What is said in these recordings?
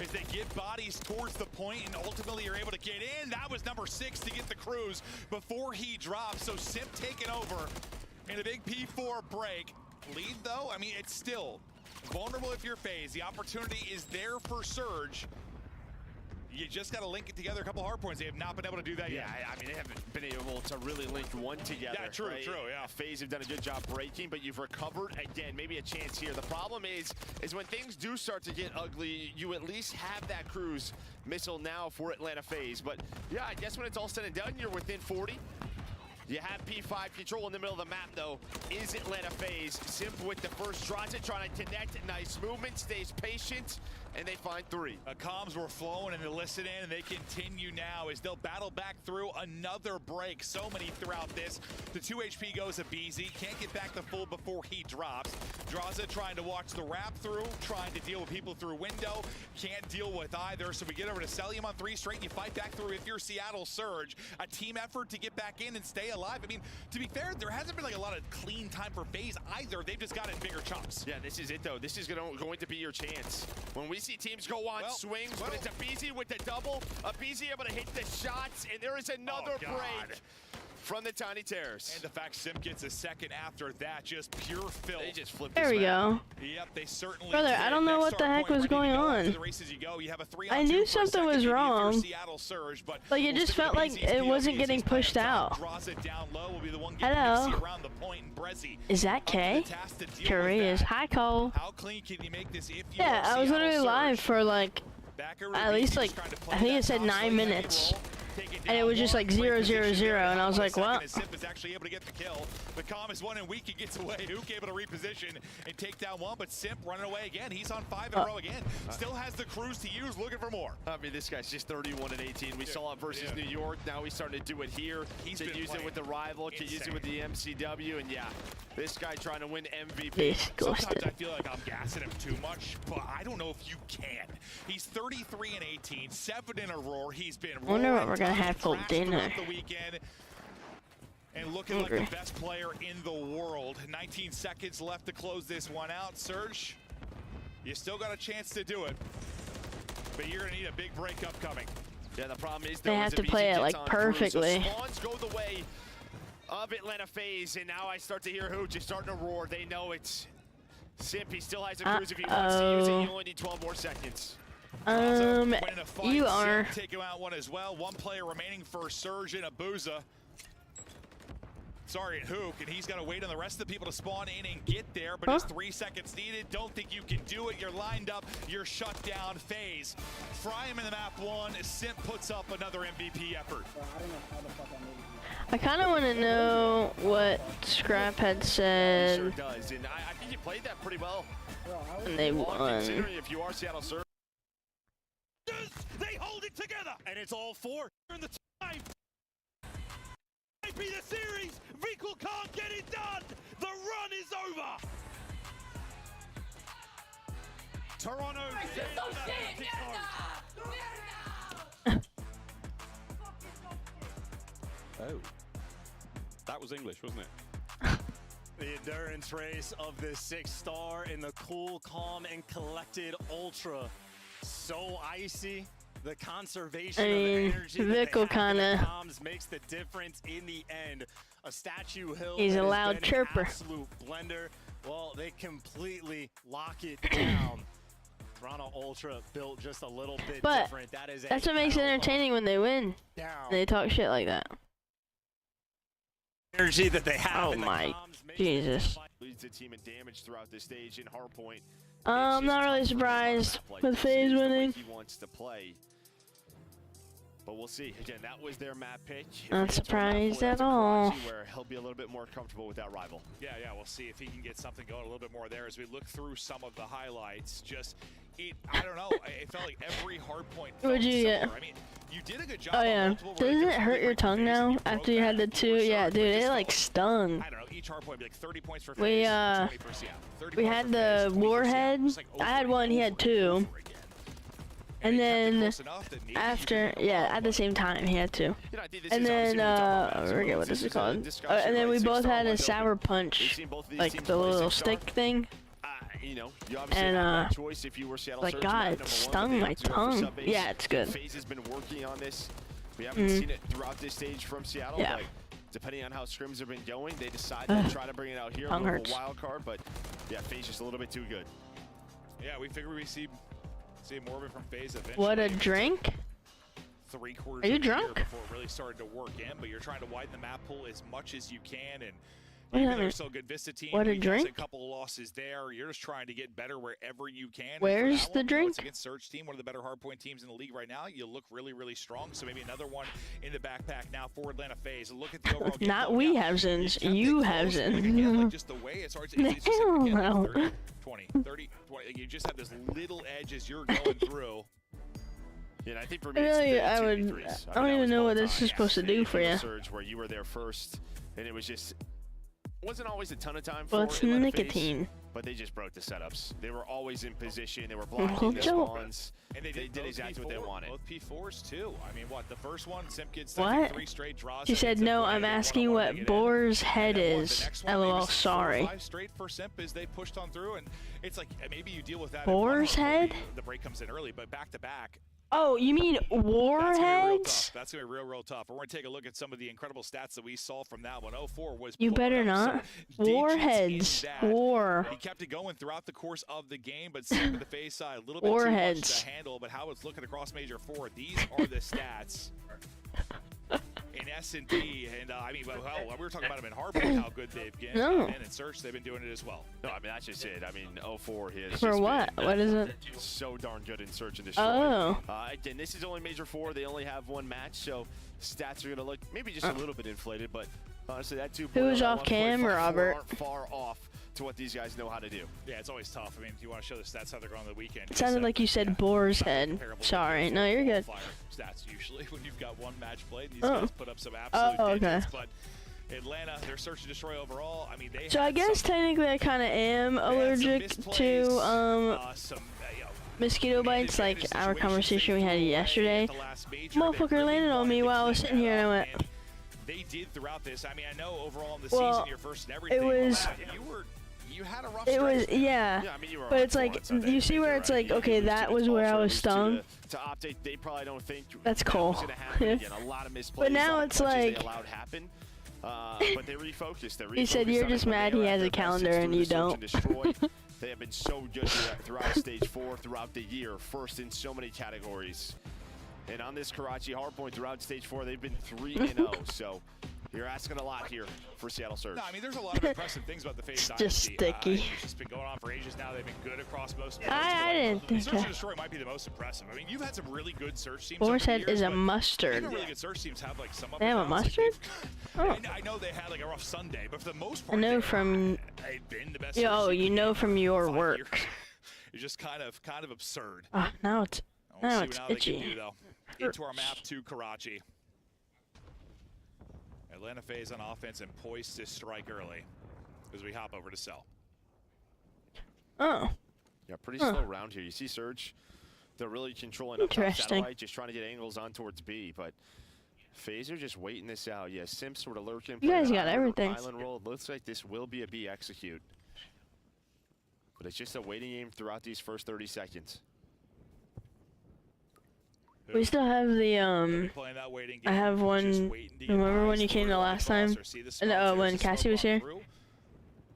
as they get bodies towards the point, and ultimately you're able to get in. That was number 6 to get the cruise before he dropped. So Simp taking over in a big P4 break. Lead though, I mean, it's still vulnerable if you're FaZe. The opportunity is there for Surge. You just got to link it together a couple hard points. They have not been able to do that yet. Yeah, I mean, they haven't been able to really link one together. Yeah, true, right? true, yeah. FaZe have done a good job breaking, but you've recovered again. Maybe a chance here. The problem is when things do start to get ugly, you at least have that cruise missile now for Atlanta FaZe. But yeah, I guess when it's all said and done, you're within 40. You have P5 control in the middle of the map, though, is Atlanta FaZe. Simp with the first draws it, trying to connect. Nice movement, stays patient, and they find 3. Comms were flowing and they listen in, and they continue now as they'll battle back through another break. So many throughout this. The 2 HP goes to BZ. Can't get back the full before he drops. Draws it, trying to watch the wrap through, trying to deal with people through window. Can't deal with either, so we get over to Celium on 3 straight, and you fight back through if you're Seattle Surge. A team effort to get back in and stay alive. I mean, to be fair, there hasn't been like a lot of clean time for FaZe either. They've just got it in bigger chunks. Yeah, this is it though. This is going to be your chance. When we see teams go on swings, but it's a BZ with the double, a BZ able to hit the shots, and there is another break from the Tiny Terrors. And the fact Simp gets a second after that, just pure filth. They just flipped There we go. Yep, they certainly Brother, did. I don't know what the heck was going on. The races you go. You have a 3-on-2 I knew for a something was second, wrong. Seattle Surge, but Like, it just felt like it wasn't getting pushed out. Draws it down low, will be the one Hello. around the point, and Brezzy Is that Kay? Sure is. Hi, Cole. How clean can you make this if you Yeah, I was literally live for like at least like I think it said 9 minutes. And it was just like 0, 0, 0, and I was like, what? Simp is actually able to get the kill. The calm is one, and Weeky gets away. Hook able to reposition and take down one, but Simp running away again. He's on 5 in a row again. Still has the cruise to use, looking for more. I mean, this guy's just 31 and 18. We saw it versus New York. Now he's starting to do it here. He's can use it with the rival, can use it with the MCW, and yeah, this guy trying to win MVP. Sometimes I feel like I'm gassing him too much, but I don't know if you can. He's 33 and 18, 7 in a roar. He's been I wonder what we're gonna have for dinner. The weekend, and looking like the best player in the world. 19 seconds left to close this one out. Surge, you still got a chance to do it, but you're gonna need a big break upcoming. Yeah, the problem is they have to play it like perfectly. So spawns go the way of Atlanta FaZe, and now I start to hear Hooch is starting to roar. They know it's Simp. He still has a cruise. If he wants to use it, you only need 12 more seconds. You are. Take him out one as well. One player remaining for Surge and Abuza. Sorry, Hook, and he's got to wait on the rest of the people to spawn in and get there, but it's 3 seconds needed. Don't think you can do it. You're lined up. You're shut down. FaZe. Fry him in the map 1. Simp puts up another MVP effort. I kind of want to know what Scrap had said. Sure does, and I think you played that pretty well. And they won. Considering if you are Seattle Surge. They hold it together, and it's all 4 in the time. Might be the series. Vikul can't get it done. The run is over. Toronto. Oh, that was English, wasn't it? The endurance race of this 6-star in the cool, calm, and collected Ultra. So icy. The conservation of energy Vikul kinda makes the difference in the end. A statue hill. He's a loud chirper. Absolute blender. Well, they completely lock it down. Toronto Ultra built just a little bit different. That's what makes it entertaining when they win. They talk shit like that. Energy that they have. Oh my Jesus. Leads the team in damage throughout this stage in Hardpoint. I'm not really surprised with FaZe winning. He wants to play. But we'll see. Again, that was their map pick. Not surprised at all. Where he'll be a little bit more comfortable with that rival. Yeah, we'll see if he can get something going a little bit more there as we look through some of the highlights. I don't know. It felt like every hard point. What'd you get? I mean, you did a good job. Oh yeah. Doesn't it hurt your tongue now after you had the 2? Yeah, dude, it like stung. I don't know. Each hard point would be like 30 points for FaZe, We 20 for Seattle. we had the Warhead. I had one. He had 2. And then after, at the same time he had 2. And then I forget what this is called. And then we both had a sour punch, like the little stick thing. you know, you obviously And, have that choice if you were Seattle like, Surge. God, Map it number 1, stung but they my opted for tongue. sub-base. Yeah, it's good. FaZe has been working on this. We haven't seen it throughout this stage from Seattle, Yeah. but depending on how scrims have been going, they decided to try to bring it out here. Tongue A little hurts. wild card, but yeah, FaZe just a little bit too good. Yeah, we figure we see more of it from FaZe eventually. What a drink. 3/4 Are you of the year drunk? before it really started to work in, but you're trying to widen the map pool as much as you can, and What even does that though you're mean? still a good Vista team, What, a you guys drink? had a couple of losses there. You're just trying to get better wherever you can. And for Where's that the one, you know, drink? it's against Surge team, one of the better hardpoint teams in the league right now. You look really, really strong. So maybe another one in the backpack now for Atlanta FaZe. Look at the overall game Not flow. we Now, have Zins. kept it You close, have but Zins. again, like just the way it's hard. It's just like, again, No. 30, 20, 30, 20. Like, you just have this little edge as you're going through. Yeah, and I think for me, Really, it's I 32 would. v3s. I don't mean, that even was know both what this is times. supposed to do for you. Surge where you were there first, and it was just wasn't always a ton of time Well, for it's Atlanta FaZe, nicotine. but they just broke the setups. They were always in position. They were blocking the Joe. spawns. And they did both exactly what they P4, wanted. Both P4s too. I mean, what the first one, Simp gets What? 3 straight draws. She said, "No, I'm asking what Boar's head is." LOL, sorry. 5 straight for Simp as they pushed on through, and it's like maybe you deal with that. Boar's head? The break comes in early, but back to back. Oh, you mean That's gonna be real warheads? tough. That's gonna be real tough. We're gonna take a look at some of the incredible stats that we saw from that one. 0-4 was. You pulling better up some not. digits in Warheads. that. War. He kept it going throughout the course of the game, but Simp at the FaZe side, a little bit Warheads. too much to handle. But how it's looking across Major 4, these are the stats. In S&D, and I mean, well, we were talking about them in Hardpoint, how good they've been. No. And in Search, they've been doing it as well. No, I mean that's just it. I mean, 0-4 he has For just what? been What is it? so darn good in Search and Destroy. Oh. Again, this is only Major 4. They only have one match, so stats are gonna look maybe just a little bit inflated, but honestly, that 2. Who was off cam, Robert? Aren't far off to what these guys know how to do. Yeah, it's always tough. I mean, if you want to show the stats how they're going on the weekend. It sounded like you said Boar's head. comparable to Sorry. the No, you're good. qualifier stats usually when you've got one match played. These Oh. guys put up some absolute Oh, okay. digits, but Atlanta, their Search and Destroy overall. I mean, they. So had I guess some, technically I kind of am they had some allergic misplays, to some, you know, mosquito bites, like our conversation we had yesterday. Motherfucker landed on me while I was sitting here, and I went. They did throughout this. I mean, I know overall in the Well, season, your first and everything. it was- You had a rough. It was, stretch. yeah. Yeah, I mean, you were But on it's like, points, I think. you see where it's like, okay, that was where I was stung. To Optic, they probably don't think That's that cool. was gonna happen again. A lot of misplays. But now a lot of it's punches like- they allowed happen. But they refocused. He said, "You're on just it, but mad they he are at has their a best calendar through and the you Search and don't." Destroy. They have been so good throughout Stage 4, throughout the year, first in so many categories. And on this Karachi hardpoint throughout Stage 4, they've been 3-0. So you're asking a lot here for Seattle Surge. No, I mean, there's a lot of impressive things about the FaZe Just dynasty. sticky. It's just been going on for ages now. They've been good across most. I didn't think Search that. and Destroy might be the most impressive. I mean, you've had some really good search teams. Boar's over the head years, is a but mustard. even really good search teams have like some. They have a up and downs. mustard? Oh. I know they had like a rough Sunday, but for the most I part, know from. they've been the best. Yo, search team you in know from your 5 work. years. It's just kind of absurd. Now it's We'll now see it's what they can itchy. do, though. Into our map to Karachi. Atlanta FaZe on offense and poised to strike early as we hop over to Cell. Oh, Yeah, pretty slow round here. You see Surge, they're really controlling up top Interesting. satellite, just trying to get angles on towards B, but FaZe are just waiting this out. Yeah, Simp sort of lurking. You guys playing got an everything. Island roll. It looks like this will be a B execute. But it's just a waiting game throughout these first 30 seconds. we still have the Playing that waiting I game, have just one. waiting to get Remember when eyes you came through the on last cross time? or see the And smoke, when there's a Cassie was smoke on here, through.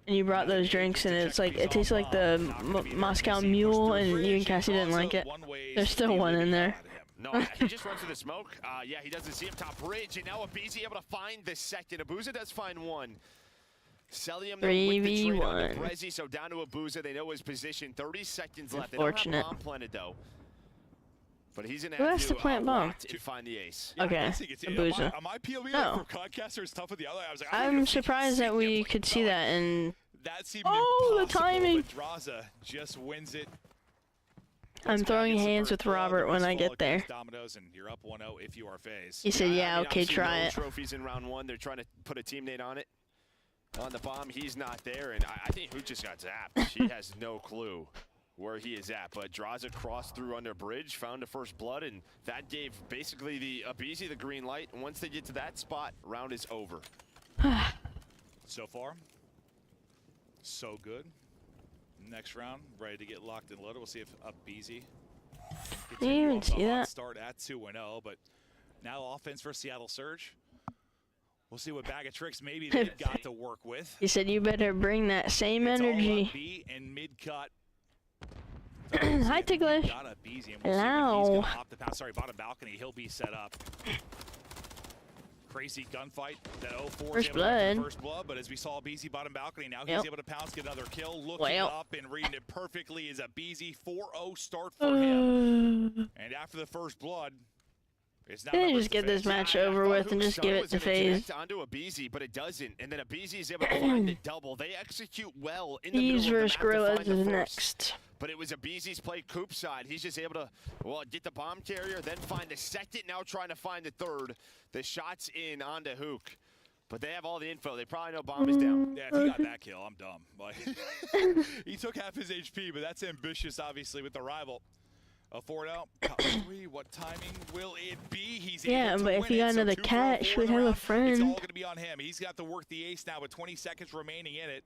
and you brought those drinks, and it's like it tastes like the Moscow Mule, and you and Cassie didn't like it. There's still one in there. No, he just runs through the smoke. Yeah, he doesn't see him top bridge, and now Abizi able to find the second. Abuza does find one. Celium then with the trade on to 3v1. Prezi, so down to Abuza. They know his position. 30 seconds left. They don't Unfortunate. have bomb planted, though. But he's going to Who have has to to plant bomb? to find the ace. Yeah, I Okay, guess you could see it. Abuja. On my POV, No. like, for Codcaster, it's tough with the other. I was like, I don't I'm even think surprised he's that seen we it. could see that, and That seemed Oh, the impossible, timing. but Draza just wins it. I'm throwing hands with Robert when I get there. Dominoes, and you're up 1-0 if you are FaZe. He said, "Yeah, I mean, okay, obviously try no it." Trophies in round 1. They're trying to put a teammate on it. On the bomb, he's not there, and I think Hoot just got zapped. He has no clue where he is at, but draws across through under bridge, found the first blood, and that gave basically the Abizi the green light. And once they get to that spot, round is over. So far, so good. Next round, ready to get locked and loaded. We'll see if BZ Didn't even see that. Start at 2-0, but now offense for Seattle Surge. We'll see what bag of tricks maybe they've got to work with. He said you better bring that same It's energy. all up B and mid cut. Hi, Ticklish. Got a BZ, and we'll see when he's gonna hop the pass. Sorry, bottom balcony. He'll be set up. Crazy gunfight. That 0-4 First blood. First blood, but as we saw BZ bottom balcony, now he's able to pounce, get another kill. Looking up and reading it perfectly is a BZ 4-0 start for him. And after the first blood, it's not. Can just get this match over with and just give it to FaZe? Onto a BZ, but it doesn't. And then a BZ is able to find the double. They execute well in the FaZe middle of versus the map to Gorillas find the is first. next. But it was a BZ's play Coop side. He's just able to, well, get the bomb carrier, then find the second, now trying to find the third. The shot's in onto Hook. But they have all the info. They probably know bomb is down. Yeah, if he got that kill, I'm dumb. Like, he took half his HP, but that's ambitious, obviously, with the rival. A 4-0. What timing will it be? He's able to but if win he got it, so another 2 for catch, 4 we'd in the have a round. It's friend. all going to be on him. He's got to work the ace now with 20 seconds remaining in it.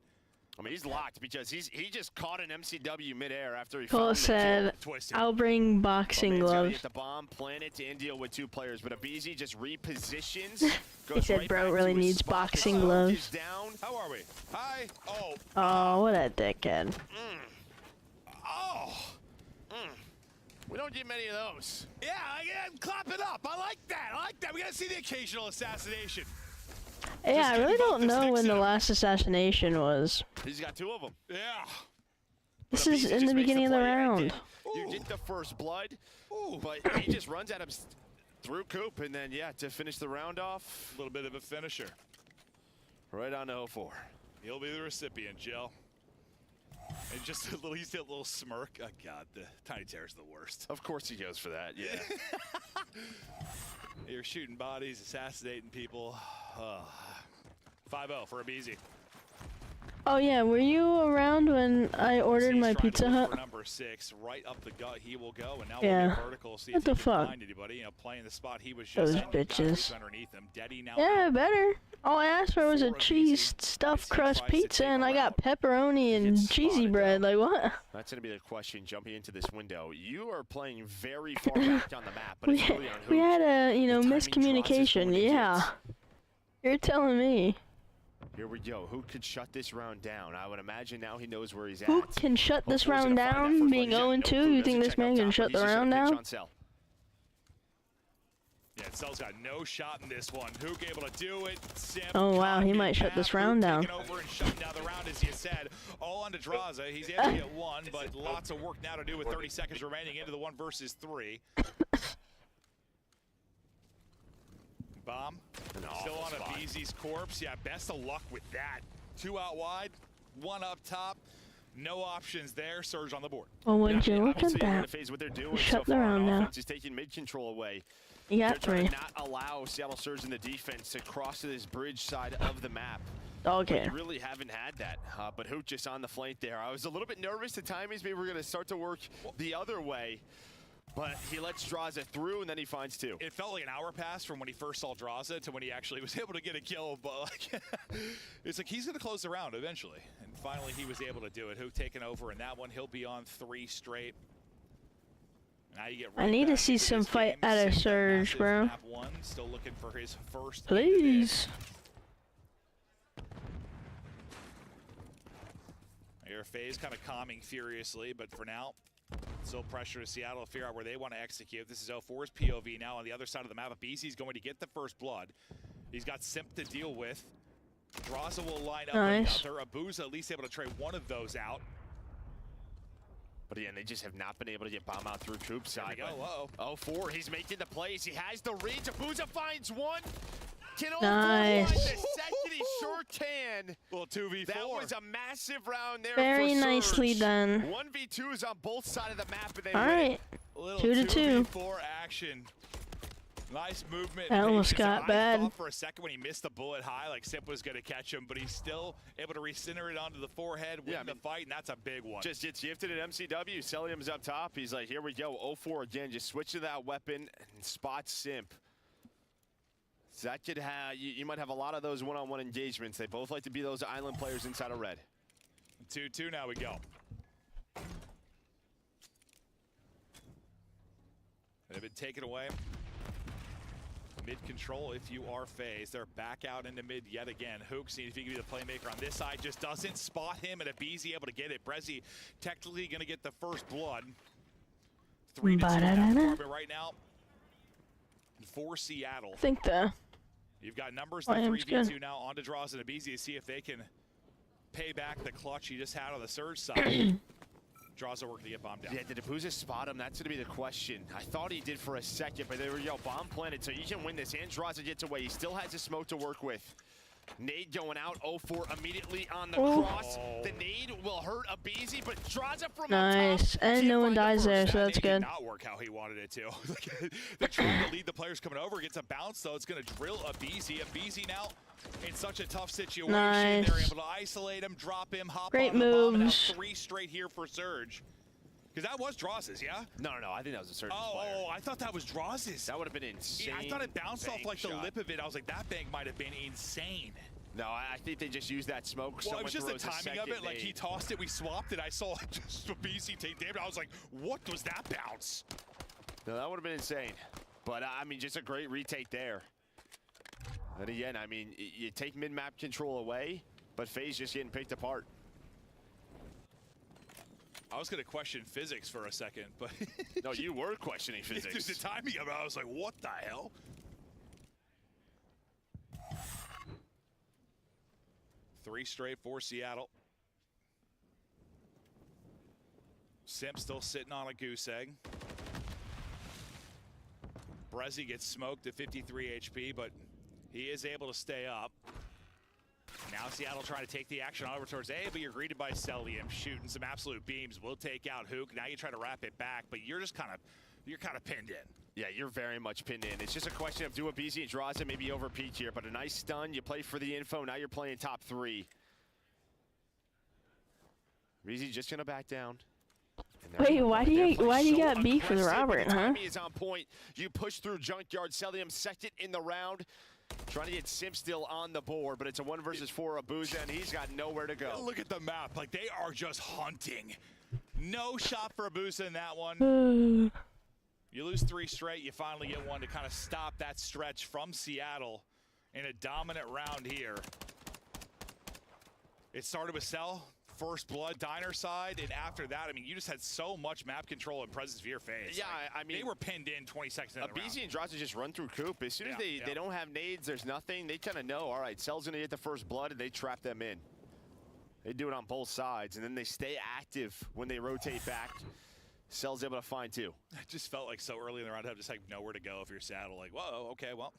I mean, he's locked because he just caught an MCW midair after he Cole found said, I'll bring boxing gloves. Hit the bomb, plant it, and deal with 2 players. But a BZ just repositions. He said, bro really needs boxing gloves. Down. How are we? Hi. Oh. Oh, what a dickhead. Oh. We don't get many of those. Yeah, clap it up. I like that. I like that. We got to see the occasional assassination. Yeah, I really don't know when the last assassination was. He's got 2 of them. Yeah. This is in the beginning of the round. You get the first blood, but he just runs at him through Coop, and then, yeah, to finish the round off. A little bit of a finisher. Right on to 0-4. He'll be the recipient, Joe. And just a little, he's got a little smirk. Oh, God, the Tiny Terror's the worst. Of course he goes for that, yeah. You're shooting bodies, assassinating people. 5-0 for a BZ. Oh yeah, were you around when I ordered my Pizza Hut? For number 6, right up the gut he will go, and now Yeah. we'll get vertical. See What if the he can fuck? find anybody. You know, playing the spot he was Those just in. bitches. Underneath him. Deddy now Yeah, out. better. All I asked for was a cheese stuffed crust pizza, and I got pepperoni and cheesy bread. Like what? That's going to be the question jumping into this window. You are playing very far back on the map, but it's really on We Hook. had a, The timing miscommunication. draws his Yeah. kids. You're telling me. Here we go. Who could shut this round down? I would imagine now he knows where he's at. Who can shut this round down? Being 0-2, you think this man can shut the round down? Yeah, Cell's got no shot in this one. Hook able to do it. Simp, Oh wow, he copy, might shut pass, this Hook round down. taking over and shutting down the round, as you said. All on to Draza. He's able to get 1, but lots of work now to do with 30 seconds remaining into the 1 versus 3. Bomb. Still on a BZ's corpse. Yeah, best of luck with that. 2 out wide, 1 up top. No options there. Surge on the board. Well, would you look at that? What they're doing Shut so the far round on down. offense is taking mid-control away. You They're got trying 3. to not allow Seattle Surge in the defense to cross to this bridge side of the map. Okay. We really haven't had that, but Hoot just on the flank there. I was a little bit nervous. The timings maybe we're going to start to work the other way, but he lets Draza through, and then he finds 2. It felt like an hour passed from when he first saw Draza to when he actually was able to get a kill, but like, it's like he's going to close the round eventually. And finally he was able to do it. Hook taking over in that one. He'll be on 3 straight. Now you get right I need to back see into some this fight game. out of Simp, Surge, massive bro. map 1, still looking for his first. Please. Here, FaZe kind of calming furiously, but for now, still pressure to Seattle to figure out where they want to execute. This is 0-4's POV now on the other side of the map. BZ's going to get the first blood. He's got Simp to deal with. Draza will line up another. Abuza at least able to trade 1 of those out. But again, they just have not been able to get bomb out through Coop's side. There we go. 0-4, he's making the plays. He has the reach. Abuza finds 1. Can Nice. the second he sure can. Little 2v4. That was a massive round there. Very for nicely Surge. done. 1v2s on both sides of the map, and they All right. Little 2-2. 2v4 action. Nice movement. That almost got bad. I thought for a second when he missed the bullet high, like Simp was going to catch him, but he's still able to recenter it onto the forehead, win the fight, and that's a big one. Just gets gifted at MCW. Celium's up top. He's like, here we go. 0-4 again. Just switch to that weapon and spot Simp. So that could have, you might have a lot of those one-on-one engagements. They both like to be those island players inside of red. 2-2 now we go. They've been taken away. Mid control if you are FaZe. They're back out into mid yet again. Hook seeing if he can be the playmaker on this side. Just doesn't spot him, and Abizi able to get it. Brezzy technically going to get the first blood. 3-2 right now for Seattle. I think You've got numbers in the 3v2 now on to Draws and Abizi to see if they can pay back the clutch he just had on the Surge side. Draws are working to get bombed down. Yeah, did Abuza spot him? That's going to be the question. I thought he did for a second, but they were, bomb planted, so you can win this. And Draza gets away. He still has a smoke to work with. Nade going out, 0-4 immediately on the cross. The nade will hurt Abizi, but Draza from nice. Top, and no one dies there, so that's good. Did not work how he wanted it to. They're trying to lead the players coming over. Gets a bounce, though. It's going to drill Abizi. Abizi now in such a tough situation. Nice. They're able to isolate him, drop him, hop Great on the bomb, and now moves. 3 straight here for Surge. Because that was Draws's, yeah? No, I think that was a Surge's player. player. Oh, I thought that was Draws's. That would have been insane. Yeah, I thought it bounced off like shot. the lip of it. I was like, that bank might have been insane. No, I think they just used that smoke. Well, it was just the timing of it. Like, he tossed it, we swapped it. I saw just Abizi take damage. I was like, what was that bounce? No, that would have been insane. But, I mean, just a great retake there. And again, I mean, you take mid-map control away, but FaZe just getting picked apart. I was going to question physics for a second, but... No, you were questioning physics. Just the timing of it, I was like, what the hell? Three straight for Seattle. Simp still sitting on a goose egg. Brezzy gets smoked at 53 HP, but he is able to stay up. Now Seattle trying to take the action over towards A, but you're greeted by Celium shooting some absolute beams. Will take out Hook. Now you try to wrap it back, but you're just kind of pinned in. Yeah, you're very much pinned in. It's just a question of do Abizi and Draza maybe over peak here, but a nice stun. You play for the info. Now you're playing top 3. Abizi just gonna back down. Wait, why do you got beef with Robert, huh? Timing is on point. You push through Junkyard. Celium second in the round. Trying to get Simp still on the board, but it's a 1 versus 4 Abuza, and he's got nowhere to go. Look at the map. Like, they are just hunting. No shot for Abuza in that one. You lose 3 straight. You finally get one to kind of stop that stretch from Seattle in a dominant round here. It started with Cell. First blood, Diner side, and after that, I mean, you just had so much map control and presence for your face. Yeah, like, I mean, they were pinned in 20 seconds in the round. Abizi and Draza just run through Coop. As soon as they don't have nades, there's nothing, they kind of know, all right, Cell's going to get the first blood, and they trap them in. They do it on both sides, and then they stay active when they rotate back. Cell's able to find 2. It just felt like so early in the round, have just like nowhere to go if you're Saddle. Like, whoa, okay, well,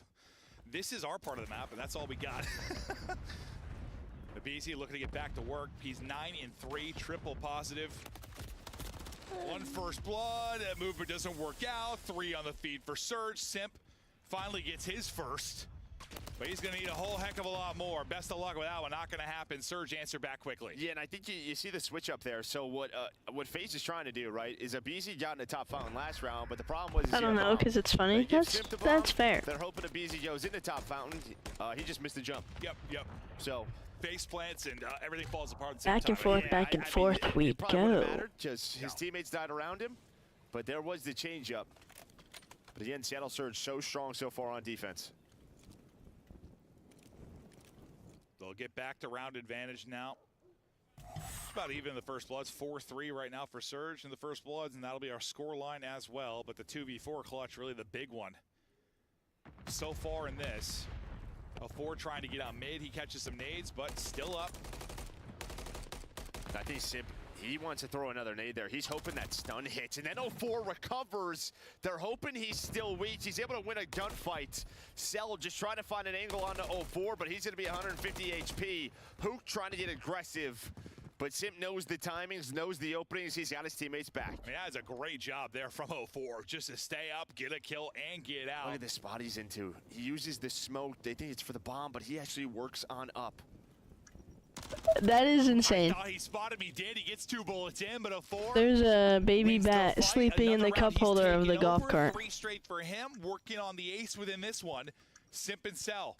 this is our part of the map, and that's all we got. Abizi looking to get back to work. He's 9-3, triple positive. 1 first blood. That movement doesn't work out. 3 on the feed for Surge. Simp finally gets his first, but he's going to need a whole heck of a lot more. Best of luck with that one. Not going to happen. Surge answered back quickly. Yeah, and I think you see the switch up there. So what FaZe is trying to do, right, is Abizi got in the top fountain last round, but the problem was... I don't know, because it's funny. That's fair. They're hoping Abizi goes in the top fountain. He just missed the jump. Yep. So... face plants and everything falls apart at the same back and time. forth, back and forth we go. Just his teammates died around him, but there was the change up. But again, Seattle Surge so strong so far on defense. They'll get back to round advantage now. It's about even in the first bloods. 4-3 right now for Surge in the first bloods, and that'll be our score line as well. But the 2v4 clutch, really the big one so far in this. A 4 trying to get out mid. He catches some nades, but still up. I think Simp, he wants to throw another nade there. He's hoping that stun hits, and then 0-4 recovers. They're hoping he's still weak. He's able to win a gunfight. Cell just trying to find an angle onto 0-4, but he's going to be 150 HP. Hook trying to get aggressive, but Simp knows the timings, knows the openings. He's got his teammates back. I mean, that is a great job there from 0-4, just to stay up, get a kill, and get out. Look at the spot he's into. He uses the smoke. They think it's for the bomb, but he actually works on up. That is insane. I thought he spotted me, did. He gets 2 bullets in, but 0-4. There's a baby bat sleeping in the cup holder of the golf cart. 3 straight for him, working on the ace within this one. Simp and Cell.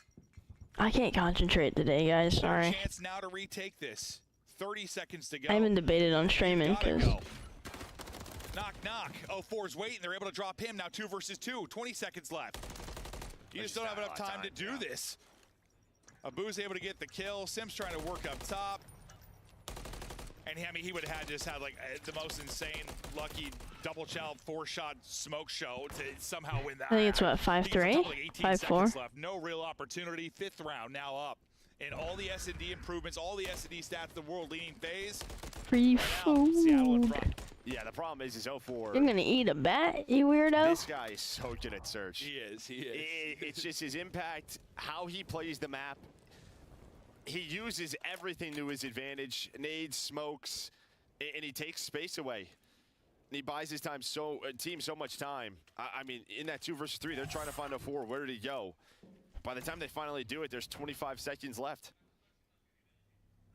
I can't concentrate today, guys. Sorry. Chance now to retake this. 30 seconds to go. I haven't debated on streaming because Knock, knock. 04's waiting. They're able to drop him. Now 2 versus 2. 20 seconds left. You just don't have enough time to do this. Abu's able to get the kill. Sim's trying to work up top. And I mean, he would have just had like the most insane, lucky double chow 4-shot smoke show to somehow win that. I think it's what, 5-3? 5-4? Left. No real opportunity. 5th round now up. And all the S&D improvements, all the S&D stats of the world leading phase. Free food. Yeah, the problem is 04. You're gonna eat a bat, you weirdo? This guy is so good at Surge. He is, he is. It's just his impact, how he plays the map. He uses everything to his advantage. Nades, smokes, and he takes space away. And he buys his team so much time. I mean, in that 2 versus 3, they're trying to find 04. Where did he go? By the time they finally do it, there's 25 seconds left.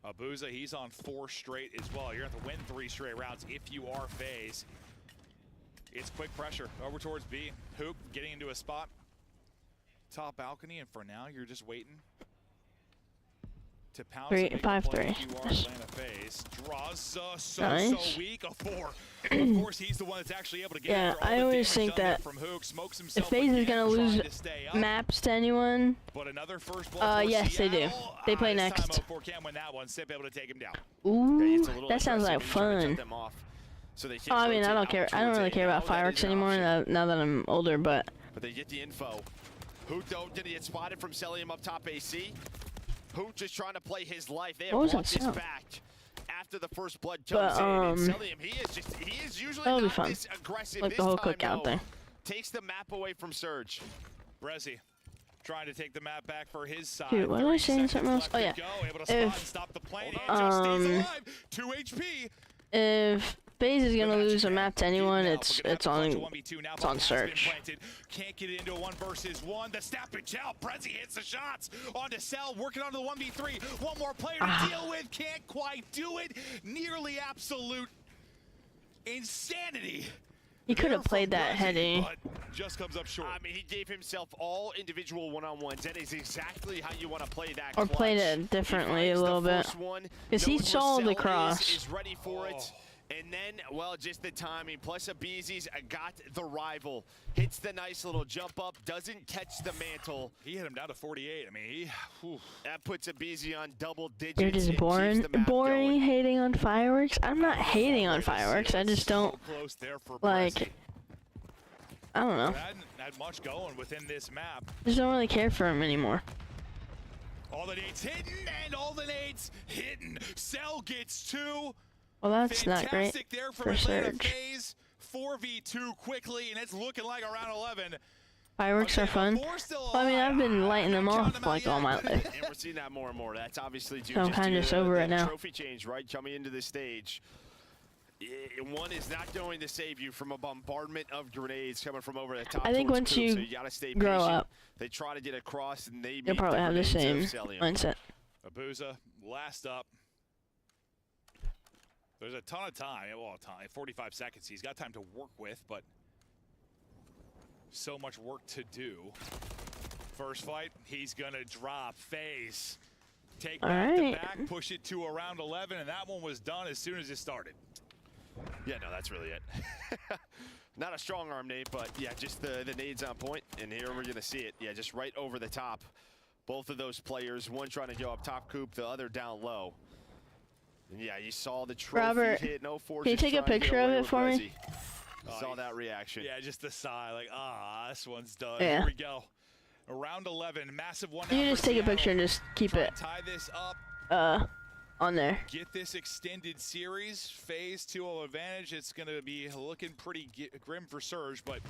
Abuza, he's on 4 straight as well. You're going to have to win 3 straight rounds if you are FaZe. It's quick pressure over towards B. Hoop getting into a spot. Top balcony, and for now, you're just waiting to pounce. 5-3. FaZe draws so Nice. weak. A 4. Of course, he's the one that's actually able to get Yeah, I always think that if FaZe is gonna lose maps to anyone, but another first blood for yes, they do. Seattle. They play This next. time 04 can win that one. Sip able to take him down. Ooh, that sounds like fun. So they Oh, I mean, I don't care. I don't really care about fireworks anymore now that I'm older, but they get the info. Hoot, though, did he get spotted from Celium up top AC? Hoot just trying to play his life. They have brought this back after the first blood comes in. And Celium, he is usually not this aggressive. Like the whole cookout thing. Takes the map away from Surge. Brezzy trying to take the map back for his side. Dude, what am I saying? Something else? Oh yeah. Able to spot and stop the plane. Just stays alive. 2 HP. If FaZe is gonna lose a map to anyone, it's on Surge. Can't get into a 1 versus 1. The stoppage out. Brezzy hits the shots onto Cell, working onto the 1v3. One more player to deal with. Can't quite do it. Nearly absolute insanity. He could have played that heady. Just comes up short. I mean, he gave himself all individual one-on-ones. That is exactly how you want to play that. Or played it differently a little bit. Because he saw the cross. Is ready for it. And then, well, just the timing. Plus, Abizi's got the rival. Hits the nice little jump up. Doesn't catch the mantle. He hit him down to 48. I mean, that puts Abizi on double digits. You're just boring hating on fireworks. I'm not hating on fireworks. I just don't, like, I don't know. Hadn't had much going within this map. Just don't really care for him anymore. All the nades hidden, and all the nades hidden. Cell gets 2. Well, that's not great there for Surge. FaZe. 4v2 quickly, and it's looking like around 11. Fireworks are fun. Well, I mean, I've been lighting them off like all my life. And we're seeing that more and more. That's obviously due so I'm kind of just over it now. Trophy change, right? Coming into the stage. One is not going to save you from a bombardment of grenades coming from over the top. I think once you gotta stay grow up, they try to get across, and you'll probably have the same mindset. Abuza, last up. There's a ton of time, 45 seconds. He's got time to work with, but so much work to do. First fight, he's gonna drop. FaZe. Take back to back, push it to around 11, and that one was done as soon as it started. Yeah, no, that's really it. Not a strong arm nade, but yeah, just the nades on point, and here we're gonna see it. Yeah, just right over the top. Both of those players, one trying to go up top coop, the other down low. And yeah, you saw the trophy Robert, hit. No force. Can you take a picture of it for me? Saw that reaction. Yeah, just the sigh, like, this one's done. Yeah. Here we go. Around 11, massive one. You just take a picture and just keep it. Tie this up. On there. Get this extended series. FaZe 2-0 advantage. It's going to be looking pretty grim for Surge, but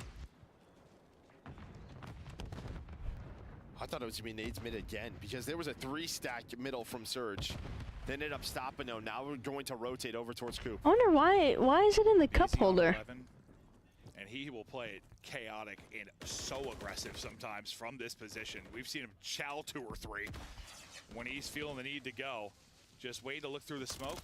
I thought it was going to be nades mid again because there was a 3-stack middle from Surge. They ended up stopping though. Now we're going to rotate over towards Coop. I wonder why is it in the cup holder? 11, and he will play it chaotic and so aggressive sometimes from this position. We've seen him chow 2 or 3 when he's feeling the need to go. Just wait to look through the smoke.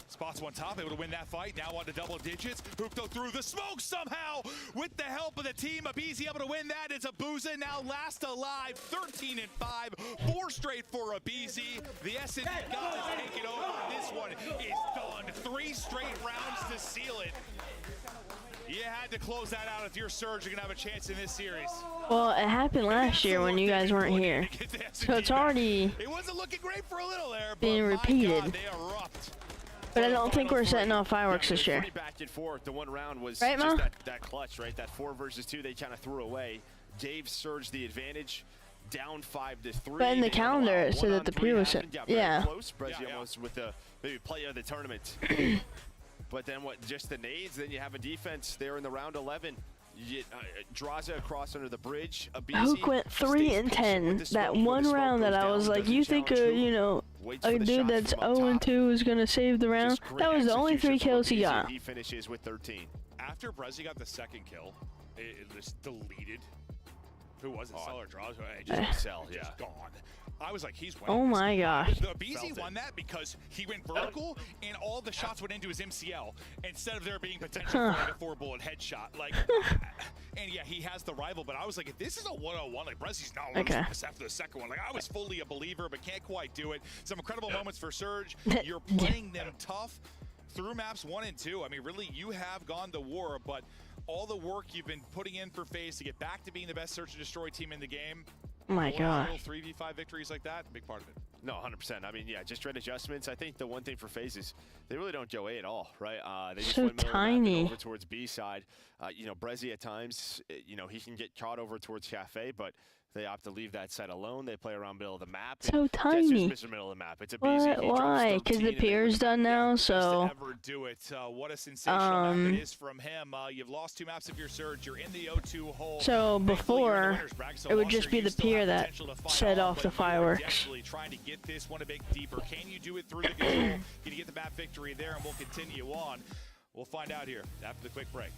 Spots one top, able to win that fight. Now on to double digits. Hooked through the smoke somehow with the help of the team. Abizi able to win that. It's Abuza now last alive. 13 and 5, 4 straight for Abizi. The S&D guys taking over. This one is done. 3 straight rounds to seal it. You had to close that out if you're Surge. You're going to have a chance in this series. Well, it happened last year when you guys weren't here. So it's already it wasn't looking great for a little there, being repeated. God, they erupt. But I don't think we're setting off fireworks this year. Back and forth. The one round was right, just Ma? that clutch, right? That 4 versus 2 they kind of threw away. Gave Surge the advantage. Down 5-3. But in the calendar it said that the peer was yeah. Close. Brezzy almost with the maybe player of the tournament. But then what? Just the nades. Then you have a defense there in the round 11. You get Draza across under the bridge. Hook went 3 and 10. That one round that I was like, you think you know, a dude that's 0 and 2 is gonna save the round? That was the only 3 kills he got. He finishes with 13. After Brezzy got the second kill, it just deleted. Who was it? Cell or Draws? Just Cell, yeah. Just gone. I was like, he's winning. Oh my gosh. The BZ won that because he went vertical and all the shots went into his MCL instead of there being potential for like a 4-bullet headshot. Like, and yeah, he has the rival, but I was like, if this is a 1-on-1, like Brezzy's not losing this after the second one. Like, I was fully a believer, but can't quite do it. Some incredible moments for Surge. You're playing them tough through maps 1 and 2. I mean, really, you have gone to war, but all the work you've been putting in for FaZe to get back to being the best search and destroy team in the game. Oh my gosh. 3v5 victories like that, big part of it. No, 100%. I mean, yeah, just red adjustments. I think the one thing for FaZe is they really don't go A at all, right? They just so tiny. Over towards B side. You know, Brezzy at times, you know, he can get caught over towards Cafe, but they opt to leave that side alone. They play around middle of the map. So tiny. Just middle of the map. It's a BZ. Why? Because the peer's done now, so. Ever do it. What a sensational map it is from him. You've lost 2 maps of your Surge. You're in the O2 hole. So before, it would just be the peer that set off the fireworks. Trying to get this one a bit deeper. Can you do it through the control? Can you get the map victory there? And we'll continue on. We'll find out here after the quick break.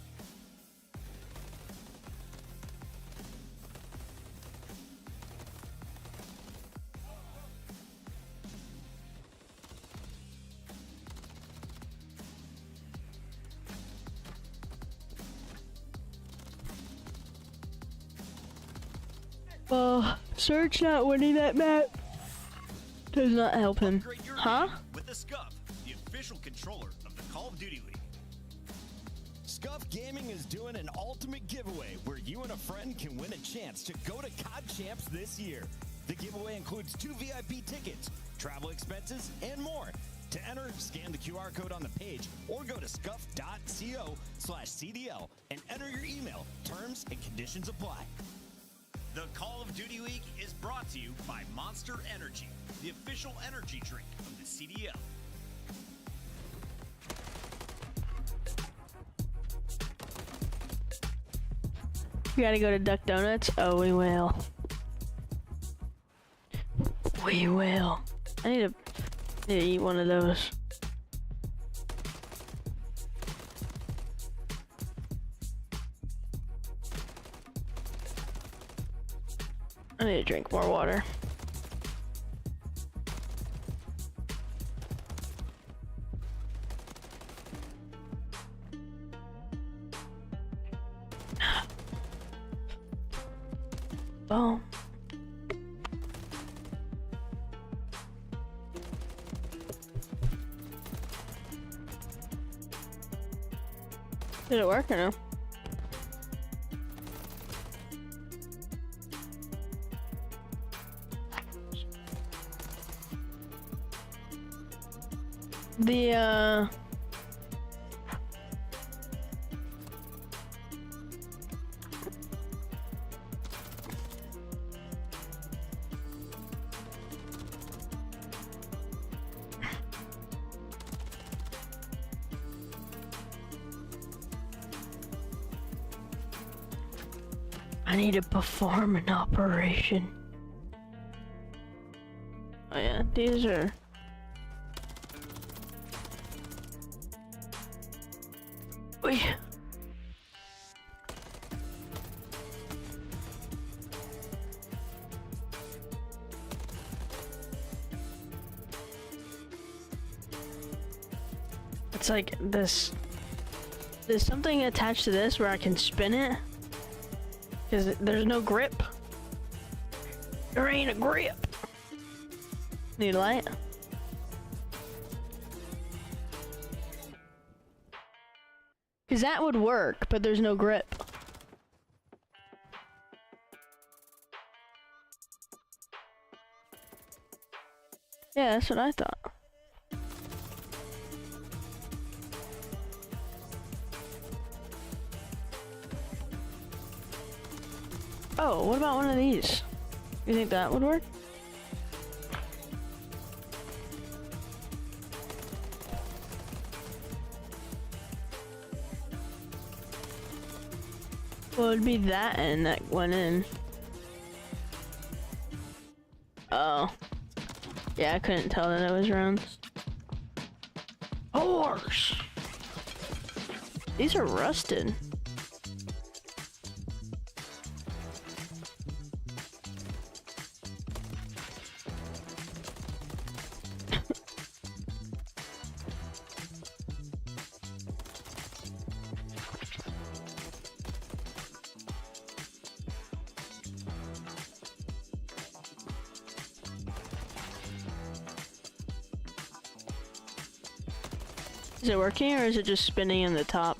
Surge not winning that map does not help him. Huh? With the Scuff, the official controller of the Call of Duty League. Scuff Gaming is doing an ultimate giveaway where you and a friend can win a chance to go to COD Champs this year. The giveaway includes 2 VIP tickets, travel expenses, and more. To enter, scan the QR code on the page or go to scuff.co/CDL and enter your email. Terms and conditions apply. The Call of Duty League is brought to you by Monster Energy, the official energy drink of the CDL. You gotta go to Duck Donuts? Oh, we will. We will. I need to eat one of those. I need to drink more water. Boom. Did it work or no? I need to perform an operation. Oh yeah, these are... Wait. It's like this. There's something attached to this where I can spin it. Because there's no grip. There ain't a grip. Need a light? Because that would work, but there's no grip. Yeah, that's what I thought. Oh, what about one of these? You think that would work? Well, it'd be that end that went in. Oh. Yeah, I couldn't tell that it was rounds. Horse! These are rusted. Is it working or is it just spinning in the top?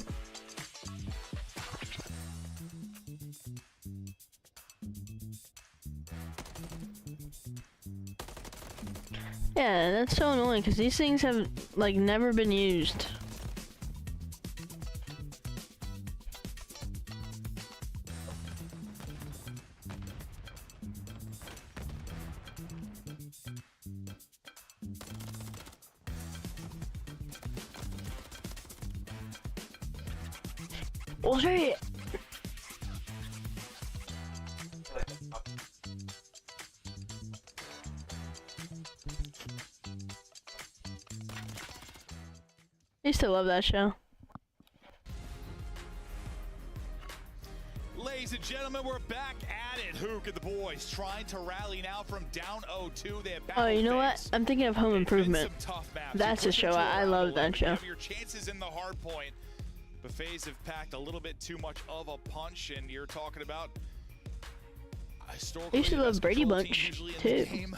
Yeah, that's so annoying because these things have like never been used. Oh shit! I used to love that show. Ladies and gentlemen, we're back at it. Hook and the boys trying to rally now from down 0-2. They have Oh, you know what? phase. I'm thinking of Home It's been Improvement. some tough maps. That's You a push show. into I round love 11, that show. You have your chances in the hard point. But FaZe have packed a little bit too much of a punch, and you're talking about historically. I used to the love best Brady control team Bunch, usually in too. the game.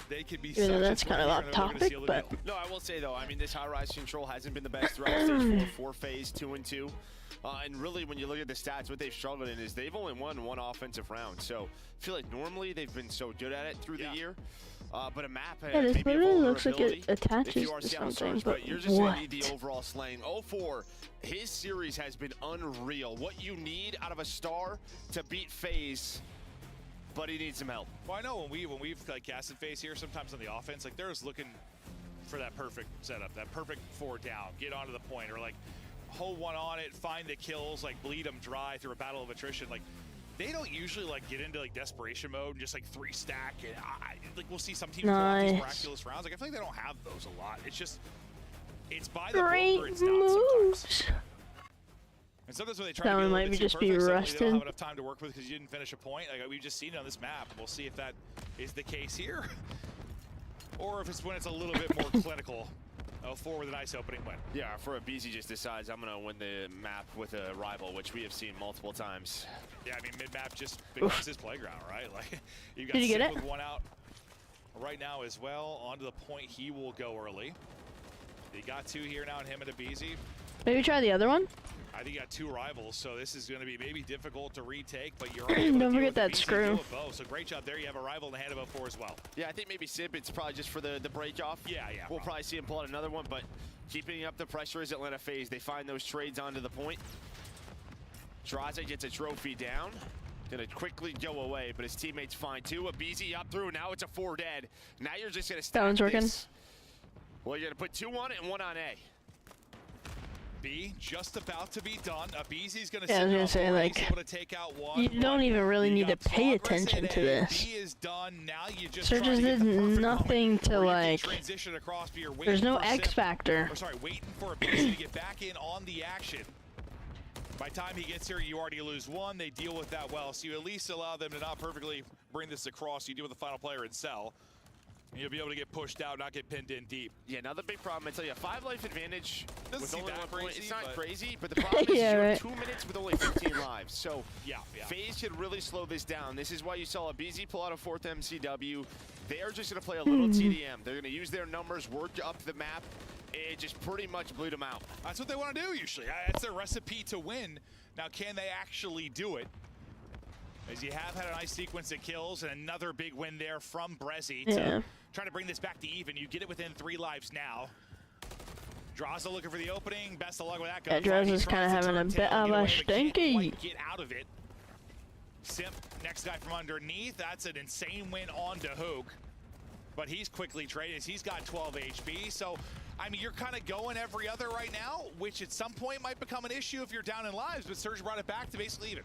They could be Even though such a that's kind of threat off here, and we're gonna topic, see a little but bit. No, I will say though, I mean this high-rise control hasn't been the best throughout stage 4 FaZe 2-2. And really, when you look at the stats, what they've struggled in is they've only won one offensive round. So I feel like normally they've been so good at it through the year. But a map has yeah, this maybe a literally looks like vulnerability it attaches if you are to Seattle something, Stars, but you're just going what? to need the overall slaying. 0-4, his series has been unreal. What you need out of a star to beat FaZe, but he needs some help. Well, I know when we've like casted FaZe here, sometimes on the offense, like they're just looking for that perfect setup, that perfect 4 down, get onto the point, or like hold one on it, find the kills, like bleed them dry through a battle of attrition. Like they don't usually like get into like desperation mode and just like 3 stack. And like we'll see some teams pull off these miraculous rounds. Like I feel like they don't have those a lot. It's just it's by the book or it's not sometimes. And sometimes when they try That to be a one little might bit be too just perfect, be suddenly they rusted. don't have enough time to work with because you didn't finish a point. Like we've just seen it on this map. We'll see if that is the case here, or if it's when it's a little bit more clinical. 0-4 with a nice opening win. Yeah, for a BZ just decides I'm going to win the map with a rival, which we have seen multiple times. Yeah, I mean mid-map just becomes his playground, right? Like you got Did you get Sid it? with one out right now as well. Onto the point, he will go early. He got 2 here now, and him and a BZ. Maybe try the other one? I think you got 2 rivals, so this is going to be maybe difficult to retake, but you're able to Don't deal forget with the that BZ, screw. deal with both. So great job there. You have a rival in the hand of 0-4 as well. Yeah, I think maybe Sib, it's probably just for the break off. Yeah. We'll probably see him pull out another one, but keeping up the pressure is Atlanta FaZe. They find those trades onto the point. Draze gets a trophy down. Gonna quickly go away, but his teammates find 2. A BZ up through, now it's a 4 dead. Now you're just gonna stack That one's working. this. Well, you're gonna put 2 on it and 1 on A. B just about to be done. BZ's going to Yeah, I was gonna say, like, able to take out 1. you don't even really You need to got pay progress attention in to A. this. B is done. Now you just Sir try to just get the did perfect nothing moment to, where you can like, transition across, but you're waiting there's no for X Sip- factor. Or sorry, waiting for a BZ to get back in on the action. By the time he gets here, you already lose 1. They deal with that well, so you at least allow them to not perfectly bring this across. You deal with the final player and sell. And you'll be able to get pushed out, not get pinned in deep. Yeah, another big problem, I tell you, a 5 life advantage Doesn't with seem only that 1 point. crazy, It's not but- crazy, but the problem is Yeah, you're right. 2 minutes with only 15 lives. So Yeah. FaZe should really slow this down. This is why you saw a BZ pull out a 4th MCW. They are just going to play a little TDM. They're going to use their numbers, work up the map, it just pretty much blew them out. That's what they want to do usually. That's their recipe to win. Now, can they actually do it? As you have had a nice sequence of kills and another big win there from Brezzy to try to bring this back to even. You get it within 3 lives now. Draza looking for the opening. Best of luck with that. Yeah, Draza's kind of having a bit of a stinky. Get out of it. Simp, next guy from underneath. That's an insane win on to Hook. But he's quickly traded. He's got 12 HP. So, I mean, you're kind of going every other right now, which at some point might become an issue if you're down in lives. But Surge brought it back to basically even.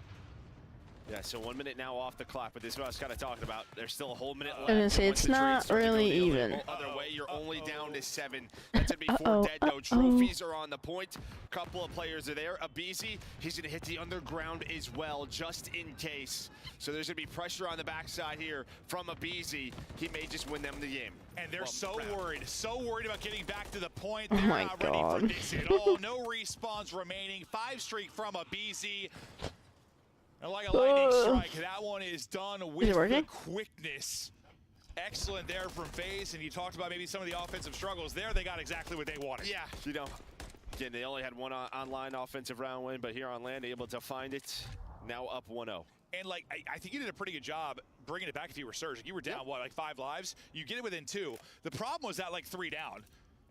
Yeah, so 1 minute now off the clock, but this is what I was kind of talking about. There's still a whole minute left. I was gonna say, it's not really even. Other way, you're only down to 7. That's gonna be 4 dead, though. Trophies are on the point. Couple of players are there. Abizi, he's gonna hit the underground as well, just in case. So there's gonna be pressure on the backside here from Abizi. He may just win them the game. And they're so worried about getting back to the point. Oh They're my not God. ready for this at all. No respawns remaining. 5 streak from Abizi. And like a lightning strike, that one is done with the quickness. Excellent there from FaZe, and you talked about maybe some of the offensive struggles there. They got exactly what they wanted. Yeah, you know, again, they only had one online offensive round win, but here on land, able to find it. Now up 1-0. And like, I think you did a pretty good job bringing it back if you were Surge. You were down, what, like 5 lives? You get it within 2. The problem was that like 3 down.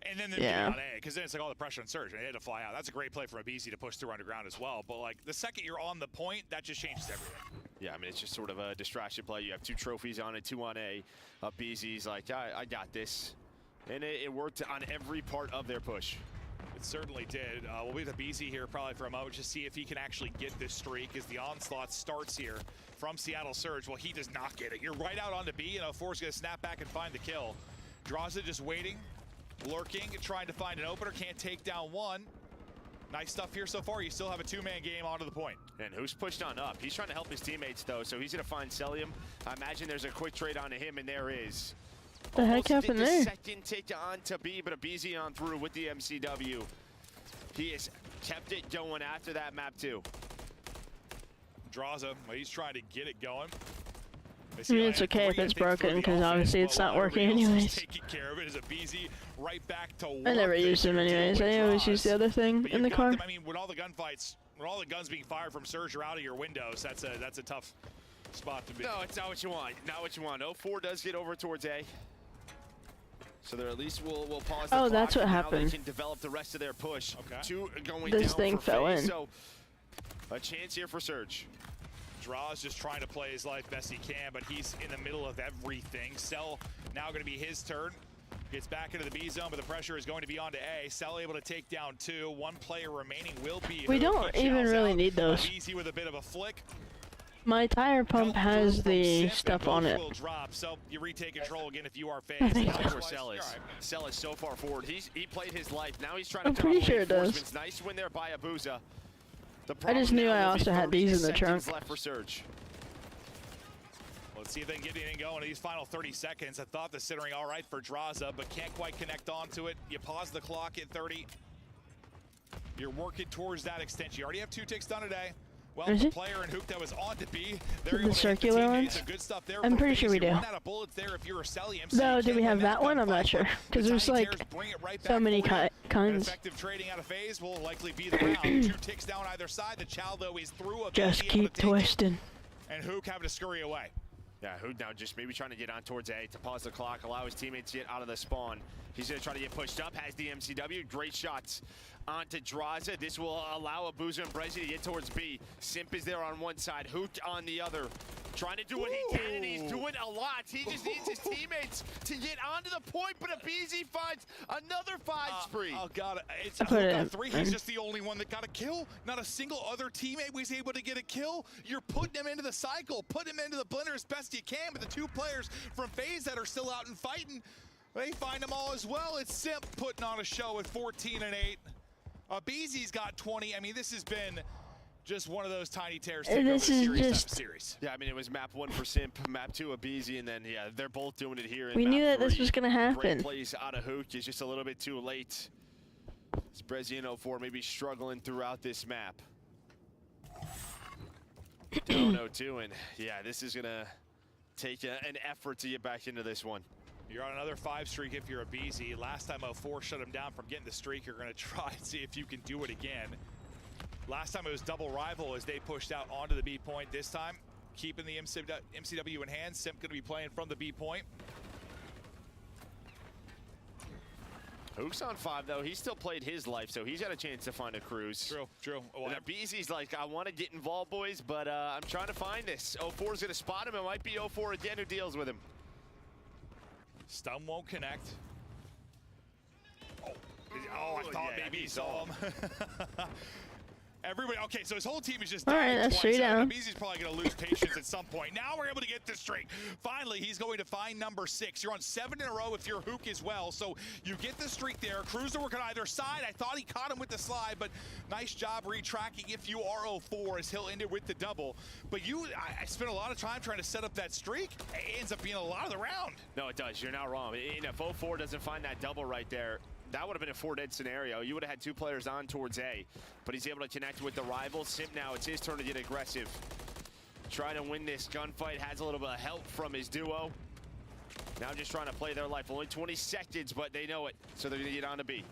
And then they're on A, because then it's like all the pressure on Surge, and they had to fly out. That's a great play for Abizi to push through underground as well. But like the second you're on the point, that just changes everything. Yeah, I mean, it's just sort of a distraction play. You have 2 trophies on it, 2 on A. Abizi's like, I got this. And it worked on every part of their push. It certainly did. We'll be with Abizi here probably for a moment to see if he can actually get this streak as the onslaught starts here from Seattle Surge. Well, he does not get it. You're right out onto B, and 04's going to snap back and find the kill. Draza just waiting. Lurking, trying to find an opener, can't take down one. Nice stuff here so far. You still have a 2-man game onto the point. And who's pushed on up? He's trying to help his teammates, though, so he's going to find Celium. I imagine there's a quick trade onto him, and there is. The heck happened there? Second take on to B, but Abizi on through with the MCW. He has kept it going after that map, too. Draza, well, he's trying to get it going. I mean, it's okay if it's broken, because obviously it's not working anyways. Taking care of it is Abizi right back to I never used them anyways. I always use the other thing in the car. I mean, when all the gunfights, when all the guns being fired from Surge are out of your windows, that's a tough spot to be. No, it's not what you want. Not what you want. 04 does get over towards A. So they're at least will pause the clock. That's what now happened. They can develop the rest of their push. Okay. 2 going This down thing for fell FaZe, in. So a chance here for Surge. Draw's just trying to play his life best he can, but he's in the middle of everything. Cell now going to be his turn. Gets back into the B zone, but the pressure is going to be on to A. Cell able to take down 2. 1 player remaining will be. We don't even really need those. Easy with a bit of a flick. My tire pump has the stuff on it. Will drop, so you retake control again if you are FaZe. That's where Cell is. Cell is so far forward. He played his life. Now he's trying to I'm pretty sure it does. reinforcements. Nice win there by Abuza. I just knew I also had these in the trunk. Left for Surge. Let's see if they can get anything going in these final 30 seconds. I thought the centering all right for Draza, but can't quite connect onto it. You pause the clock at 30. You're working towards that extension. You already have 2 ticks done today. Well, the player and Hook that was on to B, they're the circular ones? Good stuff there. I'm pretty sure we do. Run out of bullets there if you're a Celium. No, do we have that one? I'm not sure. Because there's like so many kinds. Effective trading out of FaZe will likely be the round. 2 ticks down either side. The Chow, though, is through a Just keep twisting. And Hook having to scurry away. Yeah, Hood now just maybe trying to get on towards A to pause the clock, allow his teammates to get out of the spawn. He's going to try to get pushed up, has the MCW. Great shots onto Draza. This will allow Abuza and Brezzy to get towards B. Simp is there on one side, Hoot on the other. Trying to do what he can, and he's doing a lot. He just needs his teammates to get onto the point, but Abizi finds another 5 spree. Oh, God. It's a Hook on 3. He's just the only one that got a kill. Not a single other teammate was able to get a kill. You're putting him into the cycle, putting him into the blender as best you can, but the 2 players from FaZe that are still out and fighting, they find them all as well. It's Simp putting on a show with 14 and 8. Abizi's got 20. I mean, this has been just one of those tiny tears. This is just series. Yeah, I mean, it was map 1 for Simp, map 2 Abizi, and then, yeah, they're both doing it here. We knew that this was going to happen. Great plays out of Hook is just a little bit too late. It's Brezzy and 04 maybe struggling throughout this map. Down 0-2, and yeah, this is going to take an effort to get back into this one. You're on another 5 streak if you're a BZ. Last time 04 shut him down from getting the streak. You're going to try and see if you can do it again. Last time it was double rival as they pushed out onto the B point. This time, keeping the MCW in hand. Simp going to be playing from the B point. Hook's on 5, though. He still played his life, so he's got a chance to find a cruise. True, true. Well, And BZ's like, I want to get involved, boys, but I'm trying to find this. 04's going to spot him. It might be 04 again who deals with him. Stun won't connect. Oh, I thought yeah, maybe he he saw him. Everybody, okay, so his whole team is just All right, dying that's twice. 3 down. BZ's probably going to lose patience at some point. Now we're able to get the streak. Finally, he's going to find number 6. You're on 7 in a row if you're Hook as well, so you get the streak there. Cruiser work on either side. I thought he caught him with the slide, but nice job retracking if you are 04 as he'll end it with the double. But I spent a lot of time trying to set up that streak. It ends up being a lot of the round. No, it does. You're not wrong. And if 04 doesn't find that double right there, that would have been a 4-dead scenario. You would have had 2 players on towards A, but he's able to connect with the rival. Simp now, it's his turn to get aggressive. Trying to win this gunfight, has a little bit of help from his duo. Now just trying to play their life. Only 20 seconds, but they know it, so they're gonna get on to B.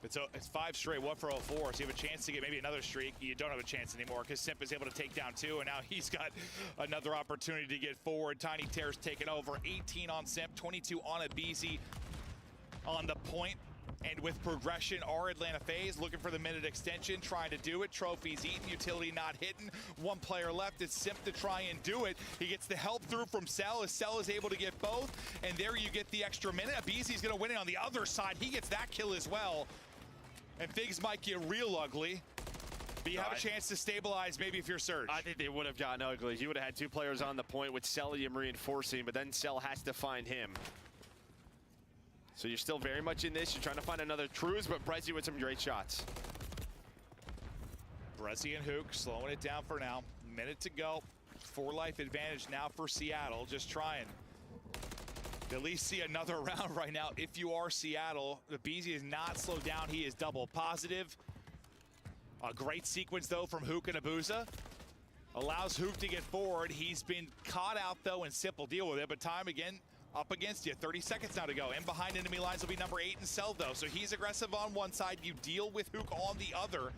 It's 5 straight, 1 for 04, so you have a chance to get maybe another streak. You don't have a chance anymore because Simp is able to take down 2, and now he's got another opportunity to get forward. Tiny Tear's taken over, 18 on Simp, 22 on a BZ on the point. And with progression, our Atlanta FaZe looking for the minute extension, trying to do it. Trophies eaten, utility not hitting. 1 player left. It's Simp to try and do it. He gets the help through from Cell as Cell is able to get both. And there you get the extra minute. BZ's going to win it on the other side. He gets that kill as well. And things might get real ugly. But you have a chance to stabilize maybe if you're Surge. I think they would have gotten ugly. You would have had 2 players on the point with Cellium reinforcing, but then Cell has to find him. So you're still very much in this. You're trying to find another cruise, but Brezzy with some great shots. Brezzy and Hook slowing it down for now. Minute to go. 4 life advantage now for Seattle. Just trying to at least see another round right now. If you are Seattle, the BZ is not slowed down. He is double positive. A great sequence, though, from Hook and Abuza. Allows Hook to get forward. He's been caught out, though, and Simple deal with it. But time again up against you. 30 seconds now to go. And behind enemy lines will be number 8 and Cell, though. So he's aggressive on one side. You deal with Hook on the other.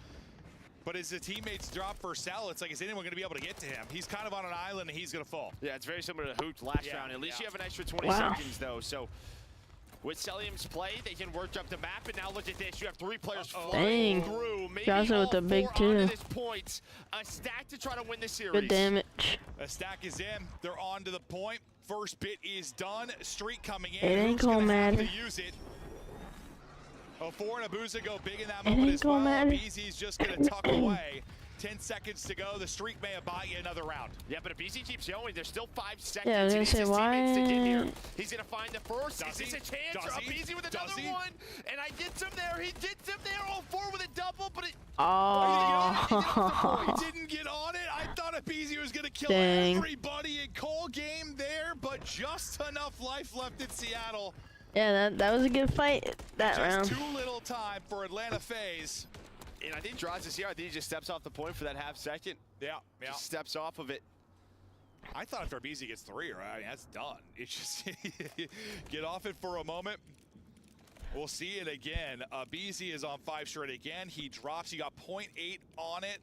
But as the teammates drop for Cell, it's like, is anyone going to be able to get to him? He's kind of on an island, and he's going to fall. Yeah, it's very similar to Hook last round. At least you have an extra 20 Wow. seconds, though. So with Cellium's play, they can work up the map. And now look at this. You have 3 players flying Dang. through. Maybe Gaza all with the big 4 two. onto this point. A stack to try to win the series. Good damage. A stack is in. They're on to the point. First bit is done. Streak coming in. It ain't Who's gonna have matter. to use it. 04 and Abuza go big in that It moment ain't as well. gonna matter. BZ's just going to tuck away. 10 seconds to go. The streak may have bought you another round. Yeah, but if BZ keeps going, there's still 5 seconds. Yeah, I was He gonna needs say, his teammates to get here. why- He's going to find the first. Does Is this he? a chance? Does Or he? BZ with Does another he? one. And I get him there. He gets him there. 04 with a double, but it... Oh. He didn't get on it. I thought BZ was going to kill Dang. everybody in Cole game there, but just enough life left in Seattle. Yeah, that was a good fight that Just round. too little time for Atlanta FaZe. And I think Draws is here. I think he just steps off the point for that half second. Yeah, yeah. Just steps off of it. I thought after BZ gets 3, right? I mean, that's done. It's just get off it for a moment. We'll see it again. BZ is on 5 straight again. He drops. You got 0.8 on it,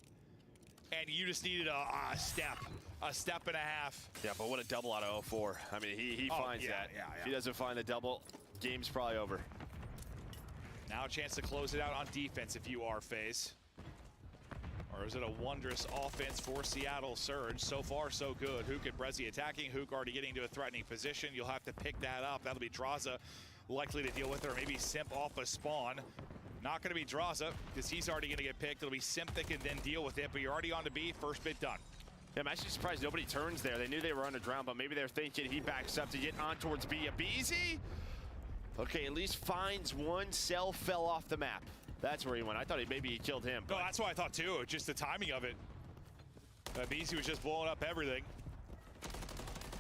and you just needed a step and a half. Yeah, but what a double out of 04. I mean, he finds yeah, that. yeah. If he doesn't find the double, game's probably over. Now a chance to close it out on defense if you are FaZe. Or is it a wondrous offense for Seattle Surge? So far, so good. Hook and Brezzy attacking. Hook already getting to a threatening position. You'll have to pick that up. That'll be Draza likely to deal with it, or maybe Simp off a spawn. Not going to be Draza, because he's already going to get picked. It'll be Simp that can then deal with it, but you're already on to B. First bit done. Yeah, I'm actually surprised nobody turns there. They knew they were underground, but maybe they're thinking he backs up to get on towards B. A BZ? Okay, at least finds one. Cell fell off the map. That's where he went. I thought maybe he killed him. No, that's what I thought too. Just the timing of it. BZ was just blowing up everything.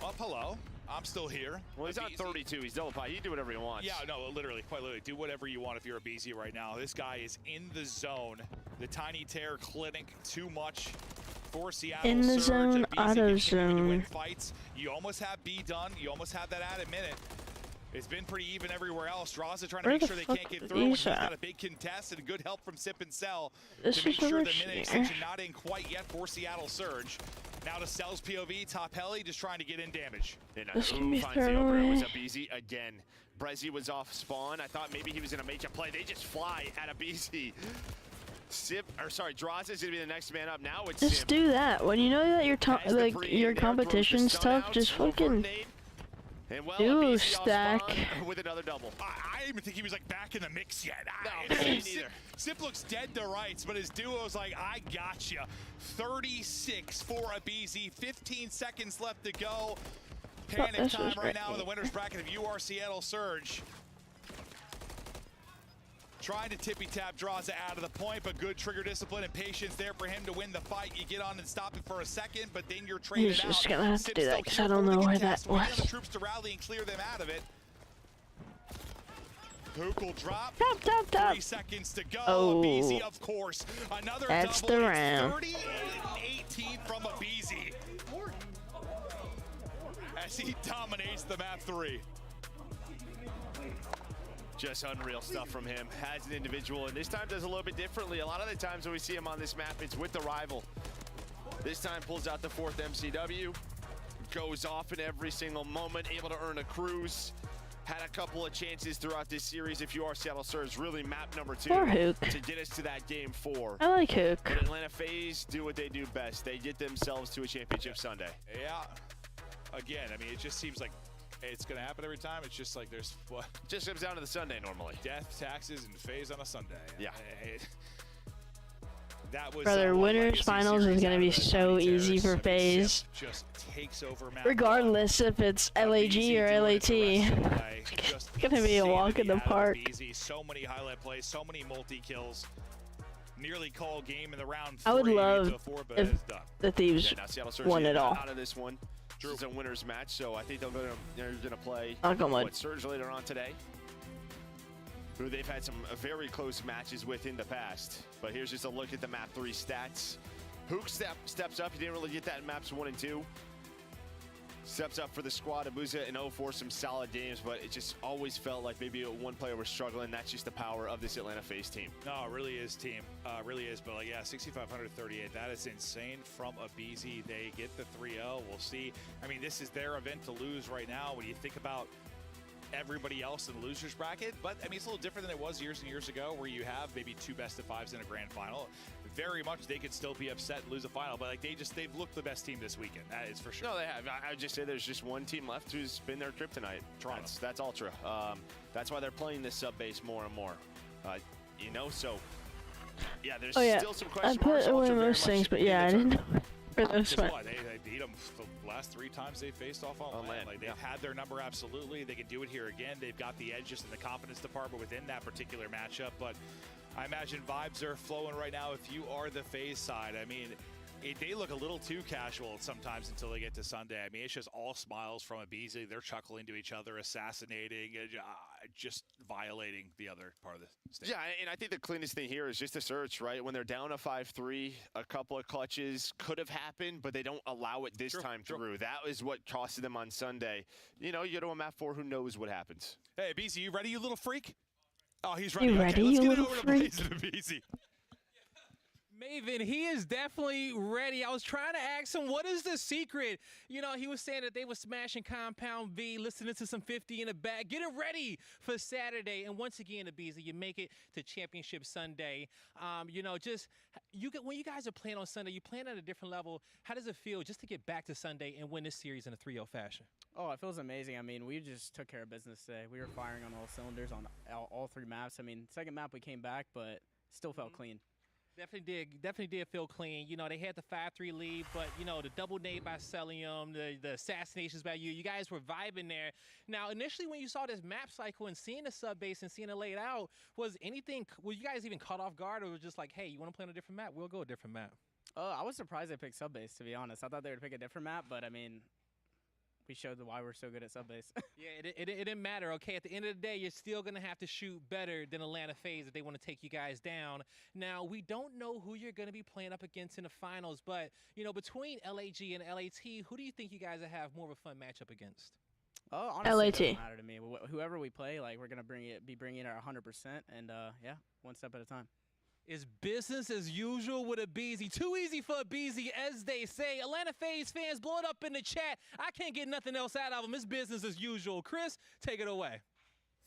Up, hello. I'm still here. Well, he's on BZ 32. He's double pie. He can do whatever he wants. Yeah, no, literally, quite literally. Do whatever you want if you're a BZ right now. This guy is in the zone. The Tiny Tear clinic too much for Seattle. In the Surge. zone, BZ auto continuing to win zone. fights. You almost have B done. You almost have that added minute. It's been pretty even everywhere else. Draza trying to Where make the sure they fuck can't get are through. When these he's got at? a big contest and good help from Sip and Cell This to make is sure over the minute here. extension not in quite yet for Seattle Surge. Now to Cell's POV, top heli, just trying to get in damage. This can be finds the thrown over. It was away. Abizi again. Brezzy was off spawn. I thought maybe he was gonna make a play. They just fly at Abizi. Draza is gonna be the next man up. Now it's Just Sim. do that. When you know that your Has the like pre- your there, throws the competition's stun tough, out, just little fucking nade. And well, do Abizi off stack. spawn with another double. I didn't even think he was like back in the mix yet. No, me neither. Sip looks dead to rights, but his duo's like, I got you. 36 for Abizi, 15 seconds left to go. Panic this time was right now in the great. winner's bracket of UR Seattle Surge. Trying to tippy-tap Draza out of the point, but good trigger discipline and patience there for him to win the fight. You get on and stop it for a second, but then you're traded He's out. just gonna have to Sip's do that, still 'cause here I don't for the know where contest, that waiting on the was. troops to rally and clear them out of it. Hook will drop. Tap. 3 seconds to go. Oh. Abizi, of course. Another That's double. the It's round. 38-18 from Abizi. As he dominates the map 3. Just unreal stuff from him as an individual, and this time does a little bit differently. A lot of the times when we see him on this map, it's with the rival. This time pulls out the 4th MCW, goes off in every single moment, able to earn a cruise. Had a couple of chances throughout this series. If you are Seattle Surge, really map number 2 Poor Hook. to get us to that game 4. I like Hook. But Atlanta FaZe do what they do best. They get themselves to a championship Sunday. Yeah. Again, I mean, it just seems like it's going to happen every time. It's just like there's what? Just comes down to the Sunday normally. Death, taxes, and phase on a Sunday. Yeah. That was Brother, one winners legacy finals series is gonna out be of the so Tiny easy Terrace. for I mean, FaZe. Sip just takes over map Regardless if it's LAG or LAT. It's gonna be a walk in the park. So many highlight plays, so many multi-kills. Nearly called game in the round 3. I would love before, but if it's done. the Thieves Yeah, now Seattle Surge won it all. out of this one. This is a winner's match, so I think they're gonna play I'll go with. Surge later on today, who they've had some very close matches with in the past. But here's just a look at the map 3 stats. Hook steps up. He didn't really get that in maps 1 and 2. Steps up for the squad. Abuza and 0-4 some solid games, but it just always felt like maybe one player was struggling. That's just the power of this Atlanta FaZe team. No, it really is, team. Really is. But, like, yeah, 6,538. That is insane from Abizi. They get the 3-0. We'll see. I mean, this is their event to lose right now. When you think about everybody else in the losers bracket, but I mean, it's a little different than it was years and years ago, where you have maybe 2 best-of-5s in a grand final. Very much they could still be upset and lose a final, but like they've looked the best team this weekend. That is for sure. No, they have. I would just say there's just one team left who's been their kryptonite. Toronto. That's Ultra. That's why they're playing this sub base more and more. You know, so yeah, there's still some question I marks. put away Ultra very most much things, but in yeah, I the didn't tournament. know for those Guess one. what? They beat them the last 3 times they faced off on land. Like, they've had their number, absolutely. They can do it here again. They've got the edge just in the confidence department within that particular matchup. But I imagine vibes are flowing right now if you are the FaZe side. I mean, they look a little too casual sometimes until they get to Sunday. I mean, it's just all smiles from Abizi. They're chuckling to each other, assassinating, just violating the other part of the stage. Yeah, and I think the cleanest thing here is just a search, right? When they're down a 5-3, a couple of clutches could have happened, but they don't allow it this time through. That is what costed them on Sunday. You know, you go to a map 4, who knows what happens. Hey, Abizi, you ready, you little freak? Oh, he's ready. You Okay, ready, let's you get it little over to freak? Blaze and Abizi. Maven, he is definitely ready. I was trying to ask him, what is the secret? You know, he was saying that they were smashing Compound V, listening to some 50 in the back, getting ready for Saturday. And once again, Abizi, you make it to Championship Sunday. You know, just when you guys are playing on Sunday, you playing at a different level. How does it feel just to get back to Sunday and win this series in a 3-0 fashion? Oh, it feels amazing. I mean, we just took care of business today. We were firing on all cylinders on all 3 maps. I mean, second map we came back, but still felt clean. Definitely did feel clean. You know, they had the 5-3 lead, but, you know, the double nade by Celium, the assassinations by you guys were vibing there. Now, initially when you saw this map cycle and seeing the sub base and seeing it laid out, were you guys even caught off guard, or was it just like, hey, you want to play on a different map? We'll go a different map. I was surprised they picked sub base, to be honest. I thought they would pick a different map, but I mean, we showed why we're so good at sub base. Yeah, it didn't matter, okay? At the end of the day, you're still going to have to shoot better than Atlanta FaZe if they want to take you guys down. Now, we don't know who you're going to be playing up against in the finals, but, you know, between LAG and LAT, who do you think you guys will have more of a fun matchup against? Oh, honestly, it LAT. doesn't matter to me. Whoever we play, like we're gonna be bringing it at 100%, and yeah, one step at a time. It's business as usual with a Beezy. Too easy for a Beezy, as they say. Atlanta FaZe fans, blow it up in the chat. I can't get nothing else out of them. It's business as usual. Chris, take it away.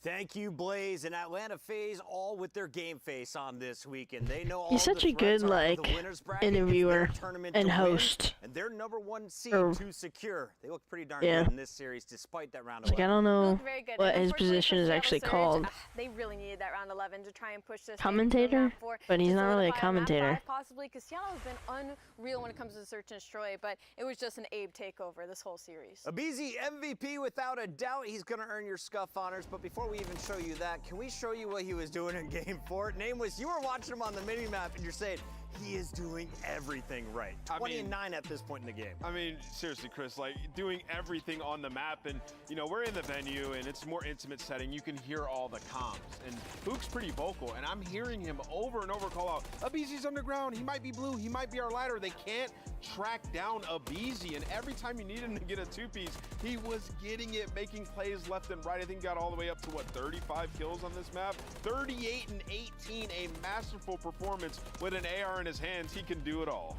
Thank you, Blaze, and Atlanta FaZe all with their game face on this weekend. They know all He's such the a good, threats are out of like, the winners bracket. It's interviewer their tournament and to win, host. and they're #1 seed Or- to secure. They look pretty darn Yeah. good in this series, despite that round It's like, I 11. don't know Looked very good. what And his unfortunately position for is Seattle actually Surge, called. They really needed that round 11 to try and push this Commentator? But he's not really a solidify commentator. map 5 possibly, because Seattle has been unreal when it comes to search and destroy, but it was just an Abe takeover this whole series. A BZ MVP without a doubt. He's going to earn your scuff honors. But before we even show you that, can we show you what he was doing in Game 4? Name was, you were watching him on the mini-map and you're saying, he is doing everything right. 20-9 at this point in the game. I mean, seriously, Chris, like doing everything on the map, and you know we're in the venue and it's a more intimate setting. You can hear all the comms, and Book's pretty vocal, and I'm hearing him over and over call out, "Abeezy's underground. He might be blue. He might be our ladder." They can't track down Abeezy, and every time you need him to get a two-piece, he was getting it, making plays left and right. I think got all the way up to what, 35 kills on this map, 38 and 18, a masterful performance with an AR in his hands. He can do it all.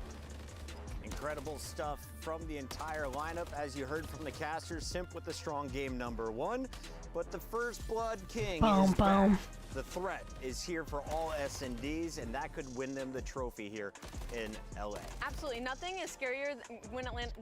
Incredible stuff from the entire lineup. As you heard from the casters, Simp with the strong game #1. But the First Blood King is back. The threat is here for all S&Ds, and that could win them the trophy here in LA. Absolutely. Nothing is scarier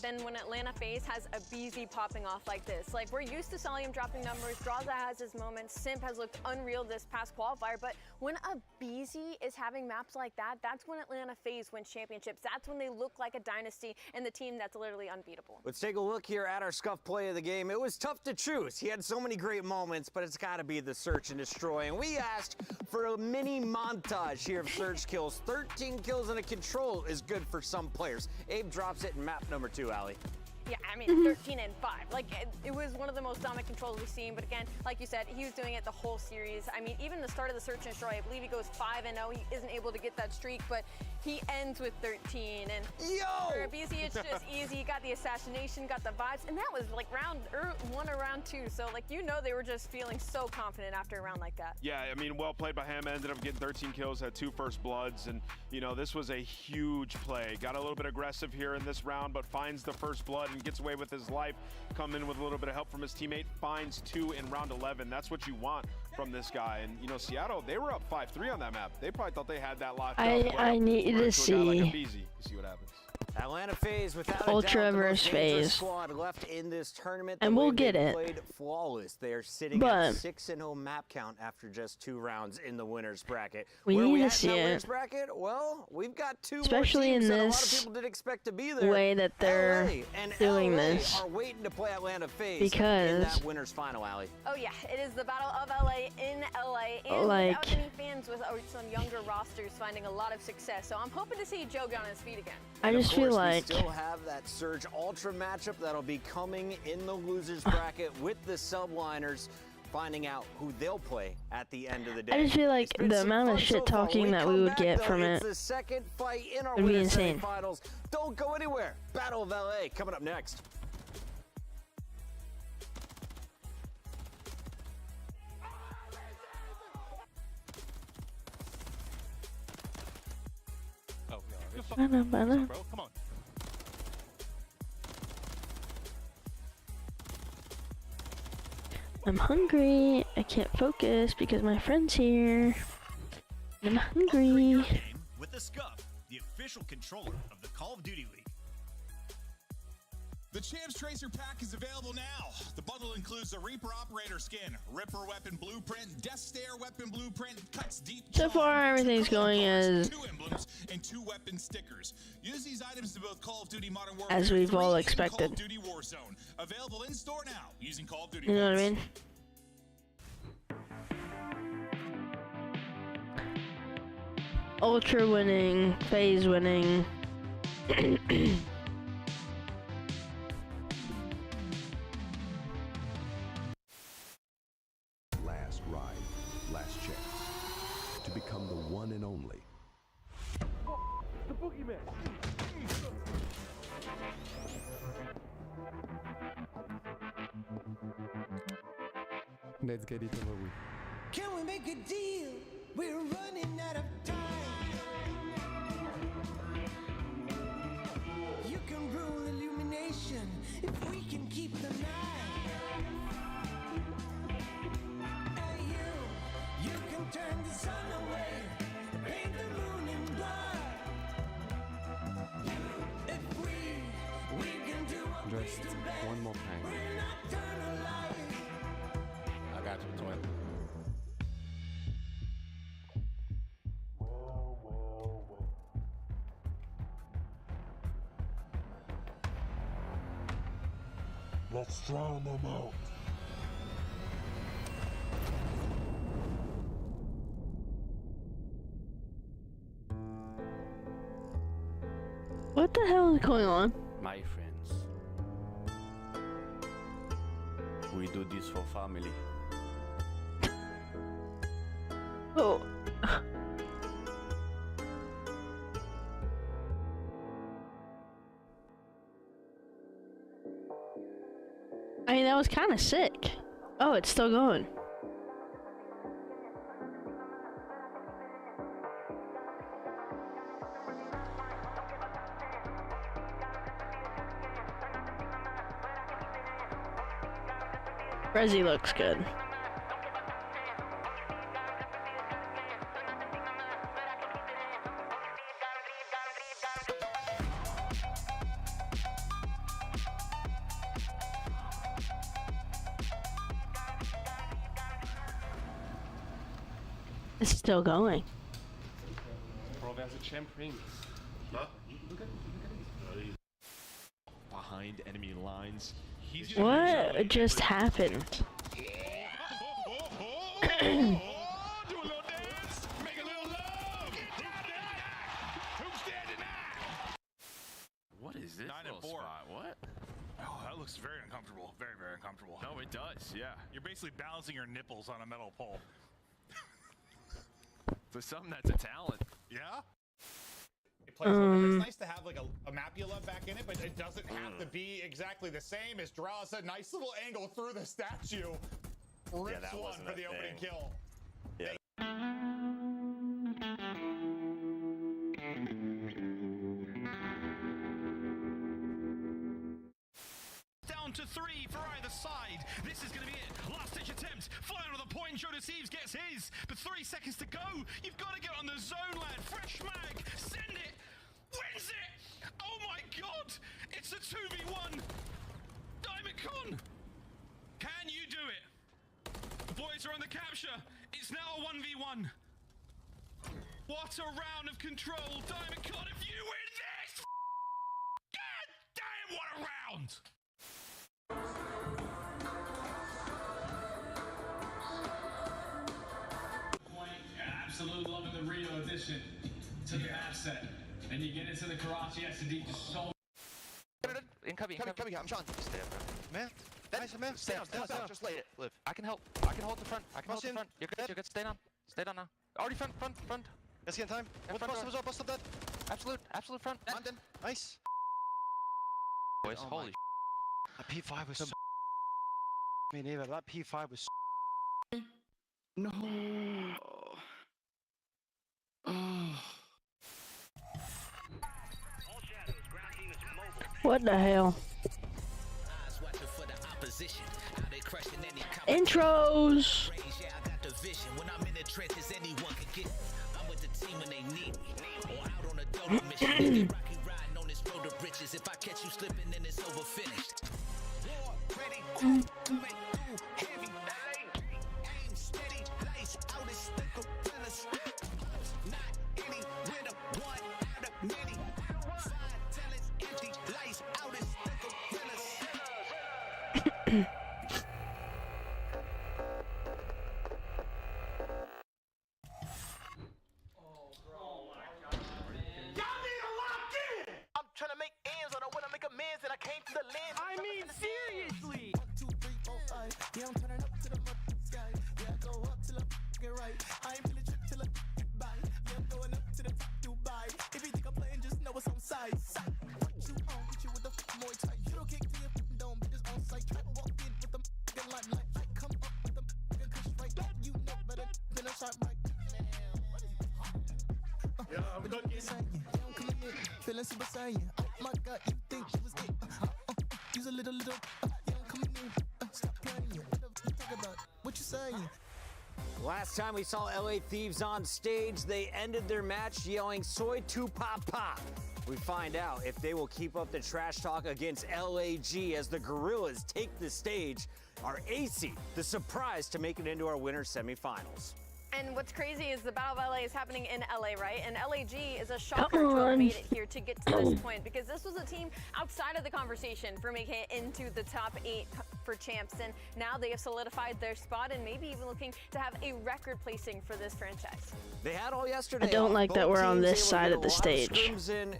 than when Atlanta FaZe has a BZ popping off like this. Like, we're used to Solium dropping numbers, Draza has his moments, Simp has looked unreal this past qualifier, but when a BZ is having maps like that, that's when Atlanta FaZe wins championships. That's when they look like a dynasty and the team that's literally unbeatable. Let's take a look here at our scuff play of the game. It was tough to choose. He had so many great moments, but it's got to be the search and destroy. And we asked for a mini montage here of surge kills. 13 kills in a control is good for some players. Abe drops it in map #2, Allie. Yeah, I mean, 13 and 5. Like, it was one of the most dominant controls we've seen. But again, like you said, he was doing it the whole series. I mean, even the start of the search and destroy, I believe he goes 5-0. He isn't able to get that streak, but he ends with 13. And for BZ, it's just easy. You got the assassination, got the vibes, and that was like round 1 or round 2. So, like, you know, they were just feeling so confident after a round like that. Yeah, I mean, well played by him. Ended up getting 13 kills, had 2 First Bloods, and you know, this was a huge play. Got a little bit aggressive here in this round, but finds the First Blood and gets away with his life. Come in with a little bit of help from his teammate, finds 2 in round 11. That's what you want from this guy. And you know, Seattle, they were up 5-3 on that map. They probably thought they had that locked up. I need to see Like you see what happens. Atlanta FaZe without Ultra a doubt, the most versus dangerous FaZe. squad left in this tournament. And The we'll way get they it. Played flawless. They are sitting But at 6-0 map count after just 2 rounds in the winners bracket. we Where need we to at see in that it. winners bracket? Well, we've got 2 Especially more teams in that a lot of this people didn't expect to be there. way that they're LA and doing LA this. are waiting to play Atlanta FaZe in Because that winners final, Allie. Oh yeah, it is the Battle of LA in LA, and like, without any fans with some younger rosters finding a lot of success. So I'm hoping to see Joe get on his feet again. I And just of feel course, like we still have that Surge Ultra matchup that'll be coming in the losers bracket with the subliners, finding out who they'll play at the end of the day. I just feel like It's been the some amount of fun shit so far. talking When that we come would back, get though, from it's it the second fight in our would be winners insane. semifinals. Don't go anywhere. Battle of LA coming up next. Oh, yeah. Bro, Come on. I'm hungry. I can't focus because my friend's here. I'm hungry. Oh, Oh, Game with the Scuff, the official controller of the Call of Duty League. The Champs Tracer Pack is available now. The bundle includes the Reaper Operator skin, Ripper Weapon Blueprint, Death Stare Weapon Blueprint, Cuts Deep So far, everything's going as 2 emblems, and 2 weapon stickers. Use these items in both Call of Duty Modern Warfare as we've 3 all and expected. Call of Duty Warzone. Available in store now using Call of Duty You know what I points. mean? Ultra winning, FaZe winning. Last ride, last chance to become the one and only. The boogeyman. Let's get it over with. Can we make a deal? We're running out of time. You can rule illumination if we can keep the night. Hey you can turn the sun away, paint the moon in blood. If we can do what we Just do best, one more time. we're nocturnal liars. I got you, twin. Let's drown them out. What the hell is going on? My friends, we do this for family. Oh. I mean, that was kind of sick. Oh, it's still going. Resi looks good. It's still going. Bro, there's a champ ring. Huh? Look at it. Behind enemy lines. What just happened? What is this 9 and little 4. spot? What? Oh, that looks very uncomfortable. Very, very uncomfortable. No, it does, yeah. You're basically balancing your nipples on a metal pole. For something that's a talent. Yeah? It plays it's nice to have like a map you love back in it, but it doesn't have to be exactly the same as draws a nice little angle through the statue. Rips that one wasn't for a the opening thing. kill. Yeah. Down to 3 for either side. This is going to be it. Last ditch attempt. Final of the point. Joe Deceives gets his. But 3 seconds to go. You've got to get on the zone, lad. Fresh mag. Send it. Wins it. Oh my god. It's a 2v1. Diamond Con. Can you do it? The boys are on the capture. It's now a 1v1. What a round of control. Diamond Con, if you win this. God damn, what a round. Absolute love of the Rio edition to the asset. And you get into the Karachi SD just so. Incoming, I'm Sean. Stay up, bro. Man. Nice, man. Stay down. Just lay it. Live. I can help. I can hold the front. I can hold the front. You're good. You're good. Stay down. Stay down now. Already front. Let's get in time. Yeah, Bust up that. Absolute front. London. Nice. Boys, holy. That P5 was so. Me neither. That P5 was. No. What the hell? Intros. When I'm in the trenches, anyone can get. I'm with the team when they need me. Or out on a double mission. Rocky riding on this road to riches. If I catch you slipping, then it's over finished. War ready, coming through heavy. Aim steady, lace out his stick of pillars. Not any winner, one out of many. Side talents empty, lace out his stick of pillars. Trying to make ends, I don't wanna make amends, and I came to the lens. I mean, seriously. 1, 2, 3, 4, 5. Yeah, I'm turning up to the sky. Yeah, I go up till I get right. I ain't really trip till I get by. Yeah, I'm going up to the top Dubai. If you think I'm playing, just know it's on site. What you on? Hit you with the more tight. You don't kick to your dome, bitches on site. Try to walk in with the limelight. I come up with the Yeah, I'm cooking. Feeling super saiyan. Oh my God, you think you was it? Use a little. Yeah, I'm coming in. Stop playing. Talk about what you saying. Last time we saw LA Thieves on stage, they ended their match yelling "Soy tu papa." We find out if they will keep up the trash talk against LAG as the Gorillas take the stage. Are AC the surprise to make it into our winter semifinals? And what's crazy is the Battle of LA is happening in LA, right? And LAG is a shocker to have made it here to get to this point, because this was a team outside of the conversation for making it into the top 8 for champs. And now they have solidified their spot and maybe even looking to have a record placing for this franchise. They had all yesterday. I don't like that we're on this side of the stage. And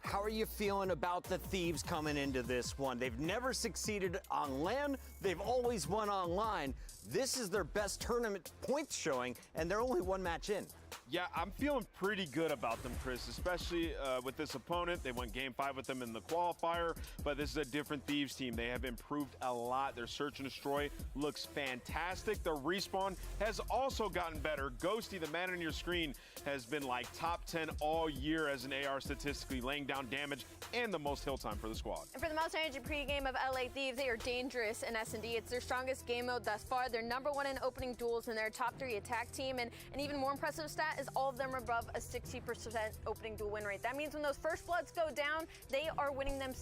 how are you feeling about the Thieves coming into this one? They've never succeeded on land. They've always won online. This is their best tournament points showing, and they're only 1 match in. Yeah, I'm feeling pretty good about them, Chris, especially with this opponent. They won Game 5 with them in the qualifier, but this is a different Thieves team. They have improved a lot. Their search and destroy looks fantastic. Their respawn has also gotten better. Ghosty, the man on your screen, has been like top 10 all year as an AR statistically, laying down damage and the most hill time for the squad. And for the most energy pregame of LA Thieves, they are dangerous in S&D. It's their strongest game mode thus far. They're #1 in opening duels, and they're a top 3 attack team. And an even more impressive stat is all of them are above a 60% opening duel win rate. That means when those first bloods go down, they are winning them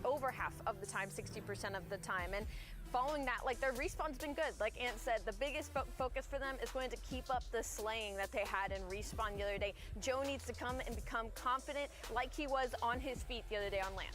over half of the time, 60% of the time. And following that, like, their respawn's been good. Like Ant said, the biggest focus for them is going to keep up the slaying that they had in respawn the other day. Joe needs to come and become confident like he was on his feet the other day on land.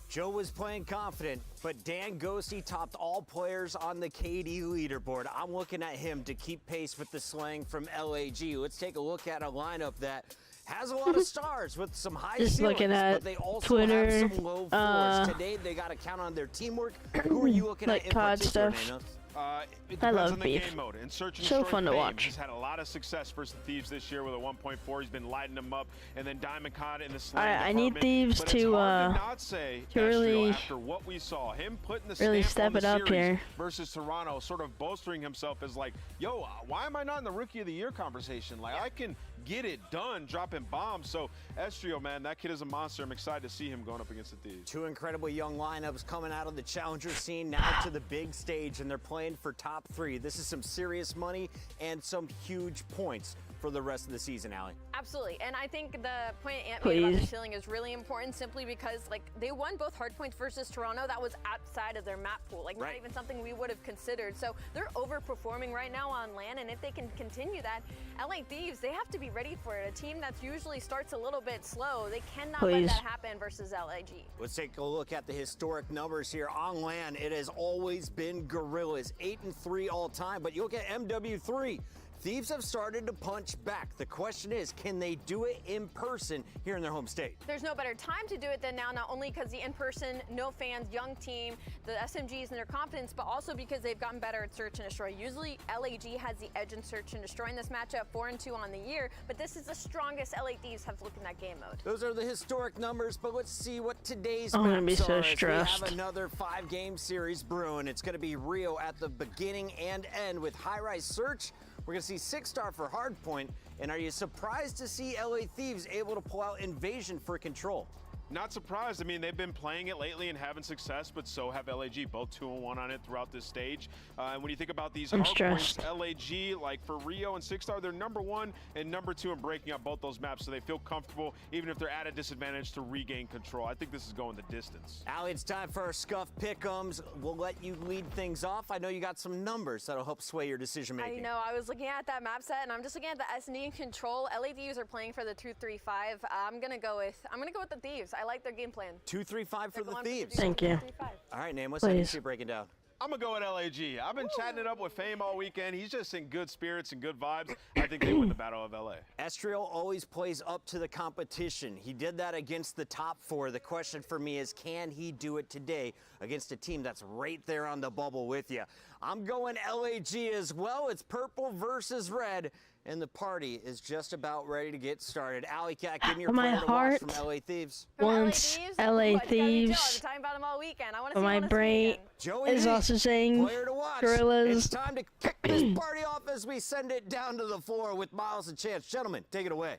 Joe was playing confident, but Dan Ghosty topped all players on the KD leaderboard. I'm looking at him to keep pace with the slaying from LAG. Let's take a look at a lineup that has a lot of stars with some high Just ceilings, looking at but they also Twitter, have some low floors. Today, they got to count on their teamwork. Who are you looking like at in COD particular, stuff. Nano? It I depends love on the Beef. game mode. In Search and So Destroy fun to Fame, watch. He's had a lot of success versus the Thieves this year with a 1.4. He's been lighting them up, and then Diamond Con in the slaying I need department. Thieves But to, it's hard to not say, to Astrio, really- after what we saw, him putting the really stamp on step the it up series here. versus Toronto, sort of bolstering himself as like, yo, why am I not in the Rookie of the Year conversation? Like, I can get it done dropping bombs. So Astrio, man, that kid is a monster. I'm excited to see him going up against the Thieves. 2 incredible young lineups coming out of the challenger scene now to the big stage, and they're playing for top 3. This is some serious money and some huge points for the rest of the season, Allie. Absolutely, and I think the point Ant made about the Please. ceiling is really important, simply because like they won both hard points versus Toronto. That was outside of their map pool, like not even something we would have considered. So they're overperforming right now on land, and if they can continue that, LA Thieves, they have to be ready for it. A team that usually starts a little bit slow, they cannot let Please. that happen versus LAG. Let's take a look at the historic numbers here. On land, it has always been Gorillas, 8-3 all time, but you look at MW3. Thieves have started to punch back. The question is, can they do it in person here in their home state? There's no better time to do it than now, not only because the in-person, no fans, young team, the SMGs and their confidence, but also because they've gotten better at search and destroy. Usually LAG has the edge in search and destroy in this matchup, 4-2 on the year, but this is the strongest LA Thieves have looked in that game mode. Those are the historic numbers, but let's see what today's I'm gonna be maps so are as stressed. We have another 5-game series brewing. It's going to be Rio at the beginning and end with high-rise search. We're going to see 6-star for hardpoint. And are you surprised to see LA Thieves able to pull out Invasion for control? Not surprised. I mean, they've been playing it lately and having success, but so have LAG. Both 2-1 on it throughout this stage. And when you think about these I'm hard points, stressed. LAG, like for Rio and 6-star, they're #1 and #2 in breaking up both those maps, so they feel comfortable, even if they're at a disadvantage, to regain control. I think this is going the distance. Allie, it's time for our Scuff Pick'ems. We'll let you lead things off. I know you got some numbers that'll help sway your decision making. I know. I was looking at that map set, and I'm just looking at the S&D and control. LA Thieves are playing for the 2-3-5. I'm gonna go with the Thieves. I like their game plan. 2-3-5 for They're the going Thieves. Thank you. 2-3-5. All right, Name, what's that you Please. see breaking down? I'm going to go with LAG. I've been chatting it up with Fame all weekend. He's just in good spirits and good vibes. I think they win the Battle of LA. Estriel always plays up to the competition. He did that against the top 4. The question for me is, can he do it today against a team that's right there on the bubble with you? I'm going LAG as well. It's purple versus red, and the party is just about ready to get started. Alley Cat, give me your My player to watch heart from LA Thieves. Once Thieves, LA ooh, I just gotta be chill. I've Thieves. been talking about them all week. again. I want to But see my him on brain again. Joey is D, also saying player to watch. Gorillas. It's time to kick this party off as we send it down to the floor with Miles and Chance. Gentlemen, take it away.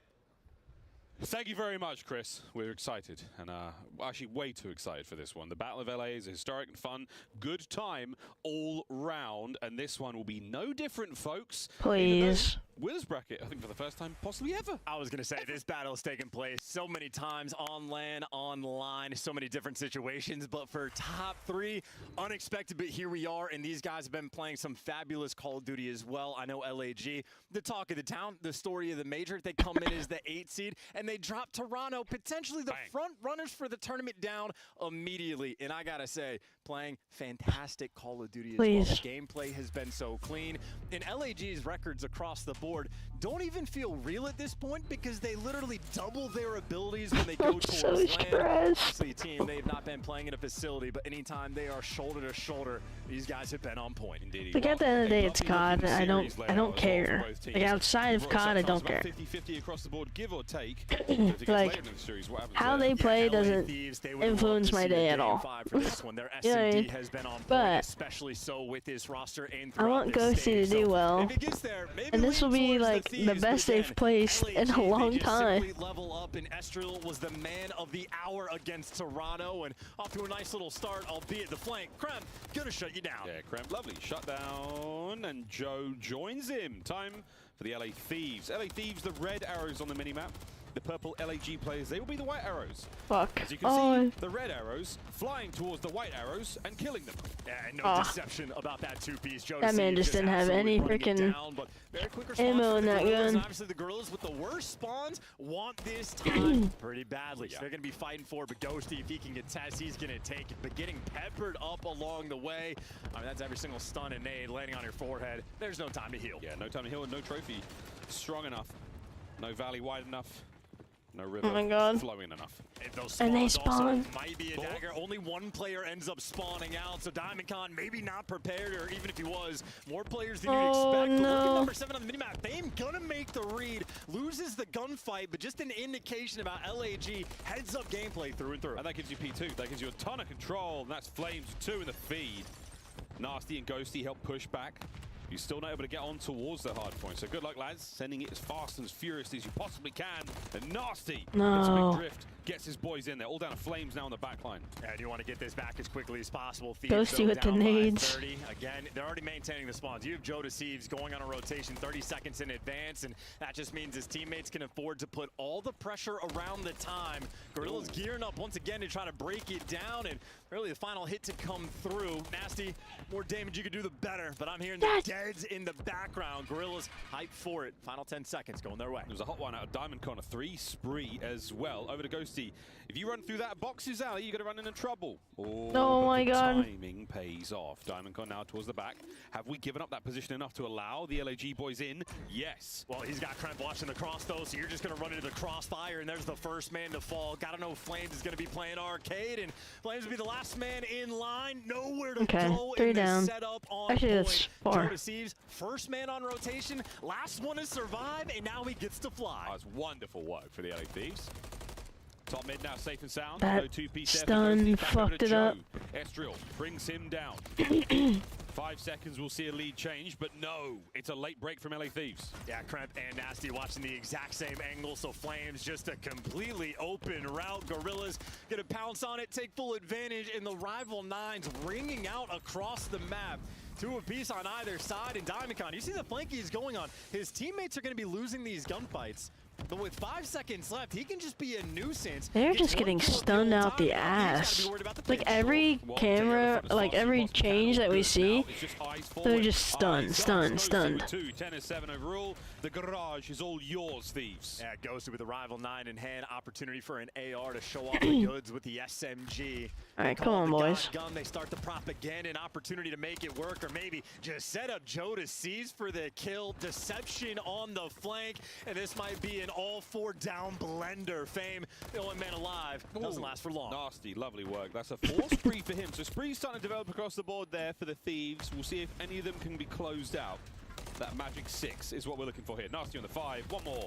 Thank you very much, Chris. We're excited, and actually way too excited for this one. The Battle of LA is a historic and fun, good time all round, and this one will be no different, folks. Please. Winners bracket, I think for the first time possibly ever. I was going to say, this battle has taken place so many times on land, online, so many different situations. But for top 3, unexpected, but here we are. And these guys have been playing some fabulous Call of Duty as well. I know LAG, the talk of the town, the story of the major. They come in as the 8th seed, and they drop Toronto, potentially the front runners for the tournament, down immediately. And I got to say, playing fantastic Call of Duty as well. The gameplay has been so clean. And LAG's records across the board don't even feel real at this point because they literally double their abilities when they go towards land. Obviously, a team, they've not been playing in a facility, but anytime they are shoulder to shoulder, these guys have been on point. Indeed. Like at the end of the day, it's COD. I don't care. Like outside of COD, I don't care. 50-50 across the board, give or take. Like how they play doesn't influence my day at all. Their You know what I mean? SMD has been on point, But especially so with this roster and I want Ghosty to do well, and this will be like the best they've placed in a long time. Level up, and Estrel was the man of the hour against Toronto, and off to a nice little start, albeit the flank. Krem gonna shut you down. Yeah, Krem, lovely shut down, and Joe joins him. Time for the LA Thieves. LA Thieves, the red arrows on the minimap. The purple LAG players, they will be the white arrows. Fuck. As you can see, the red arrows flying towards the white arrows and killing them. And no deception about that two-piece. That man just didn't have any freaking ammo in that gun. Obviously, the Gorillas with the worst spawns want this time pretty badly. So they're going to be fighting for it, but Ghosty, if he can get Tess, he's going to take it. But getting peppered up along the way, I mean, that's every single stun and nade landing on your forehead. There's no time to heal. Yeah, no time to heal and no trophy strong enough. No valley wide enough. No river flowing enough. And they spawn. Might be a dagger. Only one player ends up spawning out, so DiamondCon maybe not prepared, or even if he was, more players than you'd expect. But look at number 7 on the minimap. Fame gonna make the read, loses the gunfight, but just an indication about LAG heads-up gameplay through and through. And that gives you P2. That gives you a ton of control, and that's Flames 2 in the feed. Nasty and Ghosty help push back. You're still not able to get on towards the hard point. So good luck, lads. Sending it as fast and as furious as you possibly can. And Nasty gets a big drift. Gets his boys in there. All down to Flames now on the back line. And you want to get this back as quickly as possible. Ghosty with the nades. Again, they're already maintaining the spawns. You have Joe Deceives going on a rotation 30 seconds in advance, and that just means his teammates can afford to put all the pressure around the time. Gorilla's gearing up once again to try to break it down, and really the final hit to come through. Nasty, more damage you could do, the better. But I'm hearing the deads in the background. Gorilla's hyped for it. Final 10 seconds going their way. There's a hot one out of DiamondCon, a 3 spree as well. Over to Ghosty. If you run through that box's alley, you're going to run into trouble. Oh my god. Timing pays off. DiamondCon now towards the back. Have we given up that position enough to allow the LAG boys in? Yes. Well, he's got Kremp watching the cross, though, so you're just going to run into the crossfire, and there's the first man to fall. Got to know Flames is going to be playing arcade, and Flames will be the last man in line. Nowhere to go 3 in down. the setup on Actually, point. that's 4. Joe Deceives, first man on rotation, last one to survive, and now he gets to fly. That's wonderful work for the LA Thieves. Top mid now safe and sound. That no two-piece stun fucked it up. Estrel brings him down. 5 seconds, we'll see a lead change, but no, it's a late break from LA Thieves. Yeah, Kremp and Nasty watching the exact same angle, so Flames just a completely open route. Gorillas gonna pounce on it, take full advantage, and the rival nines ringing out across the map. 2 apiece on either side, and DiamondCon, you see the flankies going on. His teammates are gonna be losing these gunfights. But with 5 seconds left, he can just be a nucence. They're just getting stunned out the ass. Like every camera, like every change that we see, they're just stunned. 10-7 overall. The garage is all yours, Thieves. Yeah, Ghosty with the rival 9 in hand. Opportunity for an AR to show off the goods with the SMG. All right, come on, boys. Gun, they start to prop again. An opportunity to make it work, or maybe just set up Joe to seize for the kill. Deception on the flank, and this might be an all-4 down blender. Fame, the only man alive, doesn't last for long. Nasty, lovely work. That's a 4 spree for him. So spree's starting to develop across the board there for the Thieves. We'll see if any of them can be closed out. That magic 6 is what we're looking for here. Nasty on the 5, one more.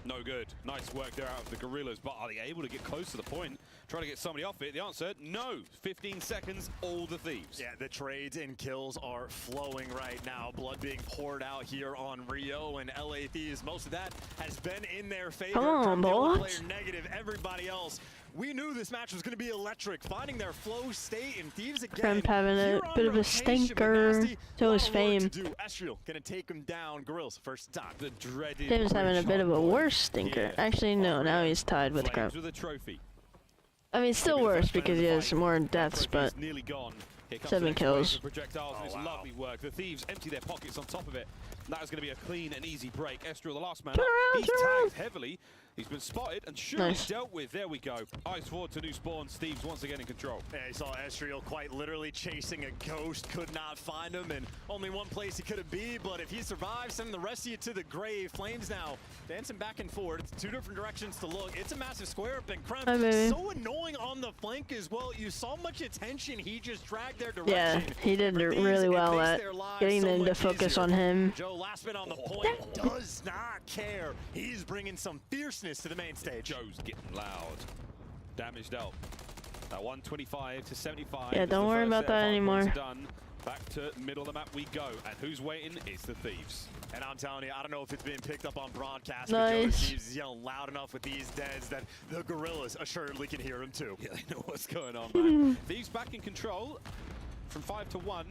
No good. Nice work there out of the Gorillas, but are they able to get close to the point? Trying to get somebody off it. The answer, no. 15 seconds, all the Thieves. Yeah, the trades and kills are flowing right now. Blood being poured out here on Rio and LA Thieves. Most of that has been in their favor. Come on, boys. Player negative. Everybody else. We knew this match was going to be electric. Finding their flow state and Thieves again. Kremp having a bit of a stinker. So is Fame. Estriel going to take him down. Gorillas first time. The dreaded. Fame's having a bit of a worse stinker. Actually, no. Now he's tied with Kremp. With a trophy. I mean, still worse because he has more deaths, but Nearly gone. 7 kills. Projectiles, and it's lovely work. The Thieves empty their pockets on top of it. That is going to be a clean and easy break. Estriel, the last man up. He's tagged heavily. He's been spotted and surely dealt with. There we go. Eyes forward to new spawns. Thieves once again in control. Yeah, he saw Estriel quite literally chasing a ghost, could not find him, and only one place he could have be, but if he survives, sending the rest of you to the grave. Flames now dancing back and forth. It's 2 different directions to look. It's a massive square up, and Kremp so annoying on the flank as well. You saw much attention. He just dragged their direction. Yeah, he did really well at getting them to focus on him. Joe, last man on the point, does not care. He's bringing some fierceness to the main stage. Joe's getting loud. Damage dealt. That 125 to 75. Yeah, don't worry about that anymore. Done. Back to middle of the map we go. And who's waiting? It's the Thieves. And I'm telling you, I don't know if it's being picked up on broadcast, but Joe Thieves is yelling loud enough with these deads that the Gorillas assuredly can hear him too. Yeah, they know what's going on, man. Thieves back in control from 5 to 1.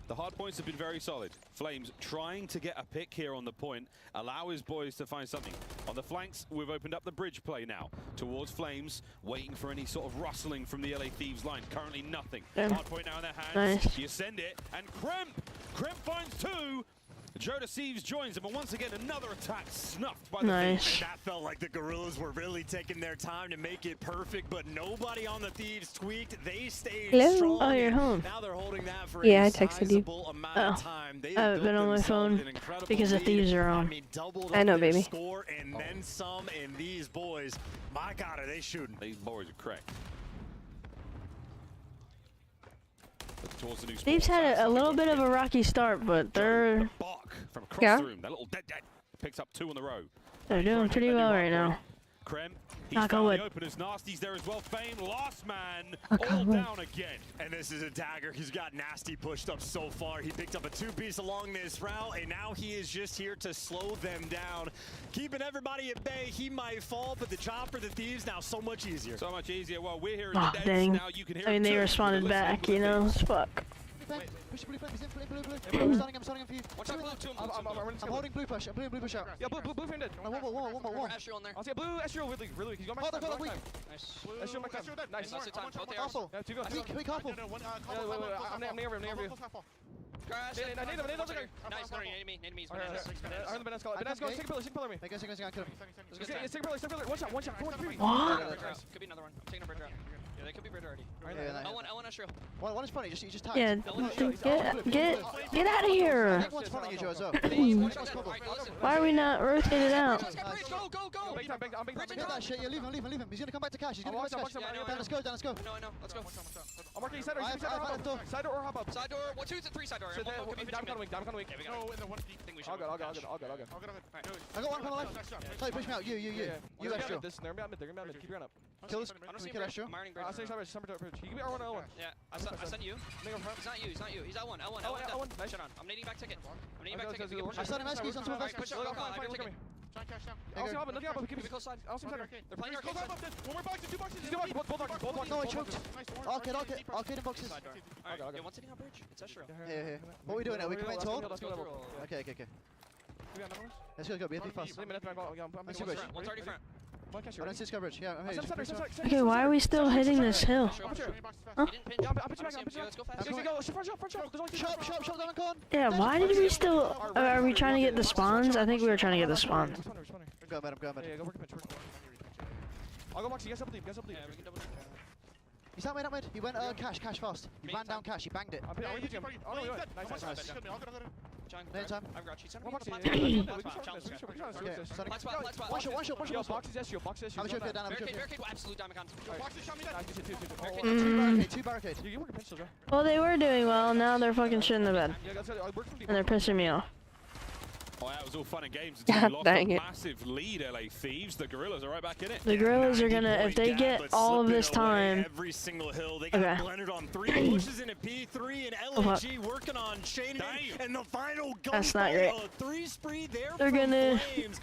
The hard points have been very solid. Flames trying to get a pick here on the point, allow his boys to find something. On the flanks, we've opened up the bridge play now towards Flames, waiting for any sort of rustling from the LA Thieves line. Currently nothing. Hard point now in their hands. Nice. You send it, and Kremp finds 2. Joe Deceives joins him, and once again, another attack snuffed by the Thieves. And that felt like the Gorillas were really taking their time to make it perfect, but nobody on the Thieves tweaked. They stayed strong. Oh, you're home. Now they're holding that for I a texted you. amount of time. I haven't been on my phone because the Thieves are on. I know, baby. Score and then some, and these boys, my God, are they shooting? These boys are correct. Towards the new Thieves had a little bit of a rocky start, but they're from across the room. That little dead picks up 2 in the row. They're doing pretty well right now. Kremp, he's Knock on found wood. the openers. Nasty's there as well. Fame, last man, all down again. And this is a dagger. He's got Nasty pushed up so far. He picked up a 2-piece along this route, and now he is just here to slow them down. Keeping everybody at bay. He might fall, but the job for the Thieves now so much easier. So much easier. Well, we're hearing Oh, the deads dang. now. You can hear I mean, it they too. responded back, you know? Fuck. Push blue, he's in blue. I'm starting him for you. Watch out, blue, two of them. I'm holding blue push. I'm putting blue push out. Yeah, blue framed it. One. Estriel in there. I'll see a blue Estriel really weak. He's going back. Nice. Estriel back. Nice. That's the time. Both ARs. Castle. Yeah, 2 go. Weak couple. I'm near you. Crash. Nice. No, enemy. Enemy's I'm the Benasco. Take a pillar me. Kill him. Take a pillar. One shot. 4, 3. What? Could be another one. I'm taking a bridge out. Yeah, they could be bridge already. Yeah, I want Estriel. One is funny. You just tagged. Yeah, get out of here. I think one's funny you, Joe, as well. Why are we not rotated out? Go. Get that shit. Yeah, leave him. He's gonna come back to cash. Down, let's go. No, let's go. I'm working side door. Side door or hop up. Side door. 1, 2, 3 side door. Down kind of weak. Yeah, we go in the one thing we should. I'll go. I got one coming left. Tell you, push me out. You Estriel. They're gonna be mid. Keep your gun up. Kill this. I don't see Kill Estriel. I'm ironing bridge. I'll say side bridge. He can be R1 L1. Yeah, I sent you. He's not you. He's L1. Nice. Shut on. I'm nading back ticket. I started him. He's on top of us. Go. I got ticket. I'll see him. Keep it close side. I'll see him. They're playing arcade side. One more box, 2 boxes. Both boxes. No, I choked. Arcade in boxes. Alright, one sitting on bridge. It's Estriel. Here. What are we doing now? We coming to hold? Let's go. Okay. Let's go. Be fast. Let's go bridge. 130 front. I don't see coverage. Yeah, I'm here. Okay, why are we still hitting this hill? Huh? Let's go fast. Shot down the con. Yeah, why did we still... Are we trying to get the spawns? I think we were trying to get the spawns. Go mid. Yeah, go work a pitch. I'll go box. You guys up leave. Yeah, we can double check. He's not mid. He went cash fast. He ran down cash. He banged it. Nice. No time. I've got you. One shot. Boxes. I'm sure if you're down. Barricade. Absolute diamond con. 2 barricade. You work a pitch, Joe. Well, they were doing well. Now they're fucking shit in the bed. And they're pissing me off. Oh, that was all fun and games until God we lost dang a it. massive lead, LA Thieves. The Gorillas are right back in it. The Gorillas are gonna, if they get all of this time. Every single hill. They got Okay. blended on 3 pushes into P3 and LAG working on chaining it. And the final That's not gunfight, great. a 3 spree there They're from gonna Flames.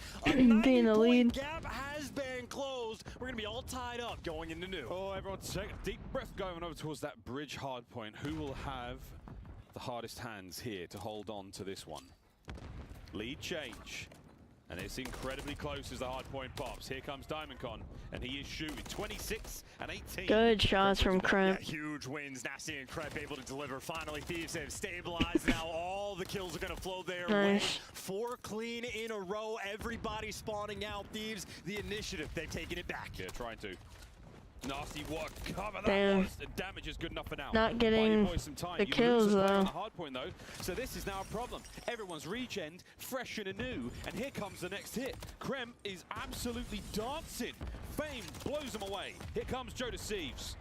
be in the lead. Gap has been closed. We're gonna be all tied up going into new. Oh, everyone take a deep breath going over towards that bridge hard point. Who will have the hardest hands here to hold on to this one? Lead change. And it's incredibly close as the hard point pops. Here comes DiamondCon, and he is shooting 26 and 18. Good shots from Kremp. Yeah, huge wins. Nasty and Kremp able to deliver. Finally, Thieves have stabilized. Now all the kills are going to flow their way. Nice. 4 clean in a row. Everybody spawning out. Thieves, the initiative. They've taken it back. Yeah, trying to. Nasty what cover that Damn. was. The damage is good enough for now. Not Buy your getting boys some time. the You kills, lose this player on though. the hard point though. So this is now a problem. Everyone's regened, fresh and anew, and here comes the next hit. Krem is absolutely dancing. Fame blows him away. Here comes Joe Deceives.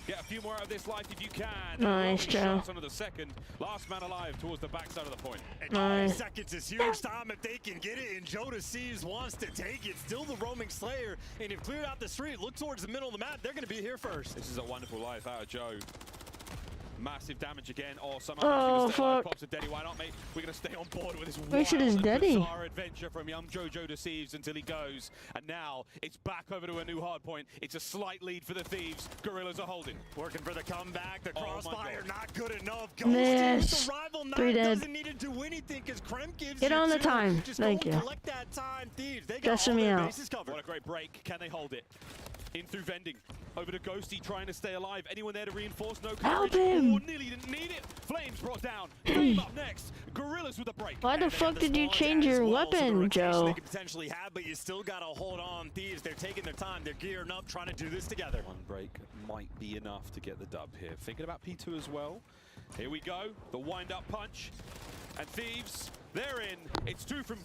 Get a few more out of this life if you can. Nice, Joe. Shots onto the second. Last man alive towards the backside of the point. And Nice. 20 seconds is huge time if they can get it, and Joe Deceives wants to take it. Still the roaming Slayer, and if cleared out the street, look towards the middle of the map, they're going to be here first. This is a wonderful life out of Joe. Massive damage again. Oh, somehow Oh, stay alive. fuck. Pops of Deddy. Why not, mate? We're going to stay on board with this Wait till wild it's and Deddy. bizarre adventure from young Joe Deceives until he goes. And now it's back over to a new hard point. It's a slight lead for the Thieves. Gorillas are holding. Working for the comeback. The Oh my crossfire God. not good enough. Miss. With the rival 9 3 dead. doesn't need to do anything because Krem gives Get you on the 2. time. Just Thank go you. and collect that time, Thieves. They got Stressing all me their out. bases covered. What a great break. Can they hold it? In through vending. Over to Ghosty trying to stay alive. Anyone there to reinforce? No Help coverage. him. Oh, nearly didn't need it. Flames brought down. Fame up next. Gorillas with a break. Why the And they fuck have the did you spawns change as your well, so the weapon, rotation Joe? They could potentially have, but you still got to hold on. Thieves, they're taking their time. They're gearing up, trying to do this together. One break might be enough to get the dub here. Thinking about P2 as well. Here we go. The wind-up punch. And Thieves, they're in. It's one from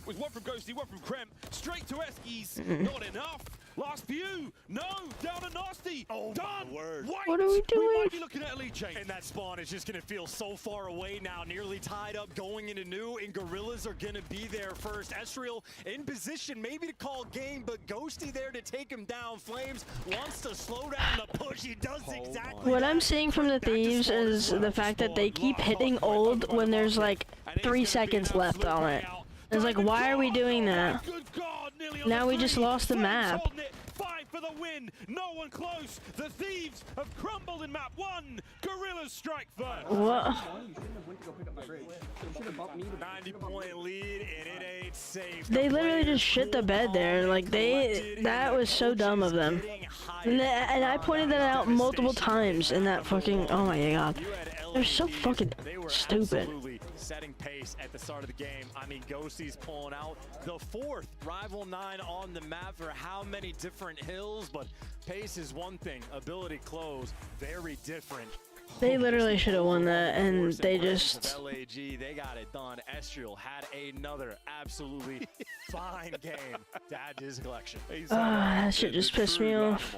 Ghosty, one from Krem. Straight to Eskies. Not enough. Last few. No. Down to Nasty. Oh, done. my word. White. What are we We doing? might be looking at a lead change. And that spawn is just going to feel so far away now, nearly tied up going into new, and Gorillas are going to be there first. Estriel in position maybe to call game, but Ghosty there to take him down. Flames wants to slow down the push. He does exactly What that. I'm seeing from the Thieves is the fact that they keep hitting old when there's like 3 seconds left on it. It's like, why are we doing that? Good God, nearly on Now the we just three. lost the Flames map. holding it. 5 for the win. No one close. The Thieves have crumbled in map 1. Gorillas strike first. What? 90-point lead, and it ain't safe. They literally just shit the bed there. Like, that was so dumb of them. And I pointed that out multiple times in that fucking, oh my god. They're so fucking They were stupid. absolutely setting pace at the start of the game. I mean, Ghosty's pulling out the 4th rival 9 on the map for how many different hills, but pace is one thing, ability close, very different. They literally should have won that, and they just... LAG, they got it done. Estriel had another absolutely fine game to add to his collection. that shit just pissed me off.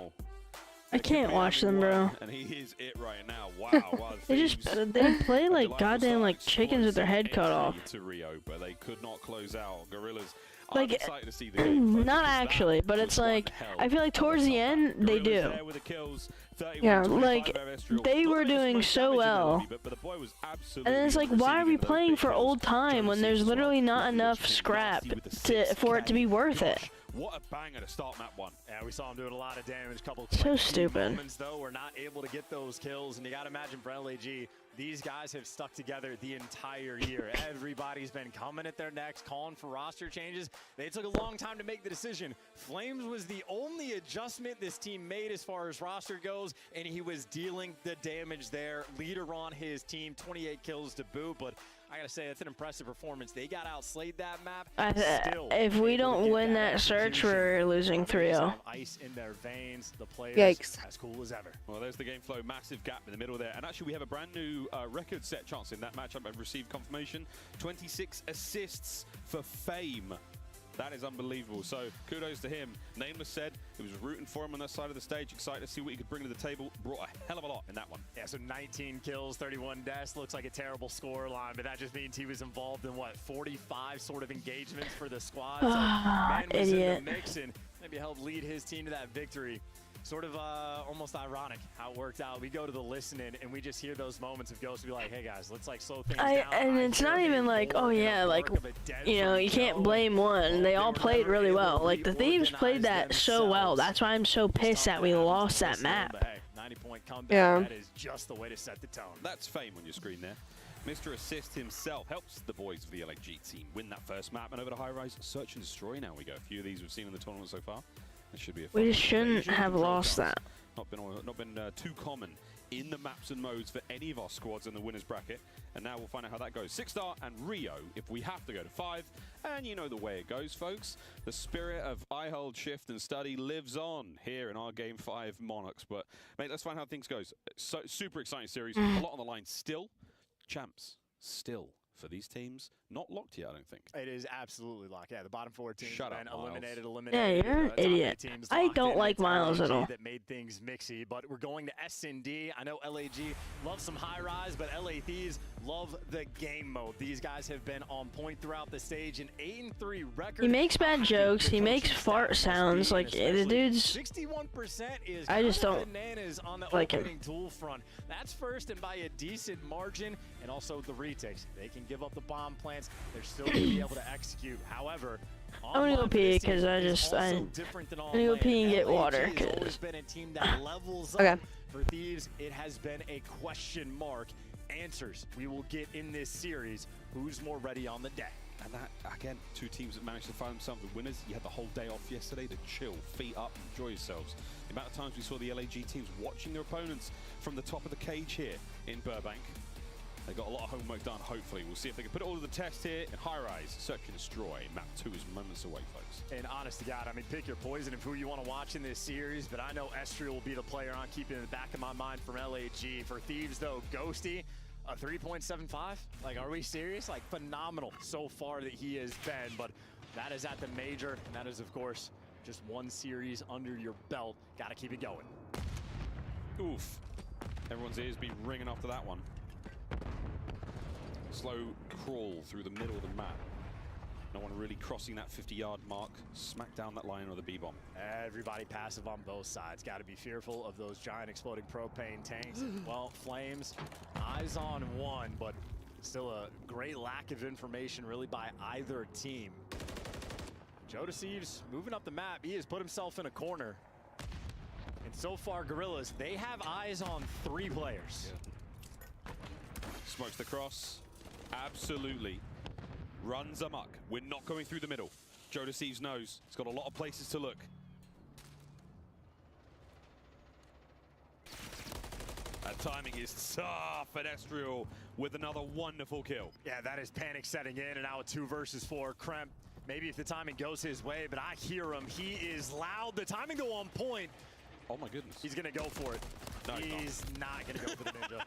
I can't watch them, bro. And he is it right now. Wow. They play like goddamn like chickens with their head cut off. To Rio, but they could not close out. Gorillas. Like, I'm excited to see the game. not actually, but it's like, I feel like towards the end, they do. There with the kills, 31, Yeah, 25 like, over Estriel. they Not were that it's doing great so damage well. ability, but the boy was absolutely And then it's like, why are we receiving those playing big for kills. old time when there's literally not enough scrap for it to be worth it? What a banger to start map 1. Yeah, we saw him doing a lot of damage. Couple So quick stupid. moments, though, we're not able to get those kills, and you got to imagine for LAG, these guys have stuck together the entire year. Everybody's been coming at their necks, calling for roster changes. They took a long time to make the decision. Flames was the only adjustment this team made as far as roster goes, and he was dealing the damage there. Leader on his team, 28 kills to boot, but I gotta say, that's an impressive performance. They got outslayed that map. Still If we able to don't get win that search, execution. we're losing 3-0. Ice in their veins. The players Yikes. as cool as ever. Well, there's the game flow. Massive gap in the middle there. And actually, we have a brand new record set chance in that matchup. I've received confirmation. 26 assists for Fame. That is unbelievable. So kudos to him. Nameless said he was rooting for him on that side of the stage. Excited to see what he could bring to the table. Brought a hell of a lot in that one. Yeah, so 19 kills, 31 deaths. Looks like a terrible score line, but that just means he was involved in, what, 45 sort of engagements for the squad. So man was Idiot. in the mix and maybe helped lead his team to that victory. Sort of almost ironic how it worked out. We go to the listening and we just hear those moments of Ghost be like, hey guys, let's like slow things down. And it's not even like, oh yeah, like, you know, you can't blame one. They all played really well. Like, the Thieves played that so well. That's why I'm so pissed that we lost that map. 90-point comeback. Yeah. That is just the way to set the tone. That's fame on your screen there. Mr. Assist himself helps the boys of the LAG team win that first map. And over to High Rise, Search and Destroy now we go. A few of these we've seen in the tournament so far. It should be a We just shouldn't have lost that. Not been too common in the maps and modes for any of our squads in the winners bracket. And now we'll find out how that goes. 6-star and Rio if we have to go to 5. And you know the way it goes, folks. The spirit of I hold, shift, and study lives on here in our Game 5 Monarchs. But, mate, let's find out how things goes. So, super exciting series. A lot on the line still. Champs still for these teams. Not locked yet, I don't think. It is absolutely locked. Yeah, the bottom 4 teams Shut have been up, Miles. eliminated. Yeah, you're an Top idiot. teams I locked don't in. like It's Miles at LAG all. that made things mixy, but we're going to S&D. I know LAG loves some high rise, but LA Thieves love the game mode. These guys have been on point throughout the stage. An 8-3 record. He makes bad jokes. He makes fart sounds. Like, the dude's... 61% is I just don't bananas on the like him. opening tool front. That's first and by a decent margin, and also the retakes. They can give up the bomb plants. They're still going to be able to execute. However, I'm gonna go pee because I I'm gonna go pee and get water. LAG has always been a team that levels Okay. up. For Thieves, it has been a question mark. Answers we will get in this series. Who's more ready on the day? And that, again, two teams that managed to find themselves the winners. You had the whole day off yesterday to chill, feet up, enjoy yourselves. The amount of times we saw the LAG teams watching their opponents from the top of the cage here in Burbank. They got a lot of homework done, hopefully. We'll see if they can put it all to the test here in High Rise. Search and Destroy. Map 2 is moments away, folks. And honest to God, I mean, pick your poison of who you want to watch in this series, but I know Estriel will be the player I'm keeping in the back of my mind from LAG. For Thieves, though, Ghosty, a 3.75? Like, are we serious? Like, phenomenal so far that he has been, but that is at the major, and that is, of course, just one series under your belt. Got to keep it going. Oof. Everyone's ears be ringing after that one. Slow crawl through the middle of the map. No one really crossing that 50-yard mark. Smack down that line of the B-bomb. Everybody passive on both sides. Got to be fearful of those giant exploding propane tanks. Well, Flames, eyes on one, but still a great lack of information really by either team. Joe Deceives moving up the map. He has put himself in a corner. And so far, Gorillas, they have eyes on 3 players. Yeah. Smokes the cross. Absolutely. Runs amok. We're not going through the middle. Joe Deceives knows. He's got a lot of places to look. That timing is tough at Estriel with another wonderful kill. Yeah, that is panic setting in, and now a 2 versus 4. Kremp, maybe if the timing goes his way, but I hear him. He is loud. The timing go on point. Oh my goodness. He's going to go for it. No, he's not going to go for the ninja.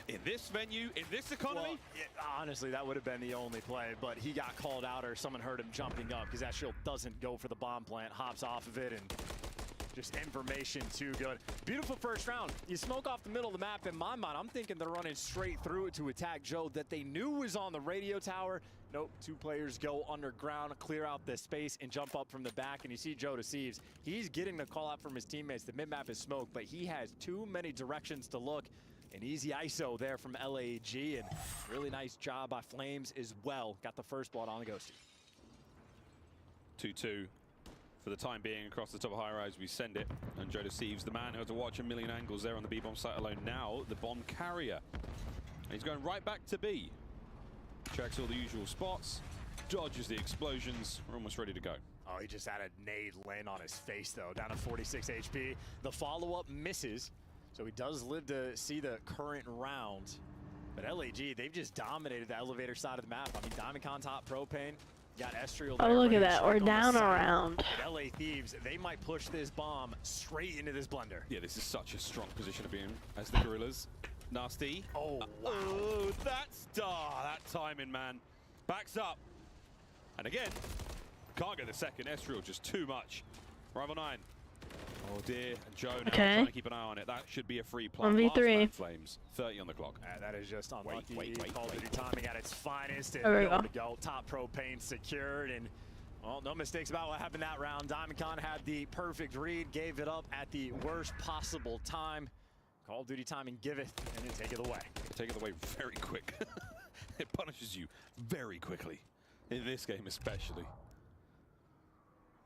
In this venue, in this economy? Well, honestly, that would have been the only play, but he got called out or someone heard him jumping up because that shield doesn't go for the bomb plant, hops off of it, and just information too good. Beautiful first round. You smoke off the middle of the map. In my mind, I'm thinking they're running straight through it to attack Joe that they knew was on the radio tower. Nope, 2 players go underground, clear out the space, and jump up from the back. And you see Joe Deceives. He's getting the call out from his teammates. The mid-map is smoked, but he has too many directions to look. An easy ISO there from LAG, and really nice job by Flames as well. Got the first blood on the Ghosty. 2-2 for the time being across the top of High Rise. We send it, and Joe Deceives, the man who had to watch a million angles there on the B-bomb site alone. Now the bomb carrier. He's going right back to B. Checks all the usual spots, dodges the explosions. We're almost ready to go. Oh, he just had a nade land on his face, though, down to 46 HP. The follow-up misses. So he does live to see the current round. But LAG, they've just dominated the elevator side of the map. I mean, Diamondcon top propane. Got Estriel Oh, there, look at ready to that. check We're on the down a side. round. But LA Thieves, they might push this bomb straight into this blender. Yeah, this is such a strong position to be in as the Gorillas. Nasty. Oh, wow. Oh, that timing, man. Backs up. And again, can't get the second. Ezreal just too much. Rival 9. Oh dear, and Joe now trying to keep an eye on it. That should be a free plant. 1v3. Flames, 30 on the clock. That is just unlucky. Wait. Call of Duty timing at its finest. And There we able go. to go. Top propane secured. And, well, no mistakes about what happened that round. DiamondCon had the perfect read, gave it up at the worst possible time. Call of Duty timing giveth, and then take it away. Take it away very quick. It punishes you very quickly. In this game especially.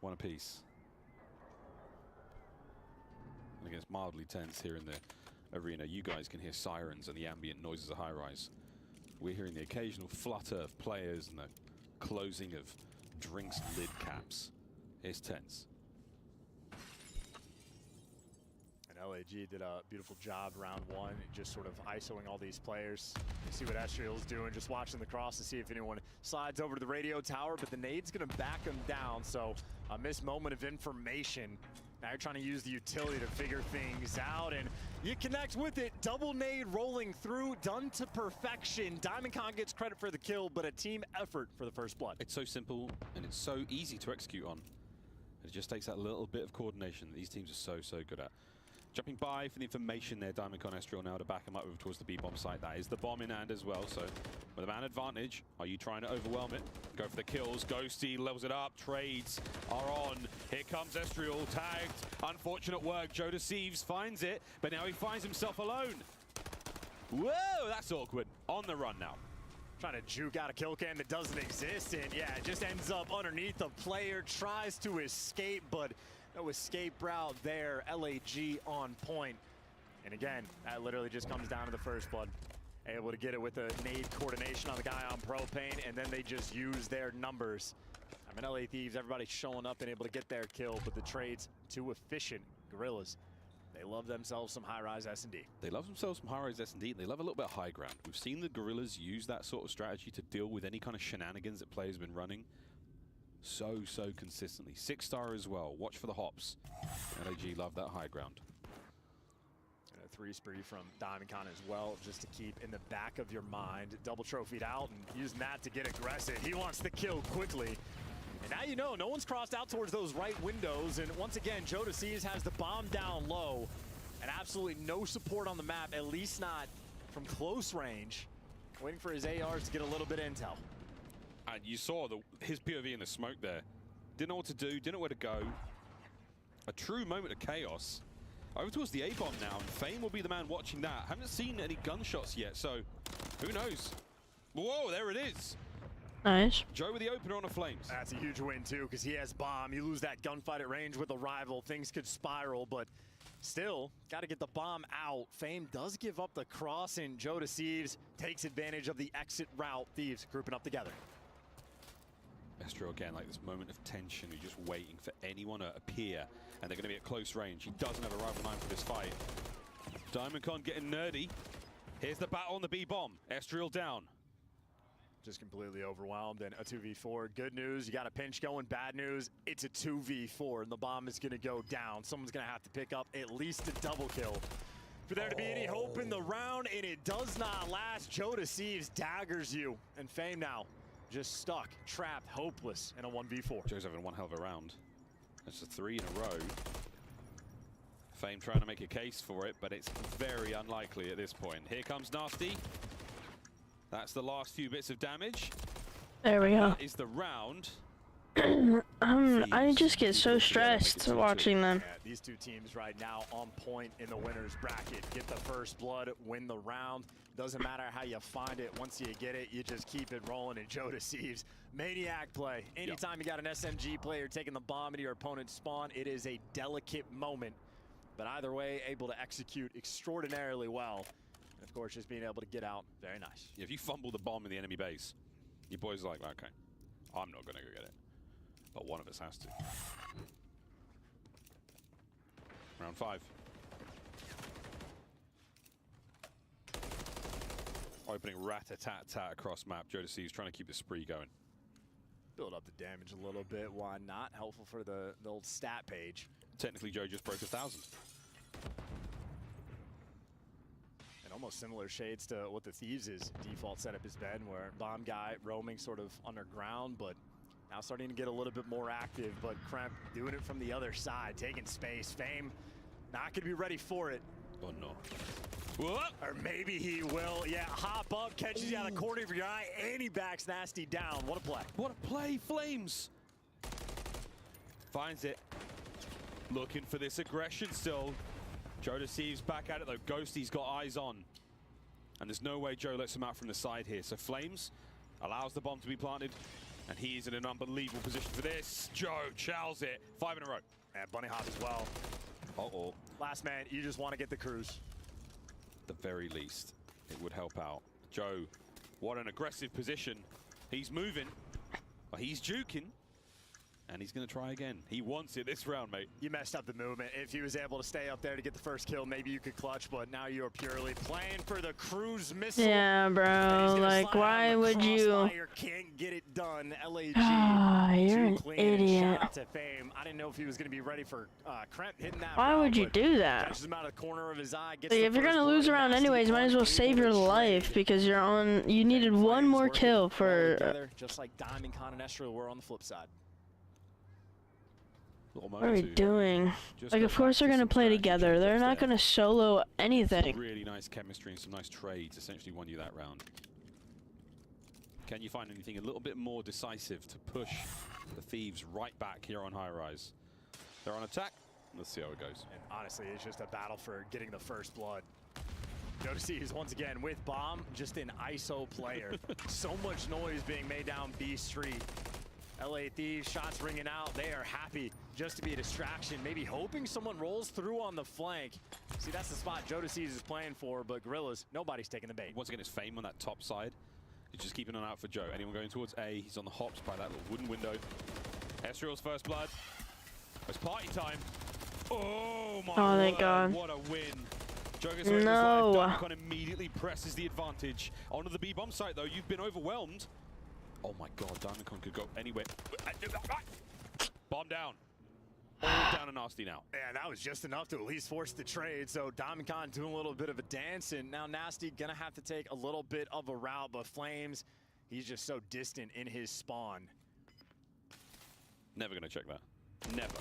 One apiece. And against mildly tense here in the arena, you guys can hear sirens and the ambient noises of high rise. We're hearing the occasional flutter of players and the closing of drinks lid caps. It's tense. And LAG did a beautiful job round one, just sort of ISOing all these players. You see what Ezreal's doing, just watching the cross to see if anyone slides over to the radio tower, but the nade's gonna back him down, so a missed moment of information. Now you're trying to use the utility to figure things out, and you connect with it. Double nade rolling through, done to perfection. DiamondCon gets credit for the kill, but a team effort for the first blood. It's so simple, and it's so easy to execute on. It just takes that little bit of coordination that these teams are so good at. Jumping by for the information there, DiamondCon Ezreal now to back him up over towards the B-bomb site. That is the bomb in hand as well, so with a man advantage, are you trying to overwhelm it? Go for the kills, Ghosty levels it up, trades are on. Here comes Ezreal, tagged, unfortunate work. Joe Deceives finds it, but now he finds himself alone. Whoa, that's awkward. On the run now. Trying to juke out a kill cam that doesn't exist, and yeah, it just ends up underneath the player, tries to escape, but no escape route there. LAG on point. And again, that literally just comes down to the first blood. Able to get it with the nade coordination on the guy on propane, and then they just use their numbers. I mean, LA Thieves, everybody showing up and able to get their kill, but the trade's too efficient. Gorillas, they love themselves some high-rise S&D. They love themselves some high-rise S&D, and they love a little bit of high ground. We've seen the Gorillas use that sort of strategy to deal with any kind of shenanigans that players have been running so consistently. 6-star as well. Watch for the hops. LAG love that high ground. And a 3 spree from DiamondCon as well, just to keep in the back of your mind. Double trophied out and using that to get aggressive. He wants the kill quickly. And now you know, no one's crossed out towards those right windows. And once again, Joe Deceives has the bomb down low. And absolutely no support on the map, at least not from close range. Waiting for his ARs to get a little bit of intel. And you saw his POV in the smoke there. Didn't know what to do, didn't know where to go. A true moment of chaos. Over towards the A-bomb now, and Fame will be the man watching that. Haven't seen any gunshots yet, so who knows? Whoa, there it is. Nice. Joe with the opener on the Flames. That's a huge win too, because he has bomb. You lose that gunfight at range with a rival, things could spiral, but still, got to get the bomb out. Fame does give up the cross, and Joe Deceives takes advantage of the exit route. Thieves grouping up together. Ezreal again, like this moment of tension. You're just waiting for anyone to appear, and they're going to be at close range. He doesn't have a rival 9 for this fight. DiamondCon getting nerdy. Here's the battle on the B-bomb. Ezreal down. Just completely overwhelmed, and a 2v4. Good news, you got a pinch going. Bad news, it's a 2v4, and the bomb is going to go down. Someone's going to have to pick up at least a double kill for there to be any hope in the round, and it does not last. Joe Deceives daggers you, and Fame now just stuck, trapped, hopeless in a 1v4. Joe's having one hell of a round. That's a 3 in a row. Fame trying to make a case for it, but it's very unlikely at this point. Here comes Nasty. That's the last few bits of damage. There we go. That is the round. I just get so stressed watching them. Yeah, these two teams right now on point in the winner's bracket. Get the first blood, win the round. Doesn't matter how you find it. Once you get it, you just keep it rolling. And Joe Deceives, maniac play. Anytime you got an SMG player taking the bomb into your opponent's spawn, it is a delicate moment. But either way, able to execute extraordinarily well. And of course, just being able to get out, very nice. Yeah, if you fumble the bomb in the enemy base, your boys are like, okay, I'm not going to go get it. But one of us has to. Round 5. Opening rat-a-tat-tat across map. Joe Deceives trying to keep the spree going. Build up the damage a little bit. Why not? Helpful for the old stat page. Technically, Joe just broke 1,000. And almost similar shades to what the Thieves' default setup has been, where bomb guy roaming sort of underground, but Now starting to get a little bit more active, but Kremp doing it from the other side, taking space. Fame not going to be ready for it. Oh, no. What? Or maybe he will. Yeah, hop up, catches you out of the corner of your eye, and he backs Nasty down. What a play. What a play, Flames. Finds it. Looking for this aggression still. Joe deceives back at it, though. Ghosty's got eyes on. And there's no way Joe lets him out from the side here. So Flames allows the bomb to be planted, and he's in an unbelievable position for this. Joe chows it. 5 in a row. And bunny hop as well. Uh-oh. Last man, you just want to get the cruise. The very least, it would help out. Joe, what an aggressive position. He's moving, but he's juking. And he's going to try again. He wants it this round, mate. You messed up the movement. If he was able to stay up there to get the first kill, maybe you could clutch, but now you're purely playing for the cruise missile. Yeah, bro. Like, why would you? Can't get it done. LAG. You're an idiot. Shout out to Fame. I didn't know if he was going to be ready for Kremp hitting that. Why would you do that? Catches him out of the corner of his eye. Like, if you're gonna lose around anyways, you might as well save your life because you're on. You needed one more kill for. Just like Diamond Con and Estriel were on the flip side. What are we doing? Like, of course they're gonna play together. They're not gonna solo anything. Really nice chemistry and some nice trades essentially won you that round. Can you find anything a little bit more decisive to push the Thieves right back here on high rise? They're on attack. Let's see how it goes. And honestly, it's just a battle for getting the first blood. Josie is once again with Bomb, just an ISO player. So much noise being made down B Street. LA Thieves, shots ringing out. They are happy just to be a distraction, maybe hoping someone rolls through on the flank. See, that's the spot Jodeci is playing for, but Gorillas, nobody's taking the bait. Once again, it's Fame on that top side. He's just keeping an eye out for Joe. Anyone going towards A, he's on the hops by that little wooden window. Estriel's first blood. It's party time. Oh my Oh, thank God. What a win. Joe gets away with his life. Diamond immediately presses the advantage. Onto the B bomb site though, you've been overwhelmed. Oh my God, Diamond Con could go anywhere. Bomb down. All down and Nasty now. Yeah, that was just enough to at least force the trade. So Diamond Con doing a little bit of a dance, and now Nasty gonna have to take a little bit of a route, but Flames, he's just so distant in his spawn. Never gonna check that. Never.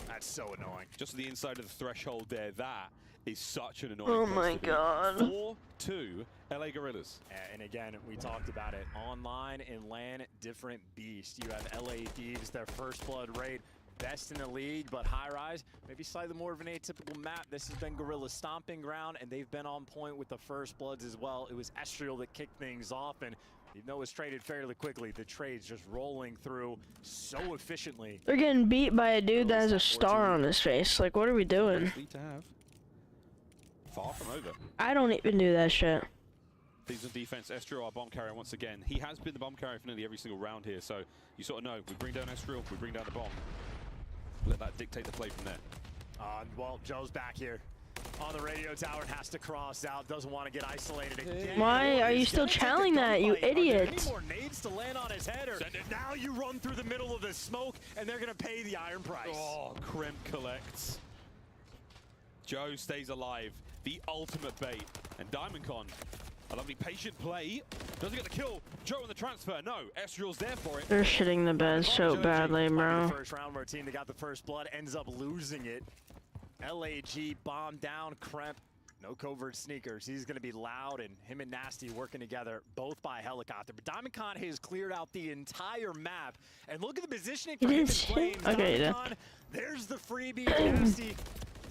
That's so annoying. Just the inside of the threshold there, that is such an annoying Oh place my to be. God. 4-2 LA Gorillas. And again, we talked about it. Online and LAN, different beast. You have LA Thieves, their first blood rate, best in the league, but high rise, maybe slightly more of an atypical map. This has been Gorilla's stomping ground, and they've been on point with the first bloods as well. It was Estriel that kicked things off, and even though it was traded fairly quickly, the trade's just rolling through so efficiently. They're getting beat by a dude that has a star on his face. Like, what are we doing? To have. Far from over. I don't even do that shit. Thieves on defense. Estriel, our bomb carrier once again. He has been the bomb carrier for nearly every single round here, so you sort of know. We bring down Estriel, we bring down the bomb. Let that dictate the play from there. Well, Joe's back here on the radio tower and has to cross out. Doesn't want to get isolated again. Why are you still channeling that, you idiot? Any more nades to land on his head, or now you run through the middle of the smoke and they're going to pay the iron price. Oh, Kremp collects. Joe stays alive. The ultimate bait. And Diamond Con, a lovely patient play. Doesn't get the kill. Joe on the transfer. No, Estriel's there for it. They're shitting the bed so badly, bro. The first round where a team that got the first blood ends up losing it. LAG bomb down Kremp. No covert sneakers. He's going to be loud, and him and Nasty working together, both by helicopter. But Diamond Con has cleared out the entire map. And look at the positioning for him in Flames. Okay, Diamond Con, there's the freebie. Nasty,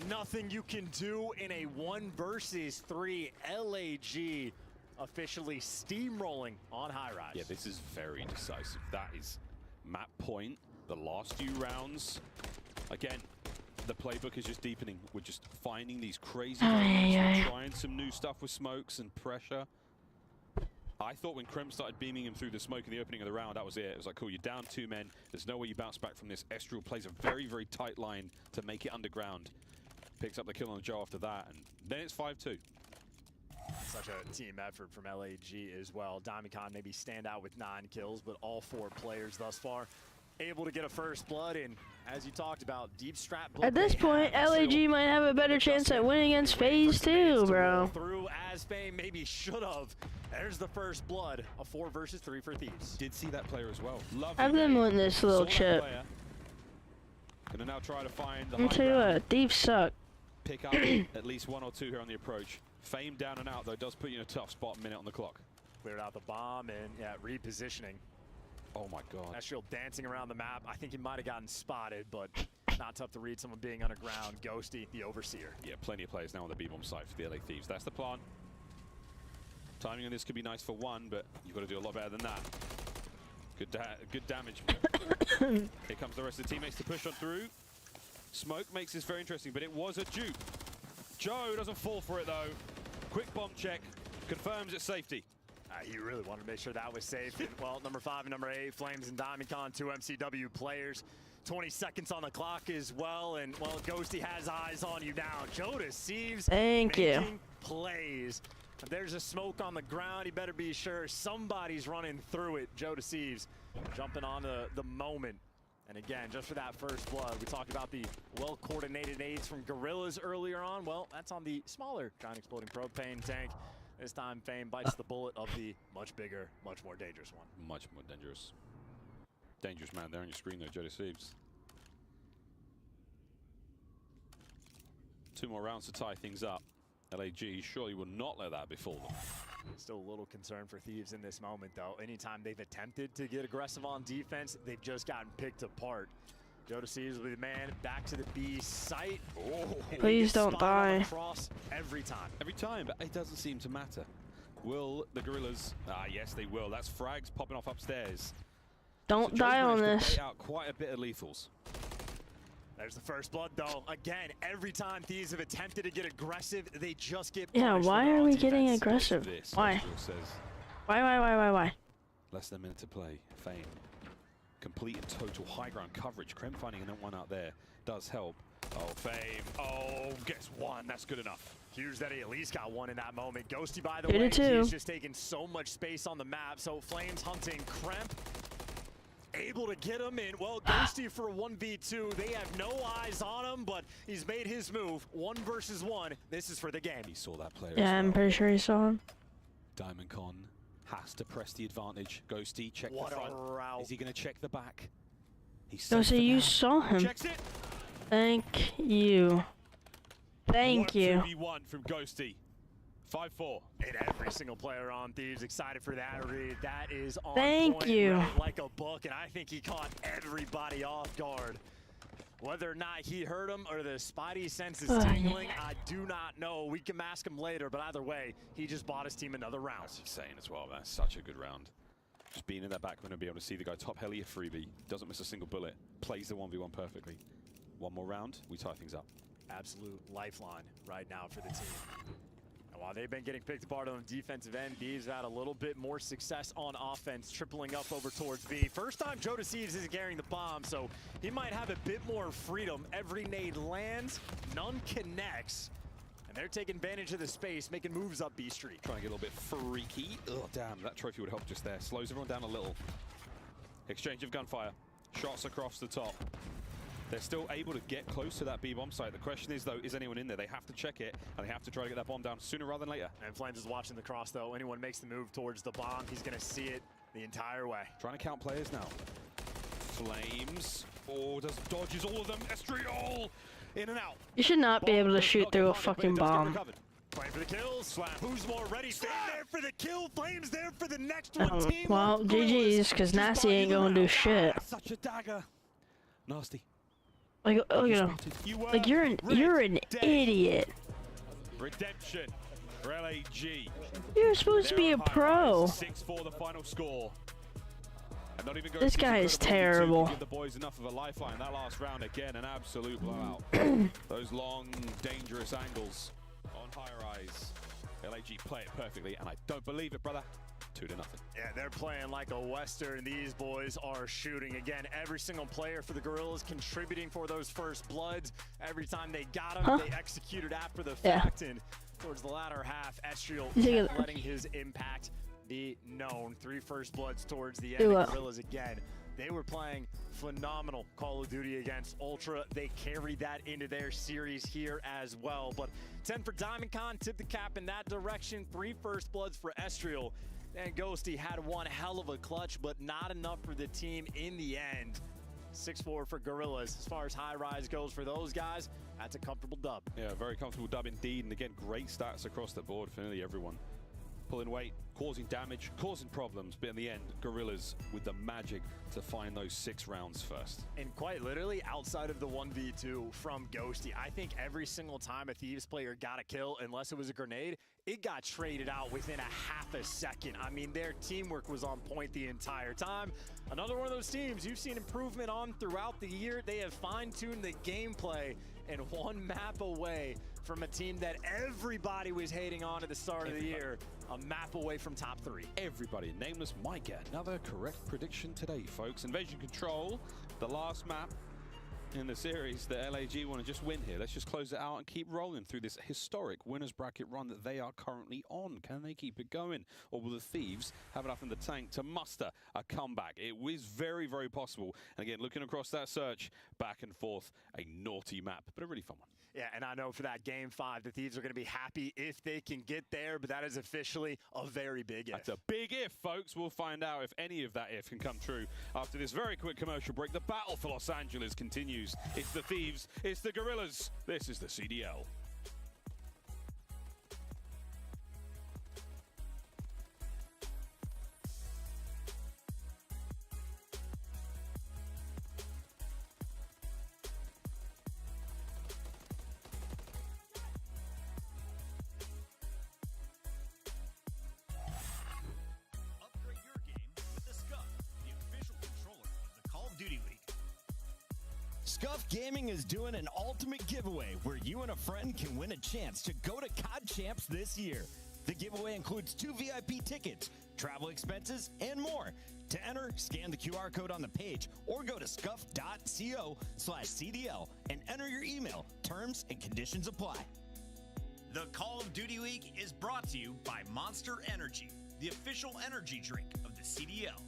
nothing you can do in a 1 versus 3. LAG officially steamrolling on high rise. Yeah, this is very decisive. That is map point. The last few rounds. Again, the playbook is just deepening. We're just finding these crazy moments. We're trying some new stuff with smokes and pressure. I thought when Kremp started beaming him through the smoke in the opening of the round, that was it. It was like, cool, you're down 2 men. There's no way you bounce back from this. Estriel plays a very, very tight line to make it underground. Picks up the kill on Joe after that, and then it's 5-2. Such a team effort from LAG as well. Diamond Con maybe stand out with 9 kills, but all 4 players thus far able to get a first blood, and as you talked about, deep strat. At this point, LAG might have a better chance at winning against FaZe too, bro. Through as Fame maybe should have. There's the first blood. A 4 versus 3 for Thieves. Did see that player as well. Lovely. Have them win this little chip. Gonna now try to find the I'll tell you what, Thieves suck. Pick up at least 1 or 2 here on the approach. Fame down and out though does put you in a tough spot. Minute on the clock. Cleared out the bomb and yeah, repositioning. Oh my God. Estriel dancing around the map. I think he might have gotten spotted, but not tough to read someone being underground. Ghosty, the Overseer. Yeah, plenty of players now on the B-bomb site for the LA Thieves. That's the plan. Timing on this could be nice for 1, but you've got to do a lot better than that. Good damage. Here comes the rest of the teammates to push on through. Smoke makes this very interesting, but it was a dupe. Joe doesn't fall for it though. Quick bomb check, confirms its safety. He really wanted to make sure that was safe. And, well, number 5 and number 8, Flames and DiamondCon, 2 MCW players. 20 seconds on the clock as well, and well, Ghosty has eyes on you now. Joe Deceives making plays. If there's a smoke on the ground, he better be sure somebody's running through it. Joe Deceives jumping on the moment. And again, just for that first blood, we talked about the well-coordinated nades from Gorillas earlier on. Well, that's on the smaller giant exploding propane tank. This time, Fame bites the bullet of the much bigger, much more dangerous one. Much more dangerous. Dangerous man there on your screen though, Joe Deceives. 2 more rounds to tie things up. LAG surely will not let that befall them. Still a little concern for Thieves in this moment, though. Anytime they've attempted to get aggressive on defense, they've just gotten picked apart. Joe Deceives will be the man back to the B site. Oh, please don't die. Across every time. Every time, but it doesn't seem to matter. Will the Gorillas? Ah, yes, they will. That's frags popping off upstairs. Don't die on this. Out quite a bit of lethals. There's the first blood, though. Again, every time Thieves have attempted to get aggressive, they just get yeah, why are we getting aggressive? This, why? Why? Less than a minute to play. Fame. Complete and total high ground coverage. Krem finding an one out there does help. Oh, Fame. Oh, gets 1. That's good enough. Huge that he at least got 1 in that moment. Ghosty, by the way, he's just taking so much space on the map. So Flames hunting Kremp. Able to get him in. Well, Ghosty for a 1v2. They have no eyes on him, but he's made his move. 1 versus 1. This is for the game. He saw that player. Yeah, I'm pretty sure he saw him. DiamondCon has to press the advantage. Ghosty, check the front. What a route. Is he going to check the back? Ghosty, you saw him. Checks it. Thank you. Thank you. 2v1 from Ghosty. 5-4. And every single player on Thieves excited for that read. That is on Thank you. Right, like a book, and I think he caught everybody off guard. Whether or not he heard him or the spidey sense is tingling, I do not know. We can mask him later, but either way, he just bought his team another round. That's insane as well, man. Such a good round. Just being in that back window, be able to see the guy top heli a freebie, doesn't miss a single bullet, plays the 1v1 perfectly. 1 more round, we tie things up. Absolute lifeline right now for the team. And while they've been getting picked apart on the defensive end, Thieves had a little bit more success on offense, tripling up over towards B. First time Joe Deceives isn't carrying the bomb, so he might have a bit more freedom. Every nade lands, none connects. And they're taking advantage of the space, making moves up B Street. Trying to get a little bit freaky. Oh, damn, that trophy would help just there. Slows everyone down a little. Exchange of gunfire. Shots across the top. They're still able to get close to that B-bomb site. The question is, though, is anyone in there? They have to check it, and they have to try to get that bomb down sooner rather than later. And Flames is watching the cross, though. Anyone makes the move towards the bomb, he's going to see it the entire way. Trying to count players now. Flames. Oh, dodges all of them. Estriol in and out. You should not be able to shoot through a fucking bomb. Playing for the kills. Slap. Who's more ready? Fame there for the kill. Flames there for the next one. Team well, GG's, because Nasty ain't gonna do shit. Such a dagger. Nasty. Like, look at him. Like, you're an idiot. Redemption for LAG. You're supposed to be a pro. 6-4 the final score. And not even this guy is terrible. Give the boys enough of a lifeline. That last round again, an absolute blowout. Those long, dangerous angles on high rise. LAG play it perfectly, and I don't believe it, brother. 2-0. Yeah, they're playing like a Western. These boys are shooting. Again, every single player for the Gorillas contributing for those first bloods. Every time they got them, they executed after the fact. And towards the latter half, Estriel kept letting his impact be known. 3 first bloods towards the end. The Gorillas again. They were playing phenomenal Call of Duty against Ultra. They carried that into their series here as well. But 10 for DiamondCon, tip the cap in that direction. 3 first bloods for Estriel. And Ghosty had one hell of a clutch, but not enough for the team in the end. 6-4 for Gorillas. As far as high rise goes for those guys, that's a comfortable dub. Yeah, very comfortable dub indeed. And again, great stats across the board for nearly everyone. Pulling weight, causing damage, causing problems, but in the end, Gorillas with the magic to find those 6 rounds first. And quite literally, outside of the 1v2 from Ghosty, I think every single time a Thieves player got a kill, unless it was a grenade, it got traded out within a half a second. I mean, their teamwork was on point the entire time. Another one of those teams you've seen improvement on throughout the year. They have fine-tuned the gameplay, and one map away from a team that everybody was hating on at the start of the year. A map away from top 3. Everybody, Nameless might get another correct prediction today, folks. Invasion Control, the last map in the series that LAG want to just win here. Let's just close it out and keep rolling through this historic winners bracket run that they are currently on. Can they keep it going? Or will the Thieves have enough in the tank to muster a comeback? It is very, very possible. And again, looking across that search, back and forth, a naughty map, but a really fun one. Yeah, and I know for that Game 5, the Thieves are going to be happy if they can get there, but that is officially a very big if. That's a big if, folks. We'll find out if any of that if can come true after this very quick commercial break. The battle for Los Angeles continues. It's the Thieves, it's the Gorillas. This is the CDL. Scuff Gaming is doing an ultimate giveaway where you and a friend can win a chance to go to COD Champs this year. The giveaway includes 2 VIP tickets, travel expenses, and more. To enter, scan the QR code on the page or go to scuff.co/CDL and enter your email. Terms and conditions apply. The Call of Duty Week is brought to you by Monster Energy, the official energy drink of the CDL.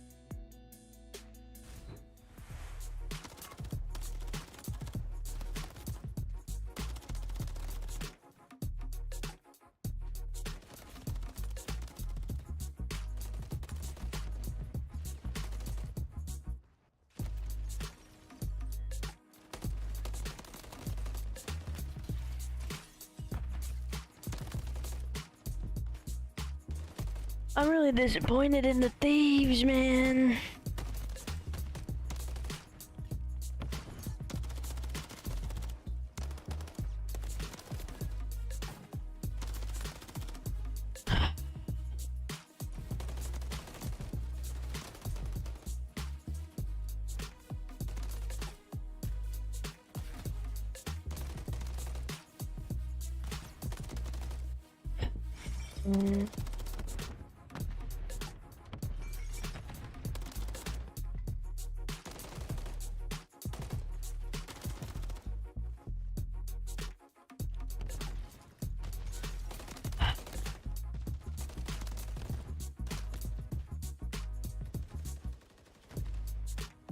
I'm really disappointed in the Thieves, man.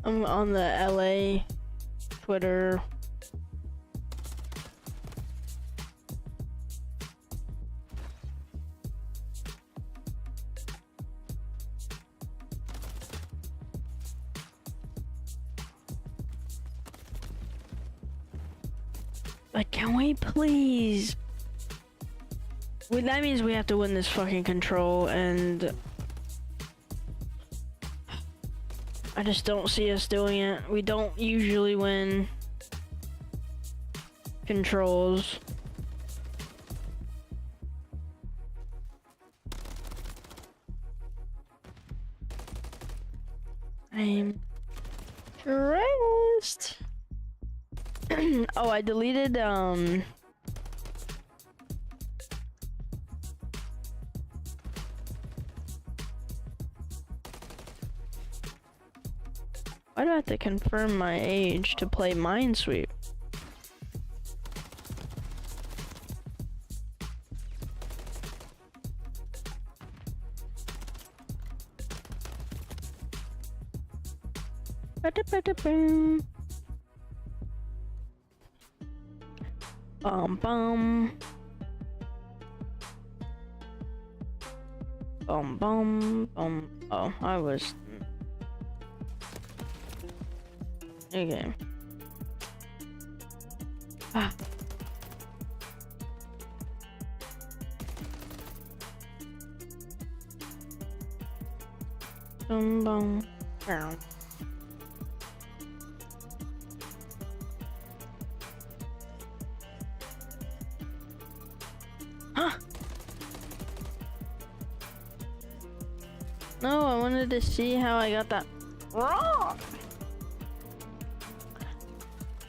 I'm on the LA Twitter. But can we please? Well, that means we have to win this fucking control, and I just don't see us doing it. We don't usually win controls. I'm stressed. Oh, I deleted, why do I have to confirm my age to play Minesweep? Ba-da-ba-da-boom. Bum bum. Bum bum bum. Oh, I was. Okay. Ah. Bum bum. Down. Huh? No, I wanted to see how I got that wrong.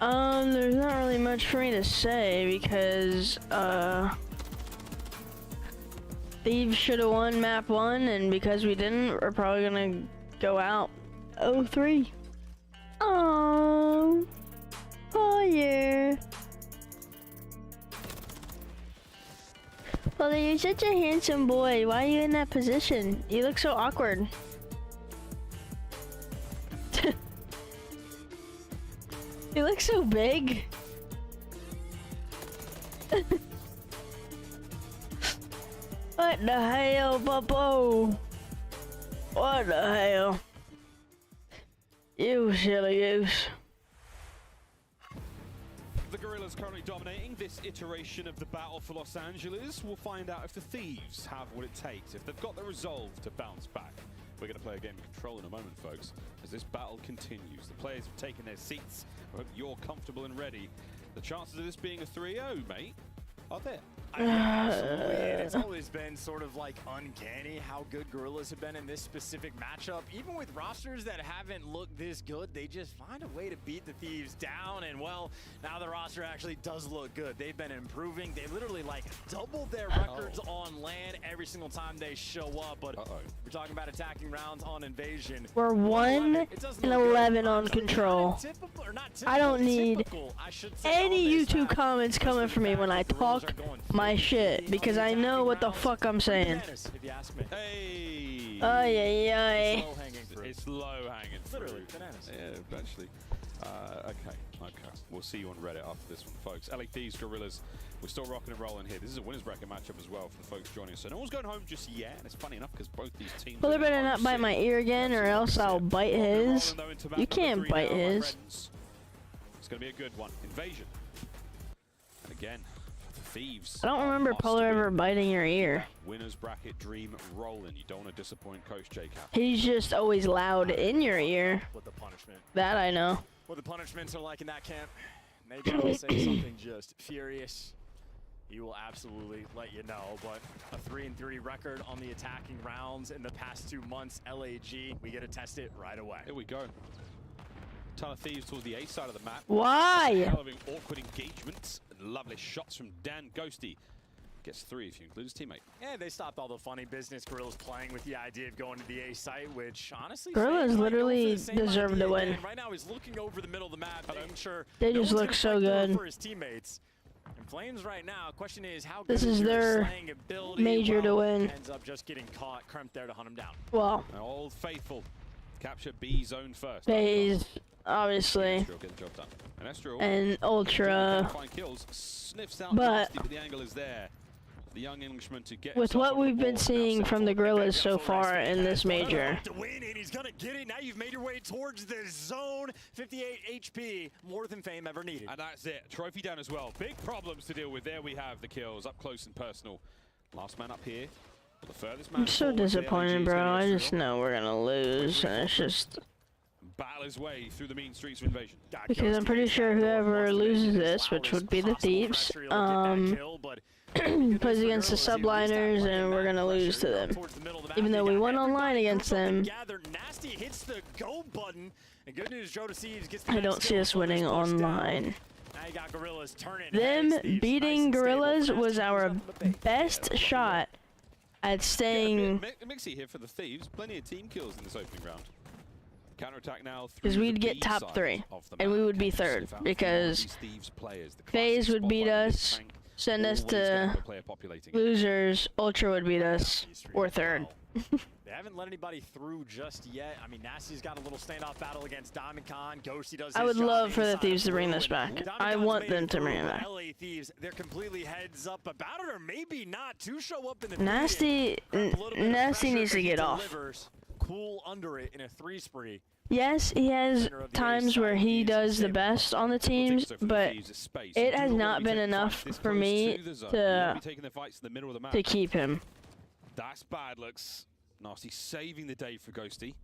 There's not really much for me to say because, Thieves should have won map 1, and because we didn't, we're probably gonna go out 0-3. Oh yeah. Well, you're such a handsome boy. Why are you in that position? You look so awkward. You look so big. What the hell, Bubbo? What the hell? You silly goose. The Gorillas currently dominating this iteration of the battle for Los Angeles. We'll find out if the Thieves have what it takes, if they've got the resolve to bounce back. We're going to play a game of control in a moment, folks, as this battle continues. The players have taken their seats. I hope you're comfortable and ready. The chances of this being a 3-0, mate, are there. Absolutely, and it's always been sort of like uncanny how good Gorillas have been in this specific matchup. Even with rosters that haven't looked this good, they just find a way to beat the Thieves down. And well, now the roster actually does look good. They've been improving. They literally like doubled their records on land every single time they show up. But we're talking about attacking rounds on Invasion. We're 1 and 11 on control. I don't need any YouTube comments coming from me when I talk my shit, because I know what the fuck I'm saying. Hey! Ay. It's low hanging fruit. Literally, bananas. Yeah, actually. Okay. We'll see you on Reddit after this one, folks. LA Thieves, Gorillas. We're still rocking and rolling here. This is a winners bracket matchup as well for the folks joining us. So no one's going home just yet, and it's funny enough because both these teams. Well, they better not bite my ear again, or else I'll bite his. You can't bite his. It's going to be a good one. Invasion. And again, Thieves. I don't remember Polar ever biting your ear. Winners bracket dream rolling. You don't want to disappoint Coach J-Cap. He's just always loud in your ear. What the punishment? That I know. What the punishments are like in that camp. Maybe I'll say something just furious. He will absolutely let you know. But a 3-3 record on the attacking rounds in the past 2 months. LAG, we get to test it right away. Here we go. Ton of Thieves towards the A side of the map. Why? Having awkward engagements and lovely shots from Dan Ghosty. Gets 3 if you include his teammate. Yeah, they stopped all the funny business. Gorillas playing with the idea of going to the A site, which honestly, Gorillas literally deserve to win. Right now, he's looking over the middle of the map, making sure they just look so good for his teammates. And Flames right now, question is how good this is their slaying ability. major to win. Ends up just getting caught, Kremp there to hunt him down. Well, Old Faithful capture B zone first. FaZe, obviously, Get the job done. and Ultra, find kills, sniffs out but but the angle is there. The young Englishman to get with what we've been seeing from the Gorillas so far in this major. To win, and he's gonna get it. Now you've made your way towards the zone. 58 HP, more than Fame ever needed. And that's it. Trophy down as well. Big problems to deal with. There we have the kills up close and personal. Last man up here. The furthest man I'm so disappointed, bro. I just know we're gonna lose, and it's just battle his way through the mean streets of Invasion. because I'm pretty sure whoever loses this, which would be the Thieves, plays against the subliners, and we're gonna lose to them. Even though we won online against them, Nasty hits the go button. And good news, Joe Deceives gets I don't see us winning online. Now you got Gorillas turning. Them beating Gorillas was our best shot at staying. Mixie here for the Thieves. Plenty of team kills in this opening round. Counterattack now. Because we'd get top 3, and we would be 3rd, because FaZe would beat us, send us always gonna to have a player populating it. losers. Ultra would beat us. Or third. They haven't let anybody through just yet. I mean, Nasty's got a little standoff battle against Diamond Con. Ghosty does I his would job love for the inside Thieves to of bring blue, this and back. Diamond I Con's want made them it to bring through, it but back. LA Thieves, they're completely heads up about it, or maybe not to show up in the Nasty, Nasty needs to get off. Cool under it in a 3 spree. Yes, he has times where he does the best on the teams, but it has not been enough for me to keep him. That's bad looks. Nasty saving the day for Ghosty.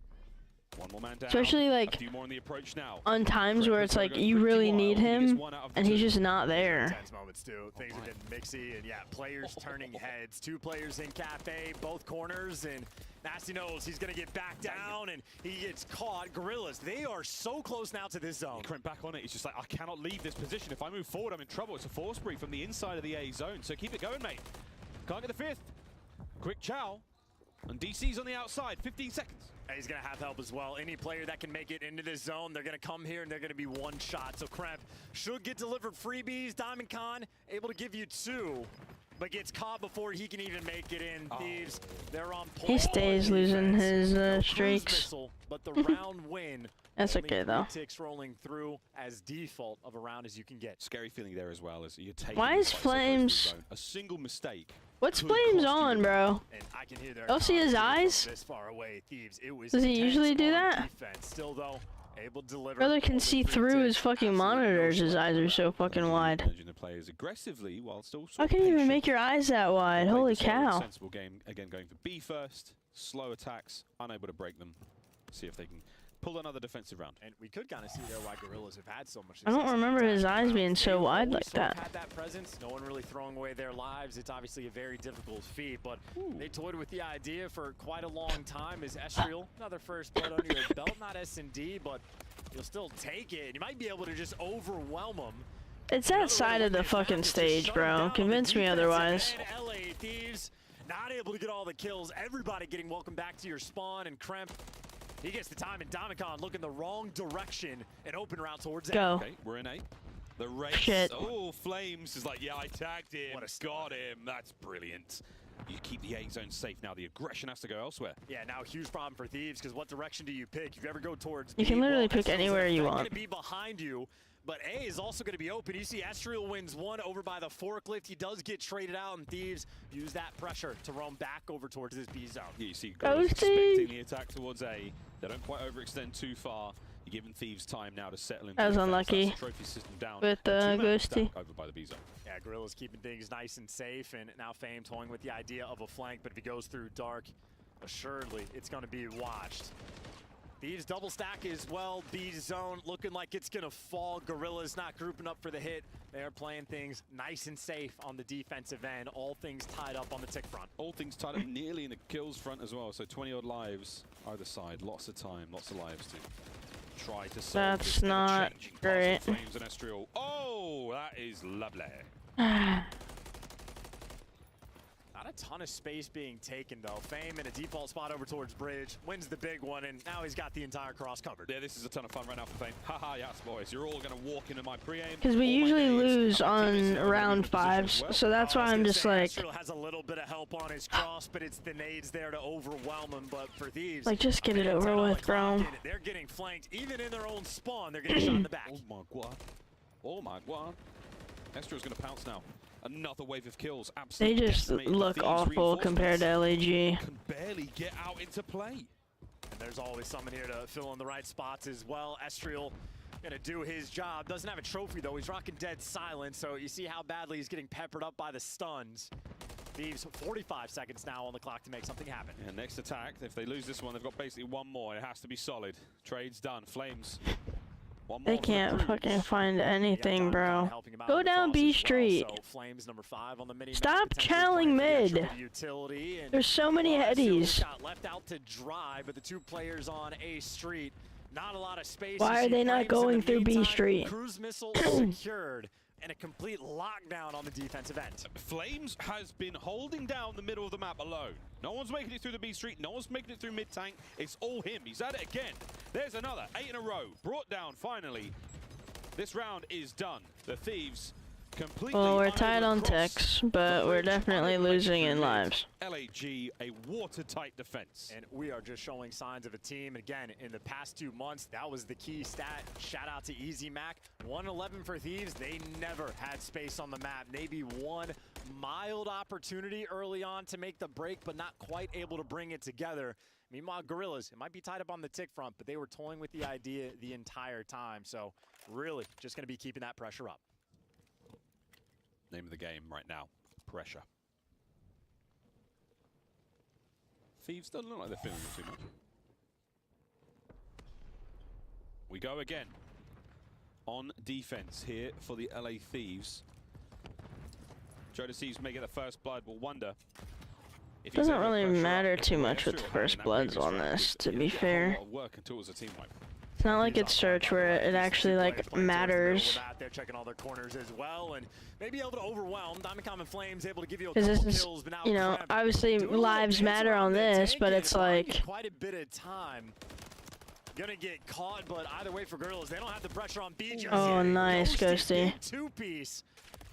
One more man down. Especially like a few more in the approach now. on times where it's like you really need him and he's just not there. Intense moments too. Things are getting mixy, and yeah, players turning heads. 2 players in cafe, both corners, and Nasty knows he's gonna get back down, and he gets caught. Gorillas, they are so close now to this zone. Crent back on it. He's just like, I cannot leave this position. If I move forward, I'm in trouble. It's a 4 spree from the inside of the A zone. So keep it going, mate. Can't get the 5th. Quick chow. And DC's on the outside. 15 seconds. And he's going to have help as well. Any player that can make it into this zone, they're going to come here and they're going to be one shot. So Kremp should get delivered freebies. Diamond Con able to give you 2, but gets caught before he can even make it in. Thieves, they're on point. He stays losing his streaks. Missile, but the round win. That's okay though. Ticks rolling through as default of a round as you can get. Scary feeling there as well as you take. Why is Flames? A single mistake. What's Flames on, bro? And I can hear their Oh, see his eyes? this far away. Thieves, it was Does he usually do intense that? on defense. Still though, able to deliver. Brother can see through his fucking monitors. His eyes are so fucking wide. Managing the players aggressively while still. How can you even make your eyes that wide? Holy cow! Sensible game again, going for B first. Slow attacks, unable to break them. See if they can pull another defensive round. And we could kind of see there why Gorillas have had so much I don't remember his eyes being so wide like that. Had that presence, no one really throwing away their lives. It's obviously a very difficult feat, but they toyed with the idea for quite a long time. Is Estriel another first blood under your belt? Not S&D, but you'll still take it. You might be able to just overwhelm them. It's that side of the fucking stage, bro. Convince me otherwise. LA Thieves not able to get all the kills. Everybody getting welcome back to your spawn, and Kremp, he gets the time, and Domicon looking the wrong direction and open route towards Go. Okay, we're in A. The race. Shit. Oh, Flames is like, yeah, I tagged him. Got him. That's brilliant. You keep the A zone safe now. The aggression has to go elsewhere. Yeah, now huge problem for Thieves, because what direction do you pick? If you ever go towards You can literally pick anywhere you want. Going to be behind you, but A is also going to be open. You see Estriel wins 1 over by the forklift. He does get traded out, and Thieves use that pressure to roam back over towards this B zone. Yeah, you see Gorillas expecting the attack towards A. They don't quite overextend too far. You're giving Thieves time now to settle in. I was unlucky trophy system down. with Ghosty. Over by the B zone. Yeah, Gorillas keeping things nice and safe, and now Fame toying with the idea of a flank, but if he goes through dark, assuredly it's going to be watched. Thieves double stack as well. B zone looking like it's going to fall. Gorillas not grouping up for the hit. They're playing things nice and safe on the defensive end. All things tied up on the tick front. All things tied up nearly in the kills front as well. So 20-odd lives either side. Lots of time, lots of lives to try to solve. That's not great. Flames and Estriel. Oh, that is lovely. Not a ton of space being taken, though. Fame in a default spot over towards Bridge. Wins the big one, and now he's got the entire cross covered. Yeah, this is a ton of fun right now for Fame. Haha, yes, boys. You're all going to walk into my pre-aim. Because we usually lose on round 5s, so that's why I'm just like... Estriel has a little bit of help on his cross, but it's the nades there to overwhelm him. But for Thieves... Like, just get it over with, bro. They're getting flanked. Even in their own spawn, they're getting shot in the back. Oh, my God. Oh, my God. Estriel's going to pounce now. Another wave of kills. Absolutely. They just look awful compared to LAG. Can barely get out into play. And there's always someone here to fill in the right spots as well. Estriel gonna do his job. Doesn't have a trophy though. He's rocking dead silent. So you see how badly he's getting peppered up by the stuns. Thieves 45 seconds now on the clock to make something happen. And next attack, if they lose this one, they've got basically one more. It has to be solid. Trade's done. Flames. They can't fucking find anything, bro. Go down B Street. Stop channeling mid. There's so many headies. Left out to dry, but the 2 players on A Street, not a lot of space. Why are they not going through B Street? Cruise missile secured. And a complete lockdown on the defensive end. Flames has been holding down the middle of the map alone. No one's making it through the B Street. No one's making it through mid-tank. It's all him. He's at it again. There's another. 8 in a row. Brought down finally. This round is done. The Thieves Completely Well, we're unable tied to on cross ticks, but we're definitely losing in lives. LAG, a watertight defense. And we are just showing signs of a team. And again, in the past 2 months, that was the key stat. Shout out to Easy Mac. 111 for Thieves. They never had space on the map. Maybe one mild opportunity early on to make the break, but not quite able to bring it together. Meanwhile, Gorillas, it might be tied up on the tick front, but they were toying with the idea the entire time. So really just going to be keeping that pressure up. Name of the game right now, pressure. Thieves don't look like they're feeling it too much. We go again. On defense here for the LA Thieves. Joe Thieves may get the first blood. We'll wonder. If Doesn't really matter too much with the first bloods on this, to be fair. Work until it was a team wipe. It's not like it's search where it actually like matters. They're checking all their corners as well, and maybe able to overwhelm. Diamond Common Flames able to give you a Because couple this is, kills, but now you know, obviously lives matter on this, but it's like quite a bit of time. Gonna get caught, but either way for Gorillas, they don't have the pressure on B just oh, yet. nice, Ghosty. Two-piece.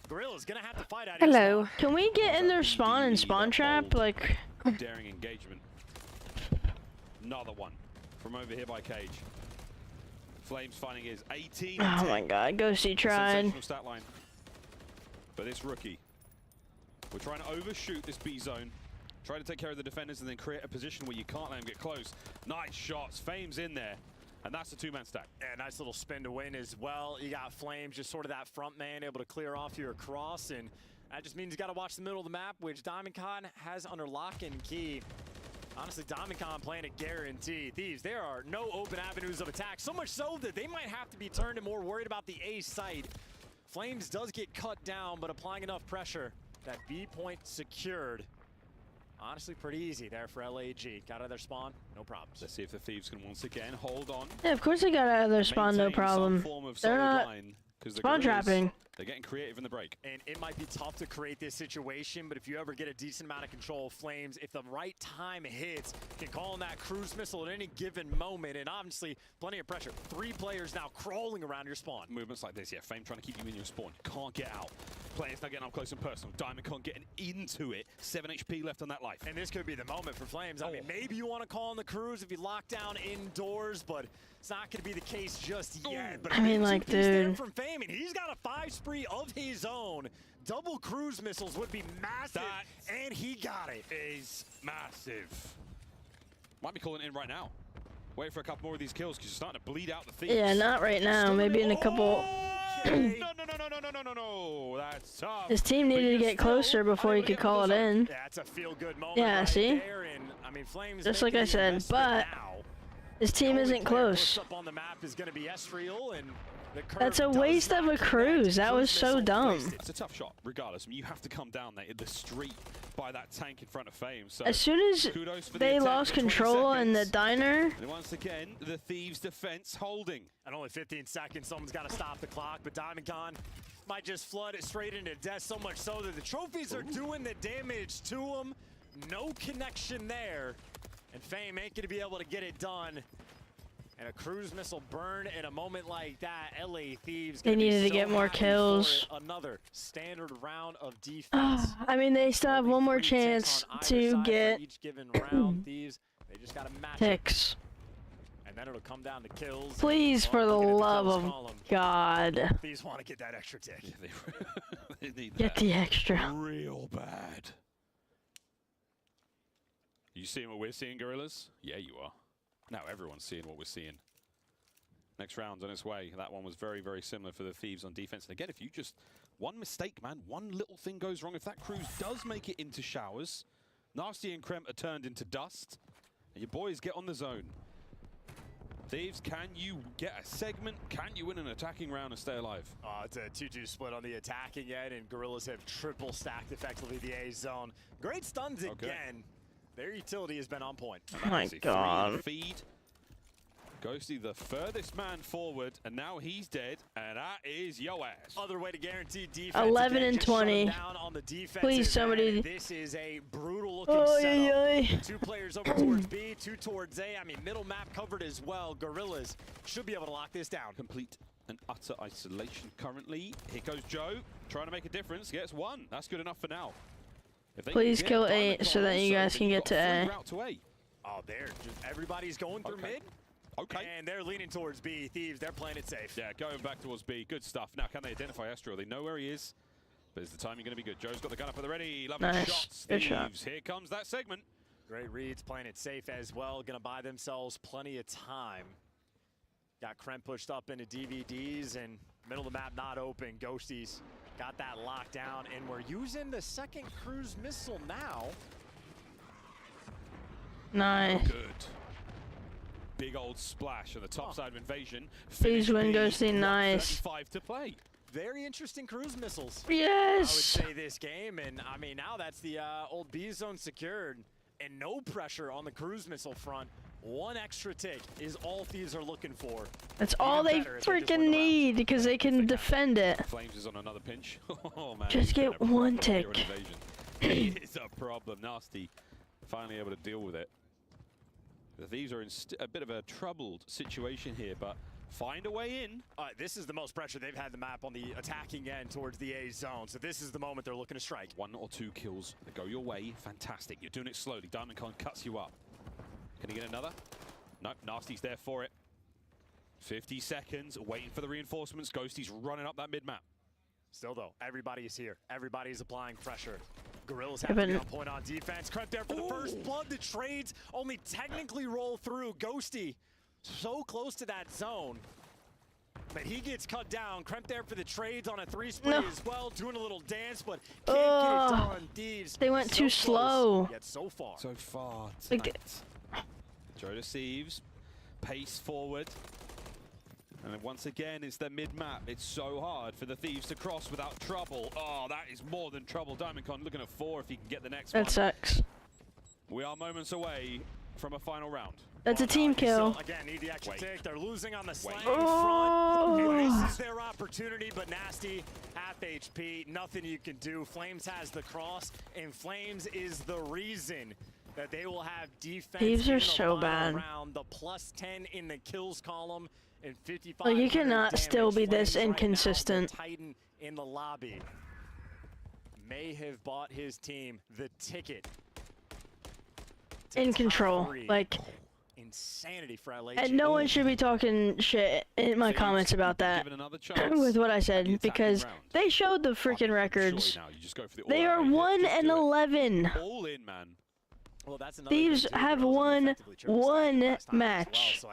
Gorillas gonna have to fight out. Hello. Can we get in their spawn and spawn trap? Like. Daring engagement. Another one from over here by Cage. Flames finding his 18. Oh my God, Ghosty tried. Sensational stat line. But this rookie, we're trying to overshoot this B zone, try to take care of the defenders, and then create a position where you can't let them get close. Nice shots, Fame's in there. And that's the two-man stack. And nice little spin to win as well. You got Flames, just sort of that front man, able to clear off your cross, and that just means you got to watch the middle of the map, which DiamondCon has under lock and key. Honestly, DiamondCon playing a guarantee. Thieves, there are no open avenues of attack, so much so that they might have to be turned and more worried about the A site. Flames does get cut down, but applying enough pressure, that B point secured. Honestly, pretty easy there for LAG. Got out of their spawn, no problems. Let's see if the Thieves can once again hold on. Yeah, of course they got out of their spawn, no problem. They're not spawn trapping. They're getting creative in the break. And it might be tough to create this situation, but if you ever get a decent amount of control of Flames, if the right time hits, you can call on that cruise missile at any given moment, and obviously plenty of pressure. 3 players now crawling around your spawn. Movements like this, yeah, Fame trying to keep you in your spawn. Can't get out. Players not getting up close and personal. Diamond can't get into it. 7 HP left on that life. And this could be the moment for Flames. I mean, maybe you want to call on the cruise if you lock down indoors, but it's not going to be the case just yet. But I mean, like, dude. From Fame, and he's got a 5 spree of his own. Double cruise missiles would be massive, and he got it. Is massive. Might be calling it in right now. Wait for a couple more of these kills because you're starting to bleed out the Thieves. Yeah, not right now. Maybe in a couple. No. That's tough. His team needed to get closer before he could call it in. Yeah, it's a feel-good moment. Yeah, right see? there, and, I mean, Flames just like I said, but his team isn't close. Up on the map is going to be Esriel, and the that's a waste of a cruise. That was so dumb. It's a tough shot, regardless. I mean, you have to come down there in the street by that tank in front of Fame. So as soon as they lost control in the diner. And once again, the Thieves' defense holding. And only 15 seconds, someone's got to stop the clock, but DiamondCon might just flood it straight into death, so much so that the trophies are doing the damage to them. No connection there, and Fame ain't gonna be able to get it done. And a cruise missile burn in a moment like that, LA Thieves. They needed to get more kills. Another standard round of defense. I mean, they still have one more chance to get each given round. Thieves, they just gotta match ticks. And then it'll come down to kills. Please, for the love of God. Thieves want to get that extra tick. Yeah, they need get the extra. Real bad. You seeing what we're seeing, Gorillas? Yeah, you are. Now everyone's seeing what we're seeing. Next round's on its way. That one was very, very similar for the Thieves on defense. And again, if you just, one mistake, man, one little thing goes wrong. If that cruise does make it into showers, Nasty and Krem are turned into dust, and your boys get on the zone. Thieves, can you get a segment? Can you win an attacking round and stay alive? It's a 2-2 split on the attacking end, and Gorillas have triple stacked effectively the A zone. Great stuns again. Their utility has been on point. Oh my God. Feed. Ghosty, the furthest man forward, and now he's dead, and that is yo ass. Other way to guarantee defense. 11 again, and 20. Down on the Please, somebody. This is a brutal looking setup. 2 players over towards B, 2 towards A. I mean, middle map covered as well. Gorillas should be able to lock this down. Complete and utter isolation currently. Here goes Joe, trying to make a difference. Gets one. That's good enough for now. If they Please can kill get A so that you guys can get to A. route to A. Oh, everybody's going through mid. Okay. And they're leaning towards B. Thieves, they're playing it safe. Yeah, going back towards B. Good stuff. Now, can they identify Astro? They know where he is. But is the timing going to be good? Joe's got the gun up at the ready. Lovely Nice. shots. Good shot. Thieves. Here comes that segment. Great reads, playing it safe as well. Going to buy themselves plenty of time. Got Krem pushed up into DVDs and middle of the map not open. Ghosties got that locked down, and we're using the second cruise missile now. Nice. Good. Big old splash on the top side of Invasion. Please win, Ghosty. Nice. 35 to play. Very interesting cruise missiles. Yes. I would say this game, and I mean now that's the old B zone secured, and no pressure on the cruise missile front. One extra tick is all Thieves are looking for. That's all they freaking need because they can defend it. Flames is on another pinch. Oh man. Just get one tick. It's a problem. Nasty. Finally able to deal with it. The Thieves are in a bit of a troubled situation here, but find a way in. This is the most pressure they've had the map on the attacking end towards the A zone. So this is the moment they're looking to strike. 1 or 2 kills that go your way. Fantastic. You're doing it slowly. DiamondCon cuts you up. Can he get another? Nope. Nasty's there for it. 50 seconds. Waiting for the reinforcements. Ghosty's running up that mid-map. Still though, everybody is here. Everybody is applying pressure. Gorillas have to be on point on defense. Kremp there for the first blood. The trades only technically roll through. Ghosty so close to that zone. But he gets cut down. Kremp there for the trades on a 3 spree as well. Doing a little dance, but can't get it done. Thieves. They went so too close, slow. Yet so far. So far Like tonight. Joe deceives. Pace forward. And then once again, it's the mid-map. It's so hard for the Thieves to cross without trouble. Oh, that is more than trouble. DiamondCon looking at 4 if he can get the next one. That sucks. We are moments away from a final round. That's a team kill. So, again, need the extra tick. They're losing on the slang Oh. front. And this is their opportunity, but Nasty, half HP, nothing you can do. Flames has the cross, and Flames is the reason that they will have defense. Thieves are in the so final bad. Round, the +10 in the kills column, and 55. Like, you cannot still be this Flames inconsistent. Right now, the Titan in the lobby may have bought his team the ticket. In control. Like, Insanity for LA. and no one should be talking shit in my comments about that with what I said because they showed the freaking records. They are 1-11. All in, man. Well, that's Thieves have won 1 match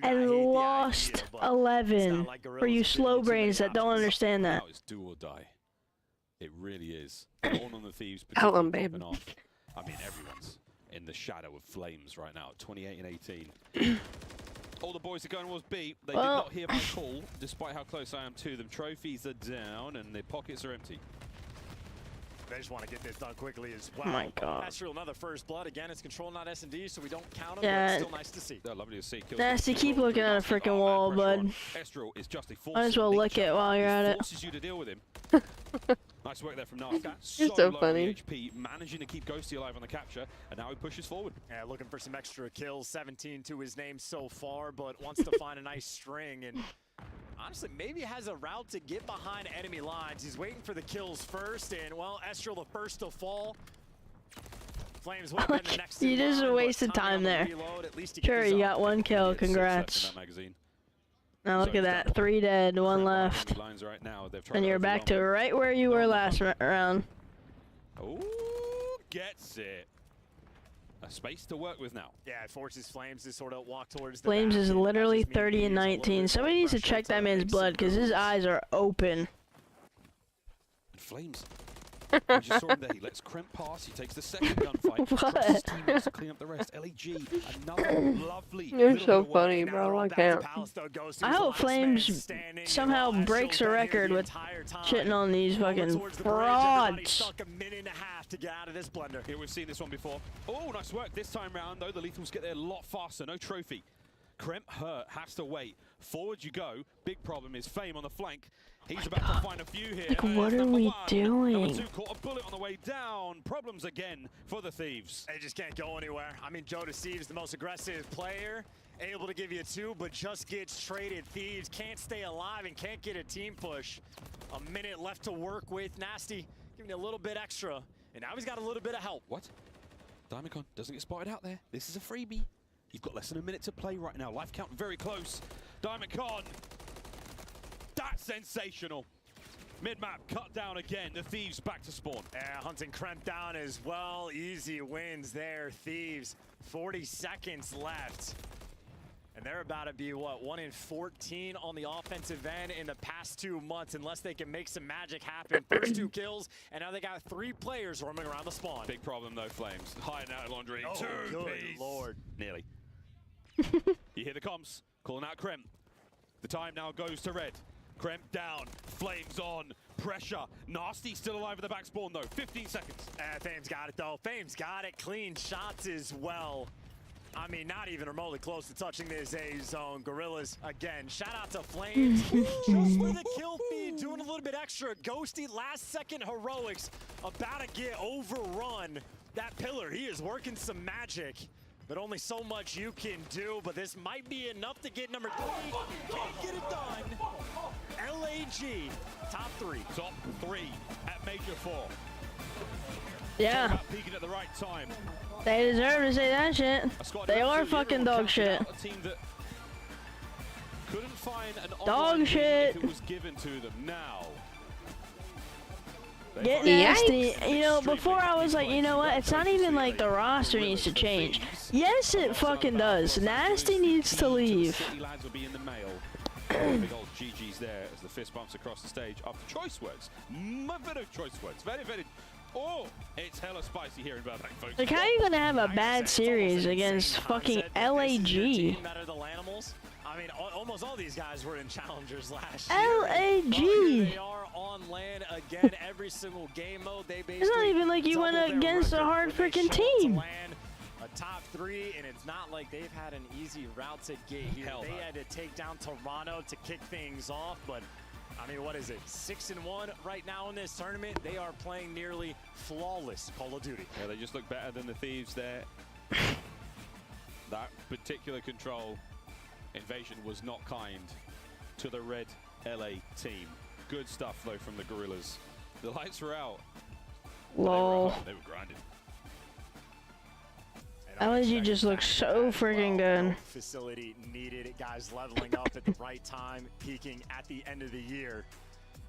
and lost 11. For you slow brains that don't understand that. Now it's do or die. It really is. All on the Thieves. Tell 'em, babe. Off. I mean, everyone's in the shadow of Flames right now, 28 and 18. All the boys are going towards B. They did not hear my call, despite how close I am to them. Trophies are down and their pockets are empty. They just want to get this done quickly as well. Oh my God. Astral, another first blood. Again, it's control, not S&D, so we don't count them, Yeah. but it's still nice to see. They're lovely to see. Nasty, keep looking at a freaking wall, bud. Estral is just a Might as well lick it while you're at it. Forces you to deal with him. Nice work there from Nasty. You're so low funny. on the HP, managing to keep Ghosty alive on the capture, and now he pushes forward. Yeah, looking for some extra kills. 17 to his name so far, but wants to find a nice string. And honestly, maybe has a route to get behind enemy lines. He's waiting for the kills first, and well, Estral the first to fall. Flames would have been the next You in just line, but wasted timing time on the there. reload, at least he Sure, gets you his got own. 1 kill. Congrats. Now look at that. 3 dead, 1 left. Right now. And you're back to right where you were last round. Oh, gets it. A space to work with now. Yeah, it forces Flames to sort of walk towards the Flames back. is literally 30 and 19. Somebody needs to check that man's blood because his eyes are open. And Flames. We just saw him there. He lets Kremp pass. He takes the second gunfight. What? Trusts his teammates to clean up the rest. LEG, another lovely. You're so funny, bro. I can't. I hope Flames somehow breaks a record with shitting on these fucking frauds. Stuck a minute and a half to get out of this blender. Here, we've seen this one before. Oh, nice work. This time round, though, the Lethals get there a lot faster. No trophy. Kremp hurt, has to wait. Forward you go. Big problem is Fame on the flank. He's about to find a few here. Like, what are we doing? Number 2 caught a bullet on the way down. Problems again for the Thieves. They just can't go anywhere. I mean, Joe Deceives the most aggressive player, able to give you 2, but just gets traded. Thieves can't stay alive and can't get a team push. A minute left to work with. Nasty giving you a little bit extra, and now he's got a little bit of help. What? Diamondcon doesn't get spotted out there. This is a freebie. You've got less than a minute to play right now. Life count very close. Diamondcon. That's sensational. Mid-map cut down again. The Thieves back to spawn. Yeah, hunting Kremp down as well. Easy wins there, Thieves. 40 seconds left. And they're about to be, what, 1 in 14 on the offensive end in the past 2 months, unless they can make some magic happen. First 2 kills, and now they got 3 players roaming around the spawn. Big problem, though, Flames. Hiding out of laundry. Oh, 2 good piece. Lord. Nearly. You hear the comms calling out Kremp. The time now goes to red. Kremp down, Flames on, pressure. Nasty still alive at the back spawn, though. 15 seconds. Fame's got it, though. Fame's got it. Clean shots as well. I mean, not even remotely close to touching this A zone. Gorillas, again, shout out to Flames. Just for the kill feed, doing a little bit extra. Ghosty, last second heroics, about to get overrun. That pillar, he is working some magic, but only so much you can do. But this might be enough to get number 3. Can't get it done. LAG, top 3. Top 3 at Major 4. Yeah. Peaking at the right time. They deserve to say that shit. They are fucking dog shit. A team that couldn't find an dog shit. If it was given to them now. Get nasty. You know, before I was like, you know what? It's not even like the roster needs to change. Yes, it fucking does. Nasty needs to leave. City lads will be in the mail. Big old GG's there as the fist bumps across the stage after choice words. Very choice words. Very, very. Oh, it's hella spicy here in Burbank, folks. Like, how are you gonna have a bad series against fucking LAG? Better than animals. I mean, almost all these guys were in challengers last LAG. year. They are on land again every single game mode. They basically It's not even like you went against a hard freaking team. A top 3, and it's not like they've had an easy route to get here. They had to take down Toronto to kick things off, but I mean, what is it? 6-1 right now in this tournament. They are playing nearly flawless Call of Duty. Yeah, they just look better than the Thieves there. That particular control invasion was not kind to the red LA team. Good stuff, though, from the Gorillas. The lights were out. Lol. They were grinding. LAG just looks so freaking good. Facility needed, guys leveling up at the right time, peaking at the end of the year.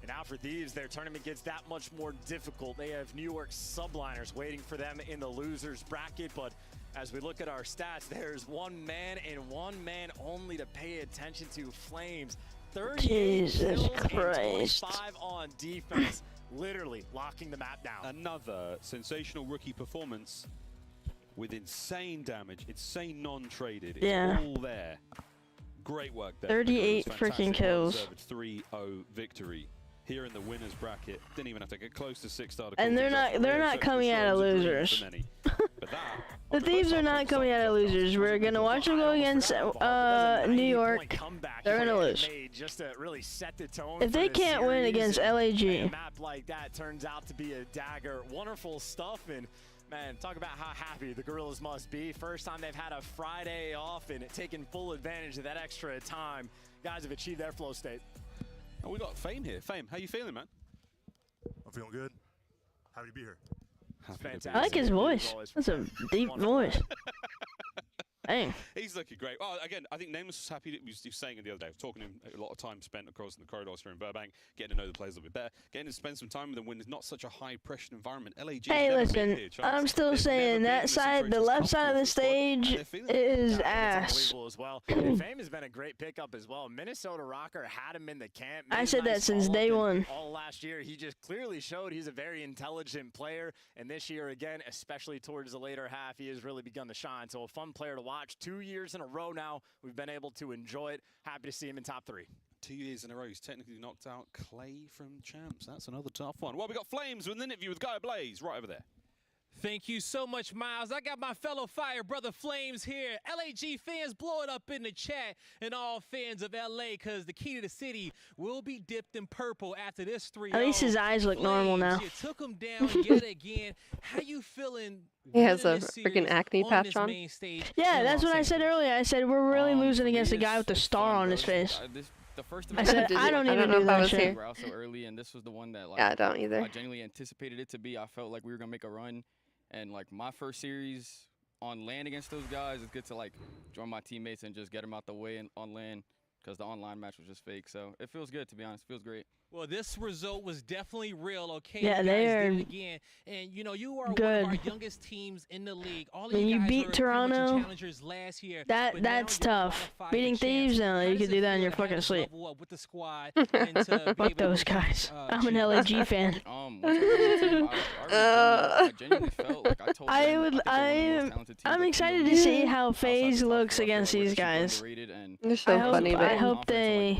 And now for Thieves, their tournament gets that much more difficult. They have New York subliners waiting for them in the losers bracket, but as we look at our stats, there's 1 man and 1 man only to pay attention to. Flames, 38 Jesus kills Christ. and 25 on defense, literally locking the map down. Another sensational rookie performance with insane damage, insane non-traded. Yeah. It's all there. Great work there. 38 freaking kills. 3-0 victory here in the winners bracket. Didn't even have to get close to 6-star. And they're not coming out of losers. The Thieves are not coming out of losers. We're gonna watch them go against New York. They're gonna lose. Just to really set the tone. If they can't win against LAG. A map like that turns out to be a dagger. Wonderful stuff, and man, talk about how happy the Gorillas must be. First time they've had a Friday off and taken full advantage of that extra time. Guys have achieved their flow state. Oh, we got Fame here. Fame, how you feeling, man? I'm feeling good. Happy to be here. Fantastic. I like his voice. That's a deep voice. Dang. He's looking great. Well, again, I think Nameless was happy. He was saying it the other day. I was talking to him a lot of time spent across in the corridors here in Burbank, getting to know the players a little bit better, getting to spend some time with them when it's not such a high-pressure environment. LAG. Hey, listen, I'm still saying that side, the left side of the stage is ass. As well. Fame has been a great pickup as well. Minnesota Rocker had him in the camp. I said that since day one. All last year, he just clearly showed he's a very intelligent player. And this year, again, especially towards the later half, he has really begun to shine. So a fun player to watch. 2 years in a row now, we've been able to enjoy it. Happy to see him in top 3. 2 years in a row, he's technically knocked out Clay from Champs. That's another tough one. Well, we got Flames with an interview with Guy Blaze right over there. Thank you so much, Miles. I got my fellow fire brother Flames here. LAG fans, blow it up in the chat, and all fans of LA, because the key to the city will be dipped in purple after this 3-0. At least his eyes look normal now. You took him down yet again. How you feeling? He has a freaking acne patch on. Yeah, that's what I said earlier. I said we're really losing against a guy with a star on his face. The first I said I don't even do that shit. We're out so early, and this was the one that like Yeah, I don't either. I genuinely anticipated it to be. I felt like we were gonna make a run, and like my first series on land against those guys, it's good to like join my teammates and just get them out the way and on land, because the online match was just fake. So it feels good, to be honest. It feels great. Well, this result was definitely real, okay? Yeah, you they guys are did it again. And, you know, you are good. one of our youngest teams in the league. All of When you guys beat were Toronto, challengers last year, that's tough. Beating Thieves, no, you could do that in your fucking sleep. With the squad and to be Fuck able those to, guys. I'm an LAG fan. I genuinely felt like I told I'm excited to see how FaZe looks against these guys. They're so funny, I man. hope they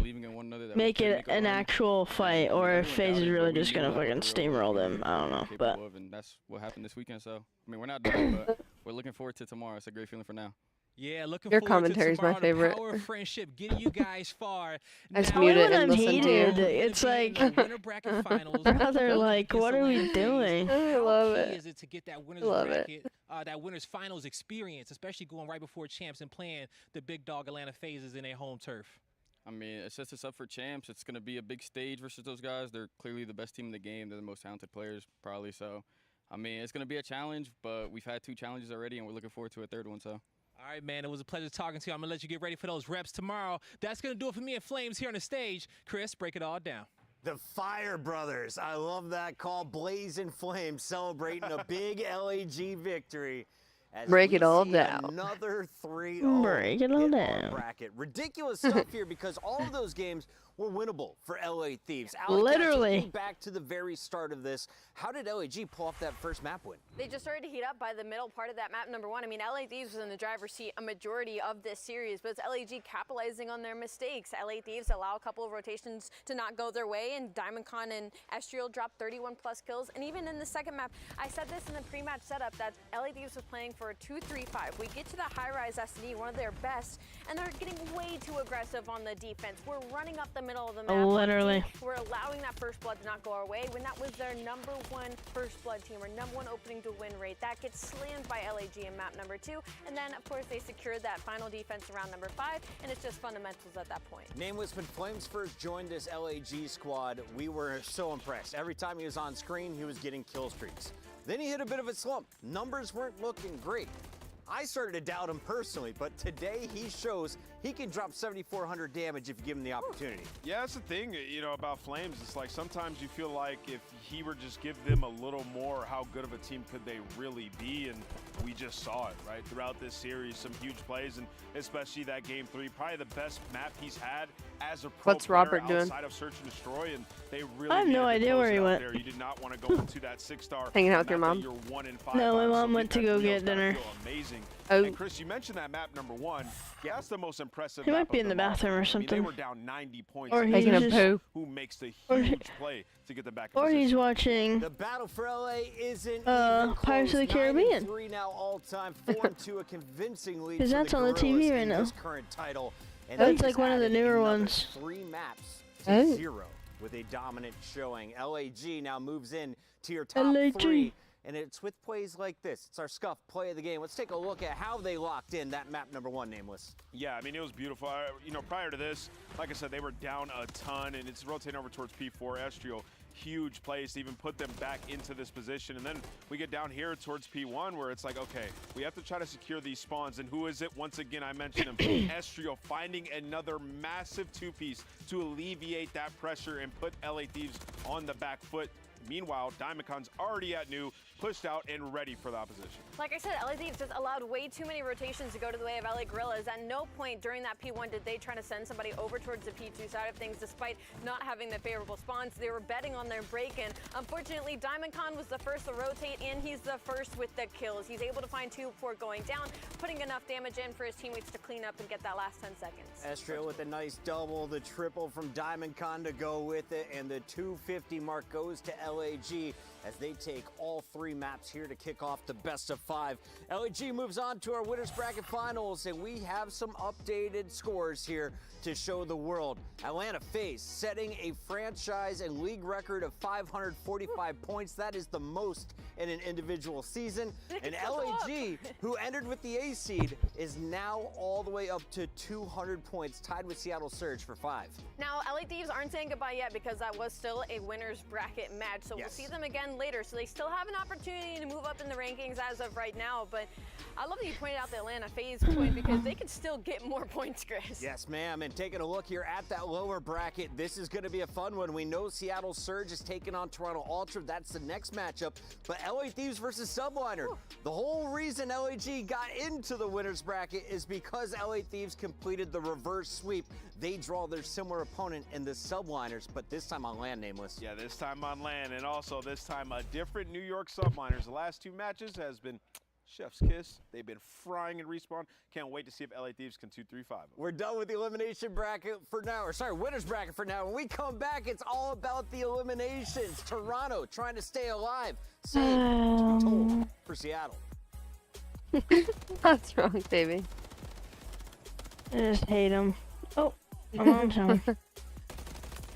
make it an actual fight, or if FaZe is really just gonna fucking steamroll them. I don't know, but and that's what happened this weekend. So I mean, we're not done, but we're looking forward to tomorrow. It's a great feeling for now. Yeah, looking Your forward commentary to is my tomorrow. favorite. The power of friendship getting you guys far. I just Now, mute it when and I'm listen heated, to you. it's like, winner bracket finals. brother, like, what are we doing? I love How it. key is it to get that winners Love bracket, that winners finals experience, especially going right before champs and playing the big dog Atlanta FaZes in their home turf? I mean, it sets us up for champs. It's going to be a big stage versus those guys. They're clearly the best team in the game. They're the most talented players, probably. So, I mean, it's going to be a challenge, but we've had 2 challenges already, and we're looking forward to a 3rd one. So. All right, man, it was a pleasure talking to you. I'm going to let you get ready for those reps tomorrow. That's going to do it for me and Flames here on the stage. Chris, break it all down. The Fire Brothers. I love that call. Blazing Flames celebrating a big LAG victory. As Break we it all see down. Another 3-0 Break it all hit our down. bracket. Ridiculous stuff here because all of those games were winnable for LA Thieves. Literally. Taking back to the very start of this, how did LAG pull off that first map win? They just started to heat up by the middle part of that map, number 1. I mean, LA Thieves was in the driver's seat a majority of this series, but it's LAG capitalizing on their mistakes. LA Thieves allow a couple of rotations to not go their way, and DiamondCon and Estriel dropped 31+ kills. And even in the second map, I said this in the pre-match setup, that LA Thieves was playing for a 2-3-5. We get to the high-rise S&E, one of their best, and they're getting way too aggressive on the defense. We're running up the middle of the map. Literally. We're allowing that first blood to not go our way when that was their number 1 first blood team, or number 1 opening to win rate. That gets slammed by LAG in map number 2, and then of course they secured that final defense around number 5, and it's just fundamentals at that point. Nameless, when Flames first joined this LAG squad, we were so impressed. Every time he was on screen, he was getting kill streaks. Then he hit a bit of a slump. Numbers weren't looking great. I started to doubt him personally, but today he shows he can drop 7,400 damage if you give him the opportunity. Yeah, that's the thing, you know, about Flames. It's like sometimes you feel like if he were just give them a little more, how good of a team could they really be? And we just saw it, right? Throughout this series, some huge plays, and especially that game 3, probably the best map he's had as a pro What's Robert doing? outside of Search and Destroy, and they really I have no idea where he went. There. You did not want to go into that 6-star. Hanging out with your mom? You're 1 in 5 No, my on, mom so went to go get dinner. Amazing. Oh. And Chris, you mentioned that map number 1. Yeah, that's the most impressive. He map might be of in the them all. bathroom or I mean, something. they were down 90 points. Or and he's Taking a just- poo. who makes the Or he- huge play to get them back in Or position. he's watching The battle for LA isn't even Pirates of the close. Caribbean. 9-3 now all time, 4-2, a convincing lead. 'Cause for that's the on the TV Gorillas right in now. this current title. And That's they like just one of the added newer another ones. 3 maps to Oh. 0 with a dominant showing. LAG now moves in to your top LAG. 3. And it's with plays like this. It's our Scuff play of the game. Let's take a look at how they locked in that map number 1, Nameless. Yeah, I mean, it was beautiful. You know, prior to this, like I said, they were down a ton, and it's rotating over towards P4. Estriel, huge plays to even put them back into this position. And then we get down here towards P1, where it's like, okay, we have to try to secure these spawns. And who is it? Once again, I mentioned him. Estriel finding another massive 2-piece to alleviate that pressure and put LA Thieves on the back foot. Meanwhile, DiamondCon's already at new, pushed out and ready for the opposition. Like I said, LA Thieves just allowed way too many rotations to go to the way of LA Gorillas. At no point during that P1 did they try to send somebody over towards the P2 side of things, despite not having the favorable spawns. They were betting on their break-in. Unfortunately, DiamondCon was the first to rotate, and he's the first with the kills. He's able to find 2 before going down, putting enough damage in for his teammates to clean up and get that last 10 seconds. Estriel with a nice double, the triple from DiamondCon to go with it, and the 250 mark goes to LAG as they take all 3 maps here to kick off the best of 5. LAG moves on to our winners bracket finals, and we have some updated scores here to show the world. Atlanta FaZe setting a franchise and league record of 545 points. That is the most in an individual season. And LAG, who entered with the A seed, is now all the way up to 200 points, tied with Seattle Surge for 5. Now, LA Thieves aren't saying goodbye yet because that was still a winners bracket match, so we'll see them again later. So they still have an opportunity to move up in the rankings as of right now. But I love that you pointed out the Atlanta FaZe point because they could still get more points, Chris. Yes, ma'am. And taking a look here at that lower bracket, this is going to be a fun one. We know Seattle Surge is taking on Toronto Ultra. That's the next matchup. But LA Thieves versus Subliner. The whole reason LAG got into the winners bracket is because LA Thieves completed the reverse sweep. They draw their similar opponent in the Subliners, but this time on land, Nameless. Yeah, this time on land, and also this time a different New York Subliners. The last 2 matches has been chef's kiss. They've been frying in Respawn. Can't wait to see if LA Thieves can 2-3-5. We're done with the elimination bracket for now, or sorry, winners bracket for now. When we come back, it's all about the eliminations. Toronto trying to stay alive. Same to be told for Seattle. What's wrong, baby? I just hate him. Oh, I'm on him.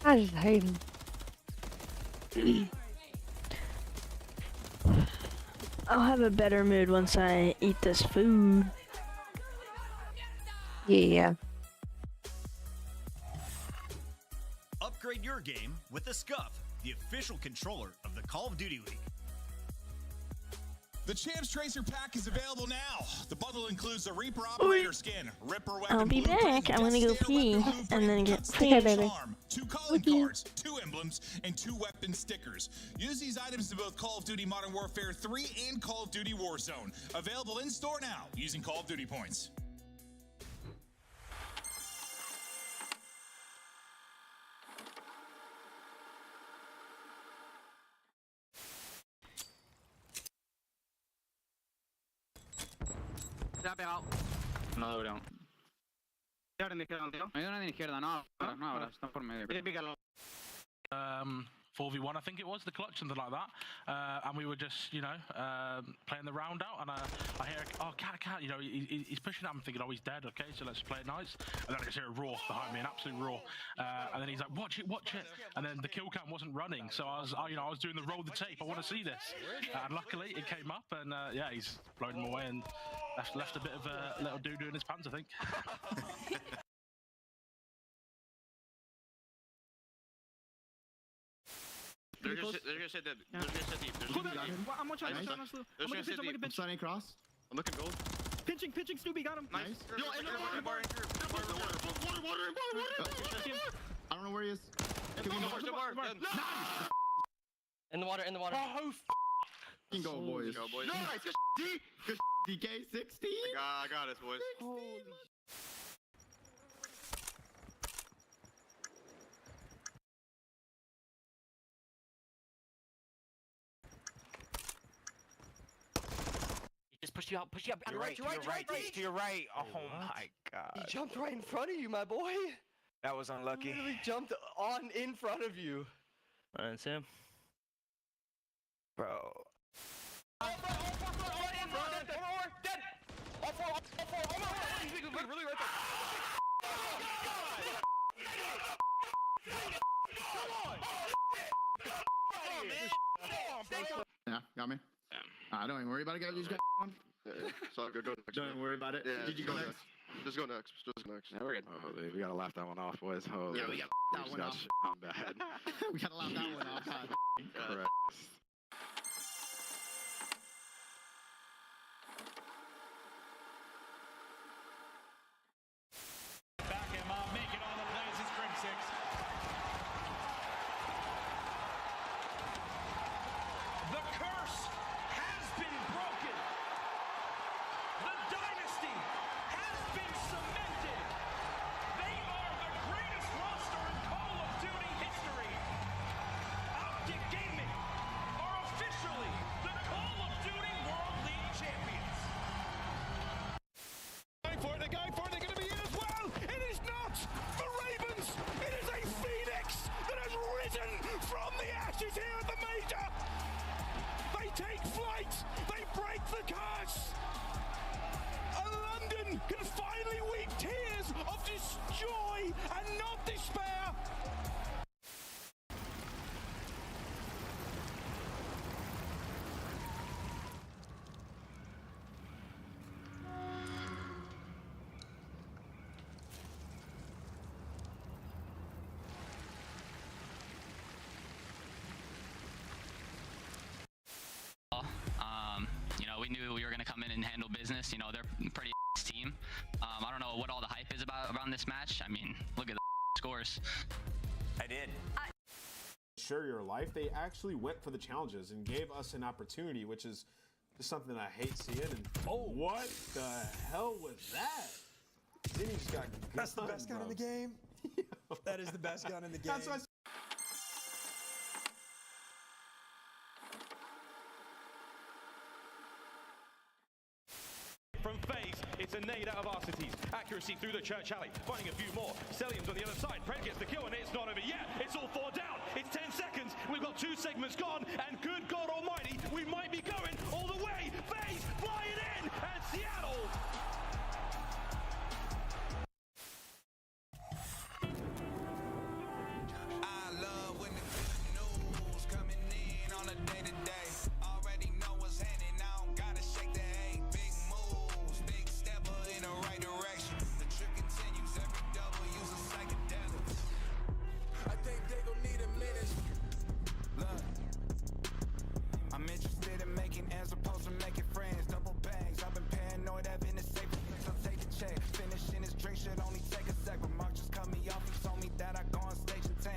I just hate him. I'll have a better mood once I eat this food. Yeah. Upgrade your game with the Scuff, the official controller of the Call of Duty League. The Champs Tracer pack is available now. The bundle includes the Reaper Operator skin, Ripper Weapon I'll be back. I'm gonna go pee and then get charm, 2 calling cards, 2 emblems, and 2 weapon stickers. Use these items in both Call of Duty Modern Warfare 3 and Call of Duty Warzone. Available in store now using Call of Duty points. Se ha pegado. No, Dorian. Ahora en la izquierda, tío. Me dio una en la izquierda, no ahora, están por medio. Pícalo. 4v1, I think it was, the clutch, something like that. And we were just, you know, playing the round out, and I hear, oh, cat, you know, he's pushing at him, thinking, oh, he's dead, okay, so let's play it nice. And then I just hear a roar behind me, an absolute roar. And then he's like, watch it. And then the kill cam wasn't running, so I was doing the roll the tape, I want to see this. And luckily, it came up, and yeah, he's blown him away, and left a bit of a little doo-doo in his pants, I think. They're gonna sit deep. I'm watching. I'm starting cross. I'm looking gold. Pinching, Snoopy got him. Nice. Yo, in the bar. I don't know where he is. In the water. Oh, f***ing go, boys. Nice. Good DK 16. I got it, boys. Holy. Just push you out. To your right. Oh my god. He jumped right in front of you, my boy. That was unlucky. He literally jumped in front of you. That's him. Bro. Yeah, got me. Don't even worry about it, guys. You just got one. So go next. Don't even worry about it. Yeah, Did you go next? Just go next. Yeah, we're good. Oh, we gotta laugh that one off, boys. Oh, yeah, we got that one off. Bad. We gotta laugh that one off. Correct. Back him up, make it on the plays, it's Drink 6. The curse has been broken. The dynasty has been cemented. They are the greatest roster in Call of Duty history. Optic Gaming knew we were going to come in and handle business. You know, they're a pretty team. I don't know what all the hype is about around this match. I mean, look at the scores. I did. Share your life. They actually went for the challenges and gave us an opportunity, which is just something I hate seeing. And what the hell was that? Zinni's got That's the best gun in the game. That is the best gun in the game. That's what From FaZe, it's a nade out of Arcites. Accuracy through the church alley, finding a few more. Stellium's on the other side. Pred gets the kill, and it's not over yet. It's all 4 down. It's 10 seconds. We've got 2 segments gone, and good God Almighty, we might be going all the way. FaZe flying in, and Seattle. I love when the good news coming in on a day-to-day. Already know what's happening. I don't gotta shake the hay. Big moves, big stepper in the right direction. The trip continues. Every double use a psychedelic. I think they gon' need a minute. Look, I'm interested in making as opposed to making friends. Double bangs. I've been paranoid having a safe place. I'll take a check. Finishing his drink should only take a sec. But Mark just cut me off. He told me that I go on stage in 10.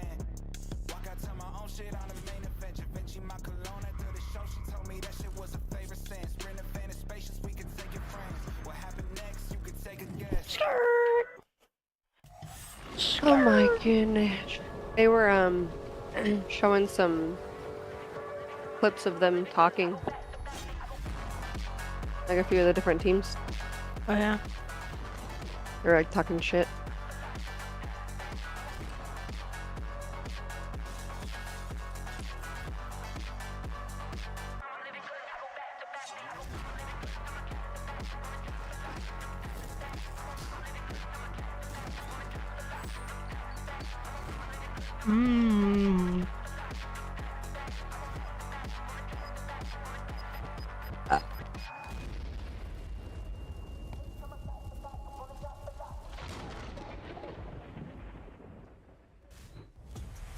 Walk out to my own shit on the main event. Vinci my cologne after the show. She told me that shit was a favorite sense. Sprint a fan of spacious. We can take it friends. What happened next? You can take a guess. Oh my goodness. They were showing some clips of them talking. Like a few of the different teams. Oh yeah. They're like talking shit. Mmm.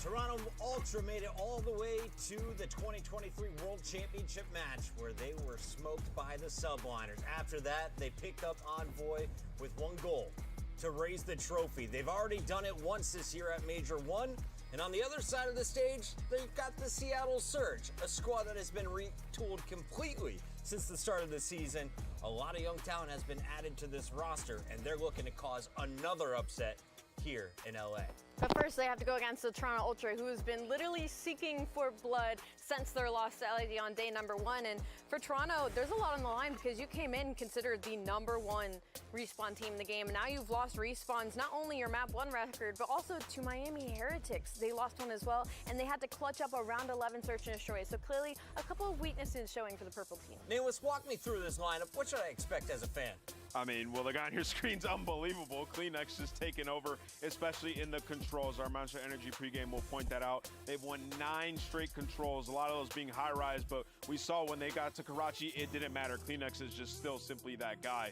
Toronto Ultra made it all the way to the 2023 World Championship match where they were smoked by the Subliners. After that, they picked up Envoy with one goal: to raise the trophy. They've already done it once this year at Major 1. And on the other side of the stage, they've got the Seattle Surge, a squad that has been retooled completely since the start of the season. A lot of young talent has been added to this roster, and they're looking to cause another upset here in LA. But first, they have to go against the Toronto Ultra, who has been literally seeking for blood since their loss to LAD on day number 1. And for Toronto, there's a lot on the line because you came in considered the #1 respawn team in the game. And now you've lost respawns, not only your map 1 record, but also to Miami Heretics. They lost one as well, and they had to clutch up a round 11 search and destroy. So clearly, a couple of weaknesses showing for the purple team. Nicholas, walk me through this lineup. What should I expect as a fan? I mean, well, the guy on your screen's unbelievable. Kleenex just taking over, especially in the controls. Our Monster Energy pregame will point that out. They've won 9 straight controls, a lot of those being high-rise, but we saw when they got to Karachi, it didn't matter. Kleenex is just still simply that guy.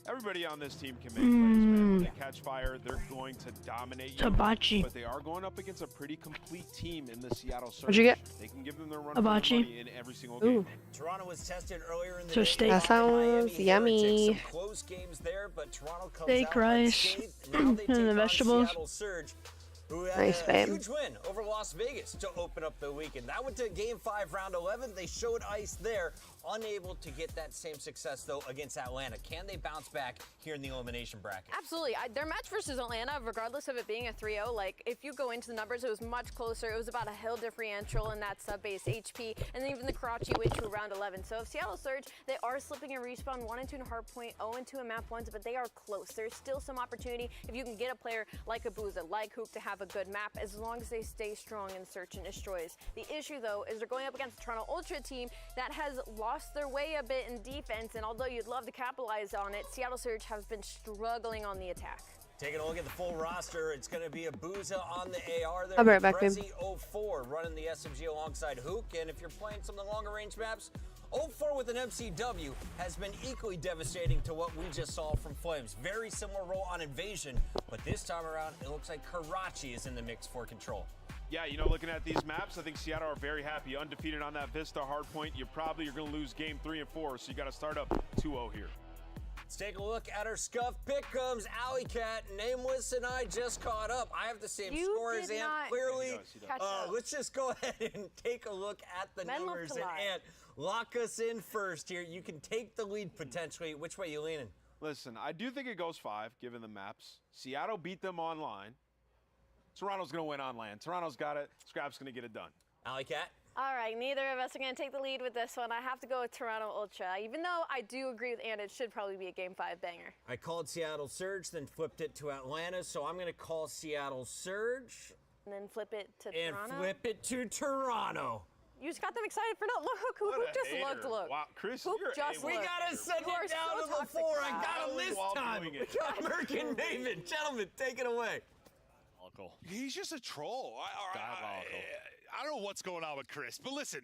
Everybody on this team can make plays, man. When they catch fire, they're going to dominate you. Hibachi. But they are going up against a pretty complete team in the Seattle Surge. What'd you get? They can give them their run Hibachi. for their money in every single game. Toronto was tested earlier in the So day. steak. That sounds yummy. Some close games there, but Toronto comes Steak, out rice, unscathed. Now they and take the on vegetables. Seattle Surge, who had Nice, a babe. huge win over Las Vegas to open up the weekend. That went to Game 5, Round 11. They showed ice there. Unable to get that same success, though, against Atlanta. Can they bounce back here in the elimination bracket? Absolutely. Their match versus Atlanta, regardless of it being a 3-0, like, if you go into the numbers, it was much closer. It was about a hill differential in that sub-base HP, and then even the Karachi went to around 11. So if Seattle Surge, they are slipping in respawn 1 and 2 in hardpoint, 0 and 2 in map 1s, but they are close. There's still some opportunity if you can get a player like Abuza, like Hoop, to have a good map, as long as they stay strong in search and destroys. The issue, though, is they're going up against the Toronto Ultra team that has lost their way a bit in defense, and although you'd love to capitalize on it, Seattle Surge has been struggling on the attack. Taking a look at the full roster, it's going to be Abuza on the AR there. I'll be right back, babe. Brezzy 04 running the SMG alongside Hook, and if you're playing some of the longer range maps, 04 with an MCW has been equally devastating to what we just saw from Flames. Very similar role on Invasion, but this time around, it looks like Karachi is in the mix for control. Yeah, you know, looking at these maps, I think Seattle are very happy. Undefeated on that Vista hardpoint. You're going to lose game 3 and 4, so you got to start up 2-0 here. Let's take a look at our Scuff pick'ems. Alley Cat, Nameless, and I just caught up. I have the same score as Ant, clearly. Let's just go ahead and take a look at the numbers. And Ant, lock us in first here. You can take the lead potentially. Which way you leaning? Listen, I do think it goes 5, given the maps. Seattle beat them online. Toronto's going to win on land. Toronto's got it. Scrap's going to get it done. Alley Cat? All right, neither of us are going to take the lead with this one. I have to go with Toronto Ultra, even though I do agree with Anna, it should probably be a Game 5 banger. I called Seattle Surge, then flipped it to Atlanta, so I'm going to call Seattle Surge. And then flip it to Toronto? And flip it to Toronto. You just got them excited for no. Look, who just looked. Wow, Chris, Hoop just we got to send it down to the floor. I got him this time. We got Merkin Maven. Gentlemen, take it away. He's just a troll. I don't know what's going on with Chris, but listen,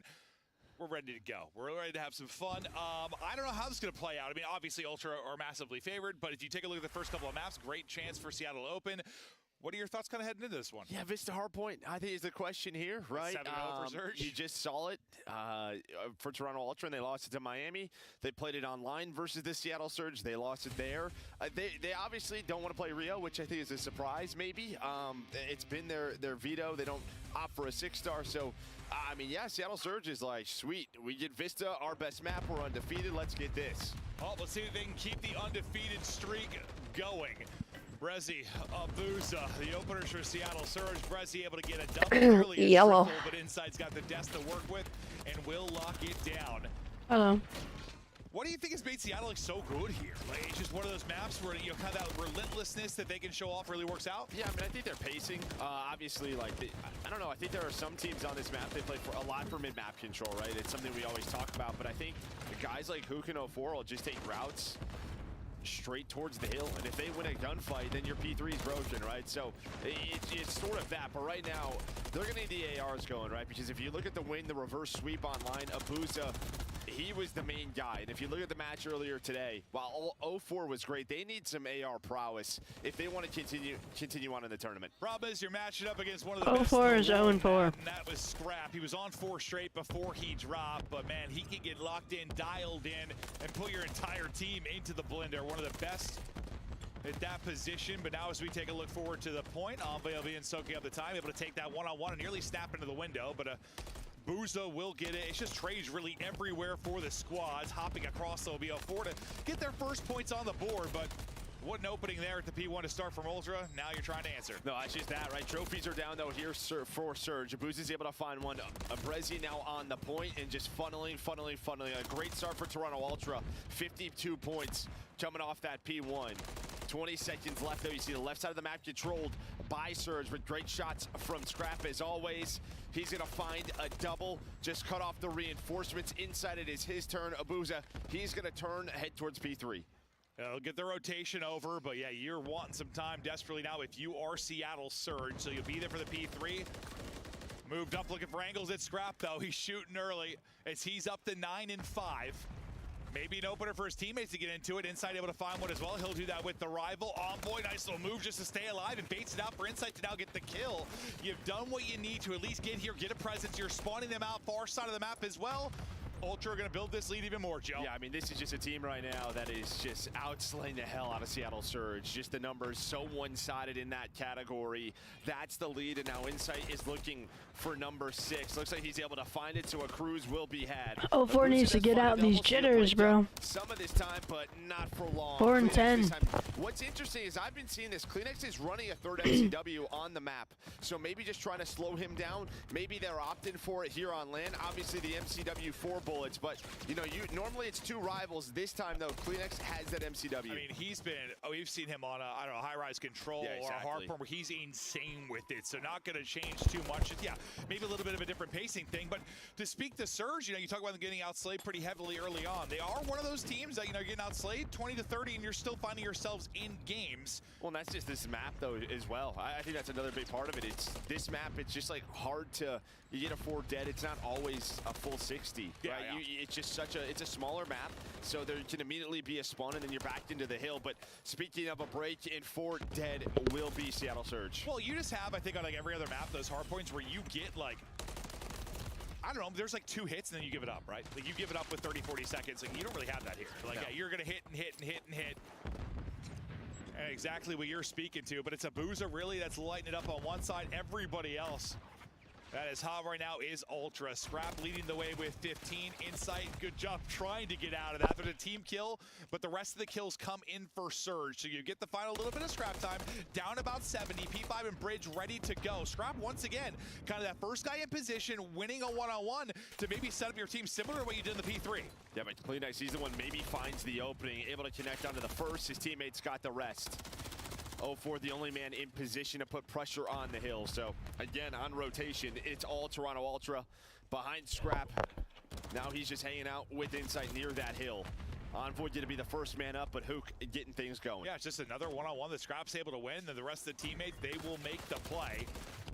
we're ready to go. We're ready to have some fun. I don't know how this is going to play out. I mean, obviously, Ultra are massively favored, but if you take a look at the first couple of maps, great chance for Seattle to open. What are your thoughts kind of heading into this one? Yeah, Vista Hardpoint, I think is the question here, right? 7-0 for Surge. You just saw it for Toronto Ultra, and they lost it to Miami. They played it online versus the Seattle Surge. They lost it there. They obviously don't want to play Rio, which I think is a surprise, maybe. It's been their veto. They don't opt for a 6-star, so I mean, yeah, Seattle Surge is like, sweet. We get Vista, our best map. We're undefeated. Let's get this. Oh, let's see if they can keep the undefeated streak going. Brezzy, Abuza, the openers for Seattle Surge. Brezzy able to get a double early, Yellow. but Inside's got the desk to work with and will lock it down. Hello. What do you think has made Seattle look so good here? Like, it's just one of those maps where, you know, kind of that relentlessness that they can show off really works out? Yeah, I mean, I think they're pacing. Obviously, like, I don't know. I think there are some teams on this map, they play for a lot for mid-map control, right? It's something we always talk about, but I think the guys like Hook and 04 will just take routes straight towards the hill, and if they win a gunfight, then your P3 is broken, right? So it's sort of that, but right now they're gonna need the ARs going, right? Because if you look at the win, the reverse sweep online, Abuza, he was the main guy, and if you look at the match earlier today, while 04 was great, they need some AR prowess if they want to continue on in the tournament. Problem is, you're matching up against one of the best 04 is 0-4. and that was Scrap. He was on 4 straight before he dropped, but man, he can get locked in, dialed in, and put your entire team into the blender. One of the best at that position, but now as we take a look forward to the point, Envoy being soaking up the time, able to take that one-on-one and nearly snap into the window, but Booza will get it. It's just trades really everywhere for the squads, hopping across the OBO4 to get their first points on the board, but what an opening there at the P1 to start from Ultra. Now you're trying to answer. No, it's just that, right? Trophies are down, though, here for Surge. Abuza's able to find one. Brezzy now on the point and just funneling. A great start for Toronto Ultra. 52 points coming off that P1. 20 seconds left, though. You see the left side of the map controlled by Surge with great shots from Scrap, as always. He's going to find a double, just cut off the reinforcements. Inside it is his turn. Abuza, he's going to turn, head towards P3. They'll get the rotation over, but yeah, you're wanting some time desperately now if you are Seattle Surge, so you'll be there for the P3. Moved up looking for angles at Scrap, though. He's shooting early as he's up to 9 and 5. Maybe an opener for his teammates to get into it. Inside able to find one as well. He'll do that with the rival. Envoy, nice little move just to stay alive and baits it out for Insight to now get the kill. You've done what you need to at least get here, get a presence. You're spawning them out far side of the map as well. Ultra are going to build this lead even more, Joe. Yeah, I mean, this is just a team right now that is just outslaying the hell out of Seattle Surge. Just the numbers so one-sided in that category. That's the lead, and now Insight is looking for number 6. Looks like he's able to find it, so a cruise will be had. 04 needs to get out these jitters, bro. Some of this time, but not for long. 4 and 10. What's interesting is I've been seeing this. Kleenex is running a third MCW on the map, so maybe just trying to slow him down. Maybe they're opting for it here on land. Obviously, the MCW 4 bullets, but you know, normally it's 2 rivals. This time, though, Kleenex has that MCW. I mean, he's been, we've seen him on I don't know, high-rise control or a hard form where he's insane with it, so not going to change too much. Yeah, maybe a little bit of a different pacing thing, but to speak to Surge, you know, you talk about them getting outslayed pretty heavily early on. They are one of those teams that, you know, getting outslayed 20 to 30, and you're still finding yourselves in games. Well, and that's just this map, though, as well. I think that's another big part of it. It's this map, it's just like hard to, you get a 4 dead, it's not always a full 60. Yeah, right? It's just it's a smaller map, so there can immediately be a spawn, and then you're backed into the hill. But speaking of a break, in 4 dead will be Seattle Surge. Well, you just have, I think, on like every other map, those hard points where you get like, I don't know, there's like 2 hits and then you give it up, right? Like you give it up with 30, 40 seconds. Like you don't really have that here. Like yeah, you're gonna hit and hit and hit and hit. And exactly what you're speaking to, but it's a Booza really that's lighting it up on one side. Everybody else that is hot right now is Ultra. Scrap leading the way with 15. Insight, good job trying to get out of that. There's a team kill, but the rest of the kills come in for Surge. So you get the final little bit of Scrap time, down about 70. P5 and Bridge ready to go. Scrap once again, kind of that first guy in position, winning a one-on-one to maybe set up your team similar to what you did in the P3. Yeah, but Clean Nice, he's the one maybe finds the opening, able to connect onto the first. His teammates got the rest. 0-4, the only man in position to put pressure on the hill. So again, on rotation, it's all Toronto Ultra behind Scrap. Now he's just hanging out with Insight near that hill. Envoy did to be the first man up, but Hook getting things going. Yeah, it's just another one-on-one that Scrap's able to win. Then the rest of the teammates, they will make the play.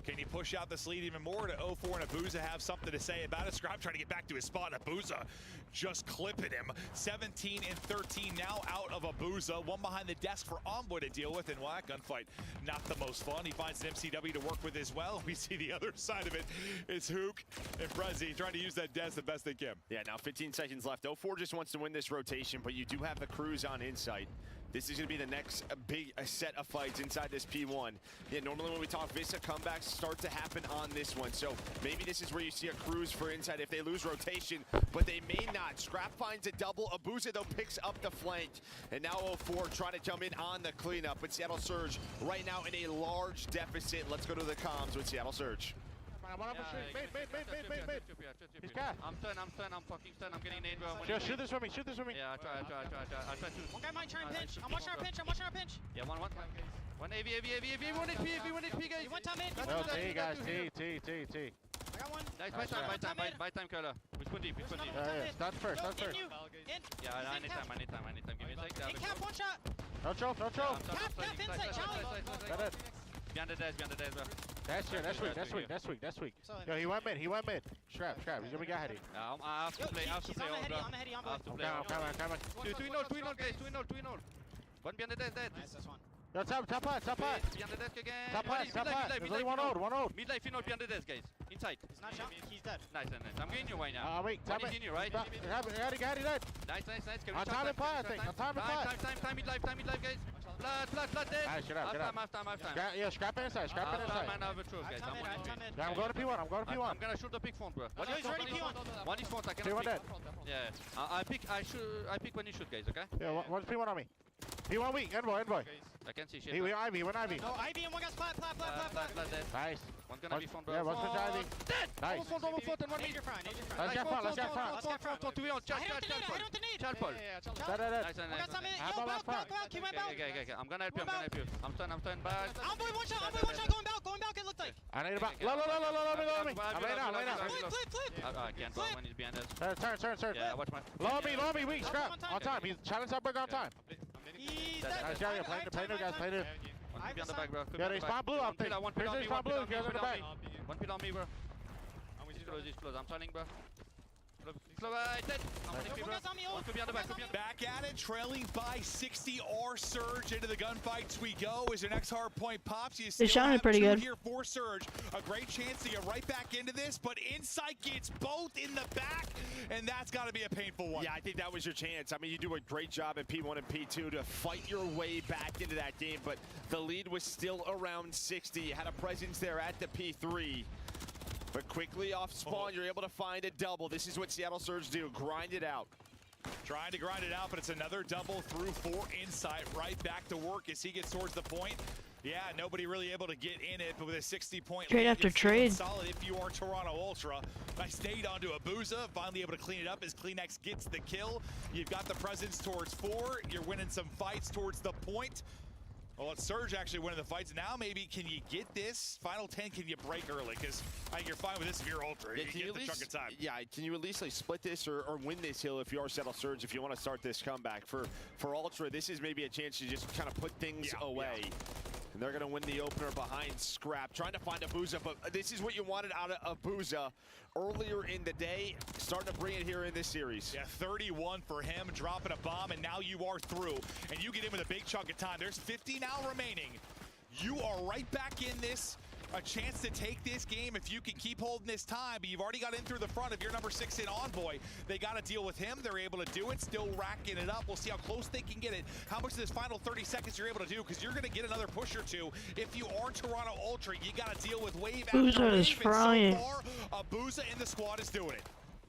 Can he push out this lead even more to 0-4 and Abuza have something to say about it? Scrap trying to get back to his spot, and Abuza just clipping him. 17 and 13 now out of Abuza. One behind the desk for Envoy to deal with, and well, that gunfight, not the most fun. He finds an MCW to work with as well. We see the other side of it. It's Hook and Prezi trying to use that desk the best they can. Yeah, now 15 seconds left. 0-4 just wants to win this rotation, but you do have the crews on Insight. This is going to be the next big set of fights inside this P1. Yeah, normally when we talk Vista, comebacks start to happen on this one. So maybe this is where you see a cruise for Insight if they lose rotation, but they may not. Scrap finds a double. Abuza, though, picks up the flank. And now 0-4 trying to jump in on the cleanup. But Seattle Surge right now in a large deficit. Let's go to the comms with Seattle Surge. He's cat. I'm fucking stunned. I'm getting nade, bro. Shoot this for me. Yeah, I try to. One guy might try and pinch. I'm watching our pinch. Yeah, one. One AV, 1 HP, guys. You one time in. No, T, guys, T. I got one. Nice, buy time, Curler. We spawn deep. Yeah, start first. Yeah, I need time. Give me a sec. In cap, one shot. No choke. Cap, inside, challenge. Got it. Behind the desk, bro. That's weak. Yo, he went mid. Scrap. He's gonna be heady. I have to play, I'm heady. Come on. 2 in all, guys. 2 in all. One behind the desk, dead. Nice, that's one. Yo, top part. Behind the desk again. Top part. There's only one ult. Mid life in all behind the desk, guys. Inside. He's not shot. He's dead. Nice. I'm getting you right now. Wait, one is in you, right? Heady, dead. Nice. Can we On time and fire, I think. On time and fire. Time mid life, guys. Blood, dead. Alright, shut up. Half time. Yeah, scrap inside. Man, I have a truth, guys. Yeah, I'm going to P1. I'm gonna shoot the pick front, bro. One is ready, P1. One is front, I cannot P1 pick. dead. Yeah. I pick when you shoot, guys, okay? Yeah, one's P1 on me. P1 weak, envoy. I can't see shit. He went Ivy. No, Ivy and one guy's flat. Dead. Nice. One's gonna be front, bro. Yeah, one's for Ivy. Dead! Nice. Double front and one Need mid. your front. Let's get front. Front, 2v1. I don't need. Chalpol. Dead. Nice. One guy's on me. Yo, back. Keep my back. Okay. I'm gonna help you. I'm stunned back. Envoy one shot. Going back. It looked like. I need a back. Low me. I'm laying out. Flip. I can't run when he's behind us. Turn. Yeah, watch my. Low me, weak, Scrap. On time. He's challenge that break on time. He's Nice, dead. play new, guys. One behind the back, bro. Yeah, they spawn blue, I think. One pill on me, Spawn blue, if you guys in the back. One pill on me, bro. He's close. I'm turning, bro. Dead. One could be on the back. Back at it, trailing by 60. Or Surge into the gunfights we go. As your next hard point pops, you still sounded have pretty two good. here for Surge. A great chance to get right back into this, but Insight gets both in the back, and that's got to be a painful one. Yeah, I think that was your chance. I mean, you do a great job at P1 and P2 to fight your way back into that game, but the lead was still around 60. You had a presence there at the P3. But quickly off spawn, you're able to find a double. This is what Seattle Surge do, grind it out. Trying to grind it out, but it's another double through for Insight. Right back to work as he gets towards the point. Yeah, nobody really able to get in it, but with a 60-point Trade lead, after you're feeling trade. solid if you are Toronto Ultra. Nice nade onto Abuza, finally able to clean it up as Kleenex gets the kill. You've got the presence towards 4. You're winning some fights towards the point. Well, it's Surge actually winning the fights. Now maybe can you get this? Final 10, can you break early? Because I think you're fine with this if you're Ultra. Yeah, you get the chunk of time. Yeah, can you at least like split this or win this hill if you are Seattle Surge, if you want to start this comeback? For Ultra, this is maybe a chance to just kind of put things away. And they're going to win the opener behind Scrap, trying to find Abuza, but this is what you wanted out of Abuza earlier in the day, starting to bring it here in this series. Yeah, 31 for him, dropping a bomb, and now you are through. And you get in with a big chunk of time. There's 50 now remaining. You are right back in this. A chance to take this game if you can keep holding this time, but you've already got in through the front of your number 6 in Envoy. They got to deal with him. They're able to do it, still racking it up. We'll see how close they can get it, how much of this final 30 seconds you're able to do, because you're going to get another push or two. If you are Toronto Ultra, you got to deal with wave after wave. Abuza is frying. So far, Abuza in the squad is doing it.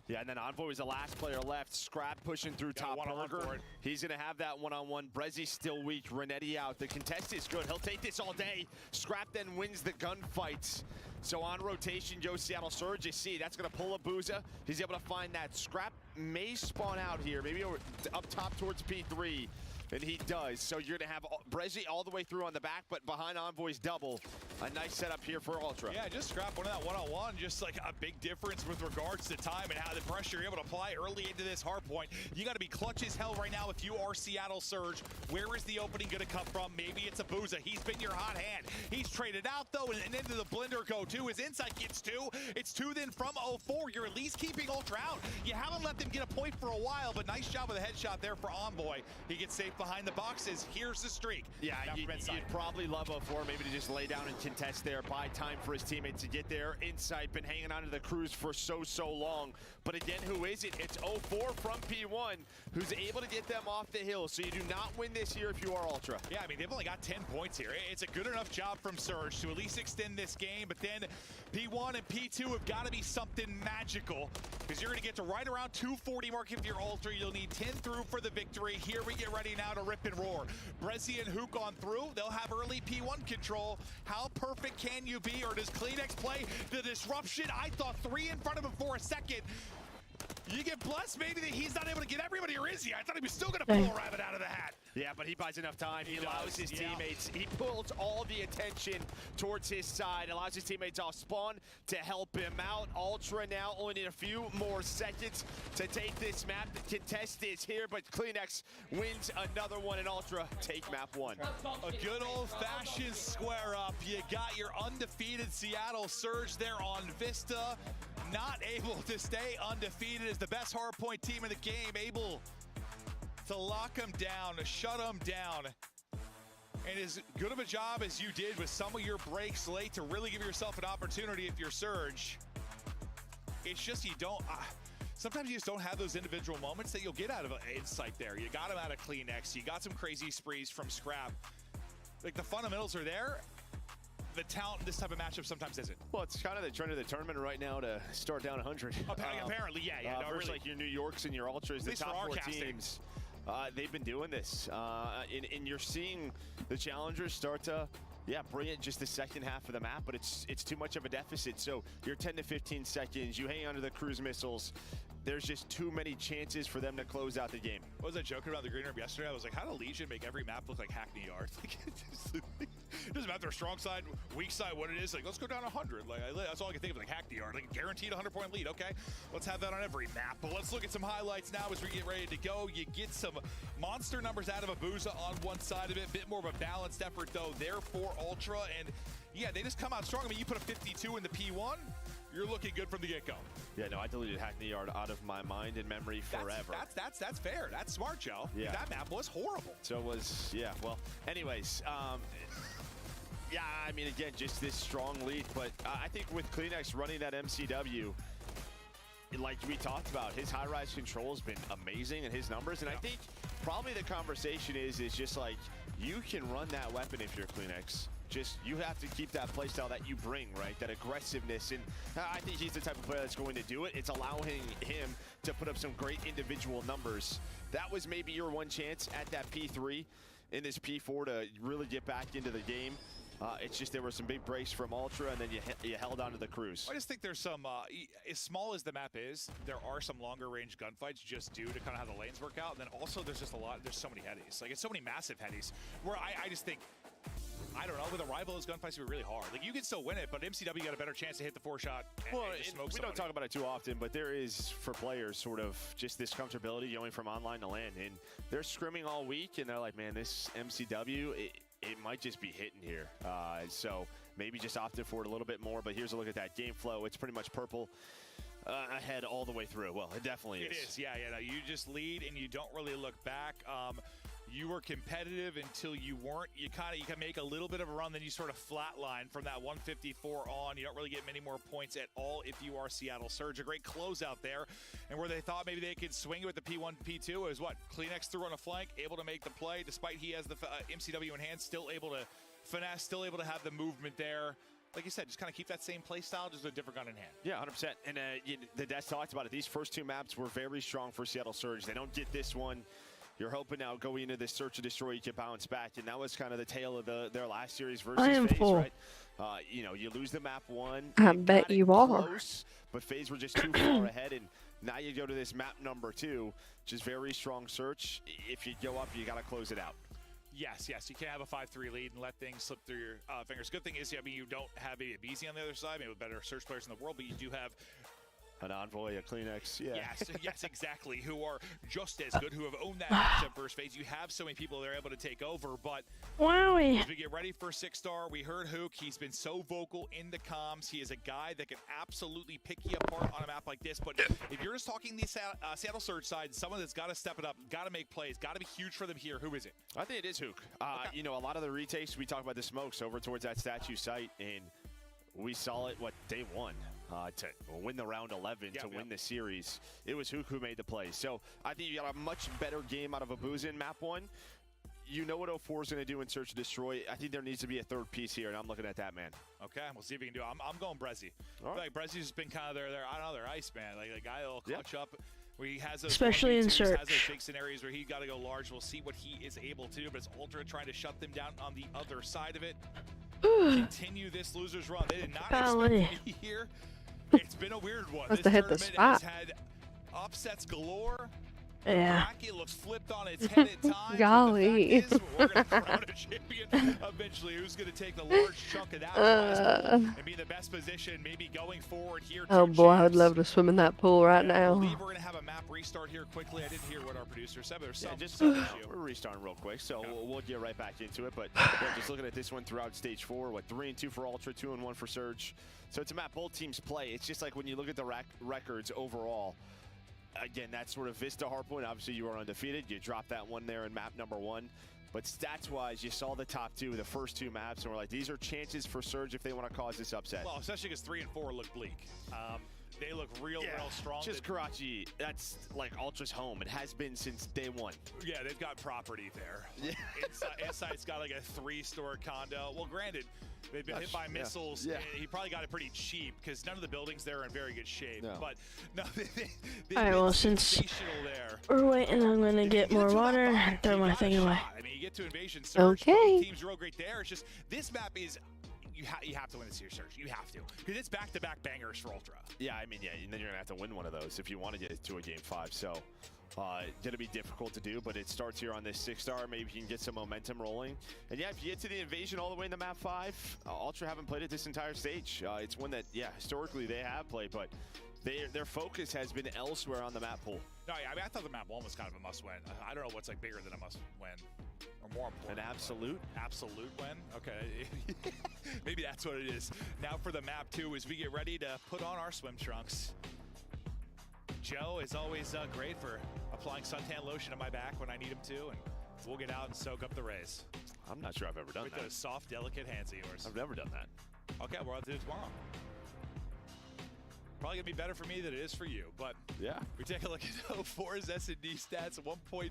Yeah, and then Envoy was the last player left. Scrap pushing through top burger. He's going to have that one-on-one. Brezzy's still weak. Renetti out. The contest is good. He'll take this all day. Scrap then wins the gunfight. So on rotation, Joe Seattle Surge, you see, that's going to pull Abuza. He's able to find that. Scrap may spawn out here, maybe over, up top towards P3. And he does. So you're going to have Brezzy all the way through on the back, but behind Envoy's double. A nice setup here for Ultra. Yeah, just Scrap one of that one-on-one, just like a big difference with regards to time and how the pressure you're able to apply early into this hard point. You got to be clutch as hell right now if you are Seattle Surge. Where is the opening going to come from? Maybe it's Abuza. He's been your hot hand. He's traded out, though, and into the blender go, too. His insight gets 2. It's 2 then from 04. You're at least keeping Ultra out. You haven't let them get a point for a while, but nice job with a headshot there for Envoy. He gets safe behind the boxes. Here's the streak. Yeah, you'd probably love 04 maybe to just lay down and contest there, buy time for his teammates to get there. Insight been hanging on to the cruise for so long. But again, who is it? It's 04 from P1 who's able to get them off the hill. So you do not win this year if you are Ultra. Yeah, I mean, they've only got 10 points here. It's a good enough job from Surge to at least extend this game. But then P1 and P2 have got to be something magical, because you're going to get to right around 240 mark if you're Ultra. You'll need 10 through for the victory. Here we get ready now to rip and roar. Brezzy and Hook on through. They'll have early P1 control. How perfect can you be, or does CleanX play the disruption? I thought 3 in front of him for a second. You get blessed maybe that he's not able to get everybody, or is he? I thought he was still going to pull a rabbit out of the hat. Yeah, but he buys enough time. He allows his teammates. He pulls all the attention towards his side, allows his teammates off spawn to help him out. Ultra now only need a few more seconds to take this map. The contest is here, but CleanX wins another one, and Ultra take map 1. A good old-fashioned square up. You got your undefeated Seattle Surge there on Vista. Not able to stay undefeated as the best hardpoint team in the game, able to lock them down, to shut them down. And as good of a job as you did with some of your breaks late to really give yourself an opportunity if you're Surge, it's just you don't... sometimes you just don't have those individual moments that you'll get out of Insight there. You got them out of CleanX. You got some crazy sprees from Scrap. Like, the fundamentals are there. The talent in this type of matchup sometimes isn't. Well, it's kind of the trend of the tournament right now to start down 100. Apparently, yeah. No, versus really. like your New Yorks and your Ultras, the top 4 teams. They've been doing this. And you're seeing the challengers start to, bring it just the second half of the map, but it's too much of a deficit. So you're 10 to 15 seconds, you hang onto the cruise missiles. There's just too many chances for them to close out the game. What was I joking about the green room yesterday? I was like, how does Legion make every map look like Hackney Yard? Like, it doesn't matter strong side, weak side, what it is. Like, let's go down 100. Like, that's all I can think of, like Hackney Yard. Like, guaranteed 100-point lead. Okay, let's have that on every map. But let's look at some highlights now as we get ready to go. You get some monster numbers out of Abuza on one side of it. Bit more of a balanced effort, though, there for Ultra. And, yeah, they just come out strong. I mean, you put a 52 in the P1. You're looking good from the get-go. Yeah, no, I deleted Hackney Yard out of my mind and memory forever. That's fair. That's smart, Joe. Yeah. That map was horrible. So it was, well, anyways, yeah, I mean, again, just this strong lead, but I think with CleanX running that MCW, like we talked about, his high-rise control has been amazing and his numbers, and I think probably the conversation is just like, you can run that weapon if you're CleanX. Just, you have to keep that playstyle that you bring, right? That aggressiveness, and I think he's the type of player that's going to do it. It's allowing him to put up some great individual numbers. That was maybe your one chance at that P3 in this P4 to really get back into the game. It's just there were some big breaks from Ultra, and then you held on to the cruise. I just think there's some, as small as the map is, there are some longer range gunfights just due to kind of how the lanes work out. And then also there's just there's so many headies. Like, it's so many massive headies where I just think, I don't know, with a rival, those gunfights would be really hard. Like, you can still win it, but MCW got a better chance to hit the 4-shot and just smoke we don't talk about it too often, but there is, for players, sort of just this comfortability going from online to LAN. And they're scrimming all week, and they're like, man, this MCW, it might just be hitting here. So maybe just opted for it a little bit more. But here's a look at that game flow. It's pretty much purple ahead all the way through. Well, it definitely is. It is, yeah. No, you just lead and you don't really look back. You were competitive until you weren't. You can make a little bit of a run, then you sort of flatline from that 154 on. You don't really get many more points at all if you are Seattle Surge. A great closeout there, and where they thought maybe they could swing it with the P1, P2 is what? Kleenex threw on a flank, able to make the play, despite he has the MCW in hand, still able to finesse, still able to have the movement there. Like you said, just kind of keep that same play style, just with a different gun in hand. Yeah, 100%. And the Des talked about it. These first two maps were very strong for Seattle Surge. They don't get this one. You're hoping now going into this search and destroy, you can bounce back, and that was kind of the tale of their last series versus FaZe, right? You know, you lose the map one. I bet you are. Close, but FaZe were just too far ahead, and now you go to this map number 2, which is very strong search. If you go up, you got to close it out. Yes, you can't have a 5-3 lead and let things slip through your fingers. Good thing is, I mean, you don't have a BZ on the other side, maybe with better search players in the world, but you do have an Envoy, a Kleenex, yeah. Yes, exactly, who are just as good, who have owned that matchup versus FaZe. You have so many people that are able to take over, but Wowie. As we get ready for 6-star, we heard Hook. He's been so vocal in the comms. He is a guy that can absolutely pick you apart on a map like this, but if you're just talking the Seattle Surge side, someone that's got to step it up, got to make plays, got to be huge for them here, who is it? I think it is Hook. You know, a lot of the retakes, we talk about the smokes over towards that statue site, and we saw it, day 1. To win the round 11, to win the series. It was Hook who made the play. So I think you got a much better game out of Abuza in map 1. You know what 04 is going to do in Search and Destroy. I think there needs to be a third piece here, and I'm looking at that man. Okay, we'll see if we can do it. I'm going Brezzy. I feel like Brezzy's been kind of their I don't know, their ice man. Like the guy that'll clutch up. Where he has those especially in Search. Has those big scenarios where he got to go large. We'll see what he is able to do, but it's Ultra trying to shut them down on the other side of it. Continue this loser's run. They did not expect to be here. It's been a weird one. Must this have hit the spot. Has had upsets galore. Yeah. It looks flipped on its head at times. Golly. We're going to crown a champion eventually. Who's going to take the large chunk of that and be in the best position, maybe going forward here. Oh boy, I would love to swim in that pool right now. I believe we're going to have a map restart here quickly. I didn't hear what our producer said, but there's some we're restarting real quick, so we'll get right back into it. But just looking at this one throughout stage 4, 3-2 for Ultra, 2-1 for Surge. So it's a map both teams play. It's just like when you look at the records overall. Again, that's sort of Vista Hardpoint. Obviously, you are undefeated. You dropped that one there in map number 1. But stats-wise, you saw the top 2, the first 2 maps, and we're like, these are chances for Surge if they want to cause this upset. Well, especially because 3 and 4 look bleak. They look real strong. Just Karachi, that's like Ultra's home. It has been since day 1. Yeah, they've got property there. Inside's got like a 3-store condo. Well, granted, they've been hit by missiles. Yeah. He probably got it pretty cheap because none of the buildings there are in very good shape. No. But no, alright, well, since we're waiting, I'm going to get more water and throw my thing away. I mean, you get to Invasion Surge. Okay. Team's real great there. It's just this map is. You have to win this year's Surge. You have to. Because it's back-to-back bangers for Ultra. Yeah, I mean, and then you're going to have to win one of those if you want to get it to a Game 5. So, going to be difficult to do, but it starts here on this 6-star. Maybe you can get some momentum rolling. And yeah, if you get to the Invasion all the way in the map 5, Ultra haven't played it this entire stage. It's one that, historically they have played, but their focus has been elsewhere on the map pool. No, I mean, I thought the map 1 was kind of a must-win. I don't know what's like bigger than a must-win. Or more important. An absolute? Absolute win? Okay. Maybe that's what it is. Now for the map 2 as we get ready to put on our swim trunks. Joe is always great for applying suntan lotion on my back when I need him to, and we'll get out and soak up the rays. I'm not sure I've ever done that. With those soft, delicate hands of yours. I've never done that. Okay, we'll have to do it tomorrow. Probably gonna be better for me than it is for you, but yeah. We take a look at 04's S&D stats, 1.48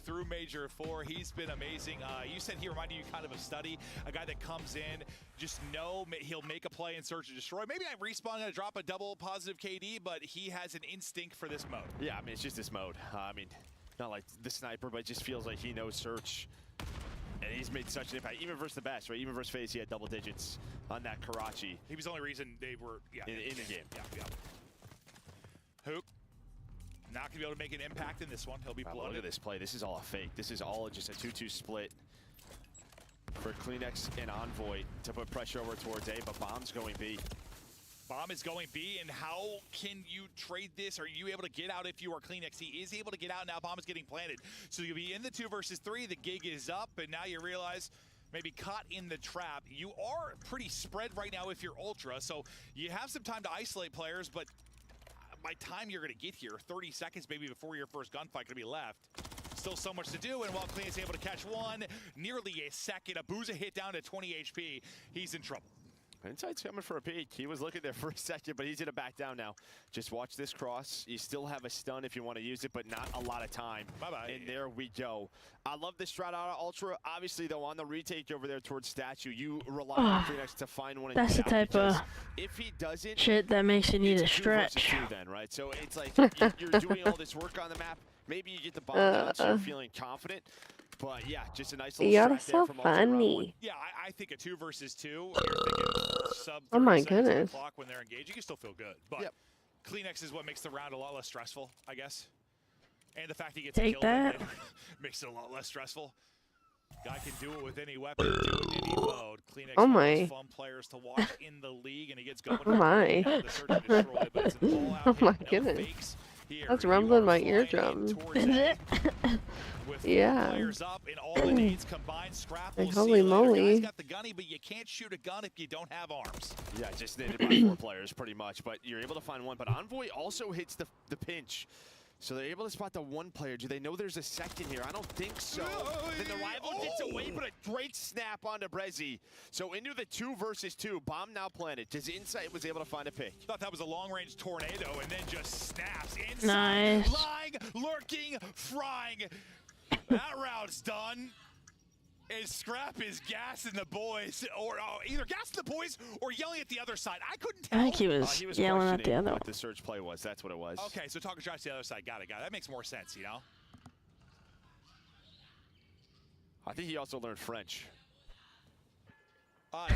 through Major 4. He's been amazing. You said he reminded you kind of a study, a guy that comes in, just know he'll make a play in Search and Destroy. Maybe I'm respawning to drop a double positive KD, but he has an instinct for this mode. Yeah, I mean, it's just this mode. I mean, not like the sniper, but it just feels like he knows Search. And he's made such an impact, even versus the best, right? Even versus FaZe, he had double digits on that Karachi. He was the only reason they were, in the game. Yeah. Hook, not going to be able to make an impact in this one. He'll be blooded. Look at this play. This is all a fake. This is all just a 2-2 split for Kleenex and Envoy to put pressure over towards A, but Bomb's going B. Bomb is going B, and how can you trade this? Are you able to get out if you are Kleenex? He is able to get out now. Bomb is getting planted. So you'll be in the 2 versus 3. The gig is up, and now you realize maybe caught in the trap. You are pretty spread right now if you're Ultra, so you have some time to isolate players, but by time you're going to get here, 30 seconds maybe before your first gunfight going to be left. Still so much to do, and while Clean is able to catch one, nearly a second, Abuza hit down to 20 HP. He's in trouble. Insight's coming for a peek. He was looking there for a second, but he's going to back down now. Just watch this cross. You still have a stun if you want to use it, but not a lot of time. Bye-bye. And there we go. I love this strat out of Ultra. Obviously, though, on the retake over there towards Statue, you rely on Phoenix to find one. That's the type of if he doesn't, shit that makes you need a stretch. Then, right? So it's like you're doing all this work on the map. Maybe you get the bomb down, so you're feeling confident. But yeah, just a nice little You're strat so there from Ultra funny. Yeah, I think a 2 versus 2, you're thinking sub 30 Oh my seconds on the goodness. clock when they're engaged, you can still feel good. But Kleenex is what makes the round a lot less stressful, I guess. And the fact he gets Take killed that. makes it a lot less stressful. Guy can do it with any weapon, do it in any mode. Kleenex Oh one of my. those fun players to watch in the league, and he gets going. Oh my. The search and destroy, but it's an all-out Oh my hit, no goodness. fakes here. That's You rumbling are my flying eardrum. towards Is it? with Yeah. 4 players up and all the nades combined. Scrap will Like, see holy you later. moly. Guys got the gunny, but you can't shoot a gun if you don't have arms. Yeah, just needed by 4 players pretty much, but you're able to find one. But Envoy also hits the pinch. So they're able to spot the 1 player. Do they know there's a second here? I don't think so. Then the rival gets away, but a great snap onto Brezzy. So into the 2 versus 2. Bomb now planted. Because Insight was able to find a pick. Thought that was a long-range tornado, and then just snaps inside. Nice. Lying, lurking, frying. That round's done. And Scrap is gassing the boys, or either gassing the boys or yelling at the other side. I couldn't tell. I think he was yelling at the questioning other what one. the search play was. That's what it was. Okay, so talking trash to the other side. Got it. That makes more sense, you know? I think he also learned French.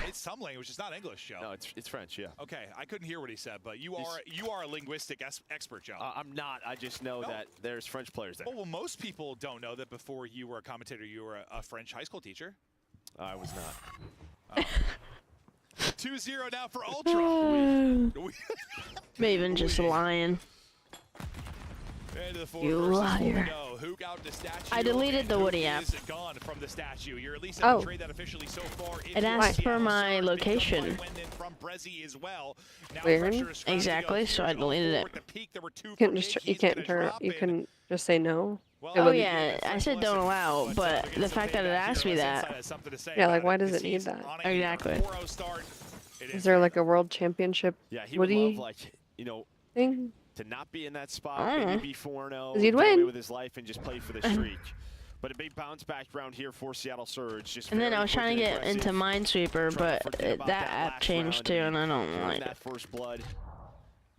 It's some language. It's not English, Joe. No, it's French, yeah. Okay, I couldn't hear what he said, but you are a linguistic expert, Joe. I'm not. I just know that there's French players there. Oh, well, most people don't know that before you were a commentator, you were a French high school teacher. I was not. 2-0 now for Ultra. Maven just lying. Into the 4 You versus 4 liar. go. Hook out the statue. I deleted the and Woody Hook app. is gone from the statue. You're at least at the trade that officially so far. If It you're asked for Seattle my Surge, location. become by Wendon from Brezzy as well. Now Weird. pressure is Scrap to go Exactly, here so I to go deleted it. forward. The peak, there were 2 You for can't just Nick. you He's can't gonna turn drop you in. can just say no. Well, Oh I yeah, I said don't allow, but the fact that it asked me that. Yeah, like why does it need that? Exactly. Is there like a world championship Yeah, he Woody would love, like, you know, thing? to not be in that spot, I don't maybe know. be 4-0, 'Cause he'd get away win. with his life and just play for the streak. But a big bounce back round here for Seattle Surge. Just And then very I was quick trying to and get into aggressive. Minesweeper, Trying to but forget about that app last changed round too, and I don't during like that first blood.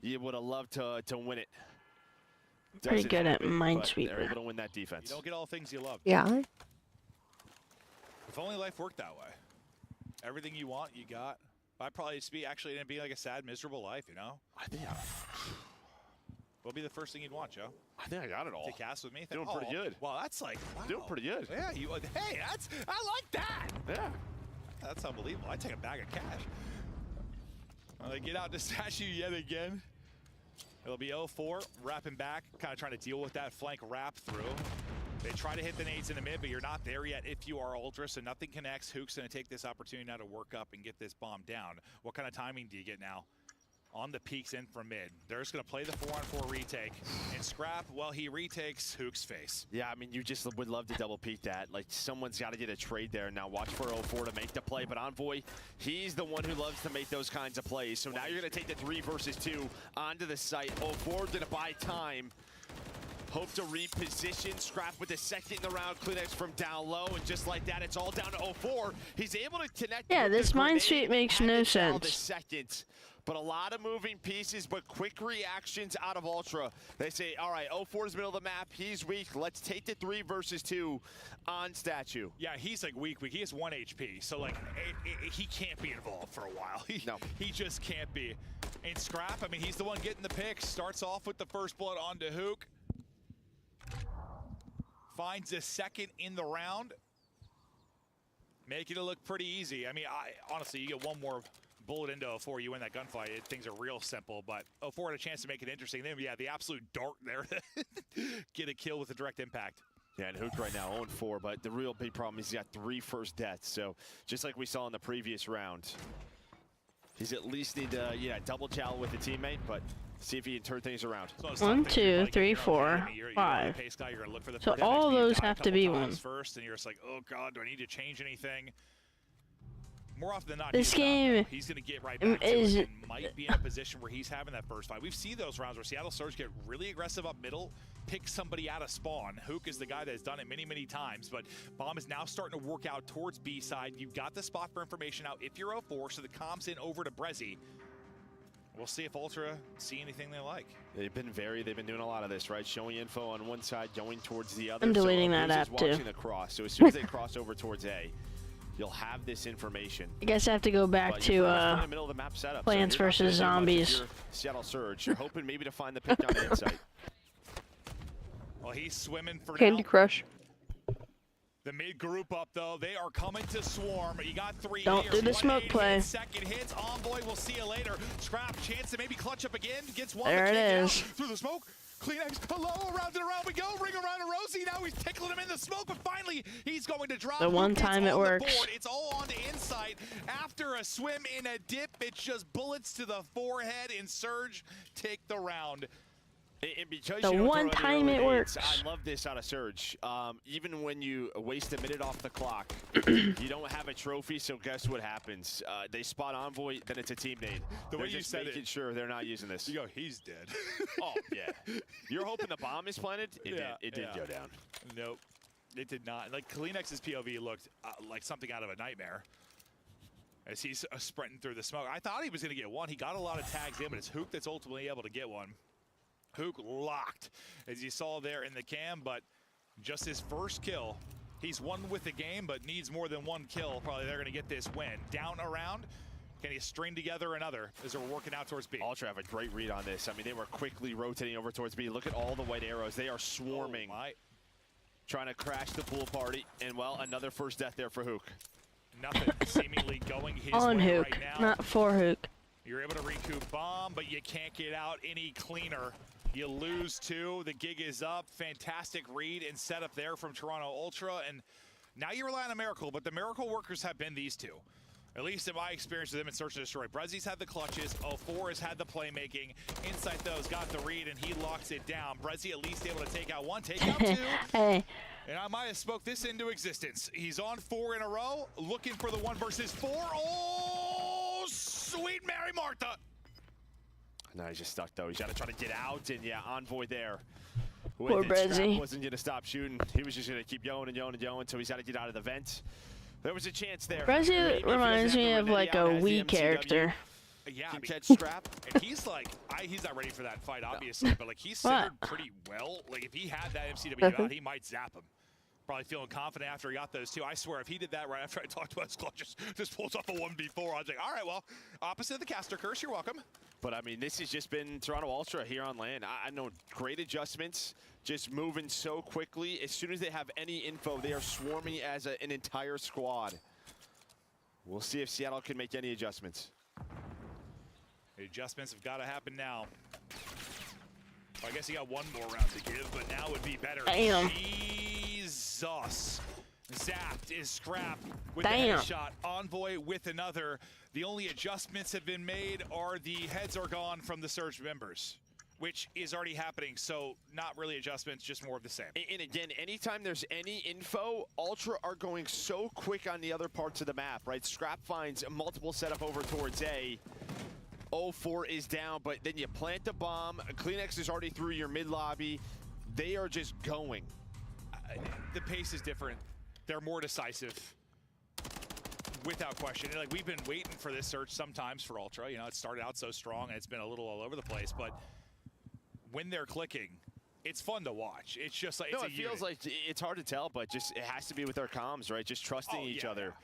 You would have loved to win it. Pretty Doesn't good at happen, but Minesweeper. They're able to win that defense. You don't get all things you love. Yeah. If only life worked that way. Everything you want, you got. I'd probably just be actually it'd be like a sad, miserable life, you know? I think What'd be the first thing you'd want, Joe? I think I got it all. To cast with me? Doing pretty good. Well, that's like, wow. Doing pretty good. Yeah, hey, I like that. Yeah. That's unbelievable. I'd take a bag of cash. They get out to statue yet again. It'll be 0-4, wrapping back, kind of trying to deal with that flank wrap through. They try to hit the nades in the mid, but you're not there yet if you are Ultra, so nothing connects. Hook's going to take this opportunity now to work up and get this bomb down. What kind of timing do you get now? On the peaks in from mid. They're just going to play the 4-on-4 retake. And Scrap, well, he retakes Hook's face. Yeah, I mean, you just would love to double peek that. Like, someone's got to get a trade there. Now watch for 0-4 to make the play, but Envoy, he's the one who loves to make those kinds of plays. So now you're going to take the 3 versus 2 onto the site. 0-4 going to buy time. Hope to reposition. Scrap with the second in the round. Kleenex from down low, and just like that, it's all down to 0-4. He's able to connect. Yeah, with this the grenade Minesweep makes and no the foul the sense. second. But a lot of moving pieces, but quick reactions out of Ultra. They say, all right, 0-4 is middle of the map. He's weak. Let's take the 3 versus 2 on statue. Yeah, he's like weak. He has 1 HP, so like he can't be involved for a while. He just can't be. And Scrap, I mean, he's the one getting the picks. Starts off with the first blood onto Hook. Finds a second in the round. Making it look pretty easy. I mean, honestly, you get one more bullet into 0-4, you win that gunfight. Things are real simple, but 0-4 had a chance to make it interesting. Then, yeah, the absolute dart there to get a kill with a direct impact. Yeah, and Hook right now 0-4, but the real big problem is he's got 3 first deaths. So just like we saw in the previous round, he's at least need to double chow with a teammate, but see if he can turn things around. 1, 2, 3, 4, 5. So all those have to be 1. First, and you're just like, oh god, do I need to change anything? More often than not, this game he's going to get right back to it and might be in a position where he's having that first fight. We've seen those rounds where Seattle Surge get really aggressive up middle, pick somebody out of spawn. Hook is the guy that's done it many, many times, but Bomb is now starting to work out towards B side. You've got the spot for information out if you're 0-4, so the comms in over to Brezzy. We'll see if Ultra see anything they like. They've been doing a lot of this, right? Showing info on one side, going towards the other. I'm deleting that app too. Watching the cross, so as soon as they cross over towards A, you'll have this information. I guess I have to go back to Plants vs. Zombies. Seattle Surge, you're hoping maybe to find the pick on the inside. Well, he's swimming for Candy now. Crush. The mid group up though, they are coming to swarm. You got 3 Don't here. do the smoke play. Second hits, Envoy, we'll see you later. Scrap, chance to maybe clutch up again. Gets one. There it is. Through the smoke. Kleenex, hello, around and around we go. Ring around to Rosie. Now he's tickling him in the smoke, but finally he's going to drop. The one time it works. It's all on the inside. After a swim in a dip, it's just bullets to the forehead, and Surge take the round. And because the one time it works. I love this out of Surge. Even when you waste a minute off the clock, you don't have a trophy, so guess what happens? They spot Envoy, then it's a team nade. The way they're you just said making sure they're not using this. You go, he's dead. Oh, yeah. You're hoping the bomb is planted? It didn't go down. Nope, it did not. Like, Kleenex's POV looked like something out of a nightmare as he's sprinting through the smoke. I thought he was going to get one. He got a lot of tags in, but it's Hook that's ultimately able to get one. Hook locked, as you saw there in the cam, but just his first kill. He's won with the game, but needs more than 1 kill. Probably they're going to get this win. Down around. Can he string together another as they're working out towards B? Ultra have a great read on this. I mean, they were quickly rotating over towards B. Look at all the white arrows. They are swarming, trying to crash the pool party. And, well, another first death there for Hook. Nothing seemingly going his on way Hook, right now. not for Hook. You're able to recoup Bomb, but you can't get out any cleaner. You lose 2. The gig is up. Fantastic read and setup there from Toronto Ultra. And now you rely on a Miracle, but the Miracle workers have been these 2. At least in my experience with them in Search and Destroy. Brezzy's had the clutches. 0-4 has had the playmaking. Insight, though, has got the read, and he locks it down. Brezzy at least able to take out 1, take out 2. Hey. And I might have spoke this into existence. He's on 4 in a row, looking for the 1 versus 4. Oh, sweet Mary Martha. No, he's just stuck, though. He's got to try to get out, and, yeah, Envoy there. Poor Brezzy. Wasn't going to stop shooting. He was just going to keep going and going and going, so he's got to get out of the vent. There was a chance there. Brezzy reminds me of, like, a Wii character. Yeah, can catch Scrap. And he's like, he's not ready for that fight, obviously, but, like, he's centered pretty well. Like, if he had that MCW out, he might zap him. Probably feeling confident after he got those 2. I swear, if he did that right after I talked to us, just pulls off a 1v4, I was like, all right, well, opposite of the caster curse, you're welcome. But, I mean, this has just been Toronto Ultra here on land. I know great adjustments, just moving so quickly. As soon as they have any info, they are swarming as an entire squad. We'll see if Seattle can make any adjustments. The adjustments have got to happen now. Well, I guess he got 1 more round to give, but now would be better. Damn. Jesus. Zapped is Scrap with Damn. the headshot. Envoy with another. The only adjustments have been made are the heads are gone from the Surge members, which is already happening, so not really adjustments, just more of the same. And again, anytime there's any info, Ultra are going so quick on the other parts of the map, right? Scrap finds multiple setup over towards A. 0-4 is down, but then you plant the bomb. Kleenex is already through your mid-lobby. They are just going. The pace is different. They're more decisive, without question. Like, we've been waiting for this search sometimes for Ultra. You know, it started out so strong, and it's been a little all over the place. But when they're clicking, it's fun to watch. It's just like, no, it feels like it's hard to tell, but just it has to be with their comms, right? Just trusting each other.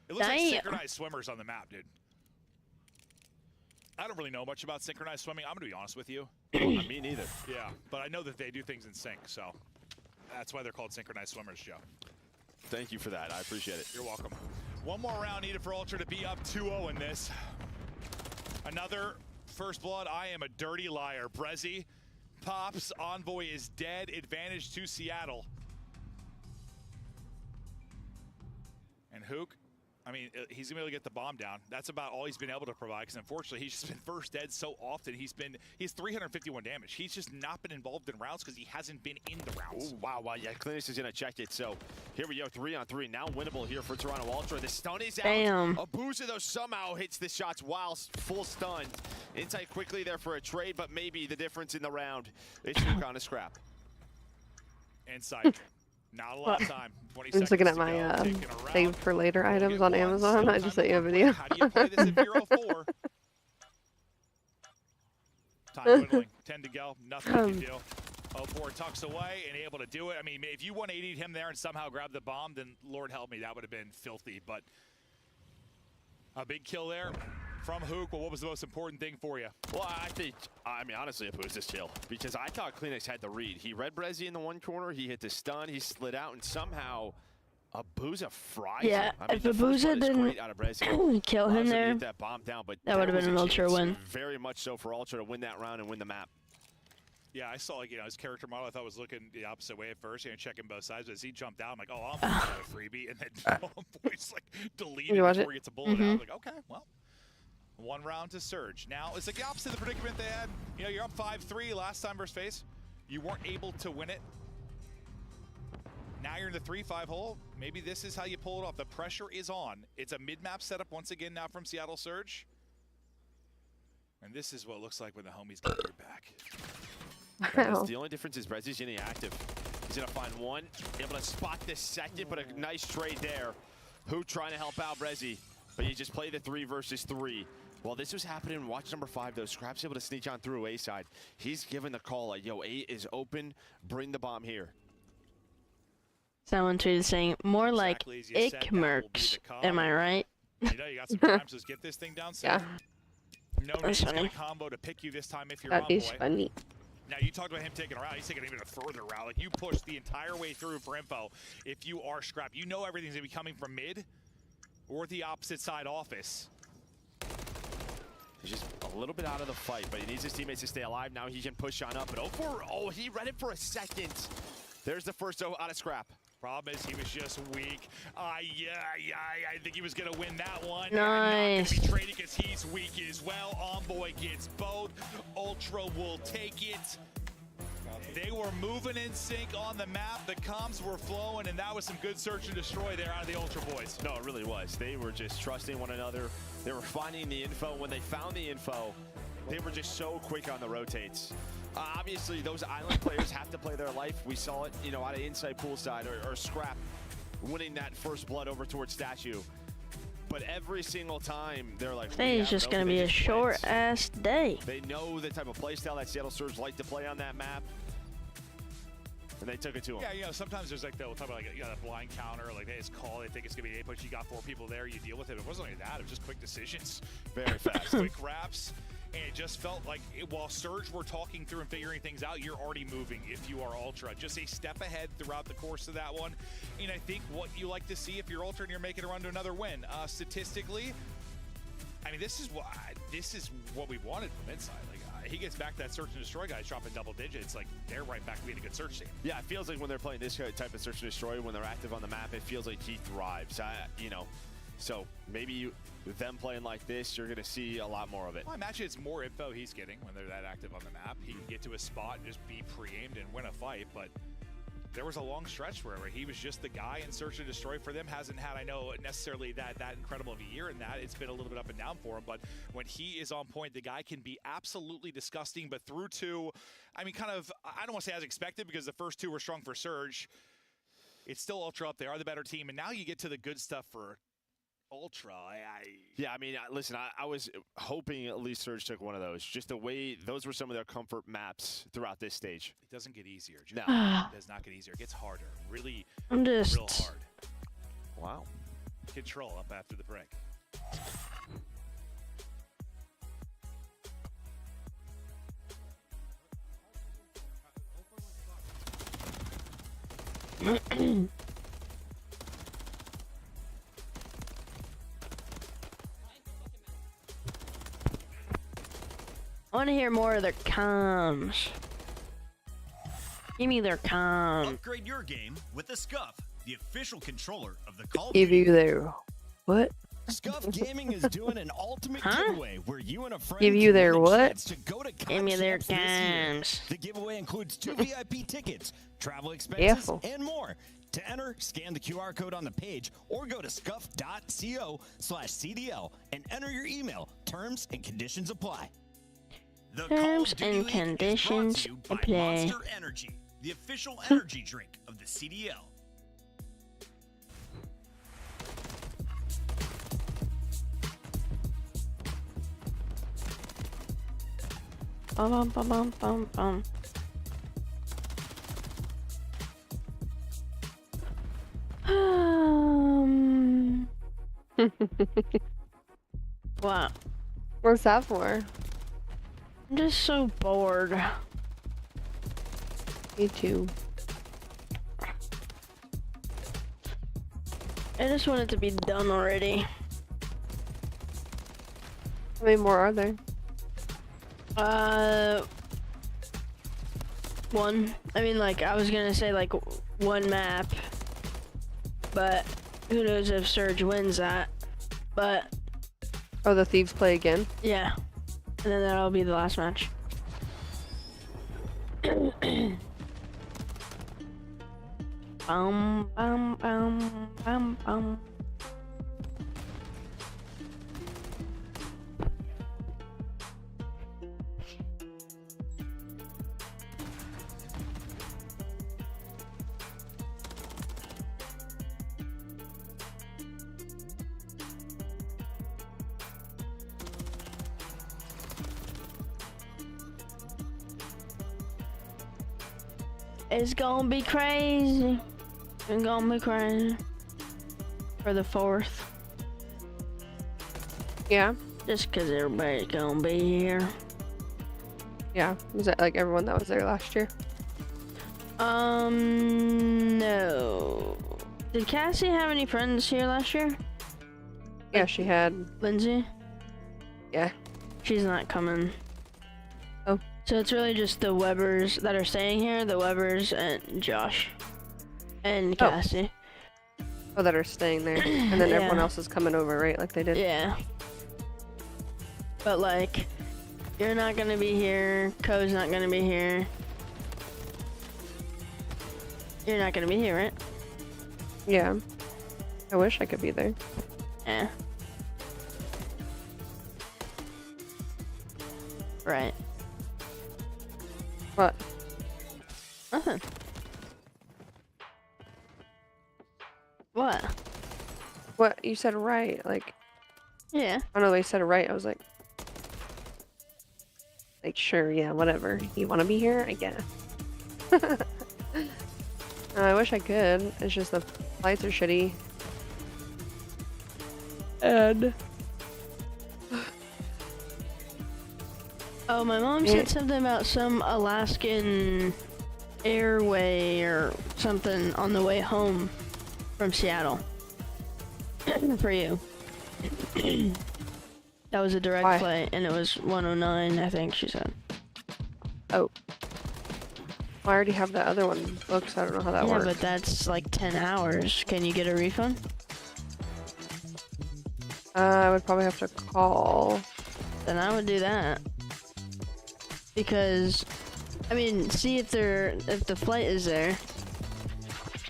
It looks like synchronized swimmers on the map, dude. I don't really know much about synchronized swimming. I'm going to be honest with you. Me neither. Yeah, but I know that they do things in sync, so that's why they're called synchronized swimmers, Joe. Thank you for that. I appreciate it. You're welcome. 1 more round needed for Ultra to be up 2-0 in this. Another first blood. I am a dirty liar. Brezzy pops. Envoy is dead. Advantage to Seattle. Hook, I mean, he's gonna be able to get the bomb down. That's about all he's been able to provide. Because unfortunately, he's just been first dead so often. He has 351 damage. He's just not been involved in rounds because he hasn't been in the rounds. Ooh, wow. Yeah, Clinix is gonna check it. So here we go, 3-on-3. Now winnable here for Toronto Ultra. The stun is out. Damn. Abuza though somehow hits the shots while full stunned. Insight quickly there for a trade, but maybe the difference in the round. It's Hook on a scrap. Insight. Not a lot of time. 20 I'm just looking at seconds to my go, save for later items on Amazon. I just sent you a video. How do you play this if you're 0-4? Time whittling. 10 to go. Nothing you can do. 0-4 tucks away and able to do it. I mean, if you 180'd him there and somehow grabbed the bomb, then Lord help me, that would have been filthy. But a big kill there from Hook. Well, what was the most important thing for you? Well, I mean, honestly, it was this kill. Because I thought Clinix had the read. He read Brezzy in the one corner. He hit the stun. He slid out, and somehow Abuza fried him. I mean, if Abuza didn't kill him there, that bomb down, but that would have been an Ultra win. Very much so for Ultra to win that round and win the map. Yeah, I saw, like, his character model, I thought was looking the opposite way at first, checking both sides. But as he jumped out, I'm like, oh, I'm not a freebie. And then Homeboy's like deleted before he gets a bullet out. I'm like, okay, well. One round to Surge. Now, it's like the opposite of the predicament they had. You know, you're up 5-3 last time versus FaZe. You weren't able to win it. Now you're in the 3-5 hole. Maybe this is how you pull it off. The pressure is on. It's a mid-map setup once again now from Seattle Surge. And this is what it looks like when the homies get your back. Wow. The only difference is Brezzy's getting active. He's going to find one, able to spot the second, but a nice trade there. Who trying to help out Brezzy, but you just play the 3 versus 3. While this was happening, watch number 5 though. Scrap's able to sneak on through A side. He's given the call like, yo, A is open, bring the bomb here. Someone tweeted saying, more like Ickmerks. Am I right? You know, you got some time, so just get this thing down safe. Yeah. No one's going to combo to pick you this time if you're That on is boy. funny. Now, you talked about him taking a route. He's taking even a further route. Like, you push the entire way through for info. If you are Scrap, you know everything's going to be coming from mid or the opposite side office. He's just a little bit out of the fight, but he needs his teammates to stay alive. Now he can push on up. But oh, he read it for a second. There's the first out of Scrap. Problem is, he was just weak. I think he was going to win that one. Nice. Not gonna be traded because he's weak as well. Envoy gets both. Ultra will take it. They were moving in sync on the map. The comms were flowing, and that was some good search and destroy there out of the Ultra boys. No, it really was. They were just trusting one another. They were finding the info. When they found the info, they were just so quick on the rotates. Obviously, those island players have to play their life. We saw it, you know, out of inside poolside or Scrap winning that first blood over towards Statue. But every single time, they're like, today's just going to be a short-ass day. They know the type of play style that Seattle Surge like to play on that map. And they took it to him. Yeah, you know, sometimes there's like, they'll talk about like, you know, that blind counter, like they just call, they think it's gonna be an A push, you got 4 people there, you deal with it. It wasn't only that, it was just quick decisions. Very fast. Quick wraps. And it just felt like while Surge were talking through and figuring things out, you're already moving if you are Ultra. Just a step ahead throughout the course of that one. And I think what you like to see if you're Ultra and you're making a run to another win. Statistically, I mean, this is what we wanted from Inside. Like, he gets back that search and destroy guys dropping double digits. Like, they're right back to being a good search team. Yeah, it feels like when they're playing this type of search and destroy, when they're active on the map, it feels like he thrives. You know, so maybe with them playing like this, you're going to see a lot more of it. Well, I imagine it's more info he's getting when they're that active on the map. He can get to a spot and just be pre-aimed and win a fight, but there was a long stretch where he was just the guy in search and destroy for them. Hasn't had, I know, necessarily that incredible of a year in that. It's been a little bit up and down for him, but when he is on point, the guy can be absolutely disgusting. But through to, I mean, kind of, I don't want to say as expected because the first 2 were strong for Surge. It's still Ultra up. They are the better team, and now you get to the good stuff for Ultra. Yeah, I mean, listen, I was hoping at least Surge took one of those. Just the way those were some of their comfort maps throughout this stage. It doesn't get easier. No. It does not get easier. It gets harder. Really, I'm just real hard. Wow. Control up after the break. I want to hear more of their comms. Give me their comms. Upgrade your game with the Scuff the official controller of the Call of Give Duty. you their what? Scuff Gaming is doing an ultimate giveaway where you and a friend Give you can their win a what? chance to go to Give me their COD Champs this year. games. The giveaway includes 2 VIP tickets, travel expenses, Careful. and more. To enter, scan the QR code on the page or go to scuff.co/CDL and enter your email. Terms and conditions apply. The Call Terms of Duty and League is brought conditions to you by apply. Monster Energy, the official energy drink of the CDL. Bum bum bum bum bum. What? What's that for? I'm just so bored. Me too. I just want it to be done already. How many more are there? One. I mean, like, I was gonna say, like, one map. But who knows if Surge wins that. But, Oh, the thieves play again? yeah. And then that'll be the last match. Bum, bum, bum, bum, bum. It's gonna be crazy. It's gonna be crazy. For the 4th. Yeah. Just cause everybody's gonna be here. Yeah. Was that like everyone that was there last year? No. Did Cassie have any friends here last year? Yeah, she had. Lindsay? Yeah. She's not coming. Oh. So it's really just the Webbers that are staying here, the Webbers and Josh. And Cassie. Oh, that are staying there. And then everyone Yeah. else is coming over, right? Like they did? Yeah. But like, you're not gonna be here, Co's not gonna be here. You're not gonna be here, right? Yeah. I wish I could be there. Yeah. Right. What? Nothing. What? What? You said right, like... Yeah. I don't know, they said it right. I was like... sure, yeah, whatever. You want to be here? I guess. I wish I could. It's just the flights are shitty. And... Oh, my mom said something about some Alaskan Airway or something on the way home from Seattle. For you. That was a direct flight, and it was 109, I think she said. Oh. I already have that other one booked, so I don't know how that works. Yeah, but that's like 10 hours. Can you get a refund? I would probably have to call. Then I would do that. Because, I mean, see if the flight is there.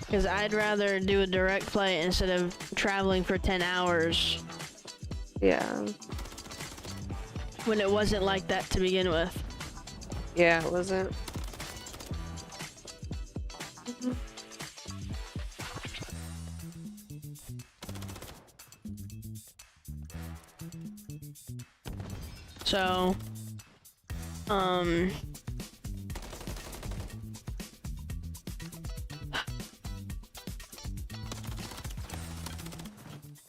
Because I'd rather do a direct flight instead of traveling for 10 hours. Yeah. When it wasn't like that to begin with. Yeah, it wasn't. So,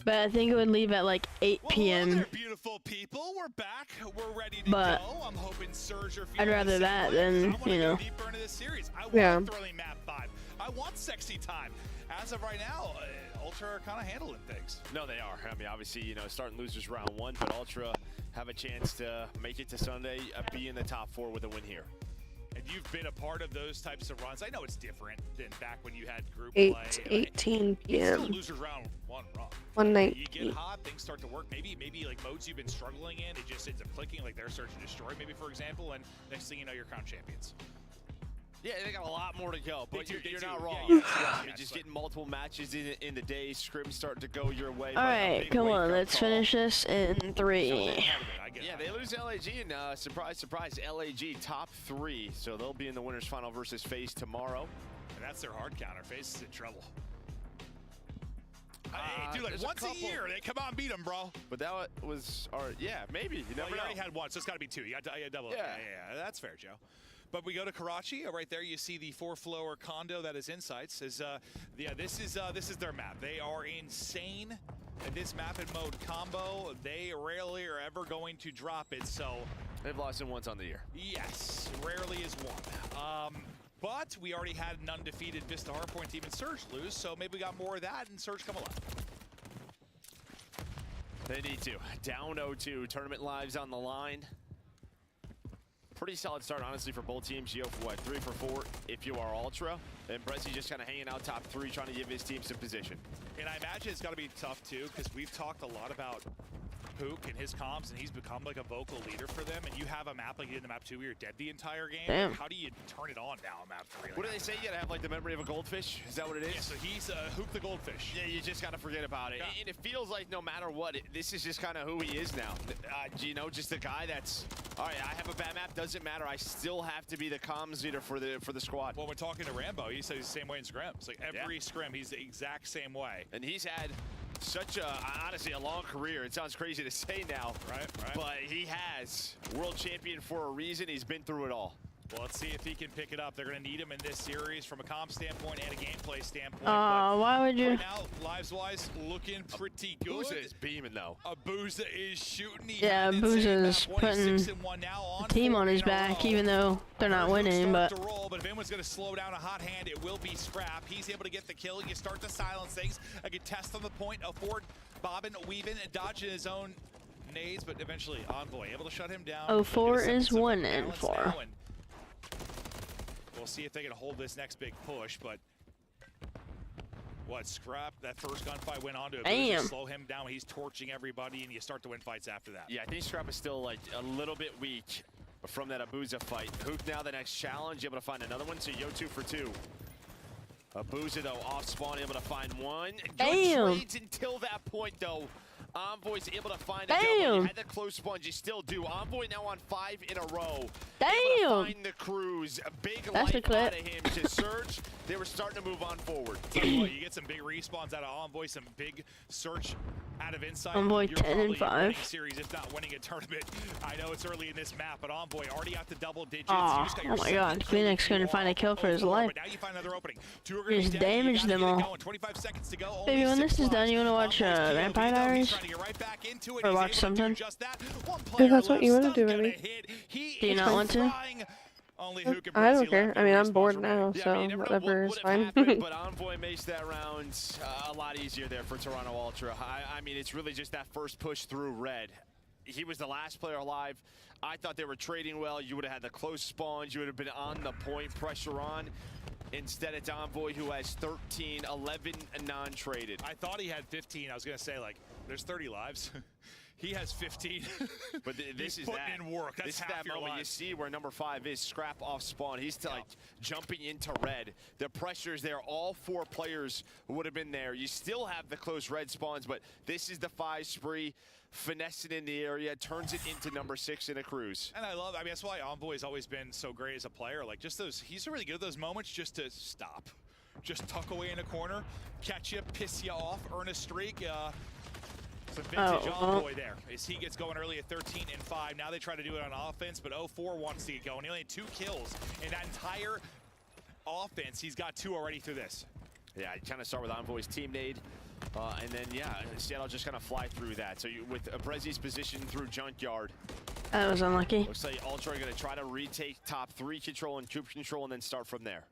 but I think it would leave at like 8 p.m. Beautiful people, we're back. We're ready to But go. I'm hoping Surge are I'd rather that than, you know. deeper into this series. I want Yeah. thrilling map 5. I want sexy time. As of right now, Ultra are kind of handling things. No, they are. I mean, obviously, you know, starting losers round 1, but Ultra have a chance to make it to Sunday, be in the top 4 with a win here. And and you've been a part of those types of runs. I know it's different than back when you had group 18 play. Still p.m. losers round one wrong. 119. You get hot, things start to work. Maybe like modes you've been struggling in, it just ends up clicking, like their search and destroy, maybe for example, and next thing you know, you're crown champions. Yeah, they got a lot more to go, but you're not wrong. Yeah, I mean, just getting multiple matches in the day, scrims starting to go your way. All right, come on, let's finish this in 3. Yeah, they lose LAG, and surprise, surprise, LAG top 3, so they'll be in the winners final versus FaZe tomorrow. And that's their hard counter. FaZe is in trouble. Hey, dude, like once a year, they come out and beat them, bro. But that was, yeah, maybe. You never you know. already had one, so it's got to be 2. You got double. Yeah. Yeah, that's fair, Joe. But we go to Karachi. Right there, you see the 4-floor condo that is Insights. Yeah, this is their map. They are insane at this map in mode combo. They rarely are ever going to drop it. So they've lost in once on the year. Yes, rarely is one. But we already had an undefeated Vista Hardpoint team and Surge lose, so maybe we got more of that and Surge come alive. They need to. Down 0-2. Tournament lives on the line. Pretty solid start, honestly, for both teams. You go for what, 3 for 4 if you are Ultra. And Brezzy just kind of hanging out top 3, trying to give his team some position. And I imagine it's got to be tough, too, because we've talked a lot about Pook and his comms, and he's become like a vocal leader for them. And you have a map like you did in the map 2 where you're dead the entire game. Damn. How do you turn it on now in map 3? What do they say? You gotta have like the memory of a goldfish? Is that what it is? Yeah, so he's Hook the Goldfish. Yeah, you just gotta forget about it. Yeah. And it feels like no matter what, this is just kind of who he is now. You know, just a guy that's, all right, I have a bad map, doesn't matter. I still have to be the comms leader for the squad. Well, when talking to Rambo, he says he's the same way in scrims. Like every scrim, he's the exact same way. And he's had such a, honestly, a long career. It sounds crazy to say now, right? But he has. World champion for a reason. He's been through it all. Well, let's see if he can pick it up. They're going to need him in this series from a comp standpoint and a gameplay standpoint. Why would you? Right now, lives-wise, looking pretty good. Abuza is beaming, though. Abuza is shooting. Yeah, Abuza's putting the team on his back, even though they're not winning. But if anyone's going to slow down a hot hand, it will be Scrap. He's able to get the kill. You start to silence things. A good test on the point. Ford bobbing, weaving, and dodging his own nades, but eventually Envoy able to shut him down. 04 is 1 and 4. We'll see if they can hold this next big push, but what, Scrap, that first gunfight went on to slow him down. He's torching everybody, and you start to win fights after that. Yeah, I think Scrap is still like a little bit weak from that Abuza fight. Hook now the next challenge, able to find another one, so Yo 2 for 2. Abuza, though, off spawn, able to find one. Good trades until that point, though. Envoy's able to find a double. You had the close sponge, you still do. Envoy now on 5 in a row. Able to find the cruise. A big life out of him to Surge. They were starting to move on forward. You get some big respawns out of Envoy, some big search out of Insight. Envoy You're 10 and 5. winning series, if not winning a tournament. I know it's early in this map, but Envoy already out to double digits. Oh my God, Phoenix couldn't find a kill for his life. But now you find another opening. Just damaged them all. 25 seconds to go. Baby, when this is done, you want to watch Vampire Diaries? Or watch something? If that's what you want to do, baby. Do you not want to? I don't care. I mean, I'm bored now, so whatever is fine. But Envoy makes that round a lot easier there for Toronto Ultra. I mean, it's really just that first push through red. He was the last player alive. I thought they were trading well. You would have had the close spawns. You would have been on the point, pressure on. Instead, it's Envoy who has 13, 11 non-traded. I thought he had 15. I was going to say, like, there's 30 lives. He has 15. But this is putting that. in work. That's this is half that your moment. life. You see where number 5 is. Scrap off spawn. He's like jumping into red. The pressure's there. All 4 players would have been there. You still have the close red spawns, but this is the 5 spree. Finessing in the area, turns it into number 6 in a cruise. And I mean, that's why Envoy's always been so great as a player. Like, just those, he's really good at those moments just to stop. Just tuck away in a corner, catch you, piss you off, earn a streak. Some vintage Envoy there as he gets going early at 13 and 5. Now they try to do it on offense, but 04 wants to get going. He only had 2 kills in that entire offense. He's got 2 already through this. Yeah, you kind of start with Envoy's team nade. And then, yeah, Seattle just kind of fly through that. So with Brezzy's position through Junkyard. That was unlucky. Looks like Ultra are going to try to retake top 3 control and Coop control and then start from there.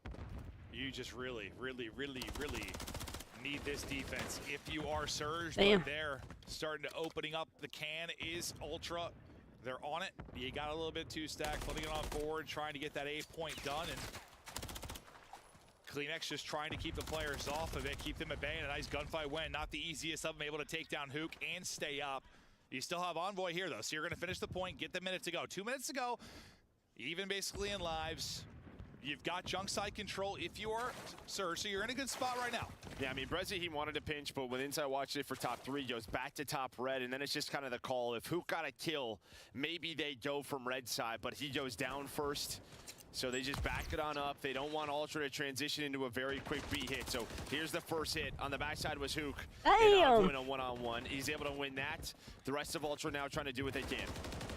You just really, really, really, really need this defense if you are Surge. Damn. But they're starting to opening up the can is Ultra. They're on it. You got a little bit too stacked, flipping it on forward, trying to get that A point done, and Kleenex just trying to keep the players off of it, keep them at bay, and a nice gunfight win. Not the easiest of them, able to take down Hook and stay up. You still have Envoy here, though, so you're going to finish the point, get the minute to go. 2 minutes to go, even basically in lives. You've got junk side control if you are Surge, so you're in a good spot right now. Yeah, I mean, Brezzy, he wanted to pinch, but when Inside watched it for top 3, goes back to top red, and then it's just kind of the call. If Hook got a kill, maybe they go from red side, but he goes down first. So they just back it on up. They don't want Ultra to transition into a very quick B hit. So here's the first hit. On the backside was Hook. Damn. In a one-on-one. He's able to win that. The rest of Ultra now trying to do what they can.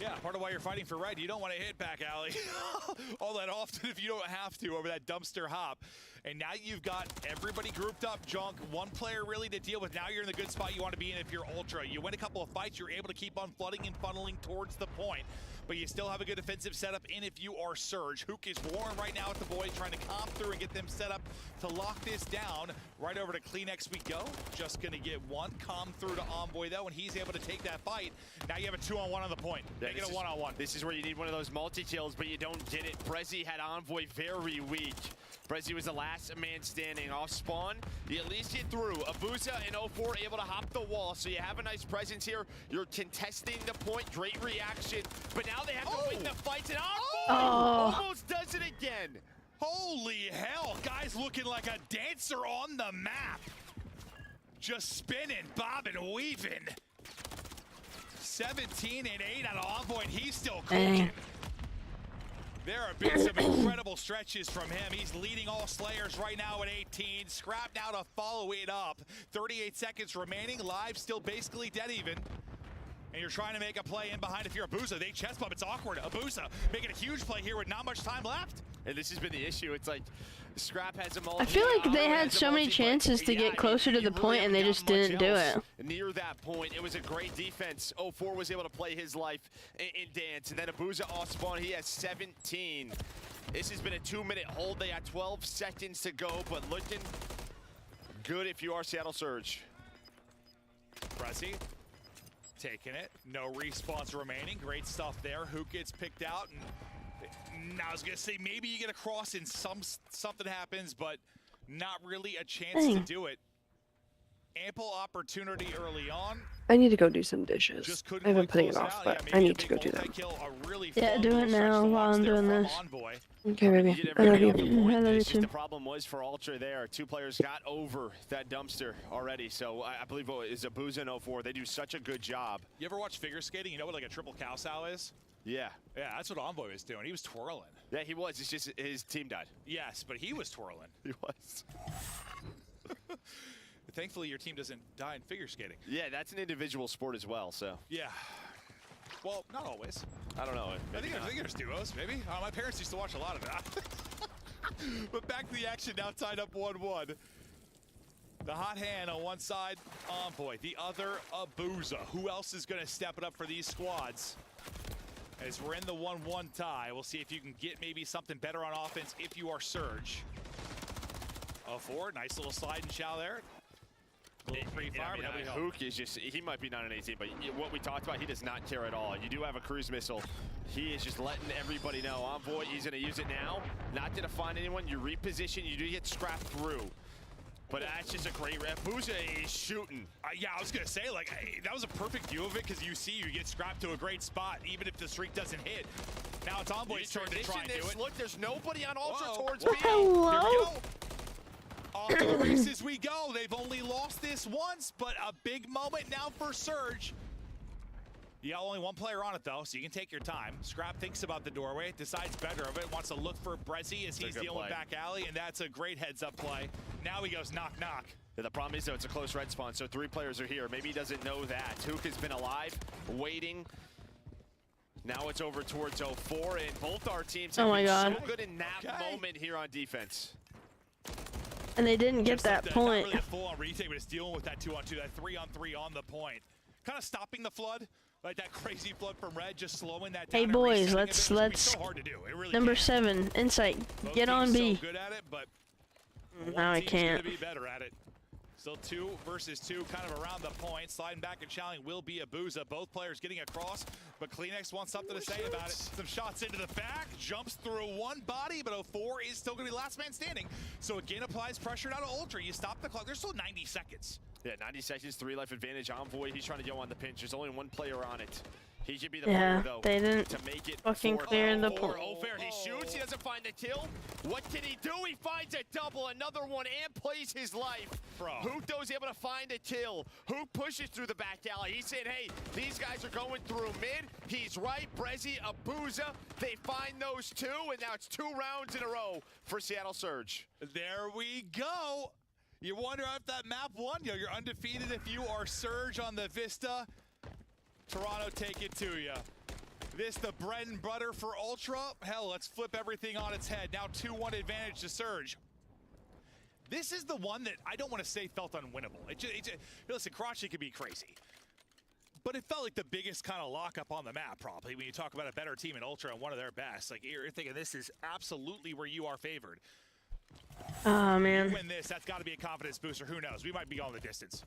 Yeah, part of why you're fighting for red, you don't want to hit back alley all that often if you don't have to over that dumpster hop. And now you've got everybody grouped up, junk, one player really to deal with. Now you're in the good spot you want to be in if you're Ultra. You win a couple of fights, you're able to keep on flooding and funneling towards the point. But you still have a good defensive setup in if you are Surge. Hook is warring right now at the boys, trying to comp through and get them set up to lock this down. Right over to Kleenex we go. Just going to get one calm through to Envoy, though, and he's able to take that fight. Now you have a 2-on-1 on the point. Make it a 1-on-1. This is where you need one of those multi-kills, but you don't get it. Brezzy had Envoy very weak. Brezzy was the last man standing. Off spawn, you at least get through. Abuza and 04 able to hop the wall, so you have a nice presence here. You're contesting the point. Great reaction, but now they have to win the fights, and Envoy almost does it again. Holy hell, guys looking like a dancer on the map. Just spinning, bobbing, weaving. 17 and 8 on Envoy, and he's still cooking. There have been some incredible stretches from him. He's leading all Slayers right now at 18. Scrap now to follow it up. 38 seconds remaining. Live still basically dead even. And you're trying to make a play in behind if you're Abuza. They chest bump. It's awkward. Abuza making a huge play here with not much time left. And this has been the issue. It's like Scrap has a multi. I feel like they had so many chances to get closer to the point and they just didn't do it. Near that point, it was a great defense. 04 was able to play his life in dance. And then Abuza off spawn, he has 17. This has been a 2-minute hold. They got 12 seconds to go, but looking good if you are Seattle Surge. Brezzy taking it. No respawns remaining. Great stuff there. Who gets picked out? And now I was gonna say maybe you get a cross and something happens, but not really a chance to do it. Ample opportunity early on. I need to go do some dishes. I've been putting it off, but I need to go do them. Yeah, do it now while I'm doing this. Okay, baby. I love you. I love you too. The problem was for Ultra there. 2 players got over that dumpster already, so I believe it is Abuza and 04. They do such a good job. You ever watch figure skating? You know what like a triple cow sow is? Yeah. Yeah, that's what Envoy was doing. He was twirling. Yeah, he was. It's just his team died. Yes, but he was twirling. He was. Thankfully, your team doesn't die in figure skating. Yeah, that's an individual sport as well, so. Yeah. Well, not always. I don't know. I think there's duos, maybe. My parents used to watch a lot of that. But back to the action now, tied up 1-1. The hot hand on one side, Envoy. The other, Abuza. Who else is going to step it up for these squads? As we're in the 1-1 tie, we'll see if you can get maybe something better on offense if you are Surge. 04, nice little slide and chow there. Little pre-fire, I mean, Hook is just, he might be not an 18, but what we talked about, he does not care at all. You do have a cruise missile. He is just letting everybody know. Envoy, he's going to use it now. Not to find anyone. You reposition, you do get scrapped through. But that's just a great rep. Abuza is shooting. Yeah, I was going to say, like, that was a perfect view of it because you see you get scrapped to a great spot, even if the streak doesn't hit. Now it's Envoy's turn to try and do it. Look, there's nobody on Ultra towards B. Hello? Here we go. Off to the races we go. They've only lost this once, but a big moment now for Surge. You got only one player on it, though, so you can take your time. Scrap thinks about the doorway, decides better of it, wants to look for Brezzy as he's dealing with back alley, and that's a great heads-up play. Now he goes knock-knock. Yeah, the problem is, though, it's a close red spawn, so 3 players are here. Maybe he doesn't know that. Hook has been alive, waiting. Now it's over towards 04, and both our teams have been so good in that moment here on defense. And they didn't get that point. Not really a full-on retake, but it's dealing with that 2-on-2, that 3-on-3 on the point. Kind of stopping the flood. Like that crazy flood from red, just slowing that down. Hey boys, let's so hard to do. It really number 7 insight. Get on B. So good at it, but now I can't. Be better at it. Still 2 versus 2, kind of around the point. Sliding back and challenging will be Abuza. Both players getting across, but Kleenex wants something to say about it. Some shots into the back, jumps through one body, but 04 is still going to be last man standing. So again, applies pressure now to Ultra. You stop the clock. There's still 90 seconds. Yeah, 90 seconds, 3 life advantage. Envoy, he's trying to go on the pinch. There's only one player on it. He should be the Yeah, player, though, they didn't to make it fucking clear the point. Oh, fair. He shoots. He doesn't find the kill. What can he do? He finds a double, another one, and plays his life. Bro. Huto's able to find a kill. Who pushes through the back alley? He said, hey, these guys are going through mid. He's right. Brezzy, Abuza. They find those 2, and now it's 2 rounds in a row for Seattle Surge. There we go. You wonder if that map won you. You're undefeated if you are Surge on the Vista. Toronto, take it to you. This the bread and butter for Ultra. Hell, let's flip everything on its head. Now 2-1 advantage to Surge. This is the one that I don't want to say felt unwinnable. Listen, Karachi could be crazy, but it felt like the biggest kind of lockup on the map probably when you talk about a better team in Ultra and one of their best. Like you're thinking this is absolutely where you are favored. Oh, man. You win this, that's got to be a confidence booster. Who knows? We might be going the distance.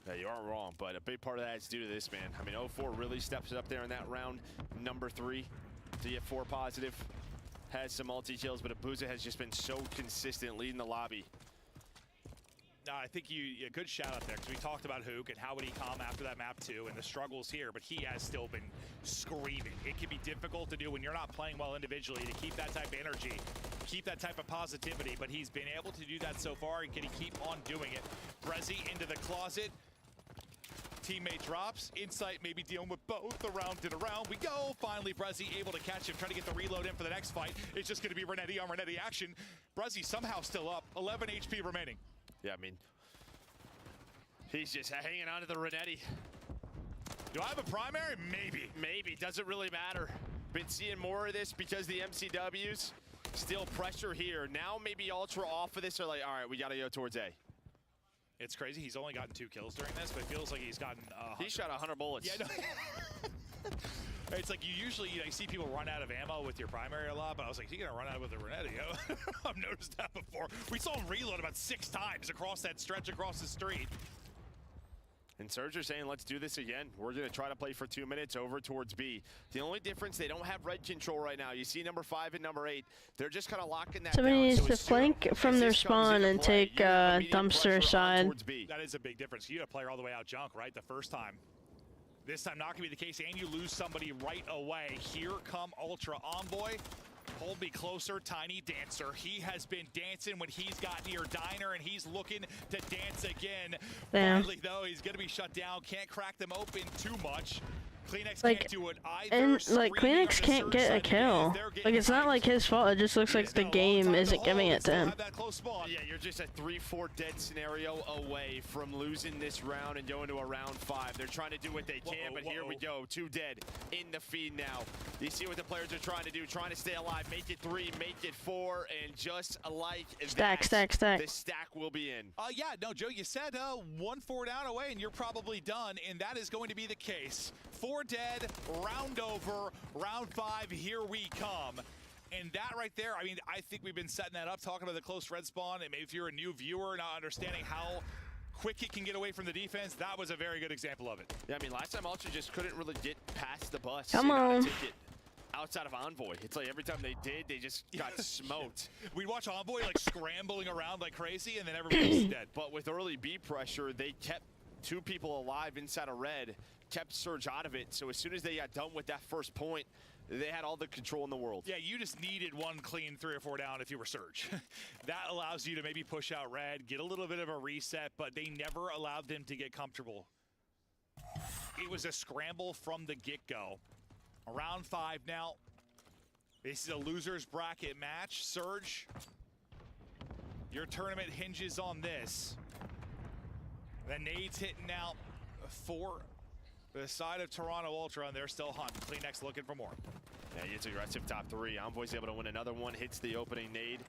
Yeah, you aren't wrong, but a big part of that is due to this, man. I mean, 04 really steps it up there in that round. Number 3 to get 4 positive. Has some multi-kills, but Abuza has just been so consistent leading the lobby. No, I think a good shout out there, because we talked about Hook and how would he come after that map too, and the struggles here, but he has still been screaming. It can be difficult to do when you're not playing well individually to keep that type of energy, keep that type of positivity, but he's been able to do that so far, and can he keep on doing it? Brezzy into the closet. Teammate drops. Insight maybe dealing with both. Around and around we go. Finally, Brezzy able to catch him. Trying to get the reload in for the next fight. It's just going to be Renetti on Renetti action. Brezzy somehow still up. 11 HP remaining. Yeah, I mean, he's just hanging on to the Renetti. Do I have a primary? Maybe. Maybe. Doesn't really matter. Been seeing more of this because the MCWs. Still pressure here. Now maybe Ultra off of this are like, all right, we got to go towards A. It's crazy. He's only gotten 2 kills during this, but it feels like he's gotten. He shot 100 bullets. Yeah, no. It's like you usually you see people run out of ammo with your primary a lot, but I was like, you're gonna run out with the Renetti. I've noticed that before. We saw him reload about 6 times across that stretch across the street. And Surge are saying, let's do this again. We're going to try to play for 2 minutes over towards B. The only difference, they don't have red control right now. You see number 5 and number 8. They're just kind of locking that Somebody down. needs to flank from their spawn and take dumpster side. That is a big difference. You had a player all the way out junk, right, the first time. This time not going to be the case, and you lose somebody right away. Here come Ultra Envoy. Hold me closer, Tiny Dancer. He has been dancing when he's got near Diner, and he's looking to dance again. Damn. Finally, though, he's going to be shut down. Can't crack them open too much. Kleenex Like, can't do it either. and like Kleenex can't get a kill. Like it's not like his fault. It just looks like the game isn't giving it to him. Yeah, you're just a 3-4 dead scenario away from losing this round and going to a round 5. They're trying to do what they can, but here we go. 2 dead in the feed now. You see what the players are trying to do, trying to stay alive. Make it 3, make it 4, and just like Stack, that, stack, stack. the stack will be in. Yeah, no, Joe, you said 1-4 down away, and you're probably done, and that is going to be the case. 4 dead, round over, round 5, here we come. And that right there, I mean, I think we've been setting that up, talking about the close red spawn, and maybe if you're a new viewer, not understanding how quick it can get away from the defense, that was a very good example of it. Yeah, I mean, last time Ultra just couldn't really get past the bus. Come on. Outside of Envoy. It's like every time they did, they just got smoked. We'd watch Envoy like scrambling around like crazy, and then everybody was dead. But with early B pressure, they kept 2 people alive inside of red, kept Surge out of it. So as soon as they got done with that first point, they had all the control in the world. Yeah, you just needed one clean 3 or 4 down if you were Surge. That allows you to maybe push out red, get a little bit of a reset, but they never allowed them to get comfortable. It was a scramble from the get-go. Round 5 now. This is a loser's bracket match. Surge, your tournament hinges on this. The nades hitting out for the side of Toronto Ultra, and they're still hunting. Kleenex looking for more. Yeah, it's aggressive top 3. Envoy's able to win another one, hits the opening nade.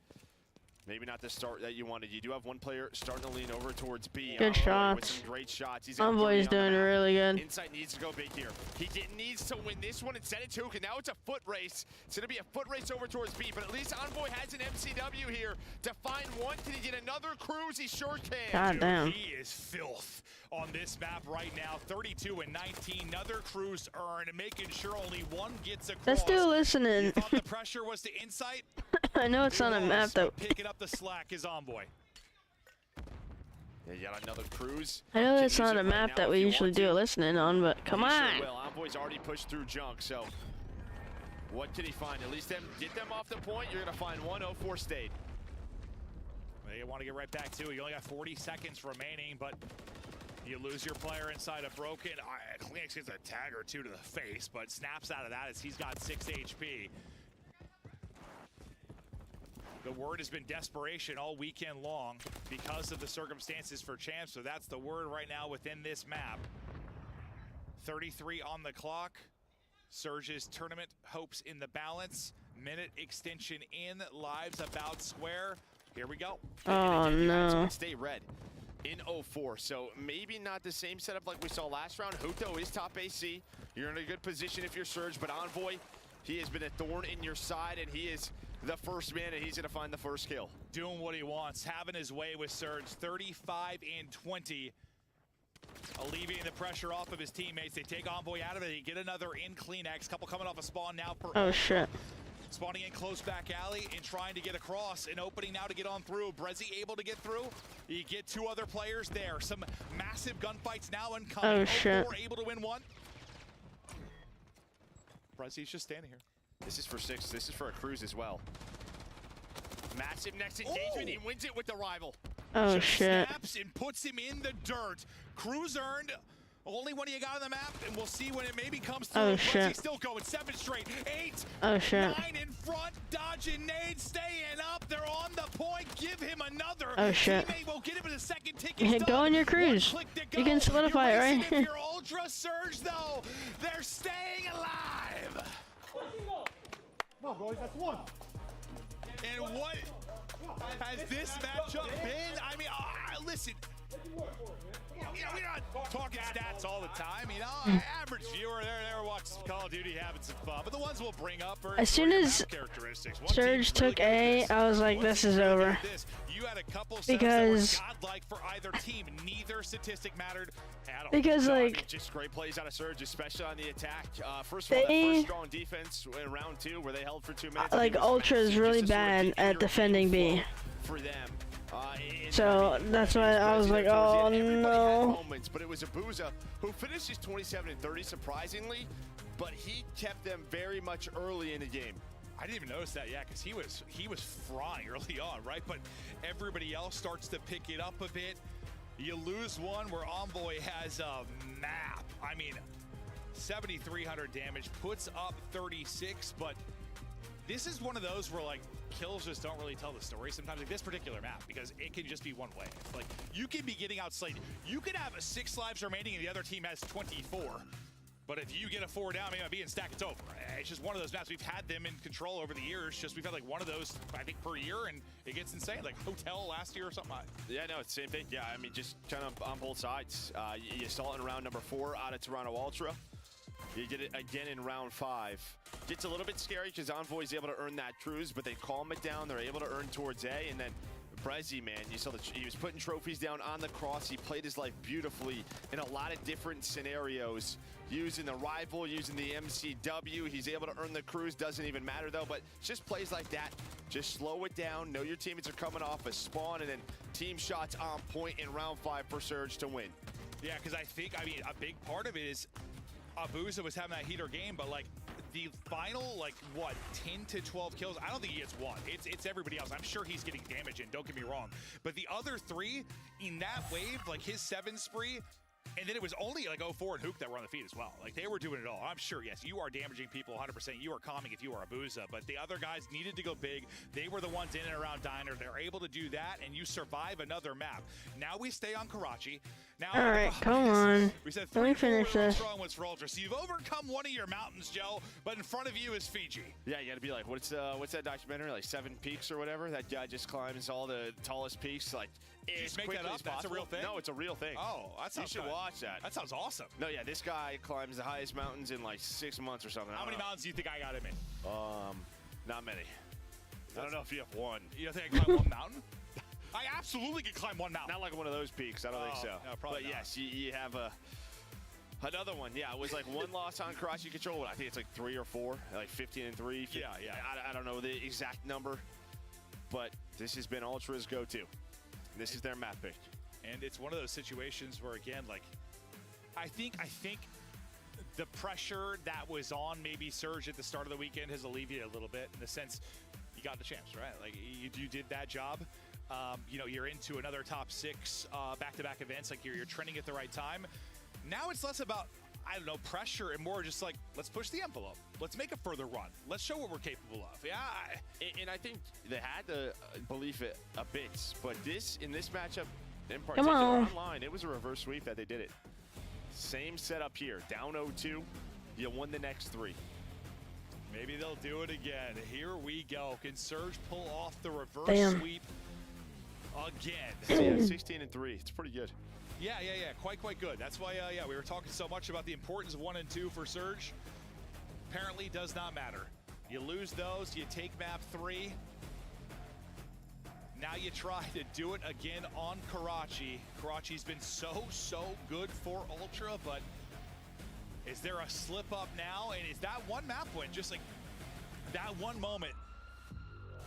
Maybe not the start that you wanted. You do have one player starting to lean over towards B. Good shots. With some great shots. He's Envoy's doing really good. Insight needs to go big here. He needs to win this one and set it 2, because now it's a foot race. It's going to be a foot race over towards B, but at least Envoy has an MCW here to find one. Can he get another cruise? He sure can. God damn. He is filth on this map right now. 32 and 19. Another cruise earned, making sure only one gets across. Let's do listening. You thought the pressure was to Insight? I know it's on a map that. Picking up the slack is Envoy. Yeah, you got another cruise. I know it's not a map that we usually do listening on, but come on. Sure will. Envoy's already pushed through junk, so what can he find? At least get them off the point. You're going to find 104 stayed. Well, you want to get right back to it. You only got 40 seconds remaining, but you lose your player inside a broken. Kleenex gets a tag or 2 to the face, but snaps out of that as he's got 6 HP. The word has been desperation all weekend long because of the circumstances for champs, so that's the word right now within this map. 33 on the clock. Surge's tournament hopes in the balance. Minute extension in, lives about square. Here we go. Oh no. Stay red in 04, so maybe not the same setup like we saw last round. Huto is top AC. You're in a good position if you're Surge, but Envoy, he has been a thorn in your side, and he is the first man, and he's going to find the first kill. Doing what he wants, having his way with Surge. 35 and 20. Alleviating the pressure off of his teammates. They take Envoy out of it. They get another in Kleenex. Couple coming off a spawn now. Oh shit. Spawning in close back alley and trying to get across. An opening now to get on through. Brezzy able to get through. You get 2 other players there. Some massive gunfights now incoming. Oh shit. Able to win one. Brezzy's just standing here. This is for 6. This is for a cruise as well. Massive next engagement. He wins it with the rival. Oh just shit. Snaps and puts him in the dirt. Cruise earned. Only one you got on the map, and we'll see when it maybe comes through. Oh shit. He's still going 7 straight. 8. Oh shit. 9 in front. Dodging nades, staying up. They're on the point. Give him another. Oh shit. Teammate will get him in a second ticket. Go on your cruise. You can solidify it, right? If you're Ultra Surge, though, they're staying alive. No, boys, that's 1. And what has this matchup been? I mean, listen. You know, we're not talking stats all the time, you know. Average viewer, they're watching Call of Duty, having some fun. But the ones we'll bring up are as soon as Surge took A, I was like, this is over. You had a couple because godlike for either team. Neither statistic mattered at all. Because like just great plays out of Surge, especially on the attack. First of all, that first strong defense in round 2 where they held for 2 minutes. Like Ultra is really bad at defending B. For them. So that's why I was like, oh no. Moments, but it was Abuza who finished his 27 and 30 surprisingly, but he kept them very much early in the game. I didn't even notice that, yeah, because he was frying early on, right? But everybody else starts to pick it up a bit. You lose one where Envoy has a map. I mean, 7,300 damage, puts up 36, but this is one of those where like kills just don't really tell the story sometimes, like this particular map, because it can just be one way. Like you can be getting outslayed. You could have 6 lives remaining and the other team has 24. But if you get a 4 down, maybe B and stack, it's over. It's just one of those maps. We've had them in control over the years. Just we've had like one of those, I think, per year, and it gets insane. Like Hotel last year or something. Yeah, no, it's the same thing. Yeah, I mean, just kind of on both sides. You saw it in round number 4 out of Toronto Ultra. You did it again in round 5. Gets a little bit scary because Envoy's able to earn that cruise, but they calm it down. They're able to earn towards A, and then Brezzy, man, you saw that he was putting trophies down on the cross. He played his life beautifully in a lot of different scenarios, using the rival, using the MCW. He's able to earn the cruise. Doesn't even matter though, but just plays like that. Just slow it down. Know your teammates are coming off a spawn, and then team shots on point in round 5 for Surge to win. Yeah, because I mean, a big part of it is Abuza was having that heater game, but like the final, like what, 10 to 12 kills, I don't think he gets one. It's everybody else. I'm sure he's getting damage in, don't get me wrong. But the other 3 in that wave, like his 7 spree, And then it was only like 04 and Hook that were on the feed as well. Like they were doing it all. I'm sure, yes, you are damaging people 100%. You are calming if you are a Booza, but the other guys needed to go big. They were the ones in and around Diner. They're able to do that, and you survive another map. Now we stay on Karachi. Now, all right, come on. We said let me finish this. Strong ones for Ultra. So you've overcome one of your mountains, Joe, but in front of you is Fiji. Yeah, you got to be like, what's that documentary? Like 7 Peaks or whatever? That guy just climbs all the tallest peaks, like. Just make that up? That's a real thing? No, it's a real thing. Oh, that sounds You should watch that. That sounds awesome. No, yeah, this guy climbs the highest mountains in like 6 months or something. How many mountains do you think I got him in? Not many. I don't know if you have one. You don't think I can climb one mountain? I absolutely can climb one mountain. Not like one of those peaks. I don't think so. No, probably but not. yes, you have another one. Yeah, it was like one loss on Karachi Control. I think it's like 3 or 4, like 15-3. Yeah. I don't know the exact number, but this has been Ultra's go-to. This is their map pick. And it's one of those situations where, again, like, I think the pressure that was on maybe Surge at the start of the weekend has alleviated a little bit in the sense you got the champs, right? Like, you did that job. You know, you're into another top 6 back-to-back events. Like, you're trending at the right time. Now it's less about, I don't know, pressure and more just like, let's push the envelope. Let's make a further run. Let's show what we're capable of. Yeah. And I think they had to believe it a bit, but in this matchup in particular online, it was a reverse sweep that they did it. Same setup here, down 0-2, you won the next 3. Maybe they'll do it again. Here we go. Can Surge pull off the reverse sweep again? So yeah, 16-3. It's pretty good. Yeah. Quite good. That's why, we were talking so much about the importance of 1 and 2 for Surge. Apparently does not matter. You lose those, you take map 3. Now you try to do it again on Karachi. Karachi's been so good for Ultra, but is there a slip up now? And is that one map win, just like that one moment?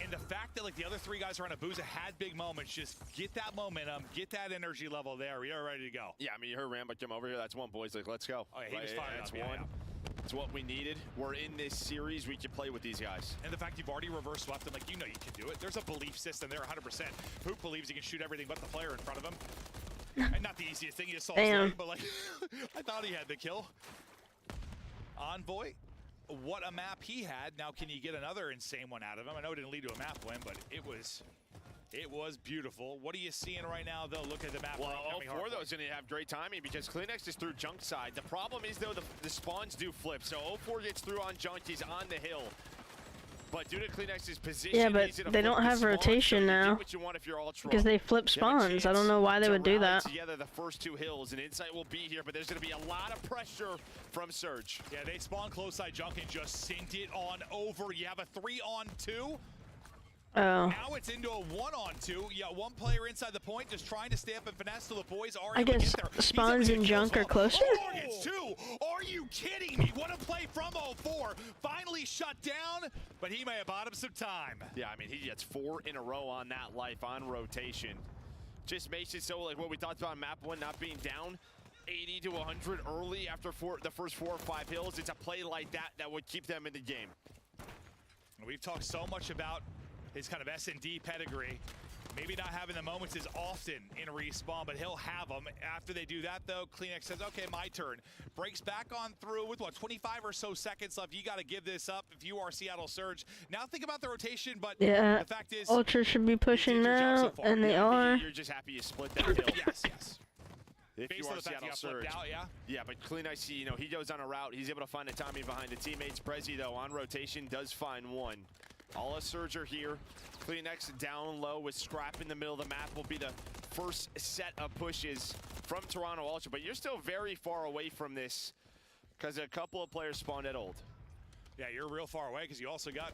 And the fact that like the other 3 guys around Abuza had big moments, just get that momentum, get that energy level there. We are ready to go. Yeah, I mean, you heard Rambo come over here. That's one, boys. Like, let's go. Oh, yeah, he was fired That's up. one. Yeah. It's what we needed. We're in this series. We can play with these guys. And the fact you've already reverse swept them, like, you know you can do it. There's a belief system there 100%. Poop believes he can shoot everything but the player in front of him. And not the easiest thing, he just saw his leg, but like, I thought he had the kill. Envoy, what a map he had. Now, can you get another insane one out of him? I know it didn't lead to a map win, but it was beautiful. What are you seeing right now, though? Look at the map. Well, 04, though, is going to have great timing because Kleenex is through junk side. The problem is, though, the spawns do flip. So 04 gets through on junk. He's on the hill. But due to Kleenex's position, yeah, but they don't have rotation now because they flip spawns. I don't know why they would do that. Together the first 2 hills, and Insight will be here, but there's going to be a lot of pressure from Surge. Yeah, they spawn close side junk and just sent it on over. You have a 3-on-2. Oh. Now it's into a 1-on-2. You got one player inside the point just trying to stay up and finesse till the boys are I guess spawns and junk are closer. It's 2. Are you kidding me? What a play from 04. Finally shut down, but he may have bought him some time. Yeah, I mean, he gets 4 in a row on that life on rotation. Just makes it so, like what we talked about map 1 not being down 80 to 100 early after the first 4 or 5 hills. It's a play like that would keep them in the game. We've talked so much about his kind of S&D pedigree. Maybe not having the moments as often in respawn, but he'll have them. After they do that, though, Kleenex says, okay, my turn. Breaks back on through with, what, 25 or so seconds left. You got to give this up if you are Seattle Surge. Now think about the rotation, but the fact is, Ultra should be pushing now, and they are. You're just happy you split that hill. Yes. If Based you on are the fact Seattle you Surge. got flipped out, Yeah, but Kleenex, you know, he goes on a route. He's able to find the timing behind the teammates. Prezi, though, on rotation, does find one. All a Surge are here. Kleenex down low with Scrap in the middle of the map will be the first set of pushes from Toronto Ultra. But you're still very far away from this because a couple of players spawned at Old. Yeah, you're real far away because you also got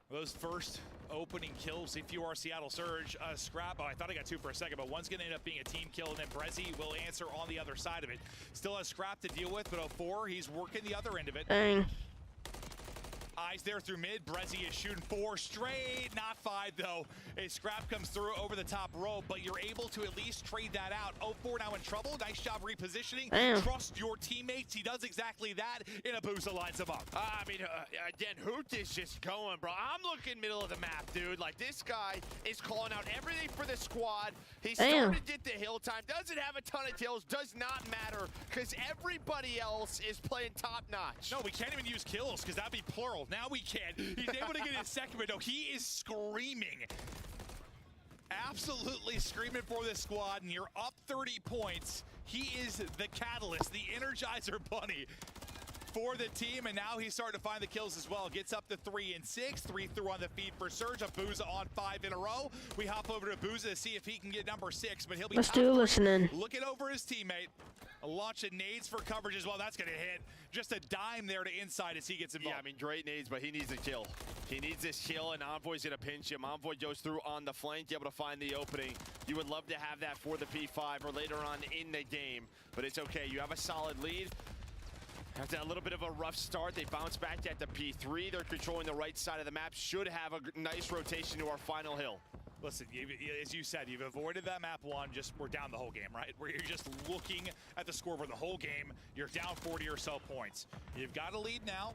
those first opening kills if you are Seattle Surge. Scrap, I thought I got 2 for a second, but one's going to end up being a team kill, and then Prezi will answer on the other side of it. Still has Scrap to deal with, but 04, he's working the other end of it. Dang. Eyes there through mid. Brezzy is shooting 4 straight, not 5 though. A scrap comes through over the top rope, but you're able to at least trade that out. 0-4 now in trouble. Nice job repositioning. Damn. Trust your teammates. He does exactly that. In a boost that lines him up. I mean, again, Hoot is just going, bro. I'm looking middle of the map, dude. Like, this guy is calling out everything for the squad. He's starting to get the hill time. Doesn't have a ton of kills. Does not matter because everybody else is playing top notch. No, we can't even use kills because that'd be plural. Now we can. He's able to get his second, but no, he is screaming. Absolutely screaming for this squad, and you're up 30 points. He is the catalyst, the Energizer Bunny for the team, and now he's starting to find the kills as well. Gets up to 3 and 6, 3 through on the feed for Surge. Abuza on 5 in a row. We hop over to Abuza to see if he can get number 6, but he'll be listening. looking over his teammate. Launching nades for coverage as well. That's going to hit. Just a dime there to inside as he gets involved. Yeah, I mean, great nades, but he needs a kill. He needs this kill, and Envoy's going to pinch him. Envoy goes through on the flank, able to find the opening. You would love to have that for the P5 or later on in the game, but it's okay. You have a solid lead. After a little bit of a rough start, they bounce back at the P3. They're controlling the right side of the map. Should have a nice rotation to our final hill. Listen, as you said, you've avoided that map 1. Just we're down the whole game, right? Where you're just looking at the scoreboard the whole game. You're down 40 or so points. You've got a lead now.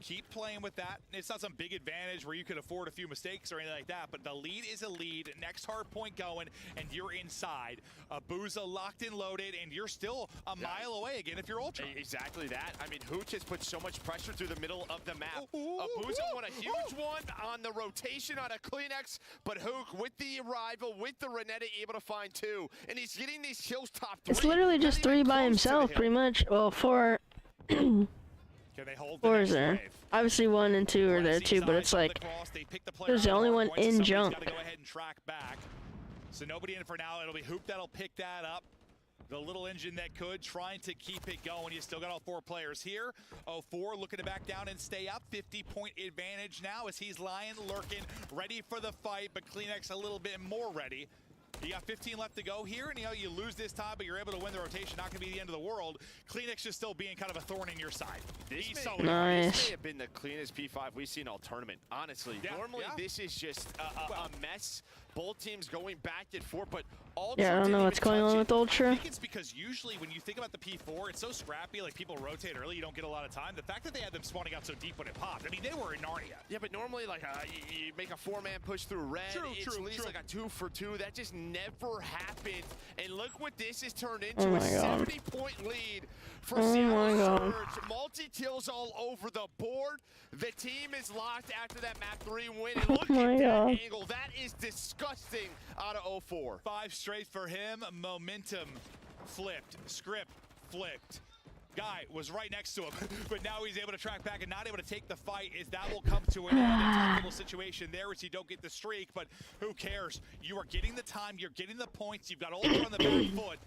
Keep playing with that. It's not some big advantage where you could afford a few mistakes or anything like that, but the lead is a lead. Next hard point going, and you're inside. Abuza locked and loaded, and you're still a mile away again if you're Ultra. Exactly that. I mean, Hooch has put so much pressure through the middle of the map. Abuza won a huge one on the rotation on a Kleenex, but Hook with the arrival, with the Renetta, able to find 2, and he's getting these kills top 3. It's literally just 3 by himself, pretty much. Well, 4. Can they hold 4 is there. Obviously 1 and 2 are there too, but it's like there's the only one in jump. Got to go ahead and track back. So nobody in for now. It'll be Hoop that'll pick that up. The little engine that could, trying to keep it going. You still got all 4 players here. 0-4 looking to back down and stay up. 50-point advantage now as he's lying, lurking, ready for the fight, but Kleenex a little bit more ready. You got 15 left to go here, and you lose this time, but you're able to win the rotation. Not going to be the end of the world. Kleenex is still being kind of a thorn in your side. This may have been the cleanest P5 we've seen all tournament, honestly. Normally, this is just a mess. Both teams going back and forth, but Ultra I don't know what's going on with Ultra. I think it's because usually when you think about the P4, it's so scrappy, like people rotate early, you don't get a lot of time. The fact that they had them spawning out so deep when it popped, I mean, they were in Narnia. Yeah, but normally, like, you make a 4-man push through red. It's at least like a 2-for-2. That just never happened. And look what this has turned into, a 70-point lead for Seattle Surge. Multi-kills all over the board. The team is locked after that map 3 win. And look at that angle. That is disgusting out of 0-4. 5 straight for him. Momentum flipped. Script flipped. Guy was right next to him, but now he's able to track back and not able to take the fight. Is that will come to an uncomfortable situation there as you don't get the streak, but who cares? You are getting the time, you're getting the points, you've got Ultra on the back foot.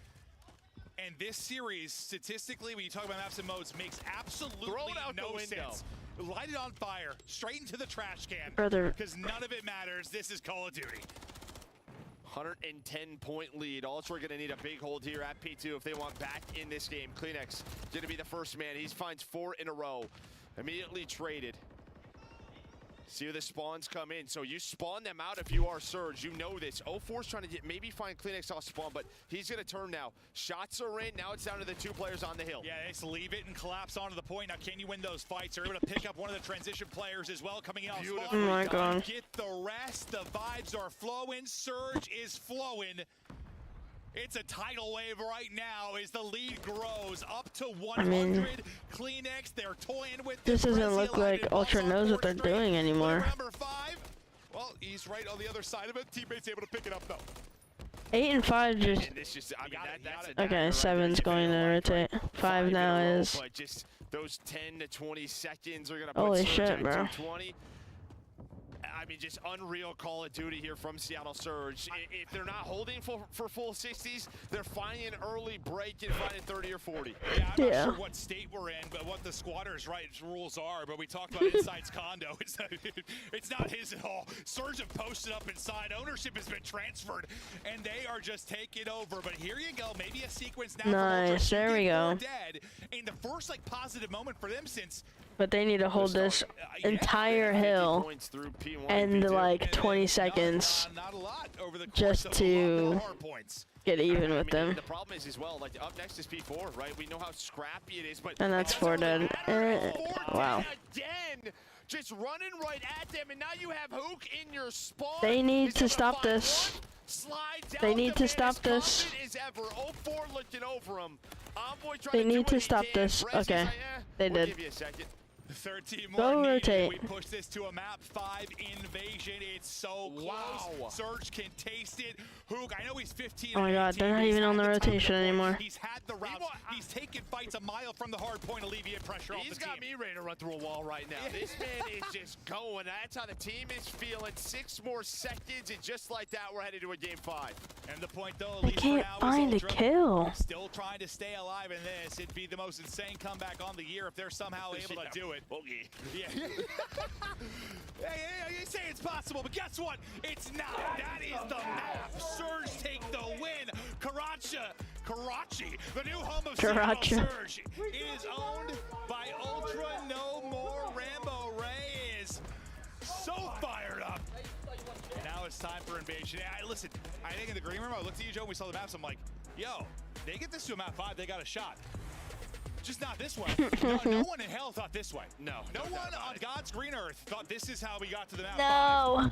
And this series, statistically, when you talk about maps and modes, makes absolutely no sense. Light it on fire, straight into the trash can, because none of it matters. This is Call of Duty. 110-point lead. Ultra going to need a big hold here at P2 if they want back in this game. Kleenex going to be the first man. He finds 4 in a row. Immediately traded. See where the spawns come in. So you spawn them out if you are Surge. You know this. 0-4's trying to maybe find Kleenex off spawn, but he's going to turn now. Shots are in. Now it's down to the 2 players on the hill. Yeah, they just leave it and collapse onto the point. Now, can you win those fights? They're able to pick up one of the transition players as well coming in off spawn. Oh my God. Get the rest. The vibes are flowing. Surge is flowing. It's a tidal wave right now as the lead grows up to 100. Kleenex, they're toying with this. Doesn't look like Ultra knows what they're doing anymore. Number 5, well, he's right on the other side of it. Teammates able to pick it up though. 8 and 5 just. Okay, 7's going to rotate. 5 now is. But just those 10 to 20 seconds are gonna holy put Surge shit, bro. 220. I mean, just unreal Call of Duty here from Seattle Surge. If they're not holding for full 60s, they're finding an early break and finding 30 or 40. Yeah, I'm not sure what state we're in, but what the squatters' rights rules are. But we talked about Inside's condo. It's not his at all. Surge have posted up inside. Ownership has been transferred, and they are just taking over. But here you go. Maybe a sequence now. Nice. There we go. Dead. And the first positive moment for them since But they need to hold this entire hill and like 20 seconds just to get even with them. The problem is as well, like up next is P4, right? We know how scrappy it is, but And that's 4 dead. Wow. Again, just running right at them, and now you have Hook in your spawn. They need to stop this. They need to stop this. They need to stop this. Okay, they did. 13 Go more rotate. We push this to a map 5 invasion. It's so close. Surge can taste it. Hook, I know he's 15. Oh my god, they're not even on the rotation anymore. He's had the routes. He's taken fights a mile from the hard point, alleviate pressure off the team. He's got me ready to run through a wall right now. This man is just going. That's how the team is feeling. 6 more seconds, and just like that, we're headed to a game 5. And the point, though, at They least can't for now, find a is Ultra kill. still trying to stay alive in this. It'd be the most insane comeback on the year if they're somehow able to do it. Okay. Yeah. Hey, you say it's possible, but guess what? It's not. That is the map. Surge take the win. Karachi, the new home of Karachi. Surge, is owned by Ultra. No more. Rambo Ray is so fired up. And now it's time for invasion. Listen, I think in the green room, I looked at you, Joe, and we saw the maps. I'm like, yo, they get this to a map 5, they got a shot. Just not this way. No one in hell thought this way. No one on God's green earth thought this is how we got to the map 5.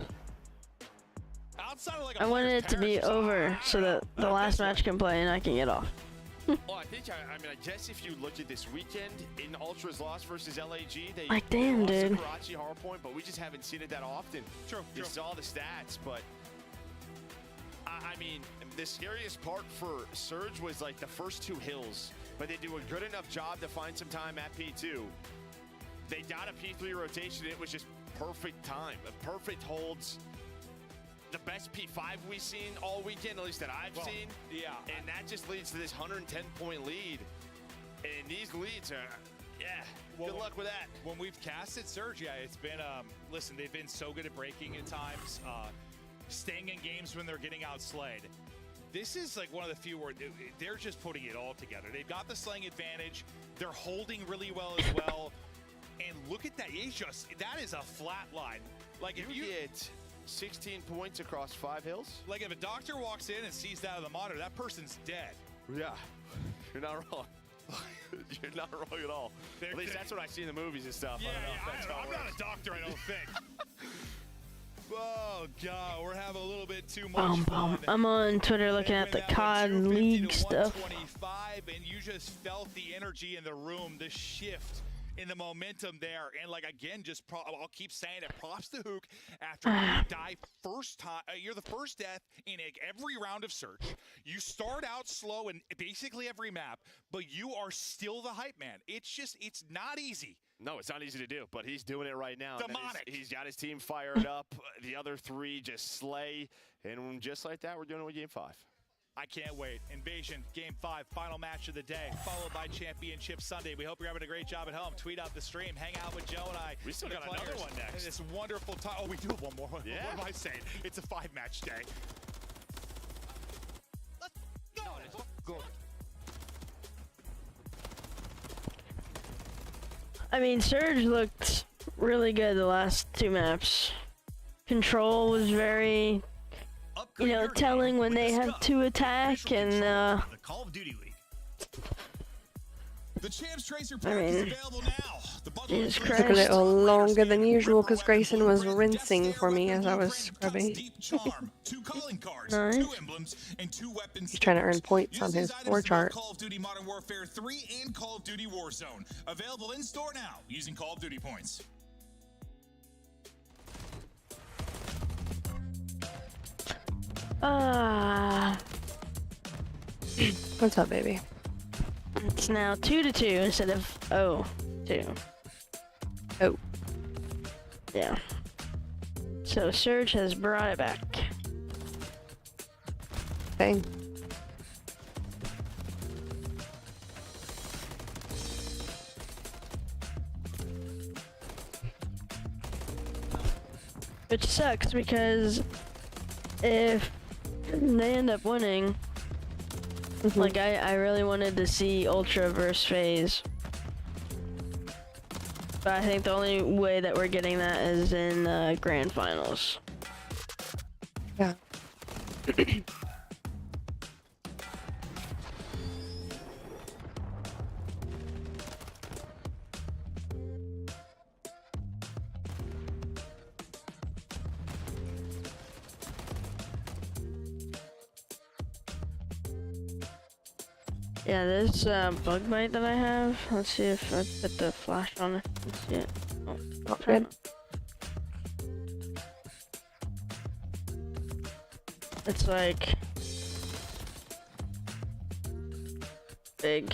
Outside of like I wanted it to be over so that the last match can play and I can get off. Well, I think, I mean, I guess if you look at this weekend in Ultra's loss versus LAG, they Like, damn, lost to dude. Karachi hardpoint, but we just haven't seen it that often. True. You saw the stats, but I mean, the scariest part for Surge was like the first 2 hills, but they do a good enough job to find some time at P2. They got a P3 rotation. It was just perfect time, perfect holds. The best P5 we've seen all weekend, at least that I've seen. Yeah. And that just leads to this 110-point lead. And these leads are, good luck with that. When we've casted Surge, it's been, listen, they've been so good at breaking at times, staying in games when they're getting outslayed. This is like one of the few where they're just putting it all together. They've got the slaying advantage. They're holding really well as well. And look at that. That is a flat line. Like if you get 16 points across 5 hills. Like if a doctor walks in and sees that on the monitor, that person's dead. Yeah, you're not wrong. You're not wrong at all. At least that's what I see in the movies and stuff. Yeah, I don't know. I'm not a doctor, I don't think. Oh God, we're having a little bit too much Boom. fun. I'm on Twitter looking at the COD League stuff. 125, and you just felt the energy in the room, the shift in the momentum there. And like again, I'll keep saying it, props to Hook after you die first time. You're the first death in every round of Search. You start out slow in basically every map, but you are still the hype man. It's not easy. No, it's not easy to do, but he's doing it right now. Demonic. He's got his team fired up. The other 3 just slay. And just like that, we're doing it with game 5. I can't wait. Invasion, Game 5, final match of the day, followed by Championship Sunday. We hope you're having a great job at home. Tweet out the stream. Hang out with Joe and I. We still got another one next. This wonderful time. Oh, we do have one more. Yeah. What am I saying? It's a 5-match day. Let's go. I mean, Surge looked really good the last 2 maps. Control was very, telling when they have to attack, and the Call of Duty League. The Champs Tracer pack is available now. The Jesus Took a Christ. little longer than usual because Grayson was rinsing for me as I was scrubbing. Charm, 2 calling cards, Nice. 2 emblems, and 2 weapons. He's trying to earn points on his 4 chart. Call of Duty Modern Warfare 3 and Call of Duty Warzone. Available in store now using Call of Duty points. What's up, baby? It's now 2-2 instead of 0-2. Oh. Yeah. So Surge has brought it back. Bang. Which sucks because if they end up winning, like I really wanted to see Ultra versus FaZe. But I think the only way that we're getting that is in the grand finals. Yeah. Yeah, this bug bite that I have. Let's see if I put the flash on it. Let's see it. Oh, Not good. It's like big.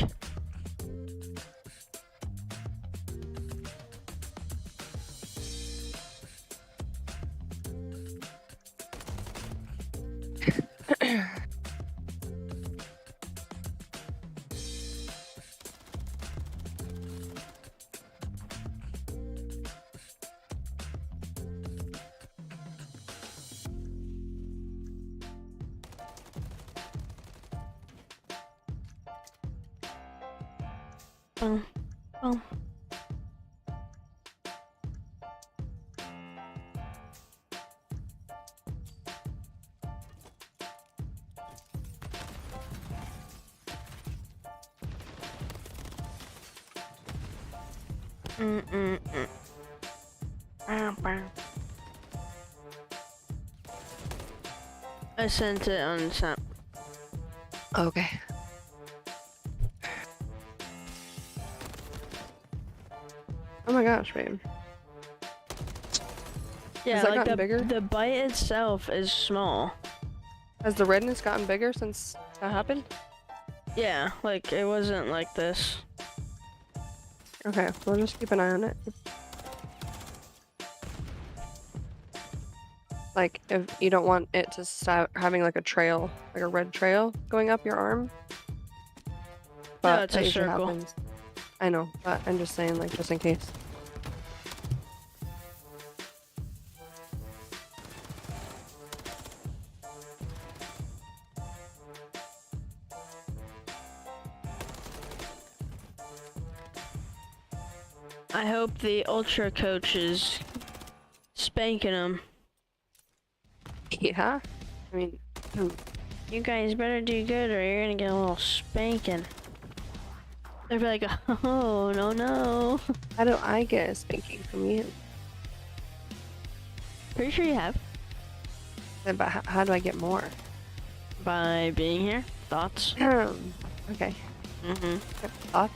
Oh. I sent it on Snap. Okay. Oh my gosh, babe. Yeah, Has that like gotten bigger? the bite itself is small. Has the redness gotten bigger since that happened? Yeah, like it wasn't like this. Okay, we'll just keep an eye on it. Like, if you don't want it to start having like a trail, like a red trail going up your arm. But No, it's that a usually circle. happens. I know, but I'm just saying, like, just in case. I hope the ultra coach is spanking him. Yeah, I mean, you guys better do good or you're gonna get a little spanking. They'll be like, oh, no. How do I get a spanking from you? Pretty sure you have. But how do I get more? By being here. Thoughts? Okay. Mm-hmm. Thoughts?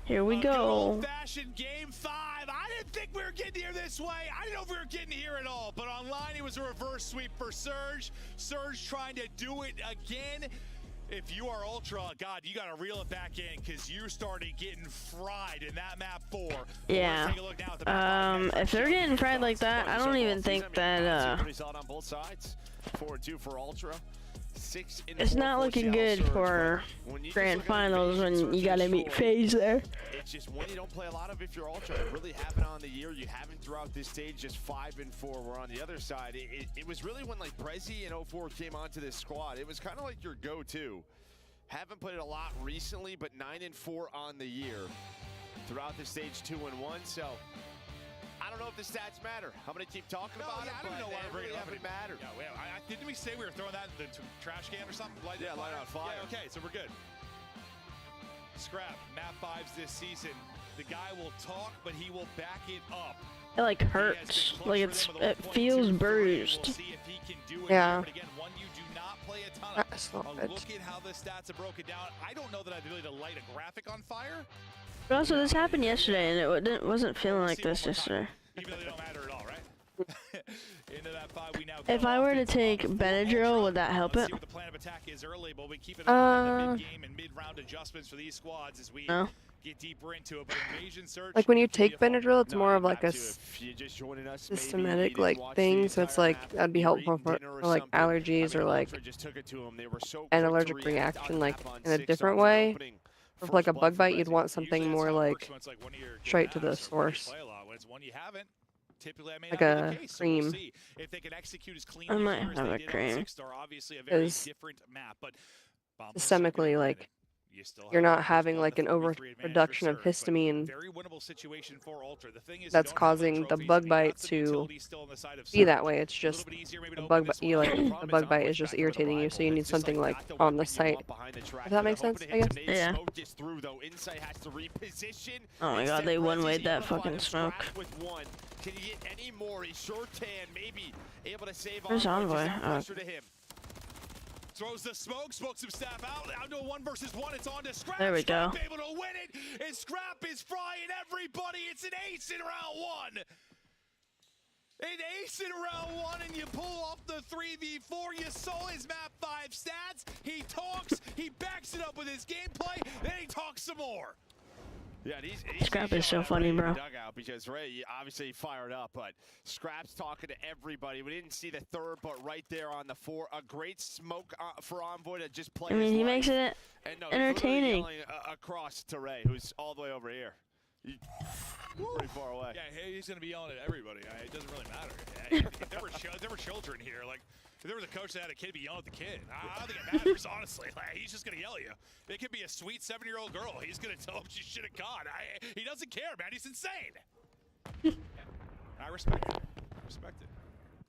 Here we go. Old-fashioned game 5. I didn't think we were getting here this way. I didn't know if we were getting here at all. But online, it was a reverse sweep for Surge. Surge trying to do it again. If you are Ultra, God, you got to reel it back in because you started getting fried in that map 4. Yeah. Take a look now at the map If they're getting fried like that, I don't even think that, Pretty solid on both sides. 4-2 for Ultra. it's not looking good for grand finals when you gotta meet FaZe there. It's just when you don't play a lot of, if you're Ultra, really haven't on the year. You haven't throughout this stage, just 5-4. We're on the other side. It was really when like Prezi and 04 came onto this squad. It was kind of like your go-to. Haven't played it a lot recently, but 9-4 on the year. Throughout the stage 2-1, so I don't know if the stats matter. I'm going to keep talking about it, I don't but know why they really haven't mattered. Yeah, didn't we say we were throwing that in the trash can or something? Light on fire. Yeah, okay, so we're good. Scrap, map 5s this season. The guy will talk, but he will back it up. It like hurts. Like it feels bruised. We'll see if he can do it Yeah. here, but again, one you do not play a ton of. That's not A good. look at how the stats are broken down. I don't know that I'd really to light a graphic on fire. But also, this happened yesterday, and it wasn't feeling like this yesterday. Even though they don't matter at all, right? Into that 5 we now If go I were to offense. take Benadryl, would that help Let's it? see what the plan of attack is early, but we keep an eye on the mid-game and mid-round adjustments for these squads as we No. get deeper into it, but Invasion Search. Like when you take Benadryl, it's more of like a systematic like thing. So it's like that'd be helpful for like allergies or like an allergic reaction like in a different way. With like a bug bite, you'd want something more like straight to the source. Typically, I may Like not be a the case, so cream. we'll see if they can execute as clean I might as have they a did on cream. Six Star. Obviously, a very Because different map, but systemically, like you're not having like an overproduction of histamine very winnable situation for Ultra. The thing is, that's causing the bug bite to be that way. It's just the bug bite is just irritating you, so you need something like on the site. If that makes sense, I guess. Yeah. Oh my god, they one-wayed that fucking smoke. Can you get any more? He's sure can, maybe able to save Where's Envoy? closer to him. Throws the smoke, smokes some staff out. Now to a 1 versus 1. It's on to Scrap. There we go. Scrap able to win it. And Scrap is frying everybody. It's an ace in round 1. An ace in round 1, and you pull off the 3v4. You saw his map 5 stats. He talks. He backs it up with his gameplay. Then he talks some more. Yeah, Scrap is so funny, bro. Dugout because Ray obviously fired up, but Scrap's talking to everybody. We didn't see the third, but right there on the 4, a great smoke for Envoy to just play. I mean, his he life. makes it And no, entertaining. He's yelling, across to Ray, who's all the way over here. Pretty far away. Yeah, he's going to be yelling at everybody. It doesn't really matter. If there were children here, like, if there was a coach that had a kid, be yelling at the kid. I don't think it matters, honestly. Like, he's just going to yell at you. It could be a sweet 7-year-old girl. He's going to tell him she should have gone. He doesn't care, man. He's insane. I respect it. I respect it.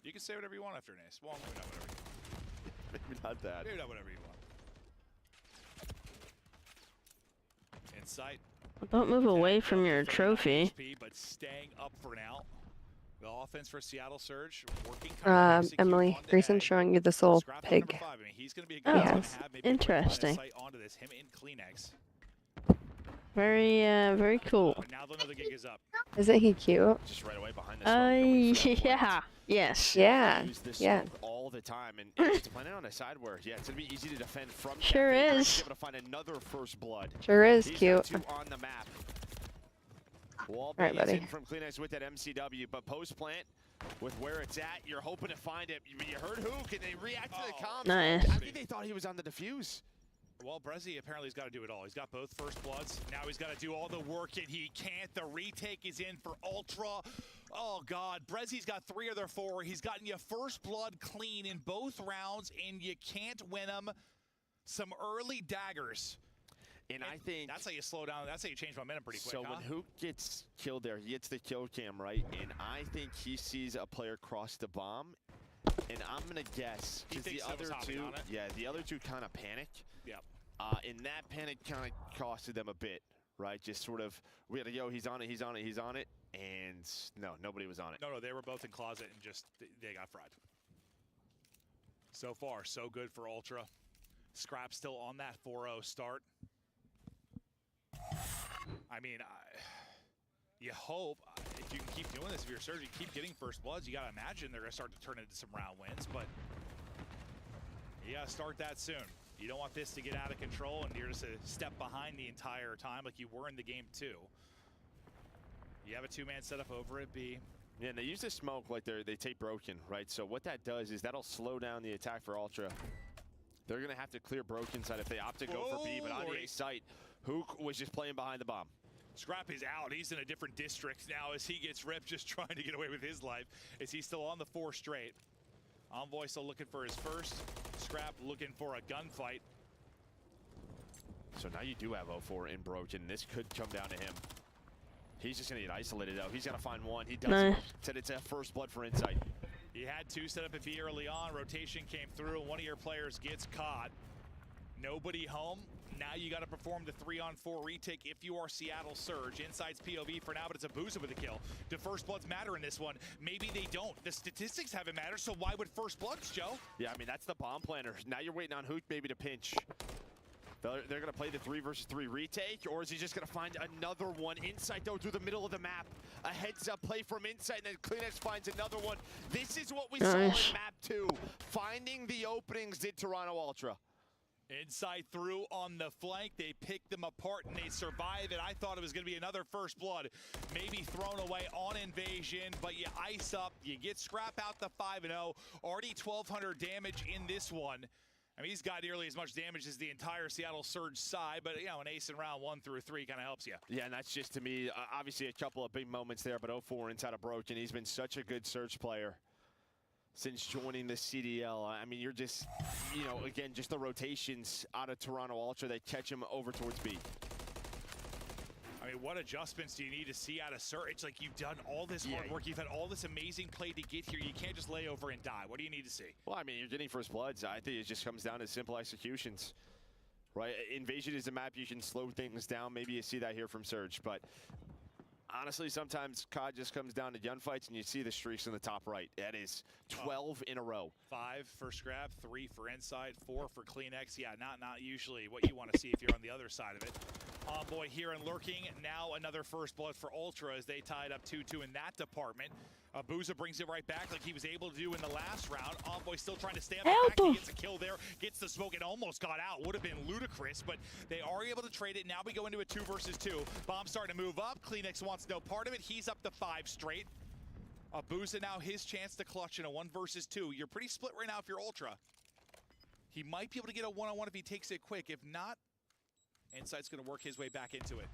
You can say whatever you want after an ace. Well, maybe not whatever you want. Maybe not that. Maybe not whatever you want. Insight. Don't move away from your trophy. But staying up for now. The offense for Seattle Surge working. Emily, Grayson's showing you this little pig. Oh, interesting. Very cool. Now they'll know the gig is up. Isn't he cute? Just right away behind the smoke. Yeah. Yes. Yeah. Use this Yeah. smoke all the time, and it's planning on a side where, yeah, it's gonna be easy to defend from. Sure Cafe. is. Able to find another first blood. Sure is These cute. are 2 on the map. Wall All right, buddy. in from Kleenex with that MCW, but post plant with where it's at, you're hoping to find it. You heard Hook, and they react to the comms. Nice. I think they thought he was on the defuse. Well, Brezzy apparently has got to do it all. He's got both first bloods. Now he's got to do all the work, and he can't. The retake is in for Ultra. Oh, God. Brezzy's got 3 of their 4. He's gotten you first blood clean in both rounds, and you can't win them. Some early daggers. And I think that's how you slow down. That's how you change momentum pretty quick. So when Hook gets killed there, he gets the kill cam, right? And I think he sees a player cross the bomb. And I'm going to guess, because the other 2, the other 2 kind of panic. Yeah. And that panic kind of costed them a bit, right? Just sort of, we had to go, he's on it, he's on it, he's on it. And no, nobody was on it. No, they were both in closet and just, they got fried. So far, so good for Ultra. Scrap still on that 4-0 start. I mean, you hope if you can keep doing this, if you're surging, keep getting first bloods, you got to imagine they're going to start to turn into some round wins, but you got to start that soon. You don't want this to get out of control and you're just a step behind the entire time like you were in the game too. You have a 2-man setup over at B. Yeah, and they use the smoke like they take Broken, right? So what that does is that'll slow down the attack for Ultra. They're going to have to clear Broken side if they opt to go for B, but on the A site, Hook was just playing behind the bomb. Scrap is out. He's in a different district now as he gets ripped, just trying to get away with his life. Is he still on the 4 straight? Envoy still looking for his first. Scrap looking for a gunfight. So now you do have 0-4 in Broken. This could come down to him. He's just going to get isolated, though. He's got to find one. He does. Nice. Said it's a first blood for Insight. He had 2 set up at B early on. Rotation came through, and one of your players gets caught. Nobody home. Now you got to perform the 3-on-4 retake if you are Seattle Surge. Inside's POV for now, but it's a boozer with a kill. Do first bloods matter in this one? Maybe they don't. The statistics haven't mattered, so why would first bloods, Joe? Yeah, I mean, that's the bomb planner. Now you're waiting on Hook maybe to pinch. They're going to play the 3 versus 3 retake, or is he just going to find another one? Insight, though, through the middle of the map. A heads-up play from Insight, and then Kleenex finds another one. This is what we saw in map 2. Finding the openings did Toronto Ultra. Inside through on the flank, they pick them apart and they survive it. I thought it was going to be another first blood, maybe thrown away on Invasion, but you ice up, you get Scrap out the 5-0, already 1,200 damage in this one. I mean, he's got nearly as much damage as the entire Seattle Surge side, but you know, an ace in round 1 through 3 kind of helps you. Yeah, and that's just, to me, obviously a couple of big moments there, but 0-4 inside of Broken. He's been such a good Surge player since joining the CDL. I mean, you're just, you know, again, just the rotations out of Toronto Ultra that catch him over towards B. I mean, what adjustments do you need to see out of Surge? It's like you've done all this hard work. You've had all this amazing play to get here. You can't just lay over and die. What do you need to see? Well, I mean, you're getting first bloods. I think it just comes down to simple executions, right? Invasion is a map you can slow things down. Maybe you see that here from Surge, but honestly, sometimes COD just comes down to gunfights, and you see the streaks in the top right. That is 12 in a row. 5 for Scrap, 3 for Insight, 4 for CleanX. Yeah, not usually what you want to see if you're on the other side of it. Envoy here and lurking. Now another first blood for Ultra as they tied up 2-2 in that department. Booza brings it right back like he was able to do in the last round. Envoy still trying to stay on the back. He gets a kill there, gets the smoke, and almost got out. Would have been ludicrous, but they are able to trade it. Now we go into a 2 versus 2. Bomb starting to move up. CleanX wants no part of it. He's up to 5 straight. Booza now his chance to clutch in a 1 versus 2. You're pretty split right now if you're Ultra. He might be able to get a 1-on-1 if he takes it quick. If not, Insight's going to work his way back into it.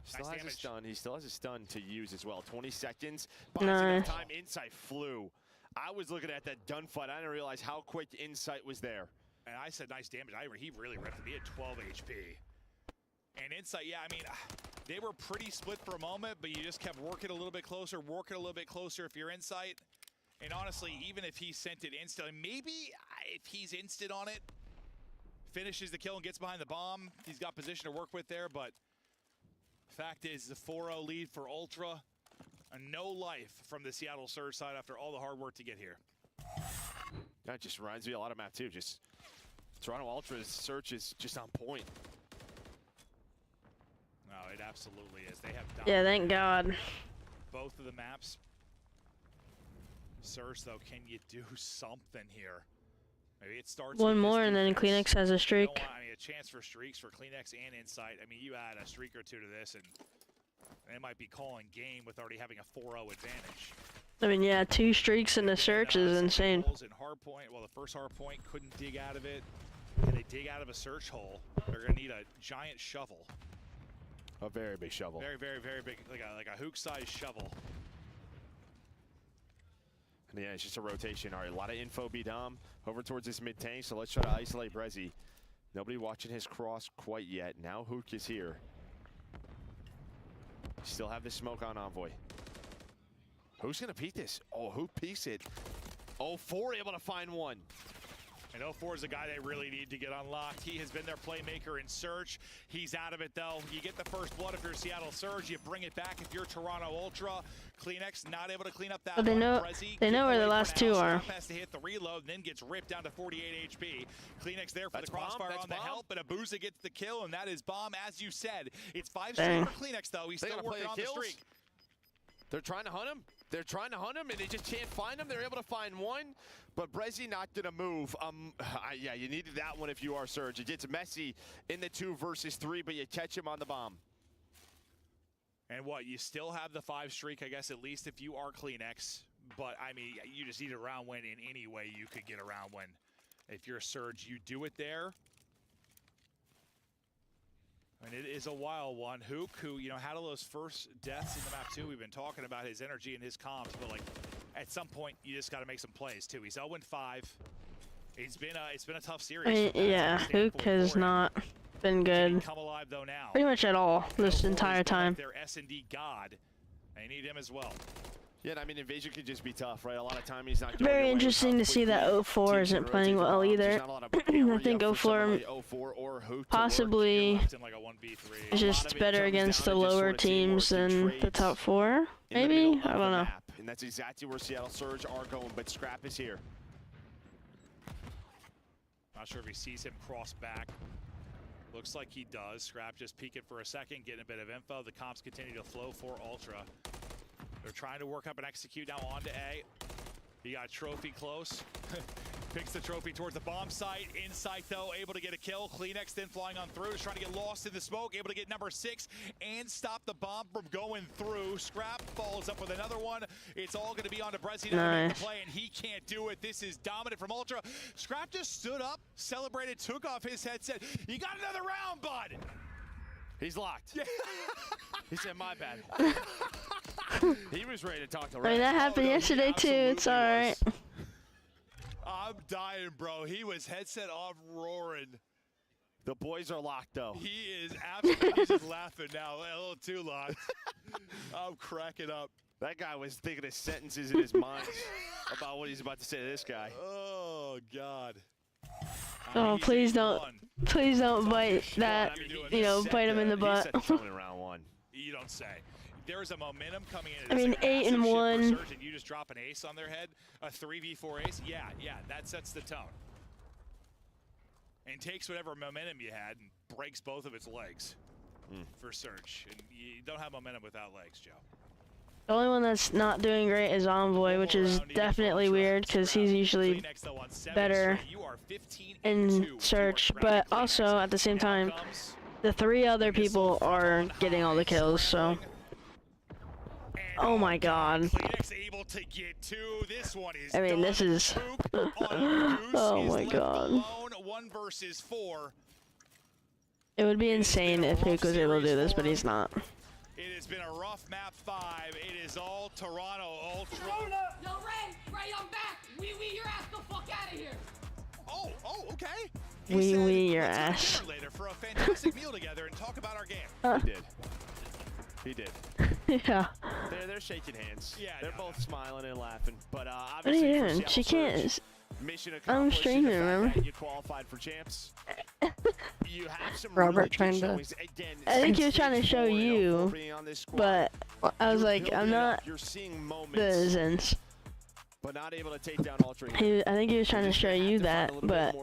Still Nice has damage. a stun. He still has a stun to use as well. 20 seconds. Buys enough time. Insight flew. I was looking at that gunfight. I didn't realize how quick Insight was there. And I said nice damage. He really ripped it. He had 12 HP. And Insight, yeah, I mean, they were pretty split for a moment, but you just kept working a little bit closer if you're Insight. And honestly, even if he sent it instantly, maybe if he's instant on it, finishes the kill and gets behind the bomb, he's got position to work with there, but fact is, the 4-0 lead for Ultra. No life from the Seattle Surge side after all the hard work to get here. That just reminds me a lot of map too. Just Toronto Ultra's search is just on point. No, it absolutely is. They have Yeah, thank God. both of the maps. Surge, though, can you do something here? Maybe it starts One with more, and then CleanX has a streak. I mean, a chance for streaks for CleanX and Insight. I mean, you add a streak or 2 to this, and they might be calling game with already having a 4-0 advantage. I mean, yeah, 2 streaks in the search is insane. In hard point, well, the first hard point couldn't dig out of it. Can they dig out of a search hole? They're gonna need a giant shovel. A very big shovel. Very, very, very big, like a hook-sized shovel. And yeah, it's just a rotation. All right, a lot of info B-Dom over towards this mid-tank, so let's try to isolate Brezzy. Nobody watching his cross quite yet. Now Hook is here. Still have the smoke on Envoy. Who's gonna peek this? Oh, Hook peeks it. 0-4 able to find one. And 0-4 is the guy they really need to get unlocked. He has been their playmaker in Surge. He's out of it, though. You get the first blood if you're Seattle Surge. You bring it back if you're Toronto Ultra. CleanX not able to clean up that But they know where the last 2 are. Has to hit the reload, and then gets ripped down to 48 HP. CleanX there for the crossfire on the help, and Abuza gets the kill, and that is Bomb, as you said. It's 5 straight for CleanX, though. He's still working on the streak. They're trying to hunt him. They're trying to hunt him, and they just can't find him. They're able to find one, but Brezzy not gonna move. Yeah, you needed that one if you are Surge. It gets messy in the 2 versus 3, but you catch him on the bomb. And what, you still have the 5 streak, I guess, at least if you are CleanX. But, I mean, you just need a round win in any way you could get a round win. If you're a Surge, you do it there. And it is a wild one. Hook, who, you know, had all those first deaths in the map, too. We've been talking about his energy and his comms, but, like, at some point, you just got to make some plays, too. He's 0-5. It's been a tough series. I mean, yeah, Hook has not been good come alive, though, now. pretty much at all this entire time. Their S&D god. They need him as well. Yeah, I mean, Invasion could just be tough, right? A lot of time he's not Very interesting to see that 0-4 isn't playing well either. I think 0-4 possibly is just better against the lower teams than the top 4. Maybe? I don't know. And that's exactly where Seattle Surge are going, but Scrap is here. Not sure if he sees him cross back. Looks like he does. Scrap just peeking for a second, getting a bit of info. The comps continue to flow for Ultra. They're trying to work up and execute now onto A. He got trophy close. Picks the trophy towards the bomb site. In sight, though, able to get a kill. Kleenex then flying on through. Is trying to get lost in the smoke. Able to get number 6 and stop the bomb from going through. Scrap follows up with another one. It's all going to be on to Brezzy now to make the play, and he can't do it. This is dominant from Ultra. Scrap just stood up, celebrated, took off his headset. You got another round, bud. He's locked. He said, my bad. He was ready to talk to I mean, that happened yesterday too. It's all right. I'm dying, bro. He was headset off, roaring. The boys are locked, though. He is absolutely just laughing now. A little too locked. I'm cracking up. That guy was thinking of sentences in his mind about what he's about to say to this guy. Oh, God. Oh, please don't bite that, you know, bite him in the butt. In round 1. You don't say. There's a momentum coming in. I mean, 8-1. You just drop an ace on their head, a 3v4 ace. Yeah, that sets the tone. And takes whatever momentum you had and breaks both of its legs for Surge. And you don't have momentum without legs, Joe. The only one that's not doing great is Envoy, which is definitely weird because he's usually better in Search. But also, at the same time, the 3 other people are getting all the kills, so... Oh my God. I mean, this is... Oh my God. 1 versus 4. It would be insane if Hook was able to do this, but he's not. It has been a rough map 5. It is all Toronto Ultra. Yo, Ray, I'm back. Wee, your ass the fuck out of here. Oh, okay. Wee, your ass. Later for a fantastic meal together and talk about our game. He did. Yeah. They're shaking hands. Yeah, they're both smiling and laughing. But What are obviously, you doing? She can't. I'm streaming, remember? You qualified for champs. You have some Robert trying to. Again, I think he was trying to show you, but I was like, I'm not the Zens. But not able to take down Ultra. I think he was trying to show you that, but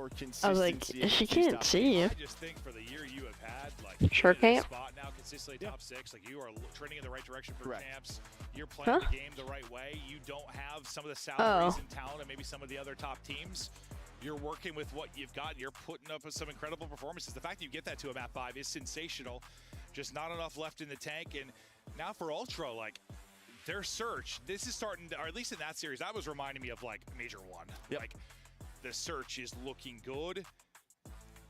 I was like, she can't see you. I just think for the year you have had, like, Sure can't. spot now consistently top 6, like you are trending in the right direction for champs. You're playing the game the right way. You don't have some of the salaries in town and maybe some of the other top teams. You're working with what you've got. You're putting up with some incredible performances. The fact that you get that to a map 5 is sensational. Just not enough left in the tank. And now for Ultra, like, their Search, this is starting to, or at least in that series, that was reminding me of like Major 1. Like, the Search is looking good.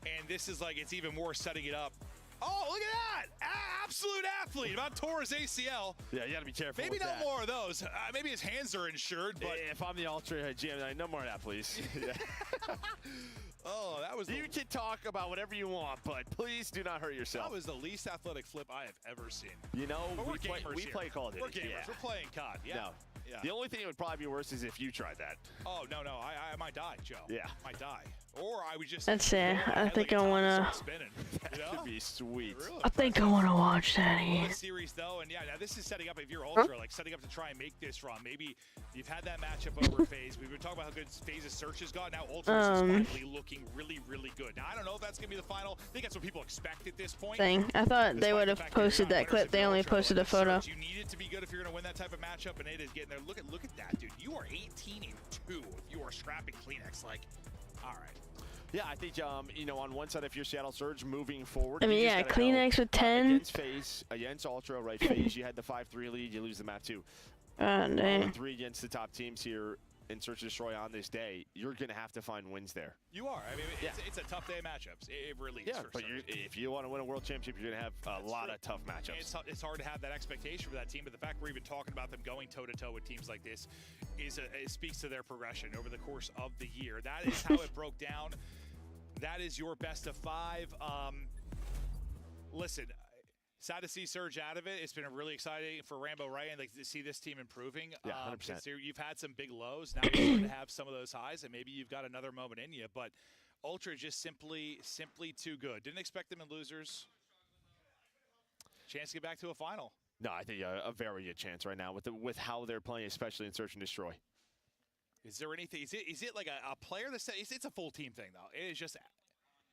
And this is like, it's even more setting it up. Oh, look at that! Absolute athlete, about tore his ACL. Yeah, you gotta be careful. Maybe with not that. more of those. Maybe his hands are insured, but if I'm the Ultra GM, no more of that, please. Oh, that was. You can talk about whatever you want, but please do not hurt yourself. That was the least athletic flip I have ever seen. You know, but we play Call of Duty. We're gamers. We're playing COD. Yeah. No. Yeah. The only thing that would probably be worse is if you tried that. Oh, no. I might die, Joe. Yeah. I might die. Or I would just... That's it. I think I wanna... That would be sweet. Really I think I wanna watch that again. Series, though, and yeah, now this is setting up, if you're Ultra, like setting up to try and make this run. Maybe you've had that matchup over FaZe. We've been talking about how good FaZe's Search has got. Now Ultra is finally looking really, really good. Now, I don't know if that's going to be the final. I think that's what people expect at this point. I thought they would have posted that clip. They only posted a photo. You need it to be good if you're going to win that type of matchup, and it is getting there. Look at that, dude. You are 18-2 if you are scrapping Kleenex. Like, all right. Yeah, I think, you know, on one side, if you're Seattle Surge moving forward. I mean, yeah, Kleenex with 10. Against FaZe, against Ultra, right? FaZe, you had the 5-3 lead, you lose the map too. Dang. 3 against the top teams here in Search and Destroy on this day. You're going to have to find wins there. You are. I mean, it's a tough day of matchups. It really is. Yeah, but if you want to win a world championship, you're going to have a lot of tough matchups. It's hard to have that expectation for that team, but the fact we're even talking about them going toe-to-toe with teams like this it speaks to their progression over the course of the year. That is how it broke down. That is your best of 5. Listen, sad to see Surge out of it. It's been really exciting for Rambo Ray and like to see this team improving. Yeah, 100%. You've had some big lows. Now you're starting to have some of those highs, and maybe you've got another moment in you. But Ultra just simply too good. Didn't expect them in losers. Chance to get back to a final. No, I think a very good chance right now with how they're playing, especially in Search and Destroy. Is there anything? Is it like a player that's? It's a full team thing though. It is just.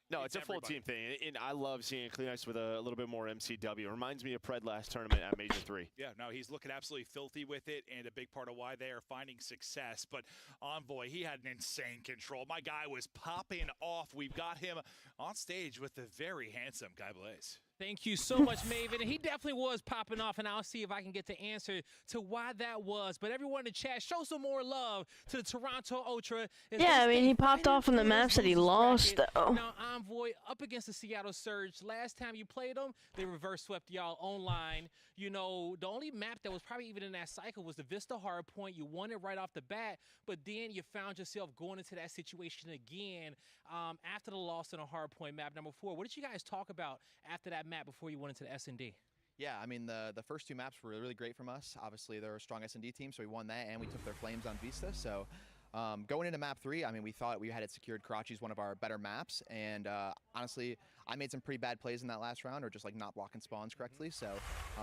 No, it's a full team thing, and I love seeing CleanX with a little bit more MCW. It reminds me of Pred last tournament at Major 3. Yeah, no, he's looking absolutely filthy with it, and a big part of why they are finding success. But Envoy, he had an insane control. My guy was popping off. We've got him on stage with the very handsome Guy Blaze. Thank you so much, Maven. And he definitely was popping off, and I'll see if I can get the answer to why that was. But everyone in the chat, show some more love to the Toronto Ultra. Yeah, I mean, he popped off in the maps that he lost, though. Now, Envoy up against the Seattle Surge. Last time you played them, they reverse swept y'all online. You know, the only map that was probably even in that cycle was the Vista Hardpoint. You won it right off the bat, but then you found yourself going into that situation again after the loss on a Hardpoint map number 4. What did you guys talk about after that map before you went into the S&D? Yeah, I mean, the first 2 maps were really great from us. Obviously, they're a strong S&D team, so we won that, and we took their flames on Vista. So going into map 3, I mean, we thought we had it secured. Karachi's one of our better maps, and honestly, I made some pretty bad plays in that last round, or just like not blocking spawns correctly, so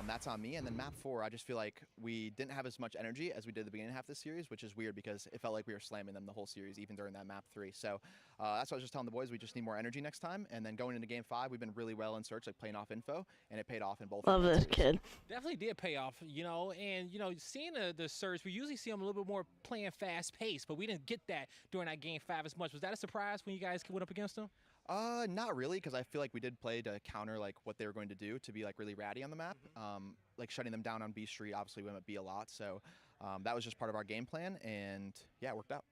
that's on me. And then map 4, I just feel like we didn't have as much energy as we did at the beginning half of the series, which is weird because it felt like we were slamming them the whole series, even during that map 3. So that's what I was just telling the boys. We just need more energy next time. And then going into game 5, we've been really well in search, like playing off info, and it paid off in both. Love this kid. Definitely did pay off, you know, and, you know, seeing the Surge, we usually see them a little bit more playing fast pace, but we didn't get that during that game 5 as much. Was that a surprise when you guys went up against them? Not really, because I feel like we did play to counter like what they were going to do, to be like really ratty on the map. Like shutting them down on B Street, obviously we went at B a lot, so that was just part of our game plan, and yeah, it worked out.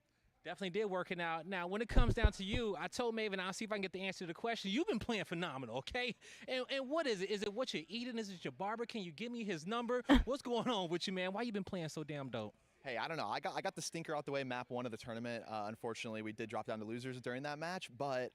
Definitely did working out. Now, when it comes down to you, I told Maven I'll see if I can get the answer to the question. You've been playing phenomenal, okay? And what is it? Is it what you're eating? Is it your barber? Can you give me his number? What's going on with you, man? Why you been playing so damn dope? Hey, I don't know. I got the stinker out the way map 1 of the tournament. Unfortunately, we did drop down to losers during that match, but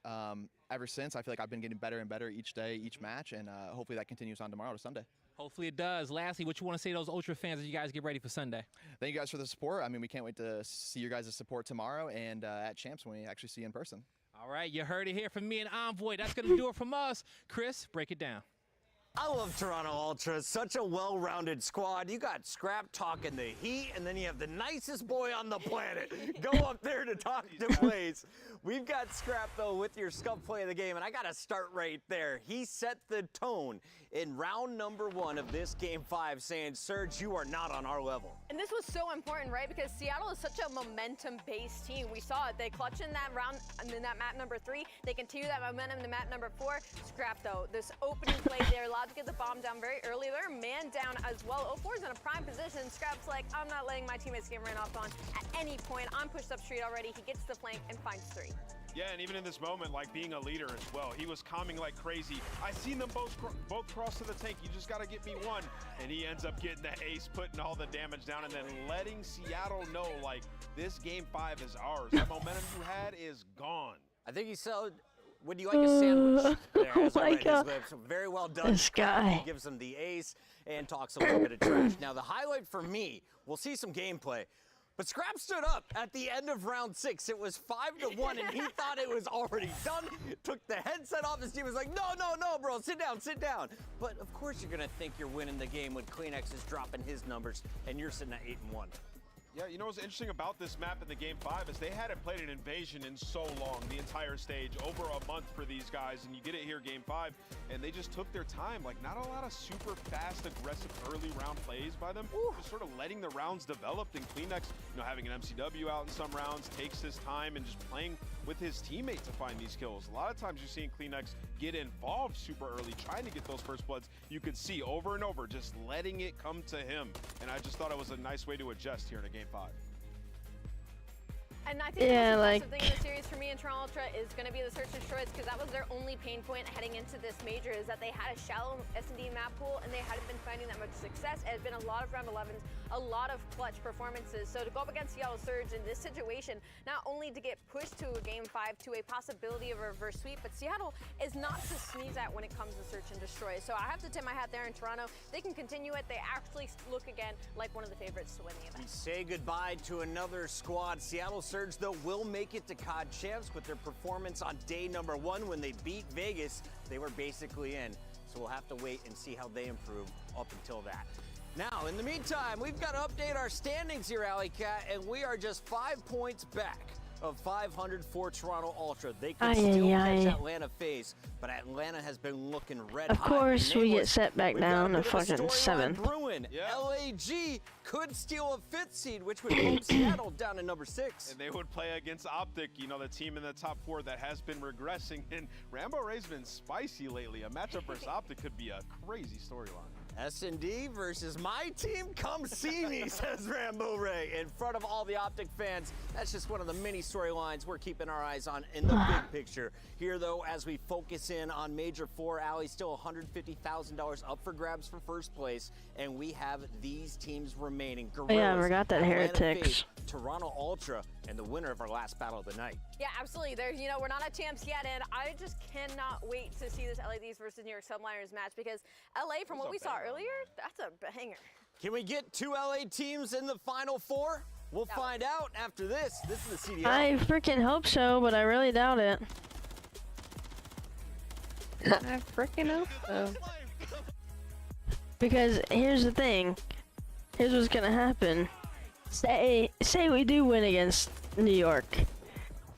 ever since, I feel like I've been getting better and better each day, each match, and hopefully that continues on tomorrow to Sunday. Hopefully it does. Lastly, what you want to say to those Ultra fans as you guys get ready for Sunday? Thank you guys for the support. I mean, we can't wait to see your guys' support tomorrow and at Champs when we actually see you in person. All right, you heard it here from me and Envoy. That's going to do it from us. Chris, break it down. I love Toronto Ultra. Such a well-rounded squad. You got Scrap talking the heat, and then you have the nicest boy on the planet go up there to talk to plays. We've got Scrap, though, with your scuff play of the game, and I got to start right there. He set the tone in round number 1 of this game 5, saying, Surge, you are not on our level. And this was so important, right? Because Seattle is such a momentum-based team. We saw it. They clutched in that round, and then that map number 3. They continue that momentum to map number 4. Scrap, though, this opening play, they're allowed to get the bomb down very early. They're man down as well. 04's in a prime position. Scrap's like, I'm not letting my teammates get ran off on at any point. I'm pushed up street already. He gets to the flank and finds 3. Yeah, and even in this moment, like being a leader as well, he was calming like crazy. I seen them both cross to the tank. You just got to get me one. And he ends up getting the ace, putting all the damage down, and then letting Seattle know, like, this game 5 is ours. That momentum you had is gone. I think he said, would you like a sandwich? There, oh my God. Very well done. This guy. He gives him the ace and talks a little bit of trash. Now, the highlight for me, we'll see some gameplay. But Scrap stood up at the end of round 6. It was 5-1, and he thought it was already done. Took the headset off. His team was like, no, bro, sit down, sit down. But of course you're going to think you're winning the game when CleanX is dropping his numbers, and you're sitting at 8-1. Yeah, you know what's interesting about this map in the game 5 is they hadn't played an invasion in so long, the entire stage, over a month for these guys, and you get it here game 5, and they just took their time. Like, not a lot of super fast, aggressive early round plays by them. Just sort of letting the rounds develop, and CleanX, you know, having an MCW out in some rounds, takes his time and just playing with his teammate to find these kills. A lot of times you're seeing CleanX get involved super early, trying to get those first bloods. You could see over and over, just letting it come to him. And I just thought it was a nice way to adjust here in a game 5. And I think the most impressive thing in the series for me in Toronto Ultra is going to be the search and destroys, because that was their only pain point heading into this major, is that they had a shallow S&D map pool and they hadn't been finding that much success. It had been a lot of round 11s, a lot of clutch performances. So to go up against Seattle Surge in this situation, not only to get pushed to a game 5 to a possibility of a reverse sweep, but Seattle is not to sneeze at when it comes to search and destroy. So I have to tip my hat there in Toronto. They can continue it. They actually look again like one of the favorites to win the event. We say goodbye to another squad. Seattle Surge, though, will make it to COD Champs with their performance on day number 1 when they beat Vegas. They were basically in. So we'll have to wait and see how they improve up until that. Now, in the meantime, we've got to update our standings here, Alley Cat, and we are just 5 points back of 500 for Toronto Ultra. They could still catch Atlanta FaZe, but Atlanta has been looking red hot. Of course, we get set back down to fucking 7th. LAG could steal a 5th seed, which would move Seattle down to number 6. And they would play against Optic, you know, the team in the top 4 that has been regressing. And Rambo Ray's been spicy lately. A matchup versus Optic could be a crazy storyline. S&D versus my team, come see me, says Rambo Ray, in front of all the Optic fans. That's just one of the many storylines we're keeping our eyes on in the big picture. Here, though, as we focus in on Major 4, Allie, still $150,000 up for grabs for first place, and we have these teams remaining. Gorillas, yeah, I forgot that Atlanta Heretics. FaZe, Toronto Ultra, and the winner of our last battle of the night. Yeah, absolutely. There's, you know, we're not at champs yet, and I just cannot wait to see this LADs versus New York Subliners match because LA, from what we saw earlier, that's a banger. Can we get 2 LA teams in the Final 4? We'll find out after this. This is the CDL. I freaking hope so, but I really doubt it. I freaking hope so. Because here's the thing. Here's what's gonna happen. Say we do win against New York.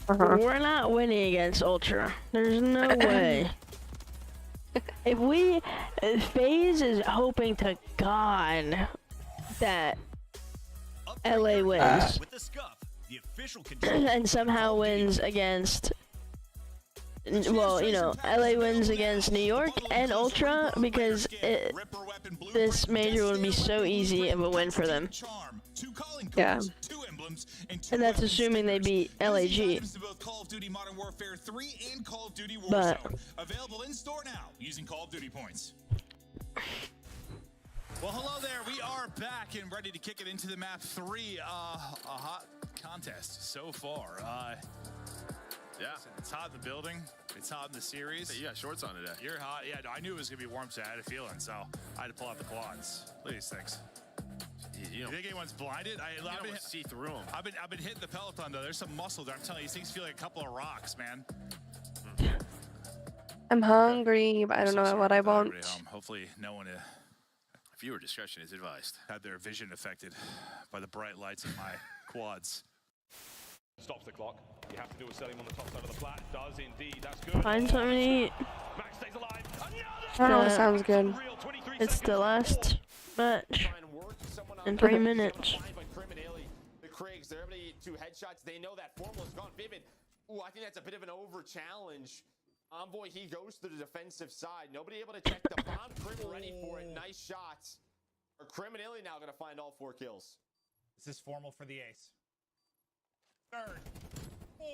We're not winning against Ultra. There's no way. If FaZe is hoping to God that LA wins With the Scuff, the official controller and somehow wins against, well, you know, LA wins against New York and Ultra, because this major would be so easy of a win for them. Yeah. And that's assuming they beat LAG. Call of Duty Modern Warfare 3 and Call of Duty But Warzone. Available in store now using Call of Duty points. Well, hello there. We are back and ready to kick it into the map 3. A hot contest so far. Yeah, it's hot in the building. It's hot in the series. Hey, you got shorts on today. You're hot. Yeah, no, I knew it was gonna be warm today. I had a feeling, so I had to pull out the quads. Look at these things. You think anyone's blinded? I've been see through them. I've been hitting the peloton though. There's some muscle there. I'm telling you, these things feel like a couple of rocks, man. I'm hungry, but I don't know what I want. Hopefully, no one. Viewer discretion is advised. Had their vision affected by the bright lights of my quads. Stops the clock. You have to do a setting on the top side of the flat. Does indeed. That's good. Find something to eat. Max stays alive. Oh, sounds good. It's the last match in 3 minutes. The Craigs, they're able to get 2 headshots. They know that formula's gone. Vivid. Ooh, I think that's a bit of an over challenge. Envoy, he goes to the defensive side. Nobody able to check the bomb. Crim ready for it. Nice shots. Are Crim and Illy now going to find all 4 kills? This is formal for the ace. 3rd, 4.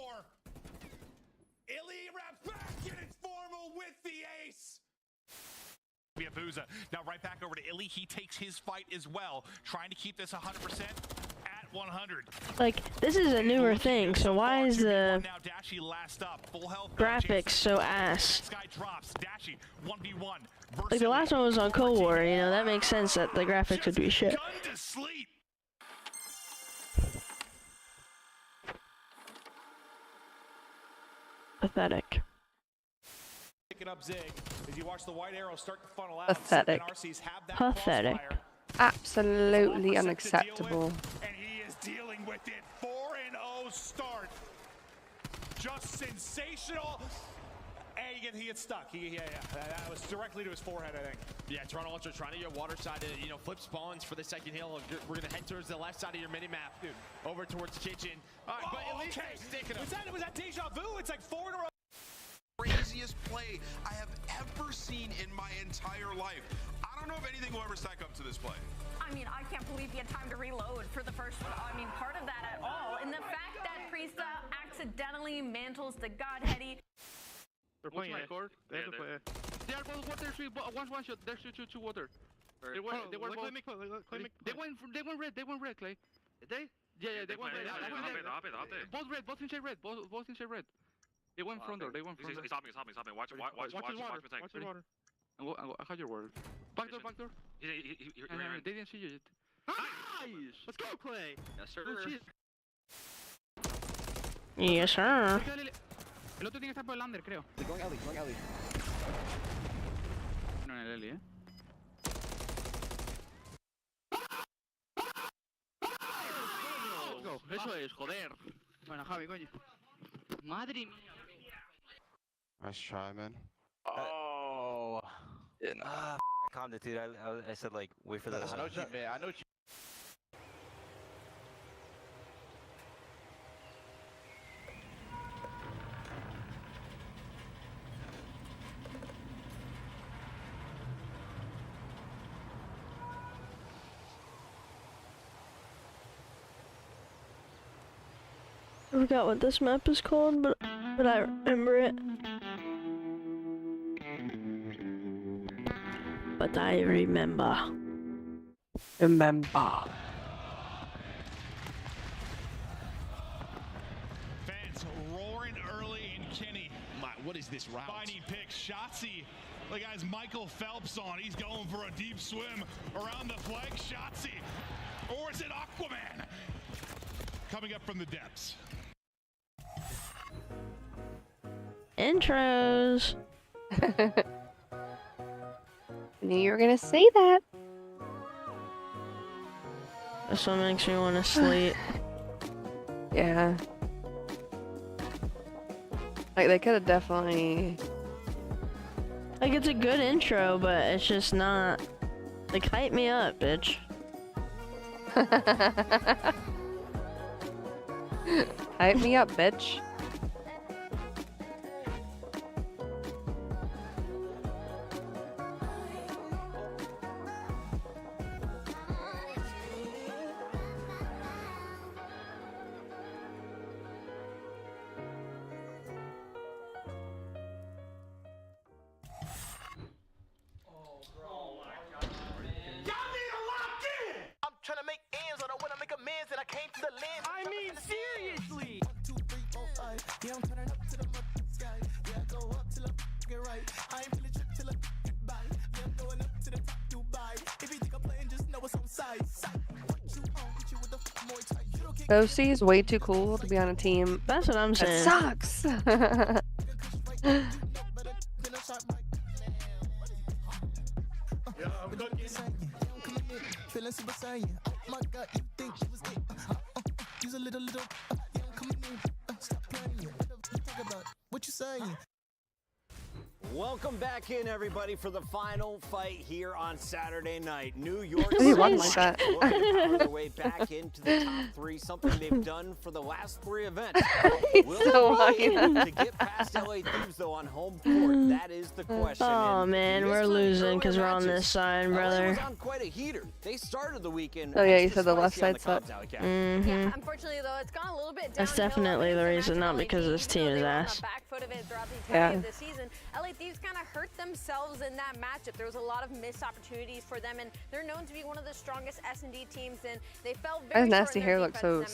Illy wraps back and it's formal with the ace. We have Booza. Now right back over to Illy. He takes his fight as well, trying to keep this 100% at 100. Like, this is a newer thing, so why is the graphics so ass? Like, the last one was on Cold War, you know, that makes sense that the graphics would be shit. Pathetic. Picking up Zig as you watch the white arrow start to funnel out. Pathetic. Pathetic. Absolutely unacceptable. And he is dealing with it. 4-0 start. Just sensational. And he gets stuck. Yeah. That was directly to his forehead, I think. Yeah, Toronto Ultra trying to get water side to, you know, flip spawns for the second hill. We're going to head towards the left side of your mini-map. Dude, over towards kitchen. All right, but at least they're sticking them. Was that deja vu? It's like 4 in a row. Craziest play I have ever seen in my entire life. I don't know if anything will ever stack up to this play. I mean, I can't believe he had time to reload for the first one. I mean, part of that at all. And the fact that Priesta accidentally mantles the Godheady. They're playing my court. They have to play. They are both water. One shot. There's two water. They went red. They went red, Clay. Yeah. They went red. Both red. Both inside red. Both inside red. They went front door. He's hopping. Watch your water. I had your water. Back door. They didn't see you yet. Nice! Let's go, Clay! Yes, sir. Yes, sir. El otro tiene que estar por el under, creo. Going alley. No, en el Eli, Let's go. Eso es, joder. Bueno, Javi, coño. Madre mía. Nice try, man. Oh. I calmed it, dude. I said, like, wait for the. I know what you meant. I know what you. I forgot what this map is called, but I remember it. But I remember. Fans roaring early in Kenny. What is this route? Finding picks. Shotzi. Look, guys, Michael Phelps on. He's going for a deep swim around the flag. Shotzi. Or is it Aquaman? Coming up from the depths. Intros. Knew you were gonna say that. This one makes me want to sleep. Yeah. Like, they could have definitely... Like, it's a good intro, but it's just not... Like, hype me up, bitch. Hype me up, bitch. Ghosty is way too cool to be on a team. That's what I'm saying. That sucks. Welcome back in, everybody, for the final fight here on Saturday night. New York City looking to power their way back into the top three, something they've done for the last three events. Will so they be able to get past LA Thieves, though, on home court? That is the question. Oh, man, we're losing because we're on this side, brother. LA was on quite a heater. They started the weekend. Oh, yeah, you said the left side sucked. Yeah, unfortunately, though, it's gone a little bit downhill. That's definitely the reason, not because this team is ass. Back foot of it throughout the entirety of the season. LA Thieves kind of hurt themselves in that matchup. There was a lot of missed opportunities for them, and they're known to be one of the strongest S&D teams, and they felt very nasty hair looks so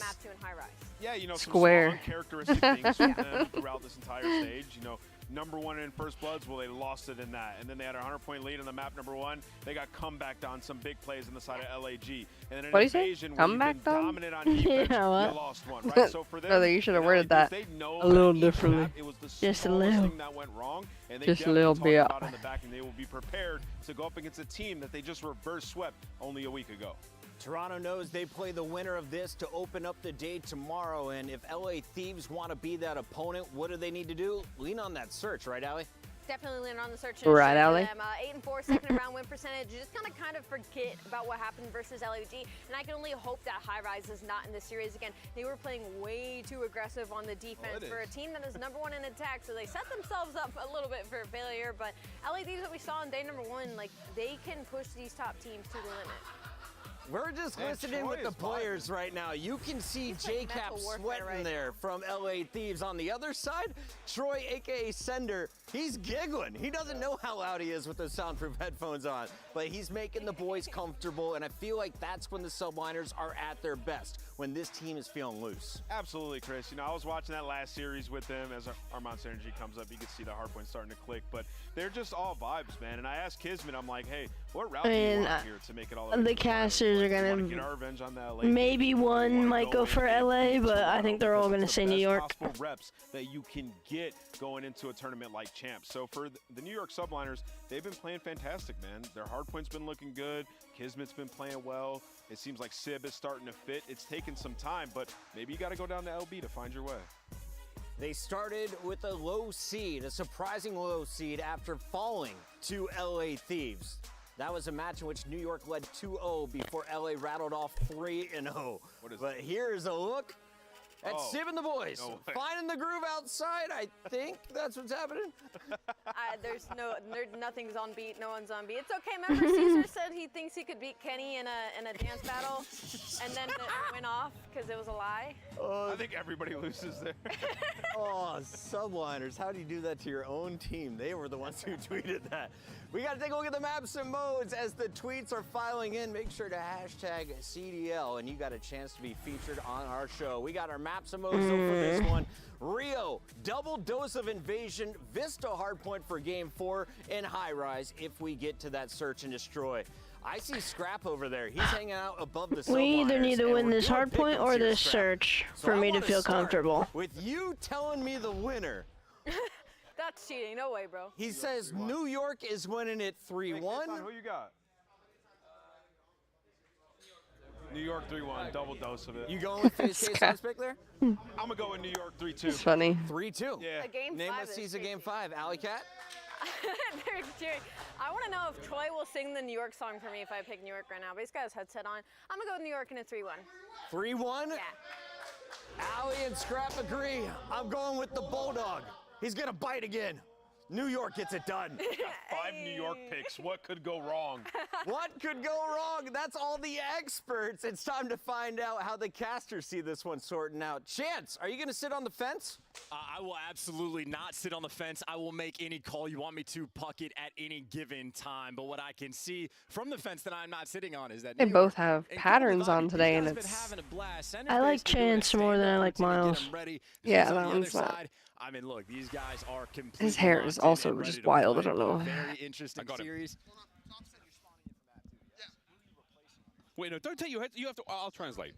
yeah, you know, square. Some characteristic things from them throughout this entire stage. You know, number one in First Bloods, well, they lost it in that. And then they had a 100-point lead on the map, number one. They got comebacked on some big plays on the side of LAG. And then an invasion where you've been dominant on defense, you lost one, right? So for them, Brother, you should have worded that a little differently. It was the just a little thing that went wrong, and they just a little bit about it in the back, and they will be prepared to go up against a team that they just reverse swept only a week ago. Toronto knows they play the winner of this to open up the day tomorrow, and if LA Thieves want to be that opponent, what do they need to do? Lean on that search, right, Allie? Definitely lean on the search. Right, Allie? 8-4 second round win percentage. You just kind of forget about what happened versus LAG, and I can only hope that High Rise is not in this series again. They were playing way too aggressive on the defense for a team that is number one in attack, so they set themselves up a little bit for failure. But LA Thieves, what we saw on day number one, like they can push these top teams to the limit. We're just listening with the players right now. You can see J-Cap sweating there from LA Thieves. On the other side, Troy, a.k.a. Sender, he's giggling. He doesn't know how loud he is with those soundproof headphones on, but he's making the boys comfortable, and I feel like that's when the Subliners are at their best, when this team is feeling loose. Absolutely, Chris. You know, I was watching that last series with them. As our Monster Energy comes up, you can see the hardpoint starting to click, but they're just all vibes, man. And I asked Kismet, I'm like, hey, what route do you want here to make it all the casters are gonna get our revenge on the LA maybe one might go for LA, but I think they're all gonna say New York. Possible reps that you can get going into a tournament like Champs. So for the New York Subliners, they've been playing fantastic, man. Their hardpoint's been looking good. Kismet's been playing well. It seems like Sib is starting to fit. It's taken some time, but maybe you got to go down to LB to find your way. They started with a low seed, a surprising low seed after falling to LA Thieves. That was a match in which New York led 2-0 before LA rattled off 3-0. But here's a look at Sib and the boys. Finding the groove outside, I think that's what's happening. Nothing's on beat, no one's on beat. It's okay, remember Caesar said he thinks he could beat Kenny in a dance battle, and then it went off because it was a lie? I think everybody loses there. Oh, Subliners, how do you do that to your own team? They were the ones who tweeted that. We got to take a look at the maps and modes as the tweets are filing in. Make sure to hashtag CDL, and you got a chance to be featured on our show. We got our maps and modes for this one. Rio, double dose of invasion, Vista hardpoint for game 4, and high rise if we get to that search and destroy. I see Scrap over there. He's hanging out above the Subliners. We either need to win this hardpoint or this search for me to feel comfortable. With you telling me the winner. That's cheating. No way, bro. He says New York is winning it 3-1. Who you got? New York 3-1, double dose of it. You going with his case suspect there? I'm going to go with New York 3-2. It's funny. 3-2? Yeah. Name us sees a game 5. Alley Cat? They're cheering. I want to know if Troy will sing the New York song for me if I pick New York right now. But he's got his headset on. I'm going to go with New York in a 3-1. 3-1? Yeah. Alley and Scrap agree. I'm going with the Bulldog. He's going to bite again. New York gets it done. 5 New York picks. What could go wrong? What could go wrong? That's all the experts. It's time to find out how the casters see this one sorting out. Chance, are you going to sit on the fence? I will absolutely not sit on the fence. I will make any call you want me to, puck it at any given time. But what I can see from the fence that I'm not sitting on is that They both have patterns on today, and it's... I like Chance more than I like Miles. Yeah, that one's not. I mean, look, these guys are completely. His hair is also just wild. I don't know. Very interesting series. Wait, no, don't take your head. You have to. I'll translate.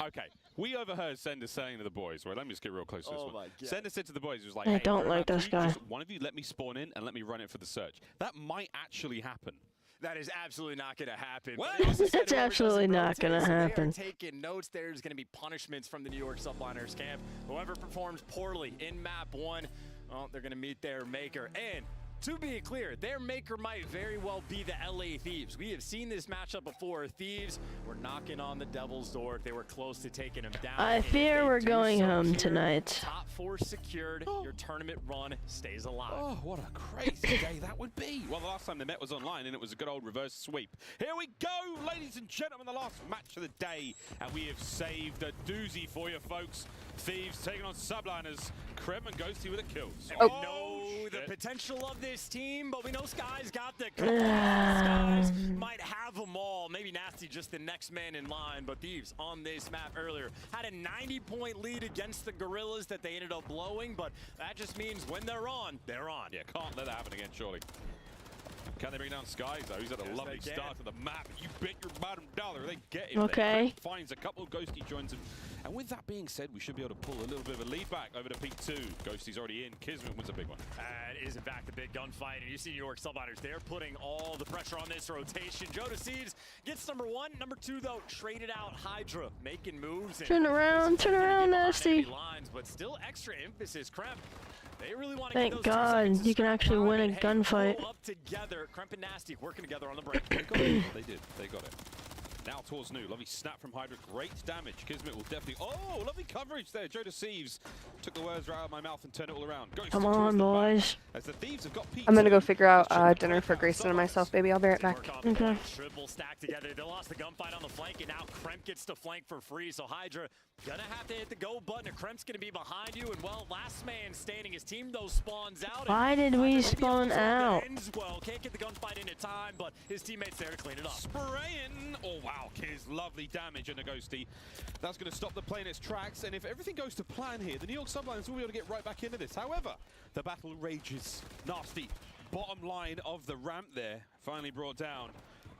Okay. We overheard Sender saying to the boys, right, let me just get real close to this one. Sender said to the boys, he was like, I hey, don't like this guy. One of you let me spawn in and let me run it for the search. That might actually happen. That is absolutely not going to happen. It's absolutely not going to happen. They are taking notes. There's going to be punishments from the New York Subliners camp. Whoever performs poorly in map 1, well, they're going to meet their maker. And to be clear, their maker might very well be the LA Thieves. We have seen this matchup before. Thieves were knocking on the Devil's door. They were close to taking him down. I fear we're going home tonight. Top 4 secured. Your tournament run stays alive. Oh, what a crazy day that would be. Well, the last time they met was online, and it was a good old reverse sweep. Here we go, ladies and gentlemen, the last match of the day. And we have saved a doozy for you, folks. Thieves taking on Subliners. Krem and Ghosty with a kill. We know the potential of this team, but we know Sky's got the Skies might have them all. Maybe Nasty just the next man in line, but Thieves on this map earlier had a 90-point lead against the Gorillas that they ended up blowing, but that just means when they're on, they're on. Yeah, can't let that happen again, surely. Can they bring down Skies, though? He's at a lovely start to the map. You bet your bottom dollar they get him. Okay. Finds a couple, Ghosty joins him. And with that being said, we should be able to pull a little bit of a lead back over to peak 2. Ghosty's already in. Kismet wins a big one. It is, in fact, a big gunfight. And you see New York Subliners, they're putting all the pressure on this rotation. Joda Seeds gets number 1. Number 2, though, traded out Hydra, making moves. Turn around, Nasty. Lines, but still extra emphasis. Kremp, they really want to Thank God you can actually win a gunfight. Up together, Kremp and Nasty working together on the break. They got it. They did. They got it. Now towards New. Lovely snap from Hydra. Great damage. Kismet will definitely... Oh, lovely coverage there. Joe Deceives took the words right out of my mouth and turned it all around. Come on, boys. As the Thieves have got I'm going to go figure out dinner for Grayson and myself, baby. I'll be right back. Okay. Triple stack together. They lost the gunfight on the flank, and now Kremp gets to flank for free. So Hydra gonna have to hit the go button. And Kremp's gonna be behind you. And well, last man standing. His team though spawns out. Why did we spawn out? Well, can't get the gunfight in time, but his teammates there to clean it up. Spraying. Oh wow, Kiz, lovely damage in the Ghosty. That's gonna stop the play in its tracks. And if everything goes to plan here, the New York Subliners will be able to get right back into this. However, the battle rages. Nasty. Bottom line of the ramp there, finally brought down.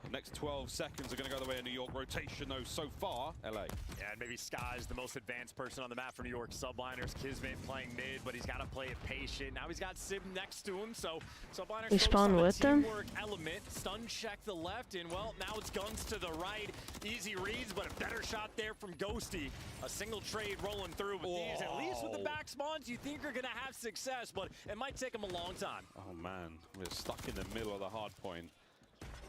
The next 12 seconds are going to go the way of New York. Rotation, though, so far, LA. Yeah, and maybe Sky's the most advanced person on the map for New York Subliners. Kismet playing mid, but he's got to play it patient. Now he's got Sib next to him, so Subliners We spawn with them? teamwork element. Stun check the left, and well, now it's guns to the right. Easy reads, but a better shot there from Ghosty. A single trade rolling through with these. At least with the back spawns, you think you're going to have success, but it might take them a long time. Oh, man. We're stuck in the middle of the hard point.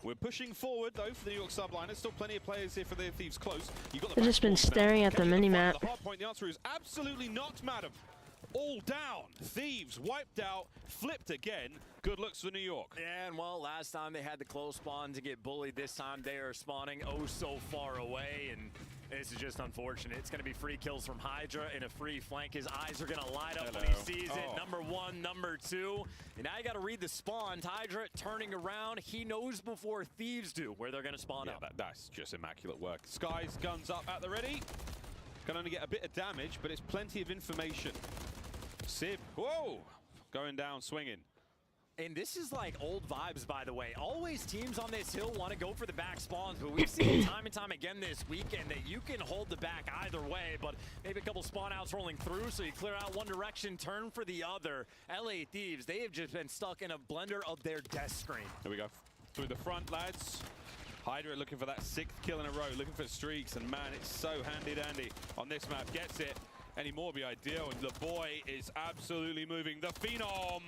We're pushing forward, though, for the New York Subliners. Still plenty of players here for the Thieves close. You've got the I've just been staring at the mini-map. The hard point, the answer is absolutely not, madam. All down. Thieves wiped out, flipped again. Good looks for New York. Yeah, and well, last time they had the close spawn to get bullied. This time they are spawning oh so far away, and this is just unfortunate. It's going to be free kills from Hydra and a free flank. His eyes are going to light up when he sees it. Number one, number two. And now you got to read the spawn. Hydra turning around. He knows before Thieves do where they're going to spawn up. That's just immaculate work. Sky's guns up at the ready. Can only get a bit of damage, but it's plenty of information. Sib, whoa, going down, swinging. And this is like old vibes, by the way. Always teams on this hill want to go for the back spawns, but we've seen time and time again this weekend that you can hold the back either way, but maybe a couple spawn outs rolling through, so you clear out one direction, turn for the other. LA Thieves, they have just been stuck in a blender of their death screen. Here we go. Through the front, lads. Hydra looking for that 6th kill in a row, looking for streaks, and man, it's so handy-dandy on this map. Gets it. Any more be ideal, and the boy is absolutely moving. The Phenom.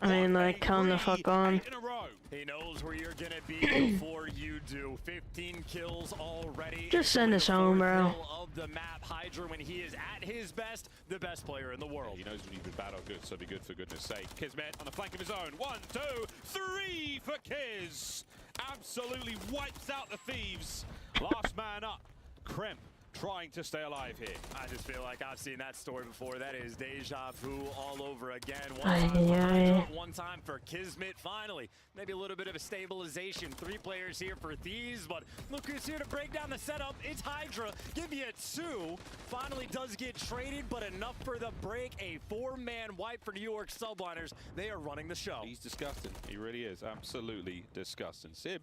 I mean, like, calm the fuck on. In a row. He knows where you're gonna be before you do. 15 kills already. Just send us home, bro. Of the map, Hydra, when he is at his best, the best player in the world. He knows when he's been bad or good, so be good for goodness sake. Kismet on the flank of his own. 1, 2, 3 for Kiz. Absolutely wipes out the Thieves. Last man up. Kremp trying to stay alive here. I just feel like I've seen that story before. That is deja vu all over again. One time for Kismet, finally. Maybe a little bit of a stabilization. 3 players here for Thieves, but look who's here to break down the setup. It's Hydra. Give you a 2. Finally does get traded, but enough for the break. A 4-man wipe for New York Subliners. They are running the show. He's disgusting. He really is. Absolutely disgusting. Sib,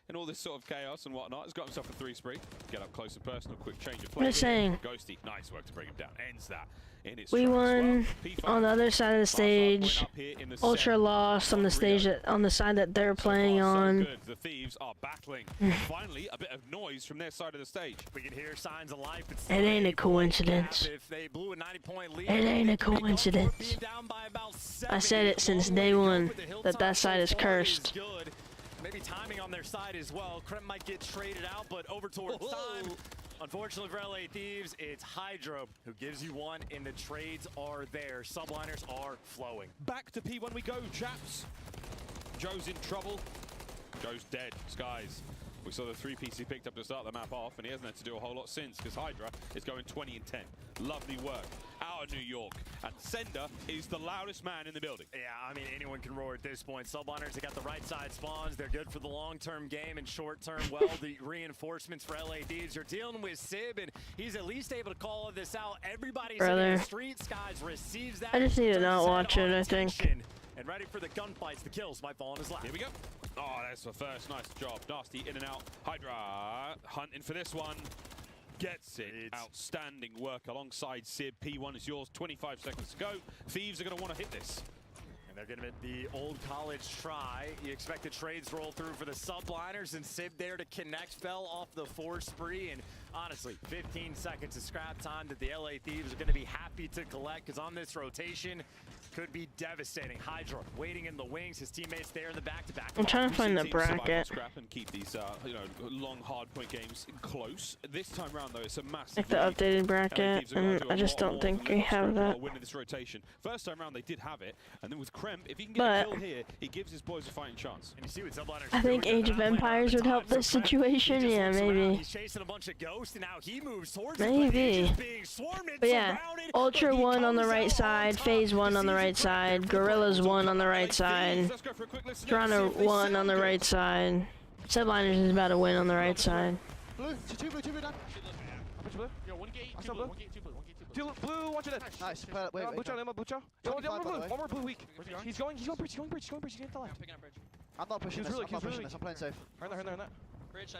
in all this sort of chaos and whatnot, has got himself a 3 spree. Get up close and personal, quick change of play. Just saying. Ghosty, nice work to bring him down. Ends that in its We won on the other side of the stage. Ultra lost on the stage on the side that they're playing on. Good. The Thieves are battling. Finally, a bit of noise from their side of the stage. We can hear signs of life. It ain't a coincidence. If they blew a 90-point lead, it ain't a coincidence. I said it since day one that side is cursed. Maybe timing on their side as well. Kremp might get traded out, but over towards time. Unfortunately for LA Thieves, it's Hydra who gives you one, and the trades are there. Subliners are flowing. Back to P1 we go, chaps. Joe's in trouble. Joe's dead. Skies. We saw the 3-piece he picked up to start the map off, and he hasn't had to do a whole lot since, because Hydra is going 20 and 10. Lovely work out of New York. And Sender is the loudest man in the building. Yeah, I mean, anyone can roar at this point. Subliners, they got the right side spawns. They're good for the long-term game and short-term. Well, the reinforcements for LA Thieves. You're dealing with Sib, and he's at least able to call this out. Everybody's in the street. Skies receives that. I just need to not watch it, I think. And ready for the gunfights. The kills might fall on his lap. Here we go. Oh, that's the first. Nice job. Nasty in and out. Hydra hunting for this one. Gets it. Outstanding work alongside Sib. P1 is yours. 25 seconds to go. Thieves are going to want to hit this. And they're going to get the old college try. You expect the trades roll through for the Subliners, and Sib there to connect. Fell off the 4 spree, and honestly, 15 seconds of scrap time that the LA Thieves are going to be happy to collect, because on this rotation, could be devastating. Hydra waiting in the wings, his teammates there in the back-to-back. I'm trying to find the bracket. Scrap and keep these, long hard point games close. This time round, though, it's a massive. Like the updated bracket, and I just don't think we have that. Winning this rotation. First time round, they did have it, and then with Kremp, if he can get a kill here, he gives his boys a fighting chance. And you see what Subliners I think Age of Empires would help this situation. Yeah, maybe. He's chasing a bunch of ghosts, and now he moves towards maybe. But yeah, Ultra 1 on the right side, FaZe 1 on the right side, Gorillas 1 on the right side, Toronto 1 on the right side. Subliners is about to win on the right side. Blue, two blue down. Yo, 1 gate, 2 blue, 1 gate, 2 blue, 1 gate, 2 blue. Blue, watch it. Nice. Wait, blue child, blue child. One more blue weak. He's going bridge, he's going bridge, he's going to the left. I'm not pushing this, I'm playing safe. Earn that.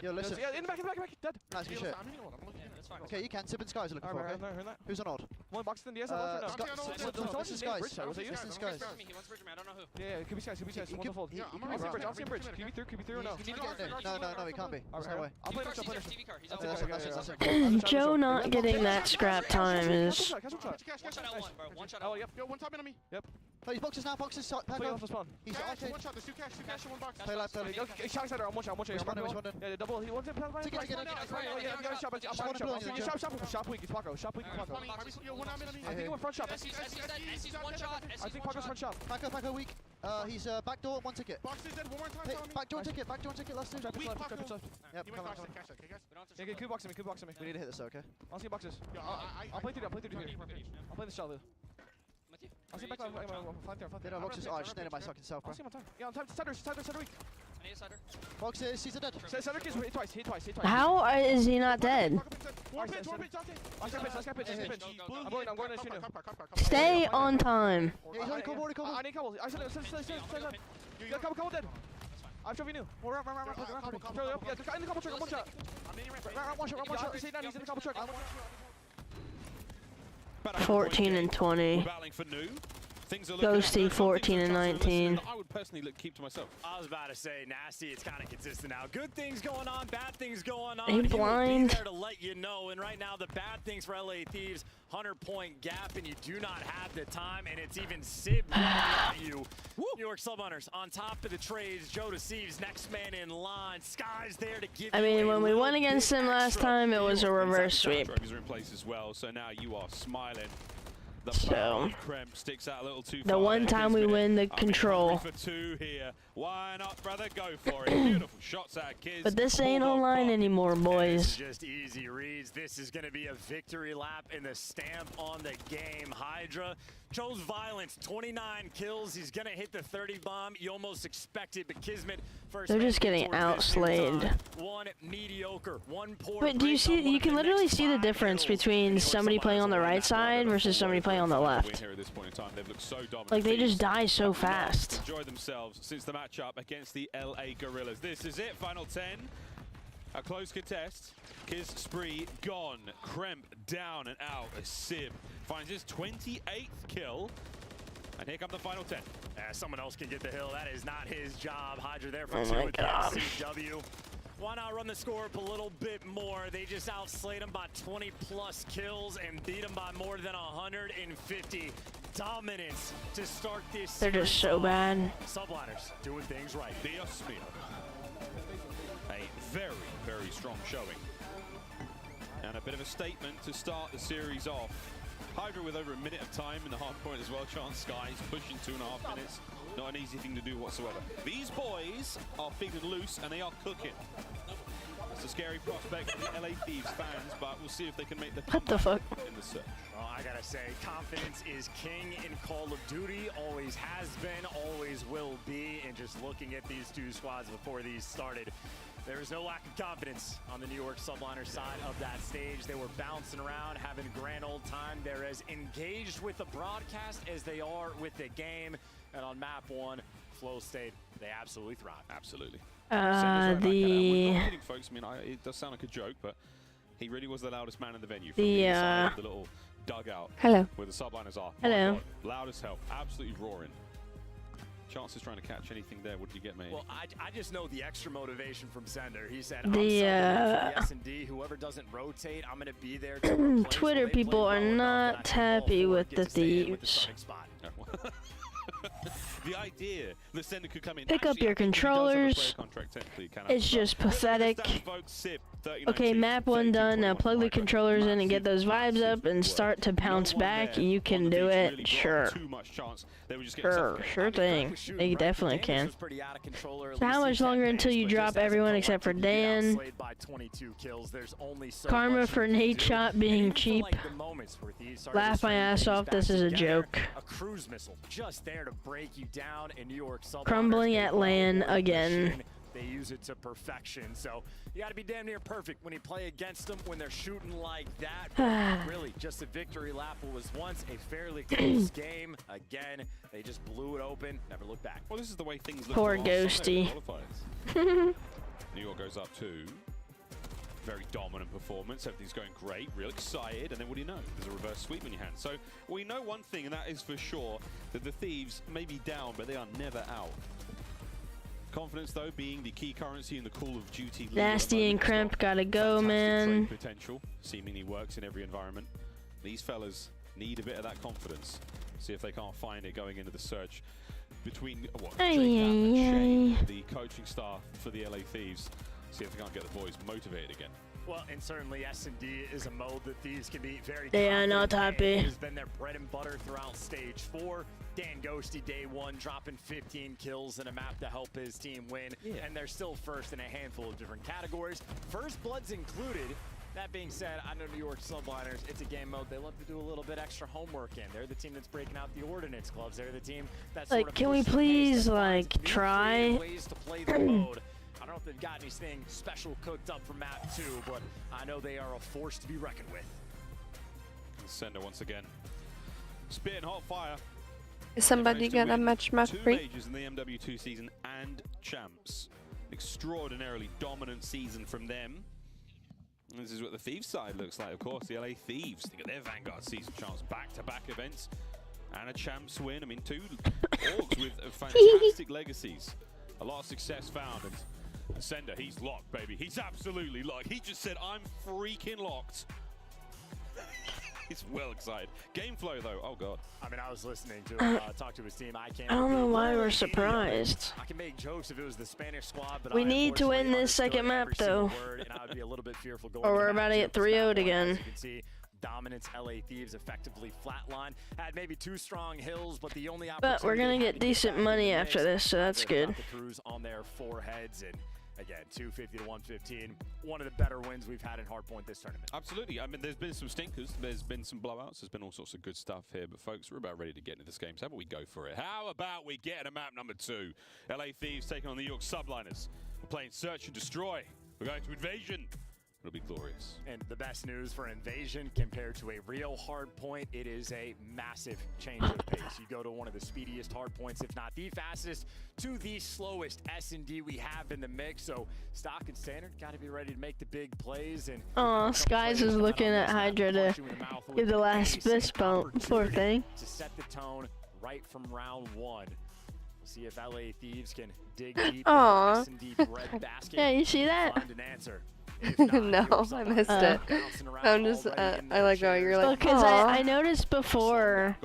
Yo, listen. Yeah, in the back, dead. Nice, good shit. Okay, you can. Sip and Skies are looking for, okay? Who's on odd? One box in the S. This is Skies. Was it you? This is Skies. He wants Bridge, man. I don't know who. Yeah, it could be Skies. Wonderful. I'll see Bridge. Could be through or no? No, he can't be. There's no way. I'll play next. That's it. Joe not getting that scrap time is... One shot L1, bro. One shot Oh, L1. yep. Yo, one top enemy. Yep. Play his boxes now, boxes. Play off the spawn. He's Cash, one shot. There's two cash, one box. Play left, play left. Okay, shot center. I'm one shot. Yeah, double. He wants it. Shop weak. It's Paco. Shop weak. Paco. Yo, one enemy. I think he went front shop. SC's one shot. I think Paco's front shop. Paco weak. He's back door, one ticket. Box is dead. One more time. Hey, back door ticket, last two. Weak, Paco. Yep, He come went on. cash, okay, guys? Yeah, good boxing me. We need to hit this, okay? I'll see boxes. Yo, I'll play through here. I'll play the shot, Lou. I'll see back line. They don't boxes. Oh, I just needed my fucking self, bro. I'll see my time. Yeah, on time. Center weak. I need a cider. Boxes, he's dead. Center kids hit twice. How is he not dead? One pitch, Let's get pitch. I'm going to shoot him. Stay on time. Yeah, he's only couple. I need couple. I said, you got couple dead. I'm shoving you. Run. Yeah, in the couple truck. One shot. One shot. He's in the couple truck. 14 and 20. Battling for new. Ghosty 14 and 19. I would personally keep to myself. I was about to say, Nasty, it's kind of consistent now. Good things going on, bad things going on. Are you He will blind? be there to let you know. And right now, the bad things for LA Thieves, 100-point gap, and you do not have the time, and it's even Sib at you. New York Subhunters on top of the trades. Joe deceives, next man in line. Sky's there to give I mean, when we won against him last time, it was a reverse sweep. Trophies are in place as well, so now you are smiling. The So, Kremp sticks out a little too the far. one time we win the control. For two here. Why not, brother? Go for it. Beautiful shots at kids. But this ain't online anymore, boys. Just easy reads. This is going to be a victory lap in the stamp on the game. Hydra chose violence, 29 kills. He's going to hit the 30 bomb. You almost expect it, but Kismet first. They're just getting outslayed. One mediocre, one poor. But do you see? You can literally see the difference between somebody playing on the right side versus somebody playing on the left. Here at this point in time, they've looked so dominant. Like they just die so fast. Enjoyed themselves since the matchup against the LA Gorillas. This is it, final 10. A close contest. Kiz Spree gone. Kremp down and out. Sib finds his 28th kill. And here come the final 10. Someone else can get the hill. That is not his job. Hydra there for Oh two my with God. CW. Why not run the score up a little bit more? They just outslayed him by 20+ kills and beat him by more than 150. Dominance to start this. They're just so bad. Subliners doing things right. Dios mío. A very, very strong showing. And a bit of a statement to start the series off. Hydra with over a minute of time in the hard point as well. Chance Skies pushing 2.5 minutes. Not an easy thing to do whatsoever. These boys are big and loose and they are cooking. It's a scary prospect for the LA Thieves fans, but we'll see if they can make the What the fuck? in the search. Well, I gotta say, confidence is king in Call of Duty. Always has been, always will be. And just looking at these two squads before these started, there was no lack of confidence on the New York Subliner side of that stage. They were bouncing around, having a grand old time. They're as engaged with the broadcast as they are with the game. And on map 1, Flow State, they absolutely thrive. Absolutely. The We're not kidding, folks. I mean, it does sound like a joke, but he really was the loudest man in the venue. From the inside of the little dugout. Hello. Where the subliners are. Hello. My God, loud as hell. Absolutely roaring. Chance is trying to catch anything there. What did you get, mate? Well, I just know the extra motivation from Zender. He said, The, I'm subbing for the S&D. Whoever doesn't rotate, I'm going to be there to replace. Twitter people are not happy with the Thieves. The idea the Sender could come in. Pick up your controllers. It's just pathetic. Okay, map 1 done. Now plug the controllers in and get those vibes up and start to bounce back. You can do it. Sure. Sure thing. You definitely can. So how much longer until you drop everyone except for Dan? Karma for Nate Shot being cheap. Laugh my ass off. This is a joke. A cruise missile just there to break you down in New York. Crumbling at LAN again. They use it to perfection. So you got to be damn near perfect when you play against them when they're shooting like that. But really, just a victory lap. What was once a fairly close game. Again, they just blew it open. Never looked back. Well, this is the way things look. Poor Ghosty. New York goes up 2. Very dominant performance. Everything's going great. Real excited. And then what do you know? There's a reverse sweep in your hand. So we know one thing, and that is for sure, that the Thieves may be down, but they are never out. Confidence, though, being the key currency in the Call of Duty league. Nasty and Crimp gotta go, man. Potential seemingly works in every environment. These fellas need a bit of that confidence. See if they can't find it going into the search between Jake and Shane, the coaching staff for the LA Thieves. See if they can't get the boys motivated again. Well, and certainly S&D is a mode that Thieves can be very They are not happy. It has been their bread and butter throughout stage 4. Dan Ghosty day 1 dropping 15 kills in a map to help his team win. And they're still first in a handful of different categories. First Blood's included. That being said, I know New York Subliners, it's a game mode they love to do a little bit extra homework in. They're the team that's breaking out the Ordnance Clubs. They're the team that's like, can we please, like, try? Ways to play the mode. I don't know if they've got anything special cooked up for map 2, but I know they are a force to be reckoned with. Sender once again. Spitting hot fire. Is somebody gonna match map 3? 2 majors in the MW2 season and champs. Extraordinarily dominant season from them. And this is what the Thieves side looks like, of course. The LA Thieves, they get their Vanguard season chance, back-to-back events and a champs win. I mean, 2 orgs with fantastic legacies. A lot of success found. And Sender, he's locked, baby. He's absolutely locked. He just said, I'm freaking locked. He's well excited. Game flow, though. Oh, God. I mean, I was listening to him talk to his team. I don't know why we're surprised. I can make jokes if it was the Spanish squad, but we need to win this second map, though. Or we're about to get 3-0'd again. You can see dominance. LA Thieves effectively flatline. Had maybe 2 strong hills, but the only But we're gonna get decent money after this, so that's good. The crews on their foreheads, and again, 250 to 115. One of the better wins we've had in Hardpoint this tournament. Absolutely. I mean, there's been some stinkers. There's been some blowouts. There's been all sorts of good stuff here. But, folks, we're about ready to get into this game. So how about we go for it? How about we get into map number 2? LA Thieves taking on the New York Subliners. We're playing Search and Destroy. We're going to Invasion. It'll be glorious. And the best news for Invasion compared to a real hard point, it is a massive change of pace. You go to one of the speediest hard points, if not the fastest, to the slowest S&D we have in the mix. So stock and standard got to be ready to make the big plays. And Skies is looking at Hydra to give the last fist bump, poor thing. To set the tone right from round 1. We'll see if LA Thieves can dig deep in the S&D bread basket. Yeah, you see that? Find an answer. No, I missed it. I'm just, I like how you're like, because I noticed before,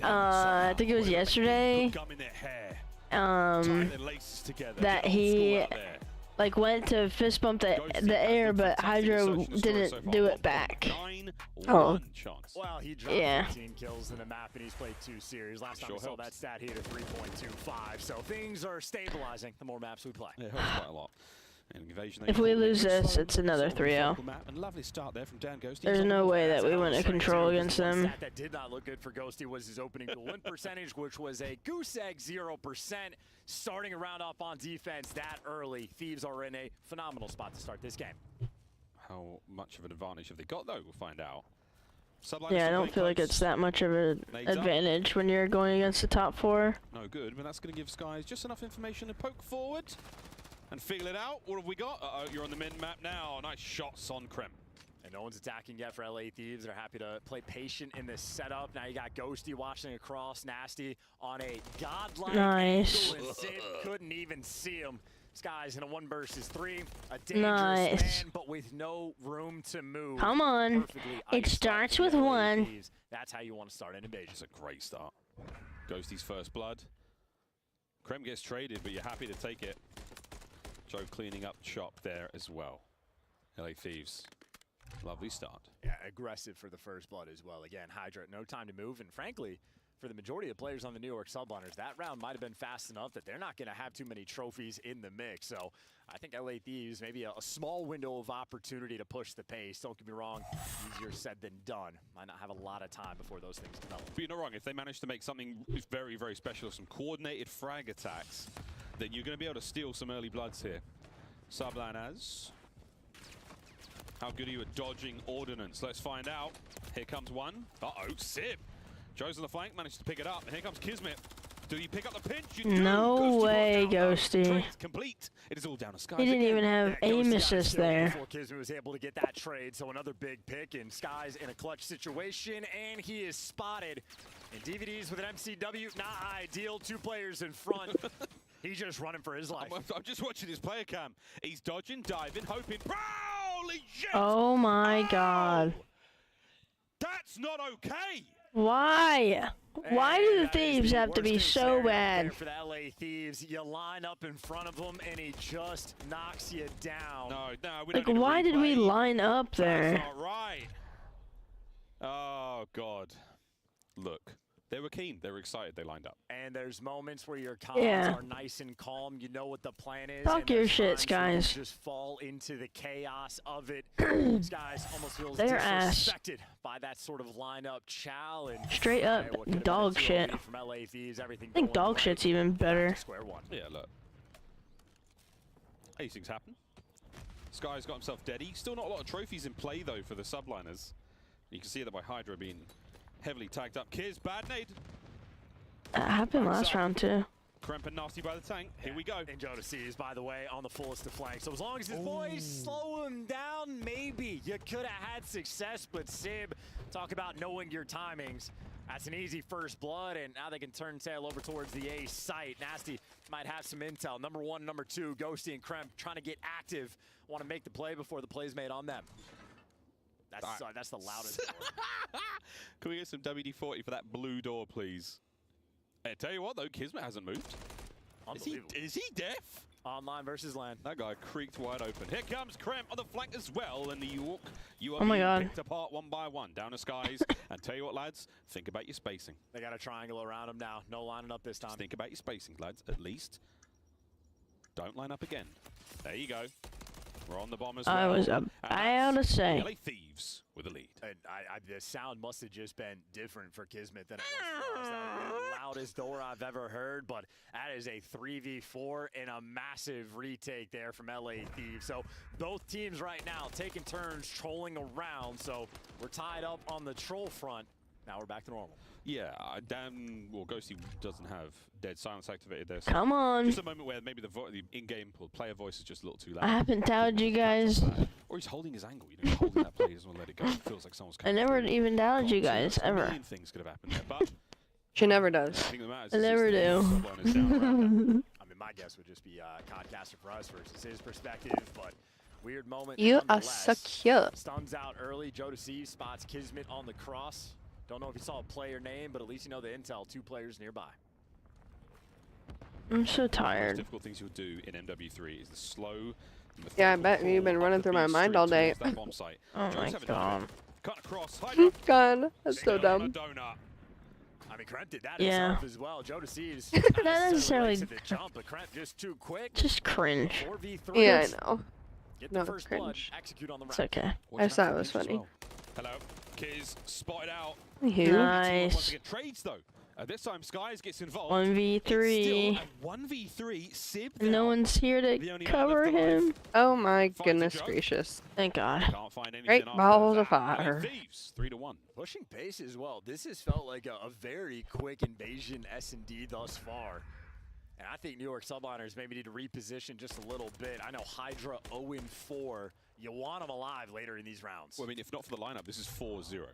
I think it was yesterday, that he, like, went to fist bump the air, but Hydra didn't do it back. Oh. Well, he dropped 15 kills in the map, and he's played 2 series. Last time we saw that stat, he hit a 3.25. So things are stabilizing the more maps we play. Yeah, it helps quite a lot. If we lose this, it's another 3-0. There's no way that we win a control against them. That did not look good for Ghosty was his opening to win percentage, which was a goose egg 0%. Starting a round off on defense that early. Thieves are in a phenomenal spot to start this game. How much of an advantage have they got, though? We'll find out. Yeah, I don't feel like it's that much of an advantage when you're going against the top 4. No good, but that's going to give Skies just enough information to poke forward and figure it out. What have we got? Uh-oh, you're on the min map now. Nice shots on Krem. And no one's attacking yet for LA Thieves. They're happy to play patient in this setup. Now you got Ghosty watching across. Nasty on a godlike angle, and Sid couldn't even see him. Skies in a 1 versus 3. A dangerous man, but with no room to move. Come on. It starts with 1. That's how you want to start an invasion. It's a great start. Ghosty's first blood. Krem gets traded, but you're happy to take it. Joe cleaning up shop there as well. LA Thieves. Lovely start. Yeah, aggressive for the first blood as well. Again, Hydra, no time to move. And frankly, for the majority of players on the New York Subliners, that round might have been fast enough that they're not going to have too many trophies in the mix. So I think LA Thieves, maybe a small window of opportunity to push the pace. Don't get me wrong, easier said than done. Might not have a lot of time before those things develop. But you're not wrong. If they manage to make something very, very special, some coordinated frag attacks, then you're going to be able to steal some early bloods here. Subliners. How good are you at dodging ordnance? Let's find out. Here comes one. Uh-oh, Sib. Joe's on the flank, managed to pick it up. And here comes Kismet. Do you pick up the pinch? You No do. way, Ghosty. Trades complete. It is all down to Skies. He didn't again. even have aim assist there. Before Kismet was able to get that trade, so another big pick, and Skies in a clutch situation, and he is spotted. And DVDs with an MCW, not ideal. 2 players in front. He's just running for his life. I'm just watching his player cam. He's dodging, diving, hoping. Holy shit! Oh my god. That's not okay. Why? Why do the Thieves have to be so bad? For the LA Thieves, you line up in front of him, and he just knocks you down. No, we Like, don't need to why did we replay. line up there? That's not right. Oh, God. Look, they were keen. They were excited. They lined up. And there's moments where your comms Yeah. are nice and calm. You know what the plan is. Talk and your there's shit, times where you Skies. just fall into the chaos of it. Skies almost feels Their ass. disrespected by that sort of lineup challenge. Straight up What could've been dog a 2-0 shit. lead from LA Thieves, everything I think going dog right. shit's even better. Square one. Yeah, look. These things happen. Sky's got himself dead. Still not a lot of trophies in play, though, for the subliners. You can see that by Hydra being heavily tagged up. Kiz, bad nade. That happened Backs last up. round too. Cramp and Nasty by the tank. Here we go. And Jodeci is, by the way, on the fullest of flanks. So as long as his boys slow him down, maybe you could have had success. But Sib, talk about knowing your timings. That's an easy first blood, and now they can turn tail over towards the A site. Nasty might have some intel. Number 1, number 2, Ghosty and Kremp trying to get active. Want to make the play before the play's made on them. That's the loudest. Can we get some WD-40 for that blue door, please? Hey, tell you what, though, Kismet hasn't moved. Is he deaf? Online versus LAN. That guy creaked wide open. Here comes Kremp on the flank as well, and New York, you are Oh my being God. picked apart one by one. Down to Skies. And tell you what, lads, think about your spacing. They got a triangle around him now. No lining up this time. Just think about your spacing, lads, at least. Don't line up again. There you go. We're on the bomb as well. I was about to say. LA Thieves with a lead. And the sound must have just been different for Kismet than it was for us. That would be the loudest door I've ever heard, but that is a 3v4 and a massive retake there from LA Thieves. So both teams right now taking turns trolling around, so we're tied up on the troll front. Now we're back to normal. Yeah, well, Ghosty doesn't have dead silence activated there. So Come on. Just a moment where maybe the in-game player voice is just a little too loud. I haven't doubted you guys. Or he's holding his angle. You know, he's holding that play. He doesn't want to let it go. It feels like someone's I coming never through. even doubted you guys, A ever. million things could have happened there, but She never does. I think that matters I is never the do. subliners down around that. I mean, my guess would just be Codcaster for us versus his perspective, but weird moment. You are nonetheless. so cute. Stuns out early. Jodeci spots Kismet on the cross. Don't know if you saw a player name, but at least you know the intel. 2 players nearby. I'm so One of the most tired. difficult things you'll do in MW3 is the slow. Yeah, I bet you've been running through my mind all day. That bomb site. Oh Jones my having god. done it. Cut across. Hydra. God, that's so dumb. Donut. I mean, Kremp did that Yeah. himself as well. Jodeci is Not not necessarily- necessarily to the jump, but Kremp just too quick. Just cringe. 4v3. Yeah, I know. Get No, the first blood. cringe. Execute on the It's round. okay. I just thought it was funny. Hello. Kiz spotted out. Who? Once Nice. again, trades though. This time Skies gets involved. 1v3. It's still a 1v3. Sib No down. one's here The to only man cover left alive. him. Oh my Finds a goodness jug. gracious. Thank God. Can't find anything Great after balls that. of fire. Thieves 3-1. Pushing pace as well. This has felt like a very quick invasion S&D thus far. And I think New York Subliners maybe need to reposition just a little bit. I know Hydra 0-4. You want them alive later in these rounds. Well, I mean, if not for the lineup, this is 4-0.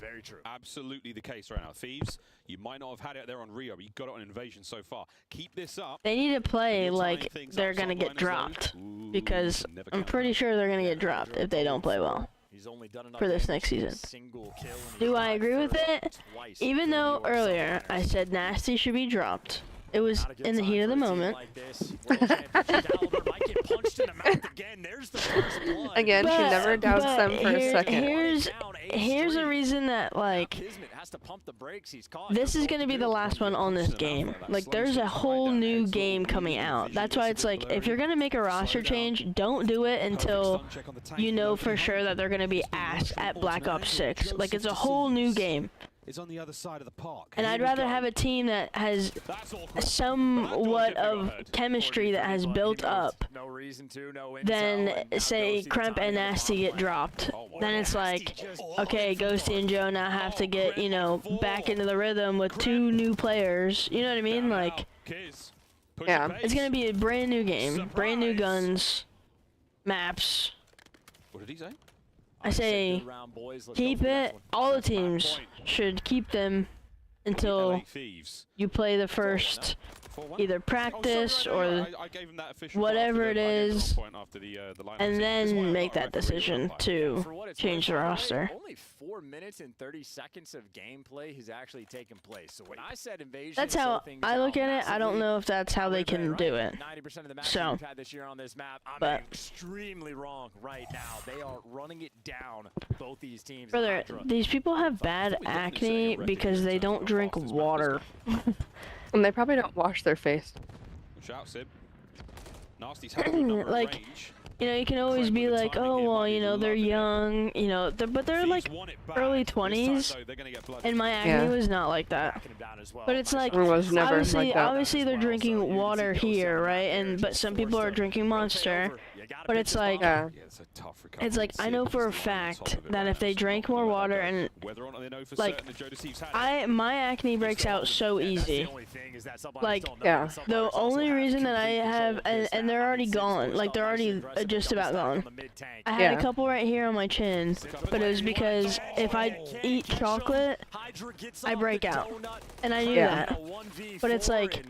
Very true. Absolutely the case right now. Thieves, you might not have had it there on Rio, but you got it on Invasion so far. Keep this up. They need to play You're tying like things they're up. gonna get Subliners, though. dropped. Ooh, Because never I'm count pretty them. sure they're gonna get dropped if they don't play well. He's only done enough For this damage next to get a season. single kill, and he's Do I tied agree with first it? twice Even for the though New York earlier Subliners. I said Nasty should be dropped. It was Not a good in the sign heat of for the a team moment. like this. World championship caliber might get punched in the mouth again. There's the first blood. Again, she never doubts them for a second. Here's a reason that like Kismet has to pump the brakes. He's caught. this is gonna be the last one on this game. Like there's a whole new game coming out. That's why it's like if you're gonna make a roster change, don't do it until you know for sure that they're gonna be ass at Black Ops 6. Like it's a whole new game. It's on the other side of the park. And I'd rather have a team that has somewhat of chemistry that has built up No reason to, no intel, than and now say Ghosty, the Kremp and timing of the Nasty bomb get plant. dropped. Oh then it's like, okay, Ghosty and Joe now have to get, you know, back into the rhythm with 2 new players. You know what I mean? Like, Yeah. it's gonna be a brand new game, brand new guns, maps. What did he say? I say, keep it. All the teams should keep them until you play the first either practice or whatever it is, and then make that decision to change the roster. Only 4 minutes and 30 seconds of gameplay has actually taken place. So when I said invasion, That's how I look at it. I don't know if that's how they can do it. 90% of the matches So, we've had this year on this map, I'm but extremely wrong right now. They are running it down, both these teams. brother, these people have bad acne because they don't drink water. And they probably don't wash their face. Shout, Sib. Nasty's had a good number Like, of range. you know, you can always be like, oh, well, you know, they're young, you know, but they're like early 20s, and my acne was not like that. But it's like, It was never obviously, like that. obviously they're drinking water here, right? But some people are drinking Monster. But it's like, it's like, I know for a fact that if they drank more water and, like, my acne breaks out so easy. Like, yeah. the only reason that I have, and they're already gone, like, they're already just about gone. I had a couple right here on my chin, but it was because if I eat chocolate, I break out. And I knew that. But it's like,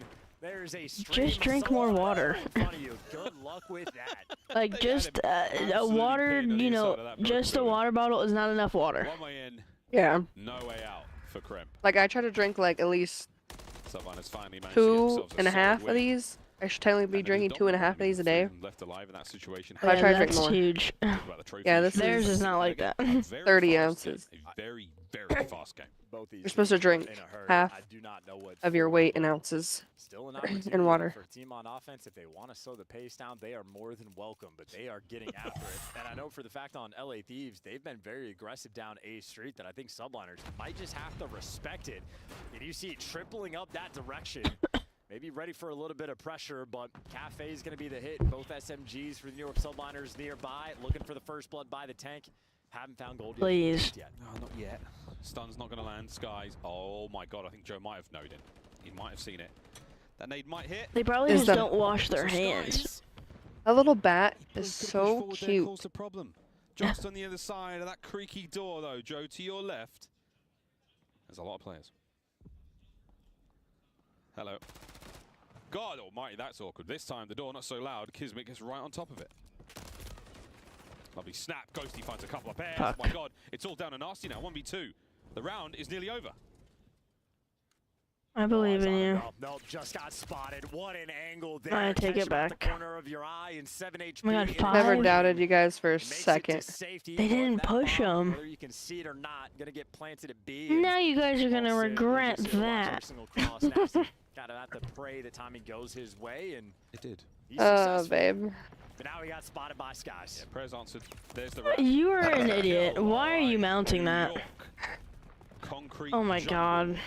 just drink more water. Like, just a water, you know, just a water bottle is not enough water. One way in, Yeah. no way out for Kremp. Like, I try to drink, like, at least Subliners finally managed to get themselves a 2.5 solid of win. these. I should technically be drinking 2.5 of these a day. Left alive in that situation. But I try to drink that's more. huge. Yeah, this Theirs is is not like that. 30 ounces. A very, very fast game. You're supposed to drink half of your weight in ounces Still an in opportunity water. for a team on offense. If they want to slow the pace down, they are more than welcome, but they are getting after it. And I know for the fact on LA Thieves, they've been very aggressive down A Street that I think Subliners might just have to respect it. And you see it tripling up that direction. Maybe ready for a little bit of pressure, but Cafe is going to be the hit. Both SMGs for the New York Subliners nearby, looking for the first blood by the tank. Haven't found gold Please. yet. No, not yet. Stun's not going to land. Skies. Oh my god, I think Joe might have known it. He might have seen it. That nade might hit. They probably just don't wash their hands. A little bat is so Caused cute. a problem. Just on the other side of that creaky door, though, Joe, to your left. There's a lot of players. Hello. God almighty, that's awkward. This time, the door not so loud. Kismet gets right on top of it. Lovely snap. Ghosty finds a couple of pairs. Fuck. Oh my god, it's all down to Nasty now. 1v2. The round is nearly over. I believe in you. Nope, just got spotted. What an angle there. I take it Catch him at back. the corner of your eye and 7 HP. Oh my god, 5? Never doubted you guys for a second. They didn't push them. Whether you can see it or not, gonna get planted at B. Now you guys are gonna regret that. Gotta have to pray the timing goes his way, and it did. Babe. But now he got spotted by Skies. Yeah, prayers answered. There's the You are an idiot. Why are you mounting that? Concrete Oh my god.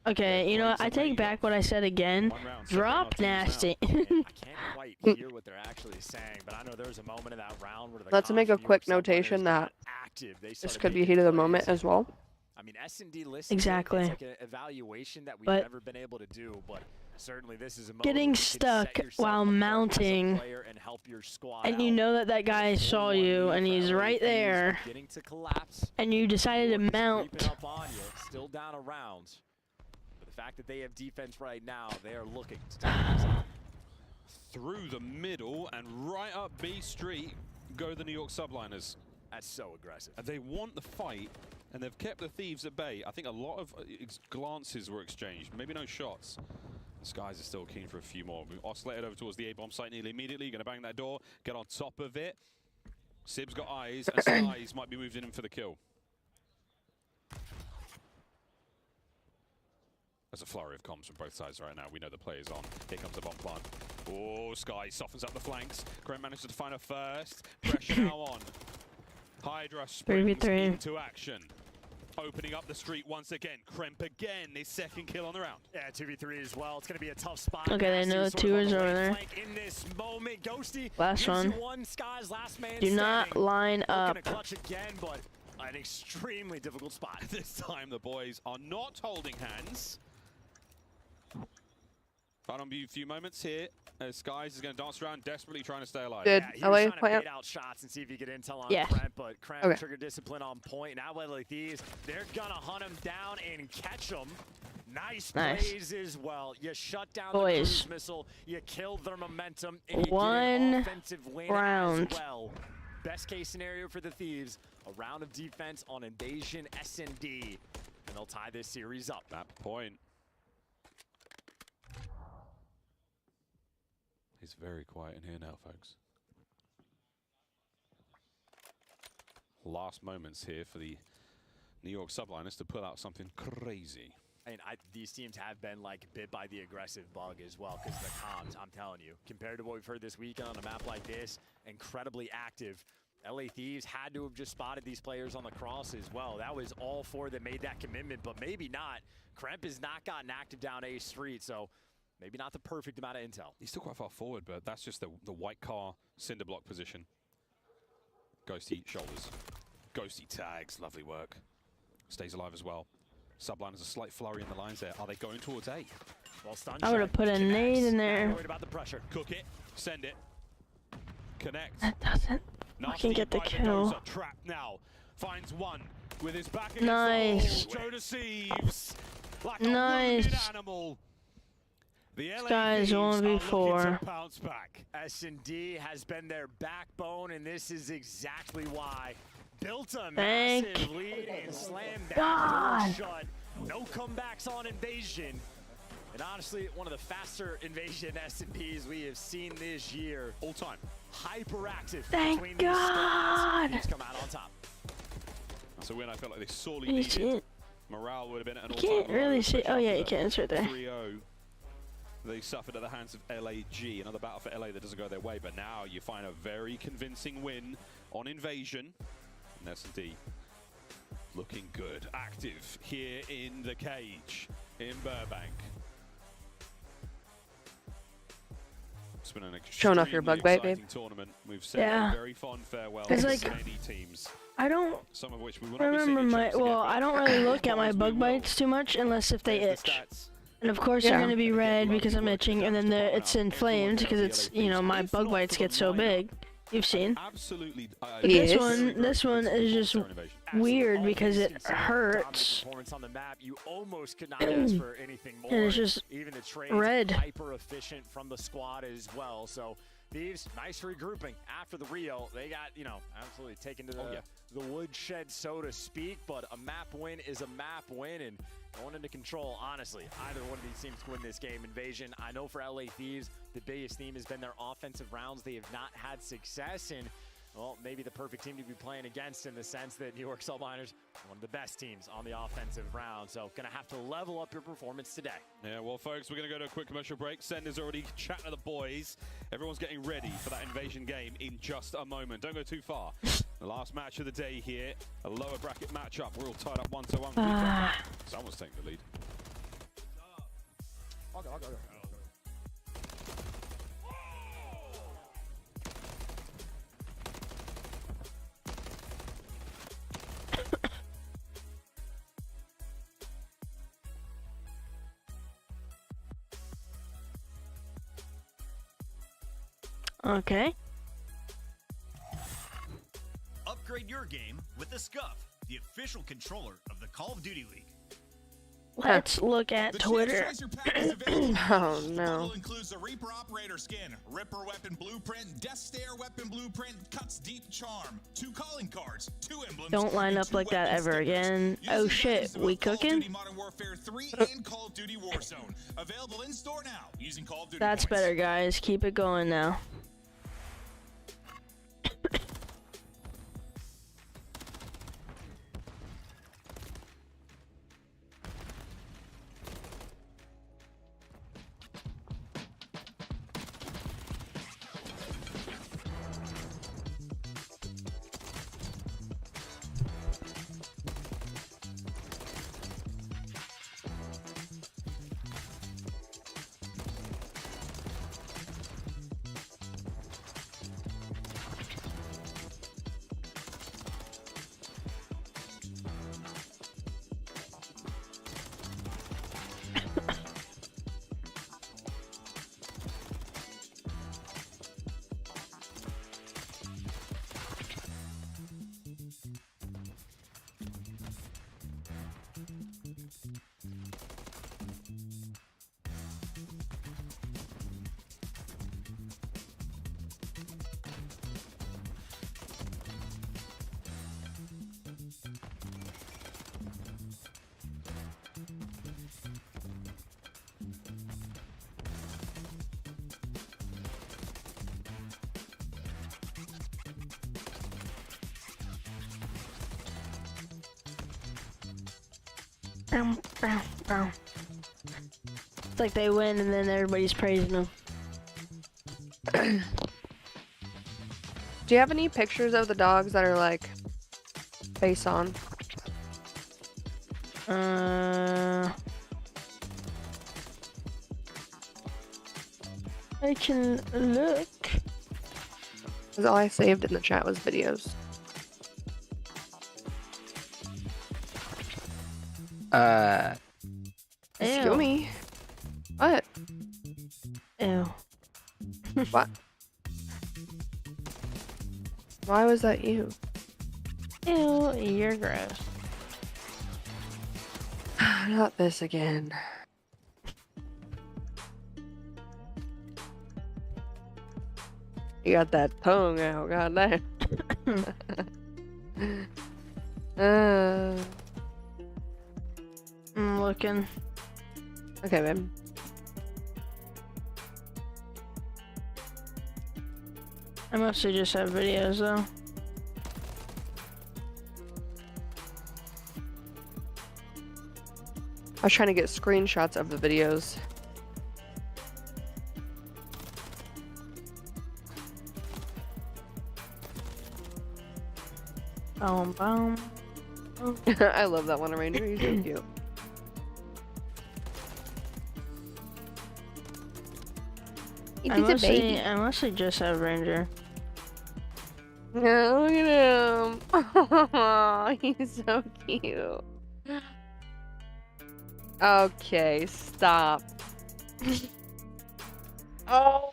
Okay, you know what? I take back what I said again. Drop Nasty. I can't quite hear what they're actually saying, but I know there was a moment in that round where the Let's make a quick notation that this could be heat of the moment as well. I mean, S&D lists Exactly. it's like an evaluation that we've But never been able to do, but certainly this is a moment getting where you can stuck set yourself while apart as a mounting, player and help your squad and you out. know that that guy saw you and he's right there, Beginning to collapse. and you decided to Creeping mount. up on you, still down a round. But the fact that they have defense right now, they are looking to take things out. Through the middle and right up B Street go the New York Subliners. That's so aggressive. And they want the fight, and they've kept the Thieves at bay. I think a lot of glances were exchanged, maybe no shots. The Skies are still keen for a few more. We've oscillated over towards the A-bomb site nearly immediately. Going to bang that door, get on top of it. Sib's got eyes, and Skies might be moved in for the kill. There's a flurry of comms from both sides right now. We know the player's on. Here comes the bomb plant. Oh, Sky softens up the flanks. Krem manages to find her first. Pressure now on. Hydra springs 3v3. into action. Opening up the street once again. Kremp again, his second kill on the round. Yeah, 2v3 as well. It's going to be a tough spot. Okay, they know two is over there. In this moment, Ghosty last one. Skies, last man Do not line up. Clutch again, but an extremely difficult spot. This time the boys are not holding hands. Final few moments here as Skies is going to dance around, desperately trying to stay alive. Good. Yeah, he was trying to bait out shots and see if he could intel on Kremp, but Kremp trigger discipline on point. Now like these, they're going to hunt him down and catch him. Nice plays as well. You shut down the cruise missile, you killed their momentum, and you get an offensive win as well. Best case scenario for the Thieves, a round of defense on Invasion S&D, and they'll tie this series up. That point. It's very quiet in here now, folks. Last moments here for the New York Subliners to pull out something crazy. And these teams have been like bit by the aggressive bug as well, because the comms, I'm telling you, compared to what we've heard this weekend on a map like this, incredibly active. LA Thieves had to have just spotted these players on the cross as well. That was all four that made that commitment, but maybe not. Kremp has not gotten active down A Street, so maybe not the perfect amount of intel. He's still quite far forward, but that's just the white car cinder block position. Ghosty shoulders. Ghosty tags, lovely work. Stays alive as well. Subliners a slight flurry in the lines there. Are they going towards A? Well, I would have put a nade in there. Worried about the pressure. Cook it, send it, connect. That doesn't fucking get the kill. Trap now. Finds one with his back against the wall. Joe deceives like a nice. wounded animal. The LA Guys, 1v4. Bounce back. S&D has been their backbone, and this is exactly why. Built a Thank massive lead and slammed that door shut. No comebacks on Invasion. And honestly, one of the faster Invasion S&Ps we have seen this year. All time. Hyperactive. Thank between God. these squads. These come out on top. That's a win I felt like they sorely needed. Morale would have been at an all-time You can't really see. Oh yeah, you can. It's right there. 3-0. They suffered at the hands of LAG, another battle for LA that doesn't go their way, but now you find a very convincing win on Invasion. And S&D looking good, active here in the cage in Burbank. It's been an showing off your bug bite, babe. Tournament. We've said a very fond farewell to like, many teams. I don't some of which we remember my. Well, I don't really look at my bug bites too much unless if they itch. And of course they're gonna be red because I'm itching, and then it's inflamed because it's my bug bites get so big. You've seen. Absolutely. This one is just weird because it hurts. Performance on the map, you almost could not ask for anything more. And it's just even the trades red. Hyper efficient from the squad as well. So Thieves, nice regrouping after the Rio. They got absolutely taken to the woodshed, so to speak. But a map win is a map win, and going into control, honestly, either one of these teams can win this game. Invasion, I know for LA Thieves, the biggest theme has been their offensive rounds. They have not had success, and, well, maybe the perfect team to be playing against in the sense that New York Subliners, one of the best teams on the offensive round. So, going to have to level up your performance today. Yeah, well, folks, we're going to go to a quick commercial break. Sender's already chatting to the boys. Everyone's getting ready for that Invasion game in just a moment. Don't go too far. The last match of the day here, a lower bracket matchup. We're all tied up 1-1. Someone's taking the lead. Okay. Upgrade your game with the Scuff, the official controller of the Call of Duty League. Let's look at Twitter. Oh no. Includes the Reaper Operator skin, Ripper Weapon Blueprint, Death Stare Weapon Blueprint, Cuts Deep Charm, 2 calling cards, 2 emblems. Don't line up like that ever again. Oh shit, we cooking? Call of Duty Modern Warfare 3 and Call of Duty Warzone. Available in store now using Call of Duty That's points. better, guys. Keep it going now. It's like they win and then everybody's praising them. Do you have any pictures of the dogs that are like face on? I can look. Because all I saved in the chat was videos. Excuse me. What? Ew. What? Why was that you? Ew, you're gross. Not this again. You got that tongue out, goddamn. I'm looking. Okay, babe. I mostly just have videos though. I was trying to get screenshots of the videos. Boom. I love that one, Ranger. He's so cute. I mostly just have Ranger. Yeah, look at him. Oh, he's so cute. Okay, stop. Oh.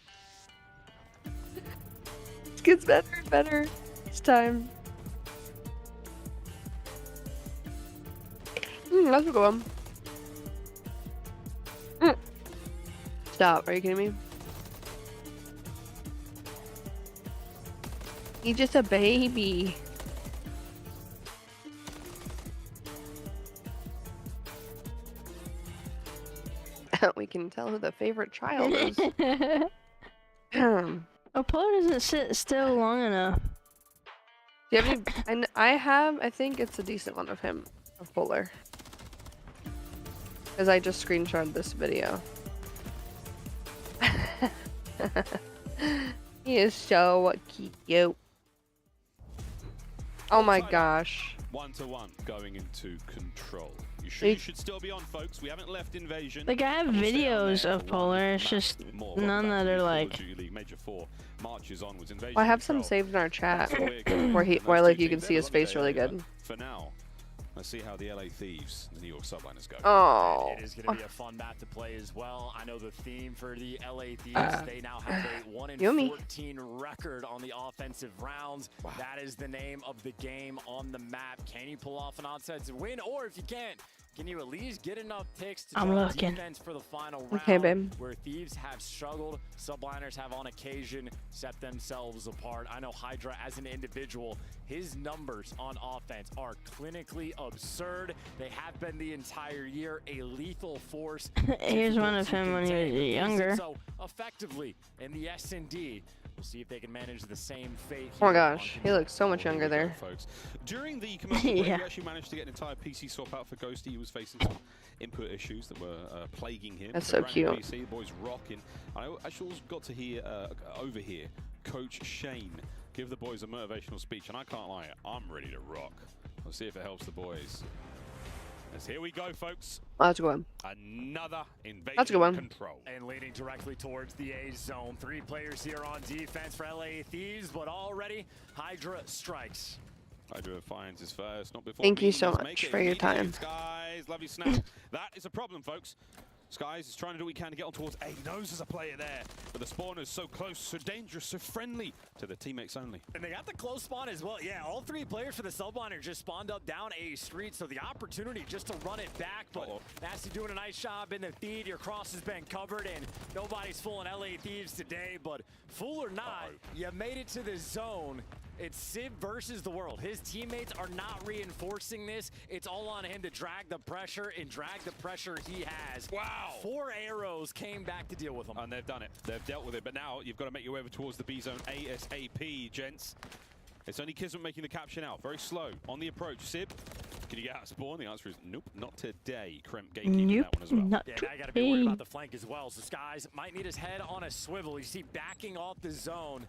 It gets better and better each time. That's a good one. Stop, are you kidding me? He's just a baby. We can tell who the favorite child is. Oh, Polar doesn't sit still long enough. Do you have any? I think it's a decent one of him, of Polar. Because I just screenshotted this video. He is so cute. Oh my gosh. 1-1 going into control. You should still be on, folks. We haven't left Invasion. Like, I have videos of Polar, it's just none that are like... Major 4 marches onwards. Invasion Well, I have some saved in our chat where like you can see his face really good. For now, let's see how the LA Thieves, the New York Subliners, go. Oh. It is going to be a fun map to play as well. I know the theme for the LA Thieves. They now have a 1-14 record on the offensive rounds. Wow. That is the name of the game on the map. Can you pull off an onside win? Or if you can't, can you at least get enough ticks to drive defense for the final round? Okay, babe. Where Thieves have struggled, Subliners have on occasion set themselves apart. I know Hydra as an individual, his numbers on offense are clinically absurd. They have been the entire year a lethal force. Here's one of him when he was younger. So effectively in the S&D, we'll see if they can manage the same fate. Oh my gosh, he looks so much younger there. Folks. During the commercial break, we actually managed to get an entire PC swap out for Ghosty. He was facing some input issues that were plaguing him. That's so cute. PC, the boys rocking. I actually also got to hear overhear Coach Shane give the boys a motivational speech, and I can't lie, I'm ready to rock. We'll see if it helps the boys. As here we go, folks. That's a good one. Another invasion That's a good one. Control. And leading directly towards the A zone. 3 players here on defense for LA Thieves, but already Hydra strikes. Hydra finds his first, not before. Thank you so much for your time. Skies, lovely snap. That is a problem, folks. Skies is trying to do what he can to get on towards A. He knows there's a player there, but the spawner's so close, so dangerous, so friendly to the teammates only. And they got the close spawn as well. Yeah, all 3 players for the Subliner just spawned up down A street, so the opportunity just to run it back, but Nasty doing a nice job in the feed. Your cross has been covered, and nobody's fooling LA Thieves today, but fool or not, you made it to the zone. It's Civ versus the world. His teammates are not reinforcing this. It's all on him to drag the pressure and drag the pressure he has. Wow. 4 arrows came back to deal with him. And they've done it. They've dealt with it. But now you've got to make your way over towards the B zone ASAP, gents. It's only Kismet making the capture now. Very slow on the approach. Sib Can you get out of spawn? The answer is nope, not today. Kremp gatekeeping Nope, that one as well. not Yeah, now you got to be worried about the flank as well. So Skies might need his head on a swivel. You see backing off the zone.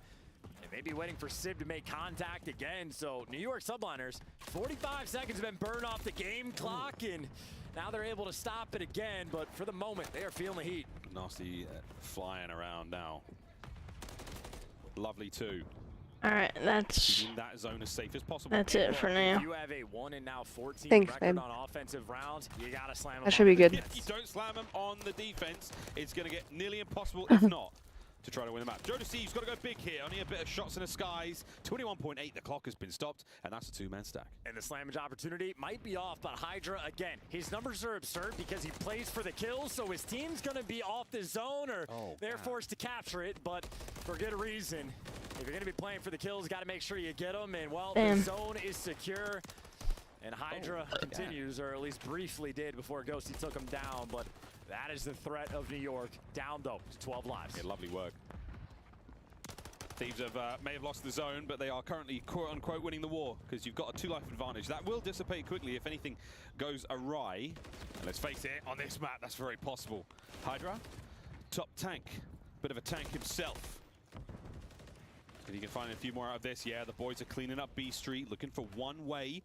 And maybe waiting for Sib to make contact again. So New York Subliners, 45 seconds have been burned off the game clock, and now they're able to stop it again. But for the moment, they are feeling the heat. Nasty flying around now. Lovely too. All right, that's keeping that zone as safe as possible. That's it for now. If you have a 1 and now 14 Thanks, record babe. on offensive rounds, you gotta slam them. That should be good. If you don't slam them on the defense, it's going to get nearly impossible, if not, to try to win the map. Joe Deceive's got to go big here. Only a bit of shots in the skies. 21.8, the clock has been stopped, and that's a two-man stack. And the slammage opportunity might be off, but Hydra, again, his numbers are absurd because he plays for the kills, so his team's going to be off the zone, or they're forced to capture it, but for good reason. If you're going to be playing for the kills, got to make sure you get them, and well, the zone is secure. And Hydra continues, or at least briefly did before Ghosty took him down, but that is the threat of New York. Down, though, to 12 lives. Yeah, lovely work. Thieves may have lost the zone, but they are currently, quote-unquote, winning the war, because you've got a 2-life advantage. That will dissipate quickly if anything goes awry. And let's face it, on this map, that's very possible. Hydra, top tank. Bit of a tank himself. If you can find a few more out of this, yeah, the boys are cleaning up B Street, looking for one way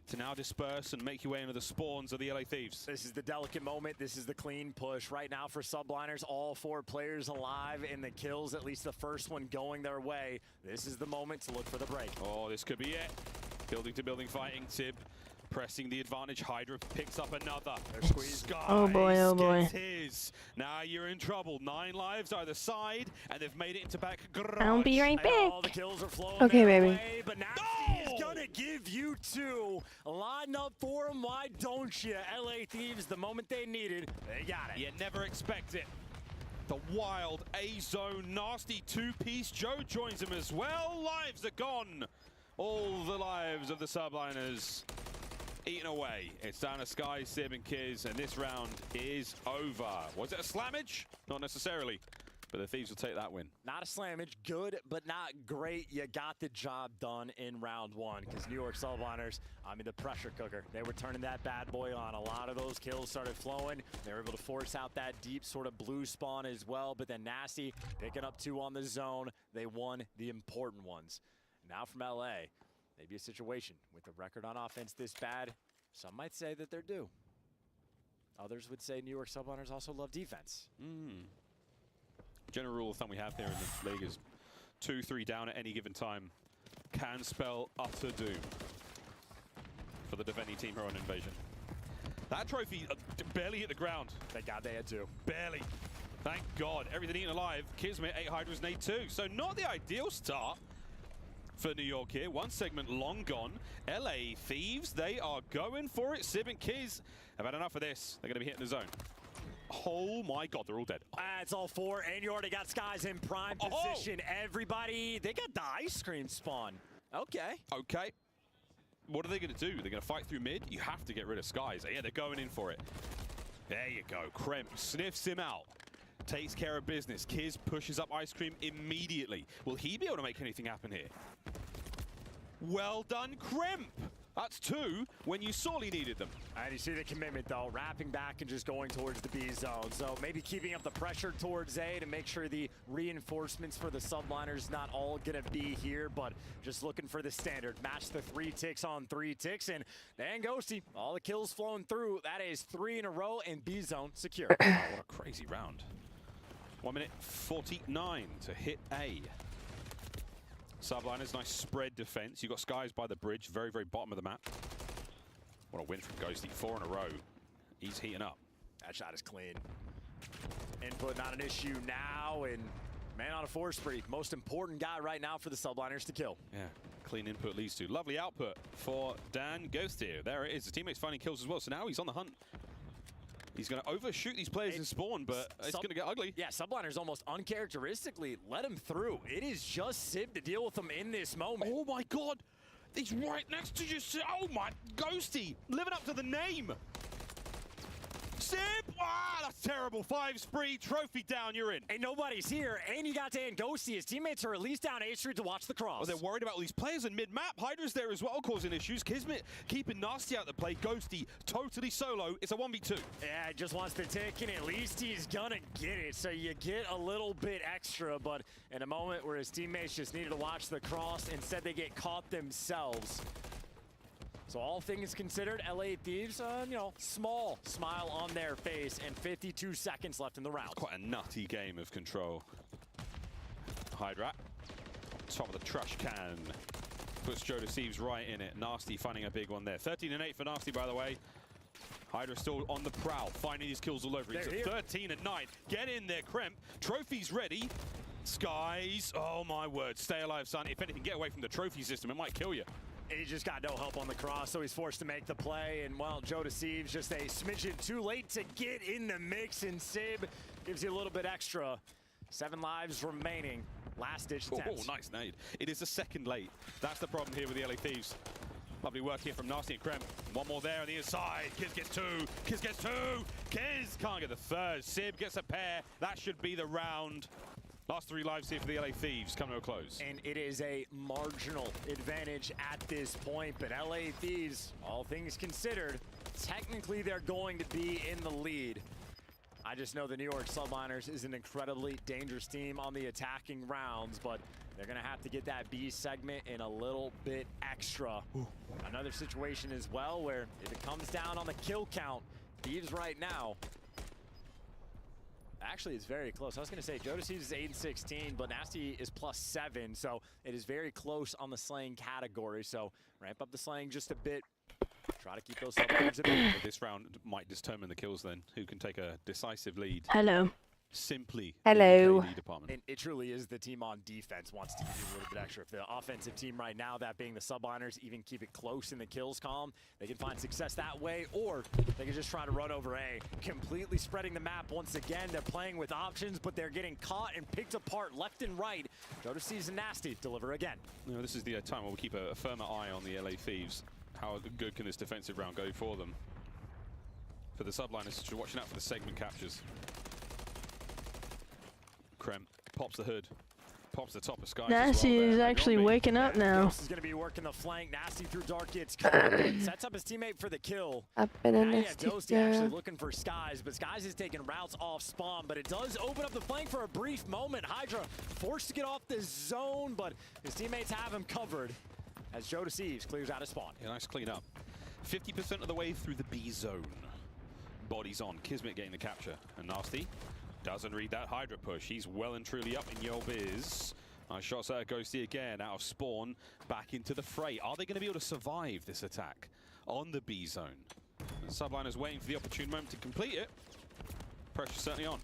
to now disperse and make your way into the spawns of the LA Thieves. This is the delicate moment. This is the clean push. Right now for Subliners, all 4 players alive in the kills, at least the first one going their way. This is the moment to look for the break. Oh, this could be it. Building to building fighting. Sib pressing the advantage. Hydra picks up another. Skies oh boy, oh boy. gets his. Now you're in trouble. 9 lives either side, and they've made it into back garage. I'll be right back. All the kills are flowing Okay, their baby. way, but Nasty is gonna give you 2. Line up for them. Why don't you? LA Thieves, the moment they needed, they got it. You never expect it. The wild A-zone, nasty 2-piece. Joe joins him as well. Lives are gone. All the lives of the Subliners eaten away. It's down to Sky, Sib, and Kiz, and this round is over. Was it a slammage? Not necessarily, but the Thieves will take that win. Not a slammage, good, but not great. You got the job done in round 1, because New York Subliners, I mean, the pressure cooker. They were turning that bad boy on. A lot of those kills started flowing. They were able to force out that deep sort of blue spawn as well, but then Nasty picking up 2 on the zone. They won the important ones. Now from LA, maybe a situation with a record on offense this bad, some might say that they're due. Others would say New York Subliners also love defense. General rule of thumb we have here in the league is 2-3 down at any given time can spell utter doom for the defending team here on Invasion. That trophy barely hit the ground. Thank God they had to. Barely. Thank God. Everything eaten alive. Kismet, 8 Hydras, nade 2. So not the ideal start for New York here. One segment long gone. LA Thieves, they are going for it. Sib and Kiz have had enough of this. They're going to be hitting the zone. Oh my God, they're all dead. It's all 4, and you already got Skies in prime position. Everybody, they got the ice cream spawn. Okay. Okay. What are they going to do? They're going to fight through mid? You have to get rid of Skies. Yeah, they're going in for it. There you go. Kremp sniffs him out. Takes care of business. Kiz pushes up ice cream immediately. Will he be able to make anything happen here? Well done, Kremp. That's 2 when you sorely needed them. And you see the commitment, though, wrapping back and just going towards the B zone. So maybe keeping up the pressure towards A to make sure the reinforcements for the Subliners not all going to be here, but just looking for the standard. Match the 3 ticks on 3 ticks, and Dan Ghosty, all the kills flowing through. That is 3 in a row, and B zone secure. Wow, what a crazy round. 1 minute 49 to hit A. Subliners, nice spread defense. You got Skies by the bridge, very, very bottom of the map. What a win from Ghosty, 4 in a row. He's heating up. That shot is clean. Input not an issue now, and man on a 4 spree. Most important guy right now for the Subliners to kill. Yeah, clean input leads to lovely output for Dan Ghosty. There it is. His teammates finding kills as well, so now he's on the hunt. He's going to overshoot these players in spawn, but it's going to get ugly. Yeah, Subliners almost uncharacteristically let him through. It is just Sib to deal with him in this moment. Oh my God. He's right next to you. Oh my, Ghosty, living up to the name. Sib, Ah, that's terrible. 5 spree, trophy down, you're in. And nobody's here, and you got to end Ghosty. His teammates are at least down A Street to watch the cross. Well, they're worried about all these players in mid-map. Hydra's there as well, causing issues. Kismet keeping Nasty out the play. Ghosty totally solo. It's a 1v2. Yeah, he just wants to take it. At least he's gonna get it. So you get a little bit extra, but in a moment where his teammates just needed to watch the cross, instead they get caught themselves. So all things considered, LA Thieves, you know, small smile on their face, and 52 seconds left in the round. It's quite a nutty game of control. Hydra, top of the trash can. Puts Joe Deceives right in it. Nasty finding a big one there. 13 and 8 for Nasty, by the way. Hydra still on the prowl, finding these kills all over. He's at 13 and 9. Get in there, Kremp. Trophy's ready. Skies, oh my word. Stay alive, son. If anything, get away from the trophy system. It might kill you. He just got no help on the cross, so he's forced to make the play. And, well, Joe Deceives just a smidgen too late to get in the mix, and Sib gives you a little bit extra. 7 lives remaining. Last-ditch attempt. Oh, nice nade. It is a second late. That's the problem here with the LA Thieves. Lovely work here from Nasty and Kremp. One more there on the inside. Kiz gets 2. Kiz gets 2. Kiz can't get the third. Sib gets a pair. That should be the round. Last 3 lives here for the LA Thieves come to a close. And it is a marginal advantage at this point, but LA Thieves, all things considered, technically they're going to be in the lead. I just know the New York Subliners is an incredibly dangerous team on the attacking rounds, but they're going to have to get that B segment in a little bit extra. Ooh. Another situation as well where if it comes down on the kill count, Thieves right now, actually, it's very close. I was going to say, Joe Deceives is 8 and 16, but Nasty is +7, so it is very close on the slaying category. So ramp up the slaying just a bit. Try to keep those subliners a bit. This round might determine the kills then. Who can take a decisive lead? Hello. Simply. Hello. In the KD department. And it truly is the team on defense wants to give you a little bit extra. If the offensive team right now, that being the subliners, even keep it close in the kills column, they can find success that way, or they can just try to run over A, completely spreading the map once again. They're playing with options, but they're getting caught and picked apart left and right. Joe Deceives and Nasty deliver again. You know, this is the time where we keep a firmer eye on the LA Thieves. How good can this defensive round go for them? For the subliners, just watching out for the segment captures. Kremp pops the hood, pops the top of Skies. Nasty is actually waking up now. This is going to be working the flank. Nasty through dark gets covered. Sets up his teammate for the kill. Up in a nasty Ghosty actually looking for Skies, but Skies is taking routes off spawn, but it does open up the flank for a brief moment. Hydra forced to get off the zone, but his teammates have him covered as Joe Deceives clears out his spawn. Yeah, nice clean up. 50% of the way through the B zone. Bodies on. Kismet getting the capture. And Nasty doesn't read that Hydra push. He's well and truly up in Yo Biz. Nice shots at Ghosty again, out of spawn, back into the fray. Are they going to be able to survive this attack on the B zone? The Subliners waiting for the opportune moment to complete it. Pressure certainly on.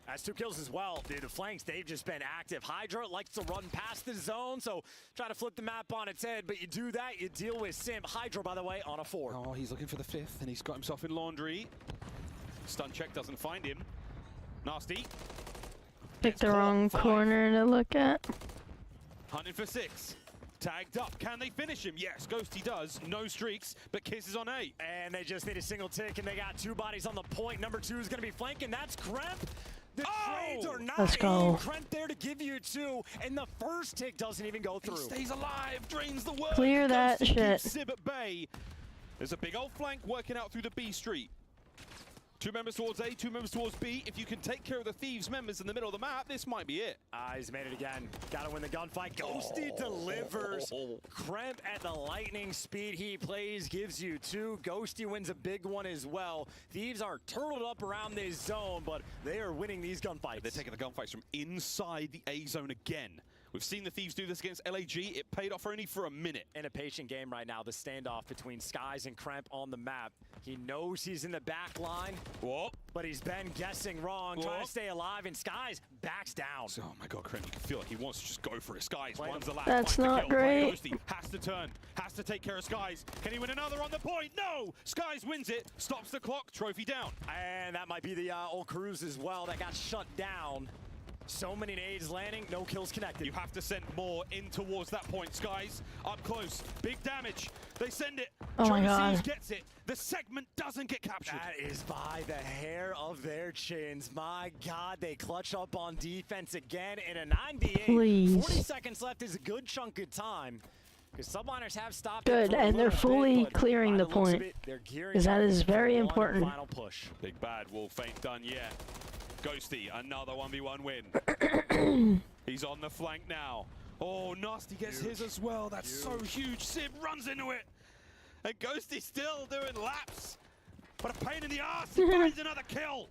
That's 2 kills as well, dude. The flanks, they've just been active. Hydra likes to run past the zone, so try to flip the map on its head, but you do that, you deal with Sim. Hydra, by the way, on a 4. Oh, he's looking for the 5th, and he's got himself in laundry. Stun check doesn't find him. Nasty. Picked the wrong corner to look at. Hunting for 6. Tagged up. Can they finish him? Yes, Ghosty does. No streaks, but Kiss is on A. And they just need a single tick, and they got 2 bodies on the point. Number 2 is going to be flanking. That's Kremp. The trades are not Let's go. Kremp there to give you 2, and the first tick doesn't even go through. He stays alive, drains the work. Clear that shit. Sib at bay. There's a big old flank working out through the B street. 2 members towards A, 2 members towards B. If you can take care of the Thieves members in the middle of the map, this might be it. He's made it again. Gotta win the gunfight. Ghosty delivers. Kremp at the lightning speed he plays gives you 2. Ghosty wins a big one as well. Thieves are turtled up around this zone, but they are winning these gunfights. They're taking the gunfights from inside the A zone again. We've seen the Thieves do this against LAG. It paid off only for a minute. In a patient game right now, the standoff between Skies and Kremp on the map. He knows he's in the back line, but he's been guessing wrong, trying to stay alive, and Skies backs down. Oh my God, Kremp, you can feel like he wants to just go for it. Skies runs the lap. That's not great. Ghosty has to turn, has to take care of Skies. Can he win another on the point? No! Skies wins it, stops the clock, trophy down. And that might be the old cruise as well that got shut down. So many nades landing, no kills connected. You have to send more in towards that point. Skies up close, big damage. They send it. Oh my God. gets it. The segment doesn't get captured. That is by the hair of their chins. My God, they clutch up on defense again in a 9v8. Please. 40 seconds left is a good chunk of time. Because subliners have stopped. Good, and they're fully clearing the point. Because that is very important. Final push. Big bad wolf ain't done yet. Ghosty, another 1v1 win. He's on the flank now. Oh, Nasty gets his as well. That's so huge. Sib runs into it. And Ghosty's still doing laps. But a pain in the ass. He finds another kill.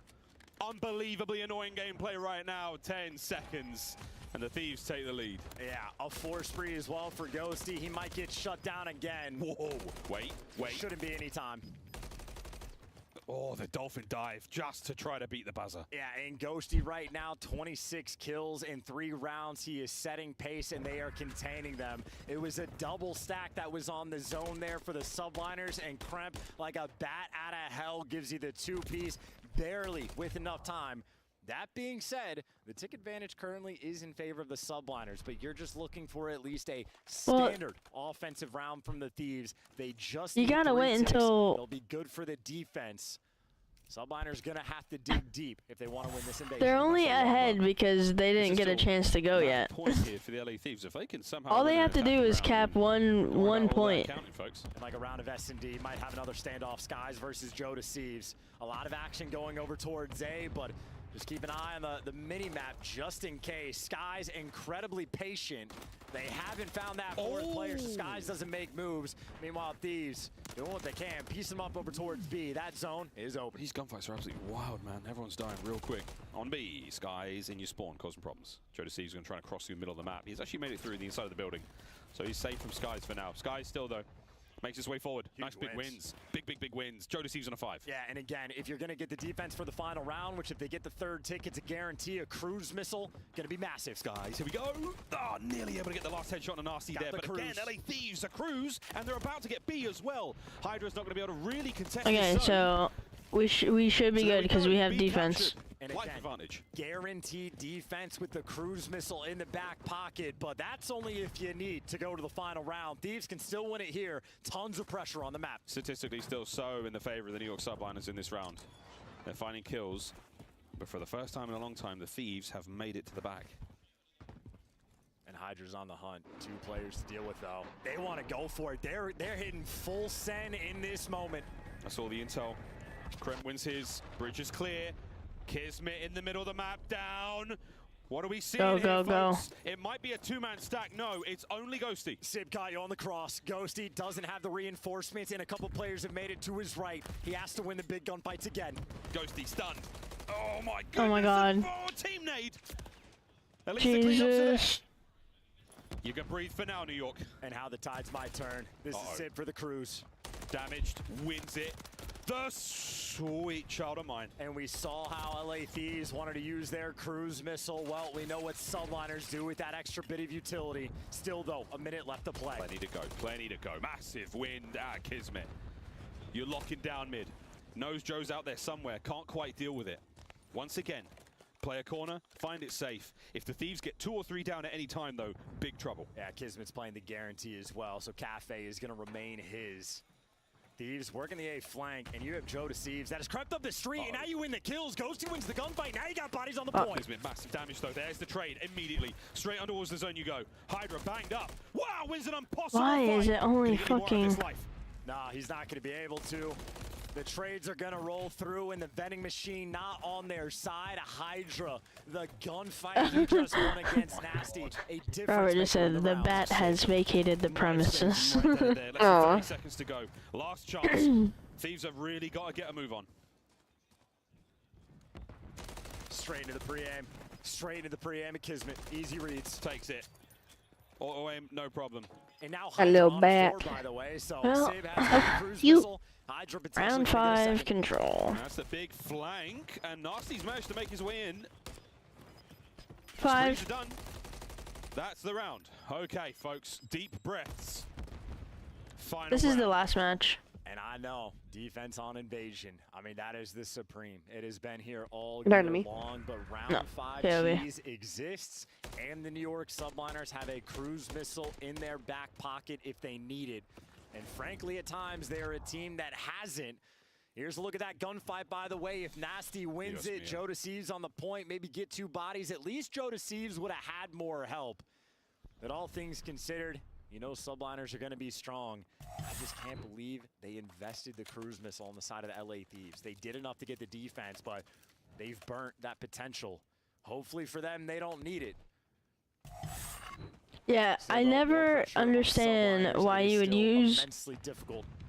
Unbelievably annoying gameplay right now. 10 seconds. And the Thieves take the lead. Yeah, a 4 spree as well for Ghosty. He might get shut down again. Whoa. Wait. Shouldn't be any time. Oh, the Dolphin dive just to try to beat the buzzer. Yeah, and Ghosty right now, 26 kills in 3 rounds. He is setting pace, and they are containing them. It was a double stack that was on the zone there for the subliners, and Kremp, like a bat out of hell, gives you the 2-piece, barely with enough time. That being said, the tick advantage currently is in favor of the subliners, but you're just looking for at least a standard offensive round from the Thieves. They just You gotta wait until they'll be good for the defense. Subliners gonna have to dig deep if they want to win this invasion. They're only ahead because they didn't get a chance to go yet. Point here for the LA Thieves. If they can somehow All they have to do is cap one point. And like a round of S&D, might have another standoff. Skies versus Joe Deceives. A lot of action going over towards A, but just keep an eye on the mini-map just in case. Skies incredibly patient. They haven't found that fourth player, so Skies doesn't make moves. Meanwhile, Thieves doing what they can. Piece them up over towards B. That zone is open. These gunfights are absolutely wild, man. Everyone's dying real quick. On B, Skies in your spawn, causing problems. Joe Deceives is going to try to cross through the middle of the map. He's actually made it through the inside of the building. So he's safe from Skies for now. Skies still, though, makes his way forward. Nice big wins. Big wins. Joe Deceives on a 5. Yeah, and again, if you're going to get the defense for the final round, which if they get the 3rd tick, it's a guarantee. A cruise missile going to be massive. Skies, here we go. Oh, nearly able to get the last headshot on Nasty there. But again, LA Thieves, a cruise, and they're about to get B as well. Hydra's not going to be able to really contest Okay, so we should be good because we have defense. And again, guaranteed defense with the cruise missile in the back pocket, but that's only if you need to go to the final round. Thieves can still win it here. Tons of pressure on the map. Statistically still so in the favor of the New York Subliners in this round. They're finding kills, but for the first time in a long time, the Thieves have made it to the back. And Hydra's on the hunt. 2 players to deal with, though. They want to go for it. They're hitting full send in this moment. I saw the intel. Kremp wins his. Bridge is clear. Kismet in the middle of the map, down. What are we seeing here, folks? It might be a 2-man stack. No, it's only Ghosty. Sib got you on the cross. Ghosty doesn't have the reinforcements, and a couple players have made it to his right. He has to win the big gunfights again. Ghosty stunned. Oh my goodness. Oh my God. Team nade. At least Jesus. You can breathe for now, New York. And how the tides might turn. This is Sib for the cruise. Damaged, wins it. The sweet child of mine. And we saw how LA Thieves wanted to use their cruise missile. Well, we know what subliners do with that extra bit of utility. Still, though, a minute left to play. Plenty to go, plenty to go. Massive wind at Kismet. You're locking down mid. Knows Joe's out there somewhere. Can't quite deal with it. Once again, play a corner, find it safe. If the Thieves get 2 or 3 down at any time, though, big trouble. Yeah, Kismet's playing the guarantee as well, so Cafe is going to remain his. Thieves working the A flank, and you have Joe Deceives. That has crept up the street, and now you win the kills. Ghosty wins the gunfight. Now you got bodies on the point. There's been massive damage, though. There's the trade immediately. Straight underwards the zone you go. Hydra banged up. Wow, wins an impossible Why fight. is it only fucking... Nah, he's not going to be able to. The trades are going to roll through, and the vending machine not on their side. Hydra, the gunfight he just won against Nasty. A difference. Robert just said the bat has vacated the premises. Right there. Less than 30 seconds to go. Last chance. Thieves have really got to get a move on. Straight into the pre-aim. Straight into the pre-aim at Kismet. Easy reads. Takes it. Auto aim, no problem. And now a little bat. By the way, so well, Sib has cruise missile. Hydra round 5 control. That's the big flank, and Nasty's managed to make his way in. 5. Done. That's the round. Okay, folks, deep breaths. Final this is round. the last match. And I know, defense on invasion. I mean, that is the supreme. It has been here all Pardon year me. long, but round Round 5 cheese exists, and the New York Subliners have a cruise missile in their back pocket if they need it. And frankly, at times, they're a team that hasn't. Here's a look at that gunfight, by the way. If Nasty wins it, Joe Deceives on the point, maybe get 2 bodies. At least Joe Deceives would have had more help. But all things considered, you know Subliners are going to be strong. I just can't believe they invested the cruise missile on the side of the LA Thieves. They did enough to get the defense, but they've burnt that potential. Hopefully for them, they don't need it. Yeah, I never understand why you would use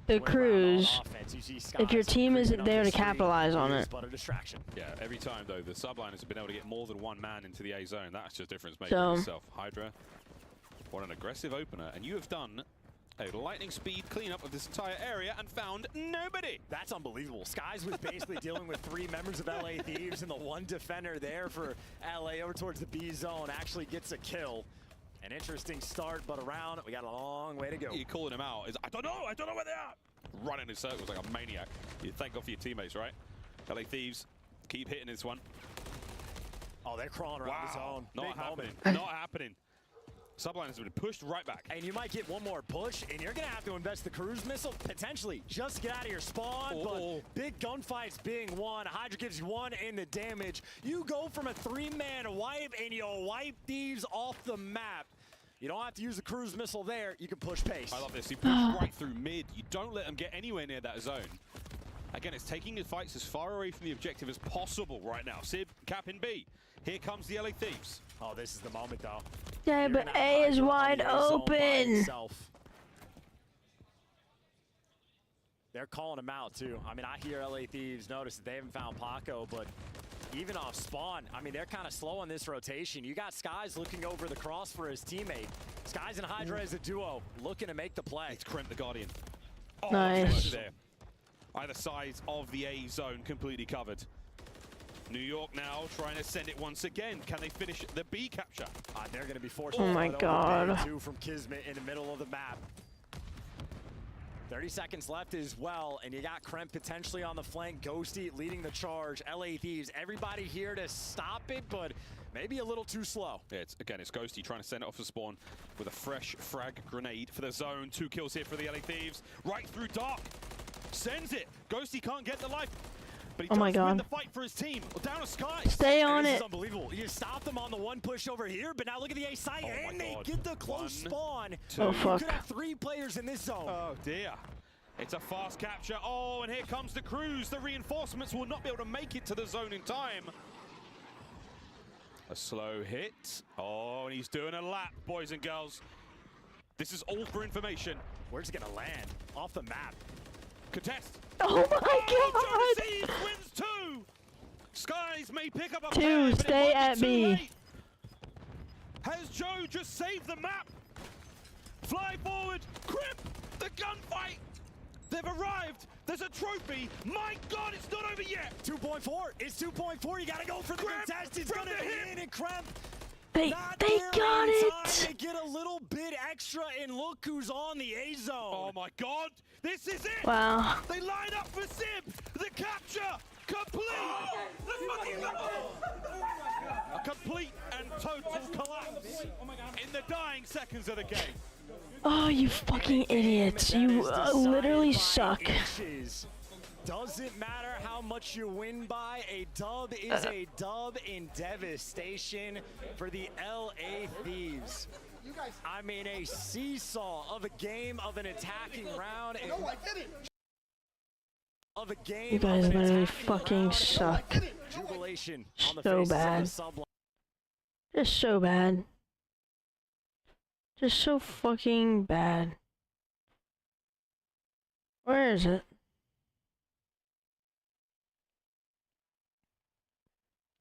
the cruise if your team isn't there to capitalize on it. Yeah, every time though, the Subliners have been able to get more than 1 man into the A zone. That's just difference maker So, itself. Hydra, what an aggressive opener. And you have done a lightning speed cleanup of this entire area and found nobody. That's unbelievable. Skies was basically dealing with 3 members of LA Thieves, and the 1 defender there for LA over towards the B zone actually gets a kill. An interesting start, but around, we got a long way to go. You're calling him out. I don't know where they are. Running in circles like a maniac. You thank God for your teammates, right? LA Thieves, keep hitting this one. Oh, they're crawling around the zone. Not happening. Not happening. Subliners have been pushed right back. And you might get 1 more push, and you're going to have to invest the cruise missile, potentially, just to get out of your spawn. But big gunfights being won. Hydra gives you 1 in the damage. You go from a 3-man wipe, and you wipe Thieves off the map. You don't have to use the cruise missile there. You can push pace. I love this. You push right through mid. You don't let them get anywhere near that zone. Again, it's taking the fights as far away from the objective as possible right now. Sib, cap in B. Here comes the LA Thieves. Oh, this is the moment, though. Yeah, but A is wide open. They're calling him out, too. I mean, I hear LA Thieves notice that they haven't found Paco, but even off spawn, I mean, they're kind of slow on this rotation. You got Skies looking over the cross for his teammate. Skies and Hydra as a duo, looking to make the play. It's Kremp the Guardian. Oh, nice. There. Either side of the A zone completely covered. New York now trying to send it once again. Can they finish the B capture? They're going to be fortunate. Oh my God. 2 from Kismet in the middle of the map. 30 seconds left as well, and you got Kremp potentially on the flank. Ghosty leading the charge. LA Thieves, everybody here to stop it, but maybe a little too slow. Yeah, it's Ghosty trying to send it off the spawn with a fresh frag grenade for the zone. 2 kills here for the LA Thieves. Right through dark. Sends it. Ghosty can't get the life. But he does win the fight for his team. Down to Sky. Stay on it. This is unbelievable. You stop them on the 1 push over here, but now look at the A site, and they get the close spawn. 2. Oh, fuck. You could have 3 players in this zone. Oh, dear. It's a fast capture. Oh, and here comes the cruise. The reinforcements will not be able to make it to the zone in time. A slow hit. Oh, and he's doing a lap, boys and girls. This is all for information. Where's it going to land? Off the map. Contest. Oh my God! Joe Deceives wins 2. Skies may pick up a 2, player, but stay it might at be too B. late. Has Joe just saved the map? Fly forward. Kremp, the gunfight. They've arrived. There's a trophy. My God, it's not over yet. 2.4. It's 2.4. You got to go for the contest. It's going to be in, and Kremp. They got it. They get a little bit extra, and look who's on the A zone. Oh my God, this is it. Wow. They line up for Sib. The capture complete. A complete and total collapse in the dying seconds of the game. Oh, you fucking idiots. You literally suck. Doesn't matter how much you win by, a dub is a dub in devastation for the LA Thieves. I mean, a seesaw of a game of an attacking round. No, I get it. Of a game You guys literally fucking suck. Jubilation on the So bad. Just so bad. Just so fucking bad. Where is it?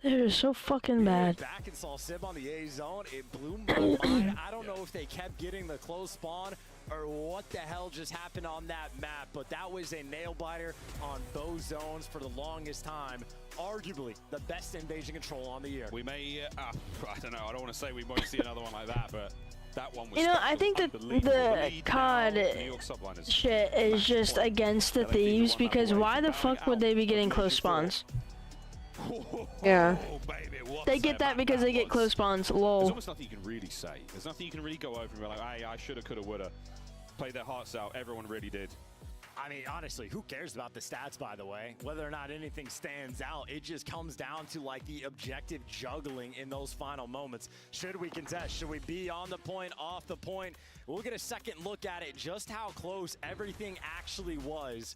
They're just so fucking bad. Back and saw Sib on the A zone. It blew my mind. I don't know if they kept getting the close spawn or what the hell just happened on that map, but that was a nail biter on those zones for the longest time. Arguably the best invasion control on the year. We may, I don't know, I don't want to say we won't see another one like that, but that one was You know, I think that the COD shit is just against the Thieves, because why the fuck would they be getting close spawns? Yeah. They get that because they get close spawns. There's Lol. almost nothing you can really say. There's nothing you can really go over and be like, hey, I shoulda, coulda, woulda. Played their hearts out. Everyone really did. I mean, honestly, who cares about the stats, by the way? Whether or not anything stands out, it just comes down to, like, the objective juggling in those final moments. Should we contest? Should we be on the point, off the point? We'll get a second look at it, just how close everything actually was.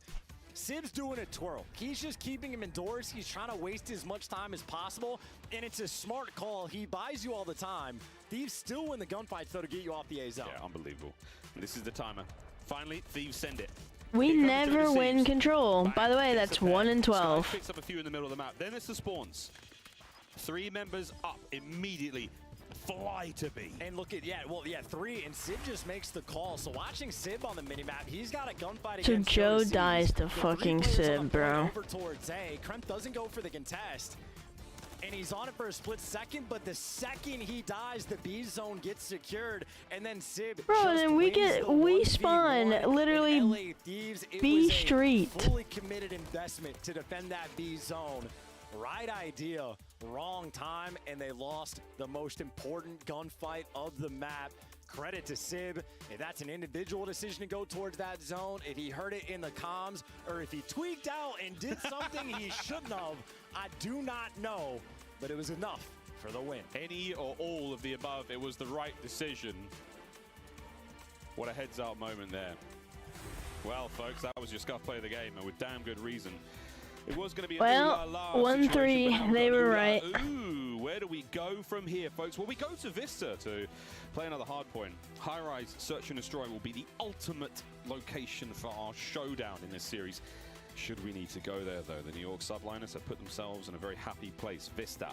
Sib's doing a twirl. He's just keeping him indoors. He's trying to waste as much time as possible, and it's a smart call. He buys you all the time. Thieves still win the gunfights, though, to get you off the A zone. Yeah, unbelievable. And this is the timer. Finally, Thieves send it. We never win control. By the way, that's 1 in 12. Sky picks up a few in the middle of the map. Then it's the spawns. 3 members up immediately. Fly to B. And look at, 3, and Sib just makes the call. So watching Sib on the minimap, he's got a gunfight So against Joe OC. dies to The fucking 3 players on Sib, the bro. point over towards A. Kremp doesn't go for the contest. And he's on it for a split second, but the second he dies, the B zone gets secured, and then Sib Bro, just then we wins the we 1v1 spawn in literally LA Thieves. It B was a Street. fully committed investment to defend that B zone. Right idea, wrong time, and they lost the most important gunfight of the map. Credit to Sib. If that's an individual decision to go towards that zone, if he heard it in the comms, or if he tweaked out and did something he shouldn't have, I do not know, but it was enough for the win. Any or all of the above, it was the right decision. What a heads-up moment there. Well, folks, that was your scuff play of the game, and with damn good reason. It was going to be a Well, ooh-la-la 1-3, situation, but now they we've got were ooh-la. right. Ooh, where do we go from here, folks? Well, we go to Vista to play another hard point. High-rise search and destroy will be the ultimate location for our showdown in this series. Should we need to go there, though? The New York Subliners have put themselves in a very happy place. Vista.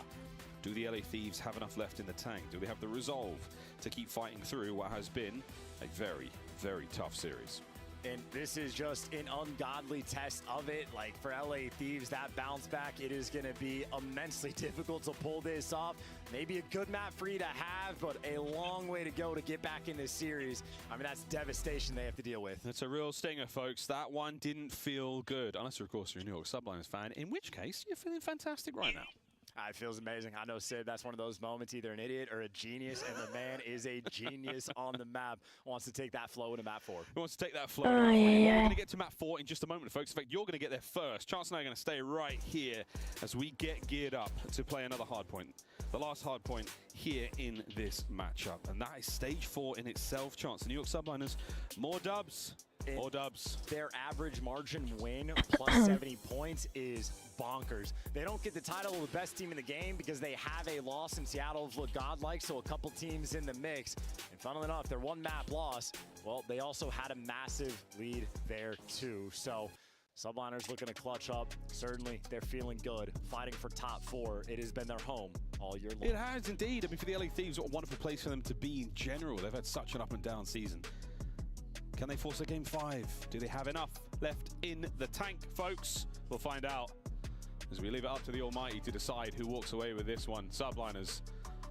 Do the LA Thieves have enough left in the tank? Do they have the resolve to keep fighting through what has been a very, very tough series? And this is just an ungodly test of it. Like, for LA Thieves, that bounce back, it is going to be immensely difficult to pull this off. Maybe a good map for you to have, but a long way to go to get back in this series. I mean, that's devastation they have to deal with. It's a real stinger, folks. That one didn't feel good. Unless, of course, you're a New York Subliners fan, in which case, you're feeling fantastic right now. It feels amazing. I know, Sid, that's one of those moments, either an idiot or a genius, and the man is a genius on the map. Wants to take that flow into map 4. He wants to take that flow. We're going to get to map 4 in just a moment, folks. In fact, you're going to get there first. Chance and I are going to stay right here as we get geared up to play another hard point. The last hard point here in this matchup. And that is stage 4 in itself. Chance, the New York Subliners, more dubs. More dubs. Their average margin win plus 70 points is bonkers. They don't get the title of the best team in the game because they have a loss in Seattle of look godlike, so a couple teams in the mix. And funnily enough, their one map loss, well, they also had a massive lead there too. So Subliners looking to clutch up. Certainly, they're feeling good, fighting for top 4. It has been their home all year long. It has indeed. I mean, for the LA Thieves, what a wonderful place for them to be in general. They've had such an up and down season. Can they force a game 5? Do they have enough left in the tank, folks? We'll find out as we leave it up to the Almighty to decide who walks away with this one. Subliners,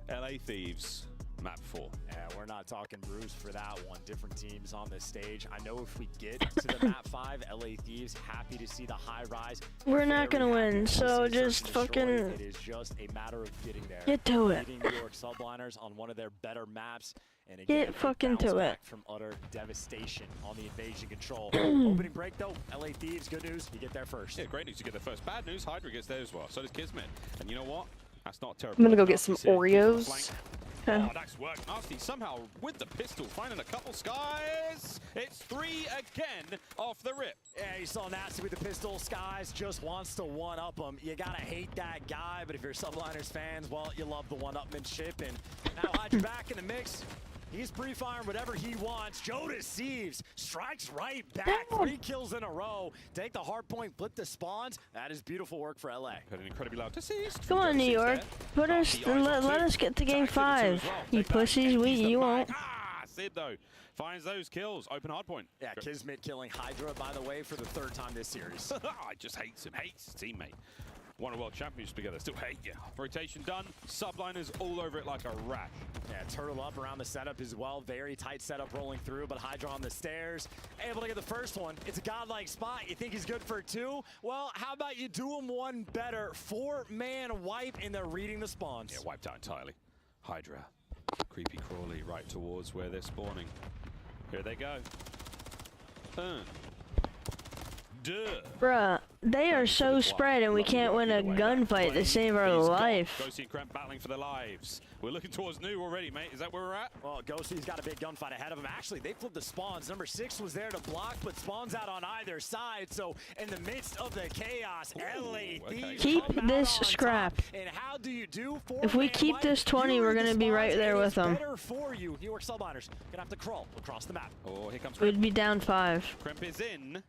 LA Thieves, map 4. Yeah, we're not talking bruise for that one. Different teams on this stage. I know if we get to the map 5, LA Thieves, happy to see the high rise. We're not gonna win, so just fucking It is just a matter of getting there. get to it. Beating New York Subliners on one of their better maps. And again, Get fucking to it. From utter devastation on the invasion control. Opening break though, LA Thieves, good news, you get there first. Yeah, great news, you get there first. Bad news, Hydra gets there as well. So does Kismet. And you know what? That's not terrible. I'm gonna go get some Oreos. Oh, nice work. Nasty somehow with the pistol, finding a couple skies. It's 3 again off the rip. Yeah, you saw Nasty with the pistol. Skies just wants to one-up him. You gotta hate that guy, but if you're Subliners fans, well, you love the one-upmanship. And now Hydra back in the mix. He's pre-firing whatever he wants. Joe deceives, strikes right back. 3 kills in a row. Take the hard point, flip the spawns. That is beautiful work for LA. Got an incredibly loud deceased. Come on, New York. Put us, let us get to game 5. You pussies, you won't. Sid, though, finds those kills. Open hard point. Yeah, Kismet killing Hydra, by the way, for the 3rd time this series. I just hates him. Hates his teammate. won a world championship together. Still hate you. Rotation done. Subliners all over it like a rash. Yeah, turtle up around the setup as well. Very tight setup rolling through, but Hydra on the stairs. Able to get the first one. It's a godlike spot. You think he's good for 2? Well, how about you do him one better? 4-man wipe, and they're reading the spawns. Yeah, wiped out entirely. Hydra. Creepy crawly right towards where they're spawning. Here they go. Bruh, they are so spread and we can't win a gunfight to save our life. Ghosty and Cramp battling for their lives. We're looking towards new already, mate. Is that where we're at? Well, Ghosty's got a big gunfight ahead of him. Actually, they flipped the spawns. Number 6 was there to block, but spawns out on either side. So in the midst of the chaos, LA Thieves keep this scrap. And how do you do? If we keep this 20, we're gonna be right there with them. Better for you. New York Subliners gonna have to crawl across the map. Oh, here comes We'd be down 5. Crimp is in.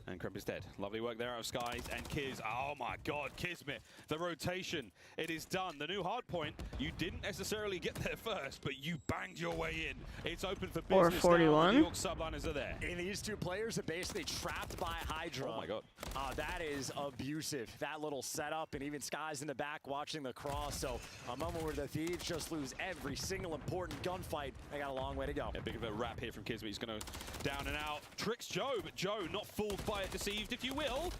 And Crimp is dead. Lovely work there out of Skies and Kiz. Oh my god, Kismet. The rotation, it is done. The new hard point, you didn't necessarily get there first, but you banged your way in. It's open for business 41. now. The New York Subliners are there. And these 2 players are basically trapped by Hydra. Oh my god. That is abusive. That little setup, and even Skies in the back watching the cross. So a moment where the Thieves just lose every single important gunfight. They got a long way to go. Yeah, big of a wrap here from Kismet. He's going to down and out. Tricks Joe, but Joe not fooled by it, deceived, if you will.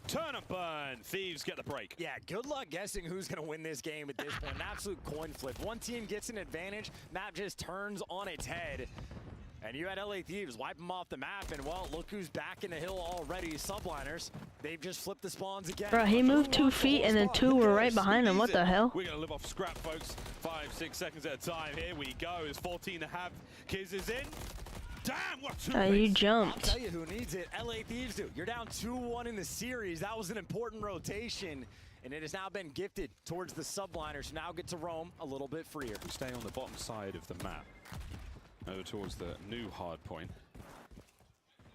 Turn and burn. Thieves get the break. Yeah, good luck guessing who's going to win this game at this point. An absolute coin flip. One team gets an advantage. Map just turns on its head. And you had LA Thieves wipe them off the map, and well, look who's back in the hill already. Subliners, they've just flipped the spawns again. Bro, he moved 2 feet and then 2 were right behind him. What the hell? We're going to live off scrap, folks. 5-6 seconds at a time. Here we go. It's 14 to have. Kiz is in. Damn, what 2 you jumped. I'll tell you who needs it. LA Thieves do. You're down 2-1 in the series. That was an important rotation. And it has now been gifted towards the Subliners, who now get to roam a little bit freer. We stay on the bottom side of the map. Over towards the new hard point.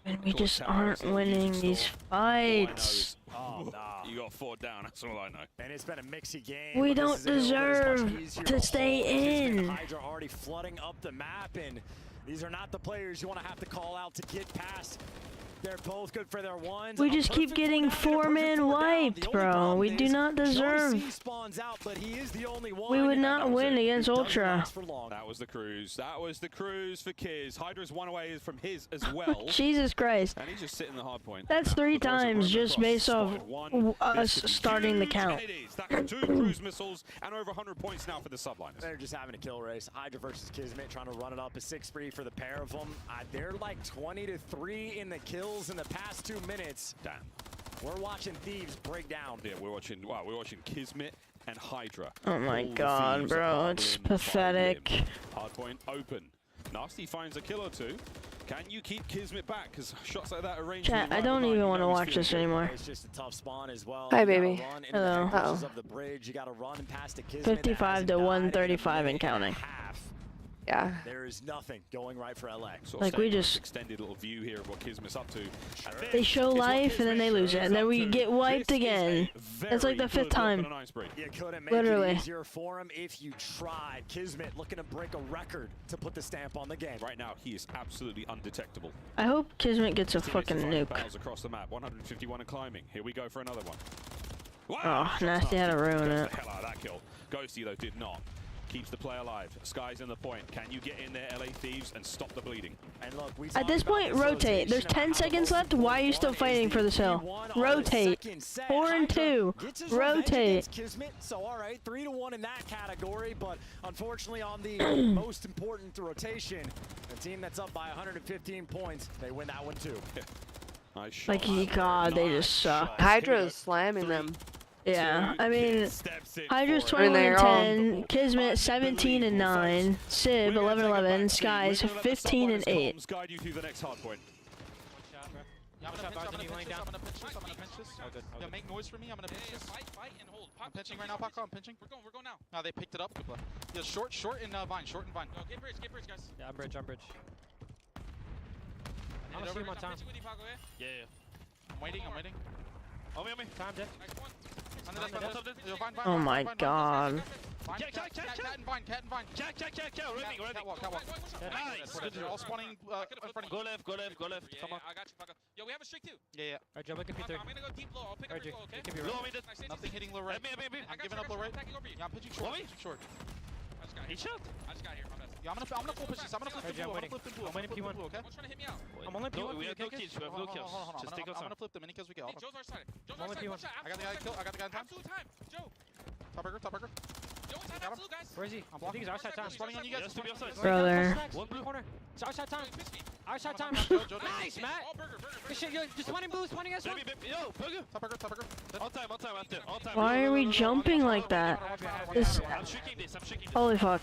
And we just aren't winning these fights. Oh, no. You got 4 down, that's all I know. And it's been a mixy game. We don't deserve to stay in. Hydra already flooding up the map, and these are not the players you want to have to call out to get past. They're both good for their ones. We just keep getting 4-man wiped, bro. We do not deserve. We would not win against Ultra. That was the cruise. That was the cruise for Kiz. Hydra's one away from his as well. Jesus Christ. And he's just sitting the hard point. That's 3 times just based off us starting the count. And it is. That's 2 cruise missiles and over 100 points now for the Subliners. They're just having a kill race. Hydra versus Kismet trying to run it up a 6-3 for the pair of them. They're like 20-3 in the kills in the past 2 minutes. Damn. We're watching Thieves break down. Yeah, we're watching Kismet and Hydra. Oh my god, bro, it's pathetic. Hardpoint open. Nasty finds a kill or 2. Can you keep Kismet back? Because shots like that are ranged. Chat, I don't even want to watch this anymore. It's just a tough spawn as well. Hi, baby. Hello. Of the bridge. You got to run past the Kismet. 55 to 135 and counting. Yeah. There is nothing going right for LA. Like we just extended little view here of what Kismet's up to. They show life and then they lose it, and then we get wiped again. It's like the 5th time. You couldn't make Literally. it easier for him if you tried. Kismet looking to break a record to put the stamp on the game. Right now, he is absolutely undetectable. I hope Kismet gets a fucking nuke. Battles across the map, 151 and climbing. Here we go for another one. Wow, oh, Nasty had to ruin it. The hell out of that kill. Ghosty though did not. Keeps the play alive. Sky's in the point. Can you get in there, LA Thieves, and stop the bleeding? And look, at this point, rotate. There's 10 seconds left. Why are you still fighting for this hill? Rotate. 4 and 2. Rotate. Kismet, so all right, 3-1 in that category, but unfortunately on the most important rotation, the team that's up by 115 points, they win that one too. Like, God, they just suck. Hydra is slamming them. Yeah, I mean, Hydra's 21 and 10, Kismet 17 and 9, Sib 11 11, Skies 15 and 8. Guide you through the next hard point. I'm gonna pinch this. Oh, good. Yeah, make noise for me. I'm gonna pinch this. Fight and hold. I'm pinching right now, Paco. I'm pinching. We're going now. No, they picked it up. Good play. Yeah, short and Vine. Short and Vine. No, get bridge, guys. Yeah, I'm bridge. I'm gonna see my time. Yeah. I'm waiting. On me. Time, Jeff. Oh my god. Cat and Vine. Cat. Roving. Catwalk. Nice. They're all spawning in front of you. Go left. Yeah, Come on. I got you. Yo, we have a streak too. Yeah. Alright, Joe, I'm gonna go deep low. I'll pick up your low, okay? Low, nothing hitting low right. I'm giving up low right. Yeah, I'm pitching short. He shot. I just got here, my bad. Yeah, I'm gonna full pitch this. I'm gonna flip the blue. I'm waiting P1. Okay? One's trying to hit me out. I'm only P1. We have no kills. We have no kills. Just take us I'm out. gonna flip them. Many kills we get. Hey, Joe's our side. I got the guy killed. I got the guy in time. Absolute time. Joe. Top burger. Joe in time, absolute, guys. Where is he? I'm blocking. He's outside time. Spawning on you guys. Brother. One blue corner. It's outside time. Outside time. Joe. Nice, Matt. Good shit. Yo, just one in blue. 20 against one. Yo, burger. Top burger. All time. All time. Why are we jumping like that? This. I'm shooting this. Holy fuck.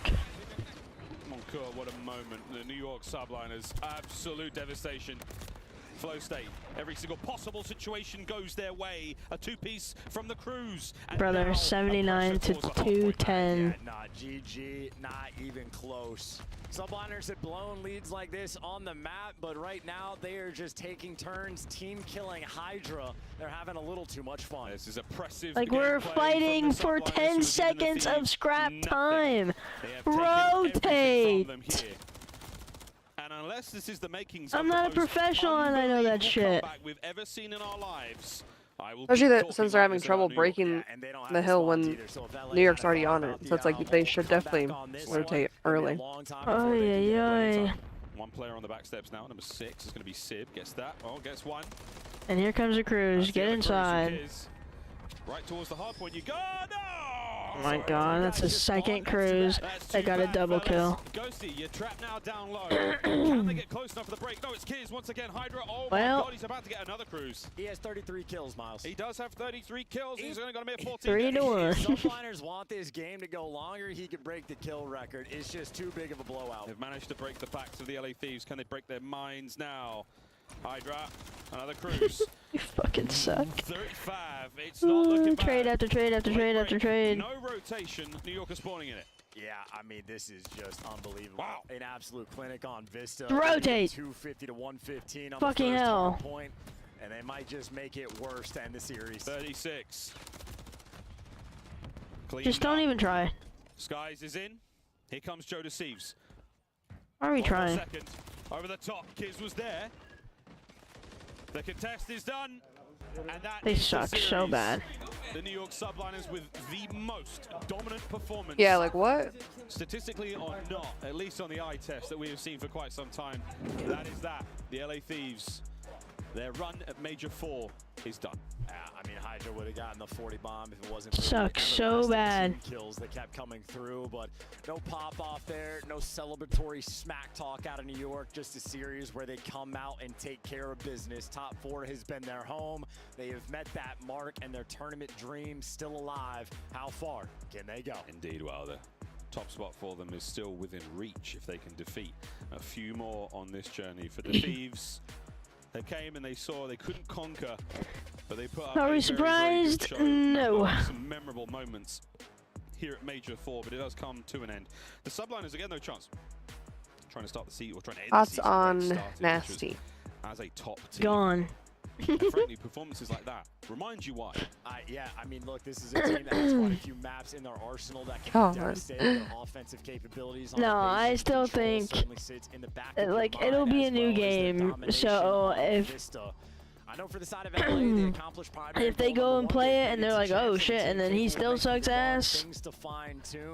Mon God, what a moment. The New York Subliners, absolute devastation. Flow state. Every single possible situation goes their way. A two-piece from the Crews. And Brother, now 79 to 210. Nah, GG, not even close. Subliners had blown leads like this on the map, but right now they are just taking turns team killing Hydra. They're having a little too much fun. This is oppressive. Like we're fighting for 10 seconds of scrap time. Rotate. And unless this is the makings I'm not a professional and I know that shit. we've ever seen in our lives, I will Especially keep that since they're having trouble breaking the hill when New York's already on it. So it's like they should definitely rotate early. Oh yeah. One player on the back steps now. Number 6 is going to be Sib. Gets that. Oh, gets one. And here comes the Crews. Get inside. Right towards the hard point. You go. No! Oh my God, that's his second Crews. They got a double kill. Ghosty, you're trapped now down low. Can they get close enough for the break? No, it's Kiz once again. Hydra. Oh my God, he's about to get another Crews. He has 33 kills, Miles. He does have 33 kills. He's only going to be at 14. 3 to 1. Subliners want this game to go longer. He can break the kill record. It's just too big of a blowout. They've managed to break the backs of the LA Thieves. Can they break their minds now? Hydra, another Crews. You fucking suck. 35. It's not looking bad. Trade after trade after trade after trade. No rotation. New York is spawning in it. Yeah, I mean, this is just unbelievable. Wow. An absolute clinic on Vista. Rotate. 250 to 115 on fucking the first hell. Point, and they might just make it worse to end the series. 36. Just don't even try. Skies is in. Here comes Joe Deceives. Why are we trying? Second. Over the top. Kiz was there. The contest is done. And that They is suck the so series. bad. The New York Subliners with the most dominant performance. Yeah, like what? Statistically or not, at least on the eye test that we have seen for quite some time. That is that. The LA Thieves. Their run at Major 4 is done. I mean, Hydra would have gotten the 40 bomb if it wasn't for Sucks the so bad. kills that kept coming through, but no pop off there, no celebratory smack talk out of New York, just a series where they come out and take care of business. Top 4 has been their home. They have met that mark and their tournament dream still alive. How far can they go? Indeed, well, the top spot for them is still within reach if they can defeat a few more on this journey. For the Thieves, they came and they saw they couldn't conquer, but they put up Are a we very, surprised? very good showing. No. Some memorable moments here at Major 4, but it does come to an end. The Subliners again, no chance. Trying to start the season, or trying to end the Odds season. on started, nasty. as a top team. Gone. And frankly, performances like that remind you why. Yeah, I mean, look, this is a team that has quite a few maps in their arsenal that can Oh, devastate their offensive capabilities. No, I still think like it'll be a new game. So I know for the side of LA, they accomplished primary if they go and play it and they're like, oh shit, and then he still sucks ass.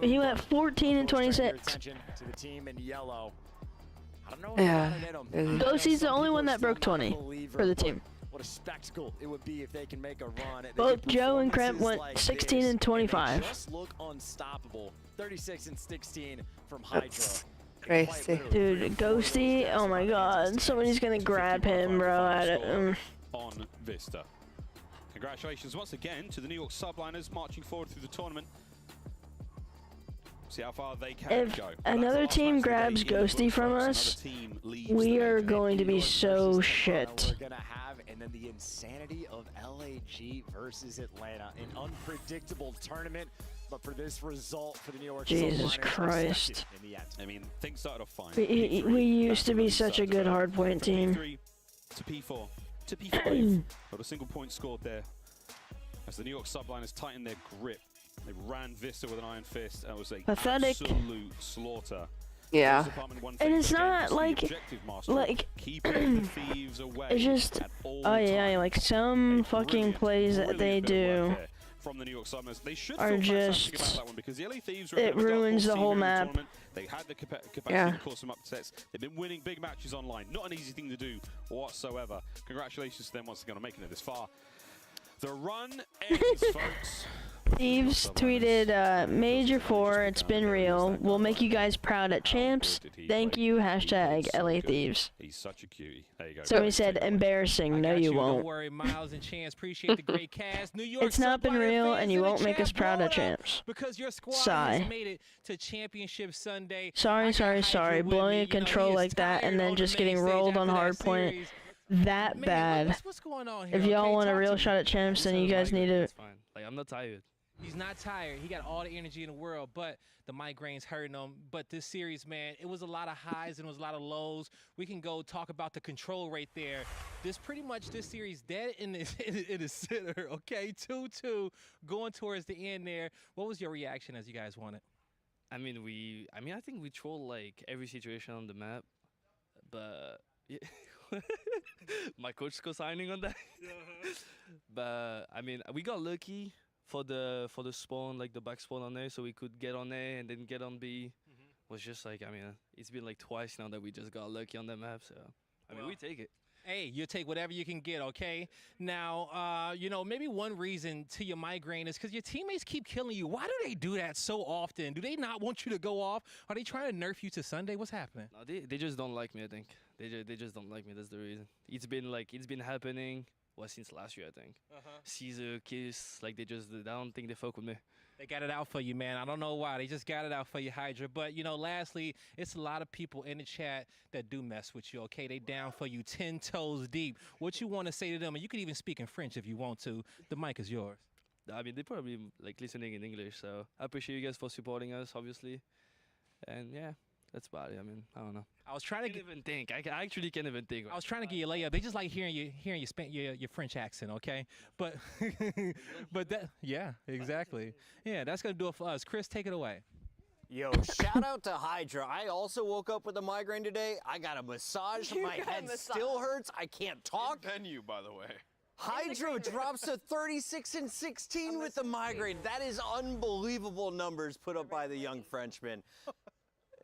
He went 14 and 26. To the team in yellow. I don't know Yeah. Ghosty's the only one that broke 20 for the team. What a spectacle it would be if they can make a run. Both Joe and Kremp went 16 and 25. Just look unstoppable. 36 and 16 from Hydra. Crazy. Dude, Ghosty, oh my God, somebody's gonna grab him, bro. On Vista. Congratulations once again to the New York Subliners marching forward through the tournament. See how far they can If go. another team grabs Ghosty from us, we are going to be so shit. We're gonna have, and then the insanity of LAG versus Atlanta, an unpredictable tournament. But for this result for the New York Jesus Subliners, Christ. in the end. I mean, things started off fine. We used to be such a good hardpoint team. P3 to P4 to P5. Not a single point scored there as the New York Subliners tighten their grip They ran Vista with an iron fist, and it was a Pathetic. absolute slaughter. Yeah. And it's not like keeping the thieves away. it's just like some fucking plays that they do from the New York Summers. They should are feel just fantastic about that one because the LA Thieves are it ruins the whole map. They had the capacity Yeah. to cause some upsets. They've been winning big matches online. Not an easy thing to do whatsoever. Congratulations to them once again on making it this far. The run ends, folks. Thieves tweeted, Major 4, it's been real. We'll make you guys proud at Champs. Thank you, hashtag LA Thieves. He's such a cutie. There you go. So he said, embarrassing. No, you Don't won't. worry, Miles and Chance. Appreciate the great cast. New York It's not been Subliner real, fans and you in the won't make chat, us proud blow at it up, Champs. Because your squad Sigh. has made it to Championship Sunday. Sorry. Blowing a control like that and then just getting rolled on hardpoint. That bad. What's going on here? If y'all Okay, want a talk real to me. shot at Champs, then you guys need to. Like, I'm not tired. He's not tired. He got all the energy in the world, but the migraines hurting him. But this series, man, it was a lot of highs and it was a lot of lows. We can go talk about the control rate there. This series dead in the center, okay? 2-2 going towards the end there. What was your reaction as you guys won it? I think we troll like every situation on the map, but yeah. My coach is co-signing on that. But I mean, we got lucky for the spawn, like the back spawn on there, so we could get on A and then get on B. Was just like, it's been like twice now that we just got lucky on the map. So we take it. Hey, you take whatever you can get, okay? Now, maybe one reason to your migraine is because your teammates keep killing you. Why do they do that so often? Do they not want you to go off? Are they trying to nerf you to Sunday? What's happening? No, they just don't like me, I think. They just don't like me, that's the reason. It's been happening, since last year, I think. Caesar, Kiss, I don't think they fuck with me. They got it out for you, man. I don't know why. They just got it out for you, Hydra. But, lastly, it's a lot of people in the chat that do mess with you, okay? They down for you 10 toes deep. What you want to say to them, and you can even speak in French if you want to. The mic is yours. They probably listening in English, so I appreciate you guys for supporting us, obviously. And, yeah. That's about it. I don't know. I was trying to even think. I actually can't even think. I was trying to get you a layup. They just like hearing your French accent, okay? But yeah, exactly. Yeah, that's gonna do it for us. Chris, take it away. Yo, shout out to Hydra. I also woke up with a migraine today. I got a massage. My head still hurts. I can't talk. Venue, by the way. Hydra drops to 36-16 with the migraine. That is unbelievable numbers put up by the young Frenchman.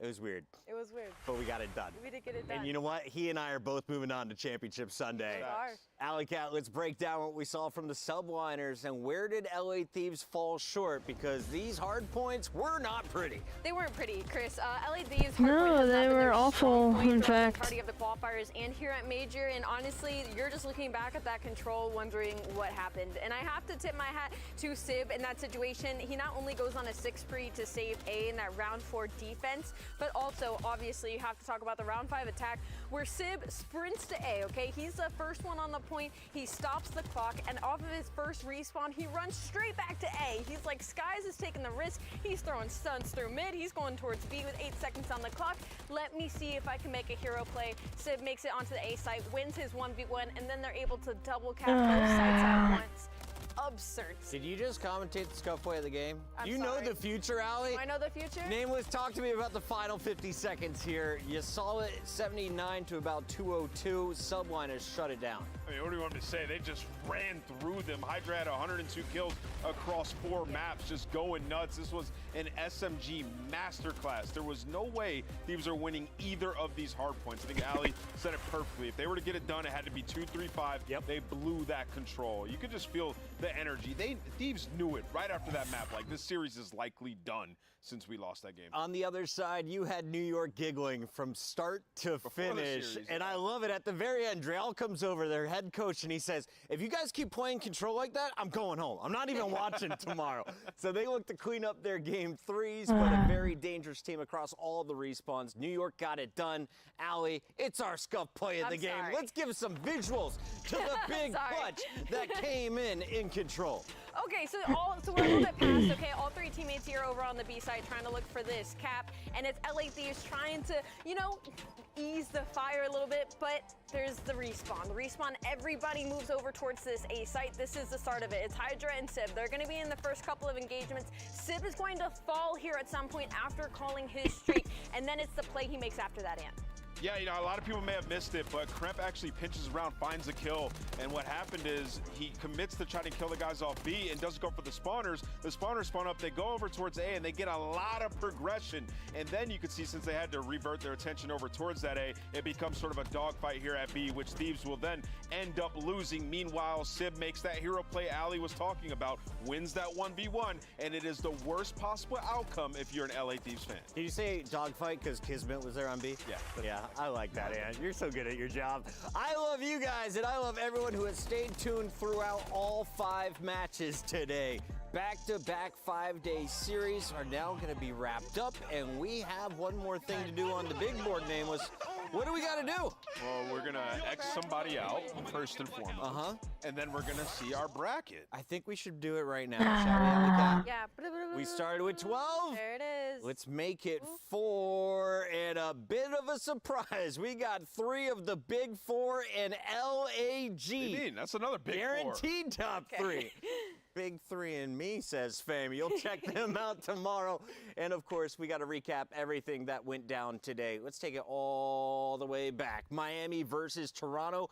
It was weird. It was weird. But we got it done. We did get it done. And you know what? He and I are both moving on to Championship Sunday. We are. Alley Cat, let's break down what we saw from the subliners and where did LA Thieves fall short, because these hard points were not pretty. They weren't pretty, Chris. LA Thieves No, they were awful, in fact. Party of the qualifiers and here at Major, and honestly, you're just looking back at that control wondering what happened. And I have to tip my hat to Sib in that situation. He not only goes on a 6-free to save A in that round 4 defense, but also, obviously, you have to talk about the round 5 attack where Sib sprints to A, okay? He's the first one on the point. He stops the clock, and off of his first respawn, he runs straight back to A. He's like, Skies is taking the risk. He's throwing stuns through mid. He's going towards B with 8 seconds on the clock. Let me see if I can make a hero play. Sib makes it onto the A site, wins his 1v1, and then they're able to double cap both sites at once. Absurd. Did you just commentate the scuff play of the game? I'm know sorry. the future, Allie? Do I know the future? Nameless, talk to me about the final 50 seconds here. You saw it 79 to about 202. Subliners shut it down. What do you want me to say? They just ran through them. Hydra had 102 kills across 4 maps, just going nuts. This was an SMG masterclass. There was no way Thieves are winning either of these hard points. I think Allie said it perfectly. If they were to get it done, it had to be 2-3-5. Yep. They blew that control. You could just feel the energy. Thieves knew it right after that map. Like, this series is likely done since we lost that game. On the other side, you had New York giggling from start to finish. And I love it. At the very end, Dreal comes over, their head coach, and he says, if you guys keep playing control like that, I'm going home. I'm not even watching tomorrow. So they look to clean up their game 3s, but a very dangerous team across all the respawns. New York got it done. Allie, it's our scuff play of the game. Sorry. Let's give some visuals to the big clutch that came in control. Okay, so we're a little bit past, okay, all three teammates here over on the B side trying to look for this cap, and it's LA Thieves trying to, you know, ease the fire a little bit, but there's the respawn. The respawn, everybody moves over towards this A site. This is the start of it. It's Hydra and Sib. They're gonna be in the first couple of engagements. Sib is going to fall here at some point after calling his streak, and then it's the play he makes after that, Ant. Yeah, you know, a lot of people may have missed it, but Kremp actually pinches around, finds a kill, and what happened is he commits to trying to kill the guys off B and doesn't go for the spawners. The spawners spawn up, they go over towards A, and they get a lot of progression, and then you can see since they had to revert their attention over towards that A, it becomes sort of a dogfight here at B, which Thieves will then end up losing. Meanwhile, Sib makes that hero play Ali was talking about, wins that 1v1, and it is the worst possible outcome if you're an LA Thieves fan. Did you say dogfight because Kismet was there on B? Yeah. Yeah. I like that, Ant. You're so good at your job. I love you guys, and I love everyone who has stayed tuned throughout all 5 matches today. Back-to-back 5-day series are now going to be wrapped up, and we have one more thing to do on the big board, Nameless. What do we got to do? Well, we're going to X somebody out, first and foremost. Uh-huh. And then we're going to see our bracket. I think we should do it right now, shall we? Yeah. We started with 12. There it is. Let's make it 4, and a bit of a surprise. We got 3 of the big 4 in LAG. What do you mean? That's another big 4. Guaranteed top 3. Big 3 and me, says Fame. You'll check them out tomorrow. And of course, we got to recap everything that went down today. Let's take it all the way back. Miami versus Toronto.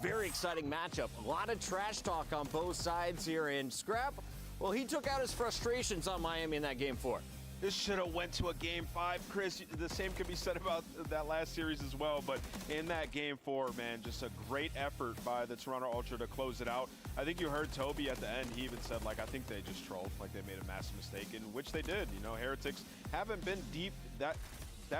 Very exciting matchup. A lot of trash talk on both sides here. And Scrap, well, he took out his frustrations on Miami in that game 4. This should have went to a game 5, Chris. The same could be said about that last series as well, but in that game 4, man, just a great effort by the Toronto Ultra to close it out. I think you heard Toby at the end. He even said, like, I think they just trolled, like they made a massive mistake, in which they did. You know, Heretics haven't been deep that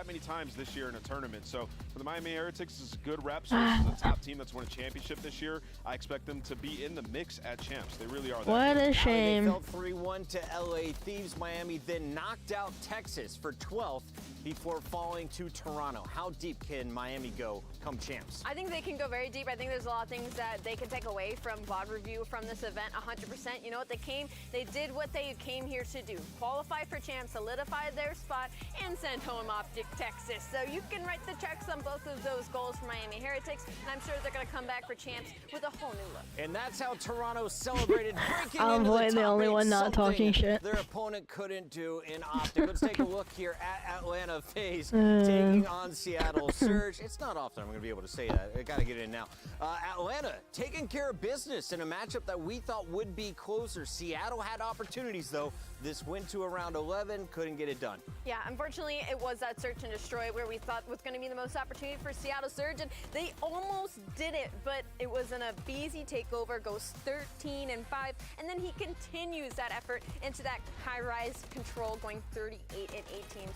many times this year in a tournament. So for the Miami Heretics, this is a good rep. So this is a top team that's won a championship this year. I expect them to be in the mix at champs. They really are. What a shame. They fell 3-1 to LA Thieves. Miami then knocked out Texas for 12th before falling to Toronto. How deep can Miami go come champs? I think they can go very deep. I think there's a lot of things that they can take away from VOD review from this event, 100%. You know what? They did what they came here to do. Qualify for champs, solidify their spot, and send home Optic Texas. So you can write the checks on both of those goals for Miami Heretics, and I'm sure they're going to come back for champs with a whole new look. And that's how Toronto celebrated breaking I'm into the only one not talking shit. Their opponent couldn't do in Optic. Let's take a look here at Atlanta FaZe taking on Seattle Surge. It's not often I'm going to be able to say that. I got to get in now. Atlanta taking care of business in a matchup that we thought would be closer. Seattle had opportunities, though. This went to around 11, couldn't get it done. Yeah, unfortunately, it was that search and destroy where we thought was going to be the most opportunity for Seattle Surge, and they almost did it, but it was an Abizi takeover, goes 13-5, and then he continues that effort into that high-rise control, going 38-18.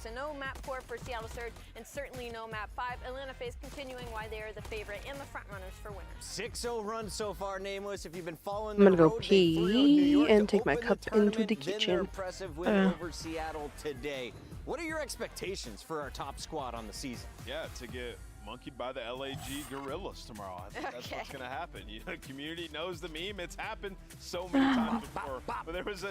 So no map 4 for Seattle Surge, and certainly no map 5. Atlanta FaZe continuing why they are the favorite and the front runners for winners. 6-0 run so far, Nameless. If you've been following I'm gonna the go road, pee and take my cup into the then their kitchen. impressive win over Seattle today. What are your expectations for our top squad on the season? Yeah, to get monkeyed by the LAG Gorillas tomorrow. That's what's going to happen. You know, community knows the meme. It's happened so many times before. But there was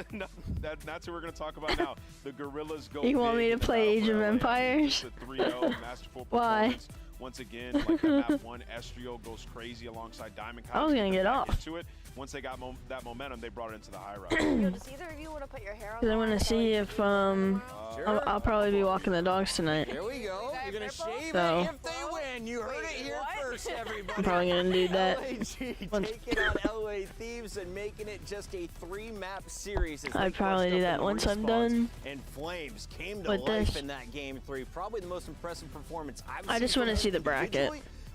that's who we're going to talk about now. The Gorillas go. You want me to play Age of Empires? It's a 3-0 masterful Why? performance. Once again, like that map 1, Estriel goes crazy alongside Diamond. I was gonna get off. Into it. Once they got that momentum, they brought it into the high route. Yo, does either of you want to put your hair on? Because I want to see if I'll probably be walking the dogs tonight. Here we go. You're gonna shave So. it if they win. You heard it here first, everybody. I'm probably gonna do that. LAG taking on LA Thieves and making it just a 3-map series. I'd probably do that once I'm done. And Flames came to with life this. in that game 3. Probably the most impressive performance I've seen. I just want to see the bracket.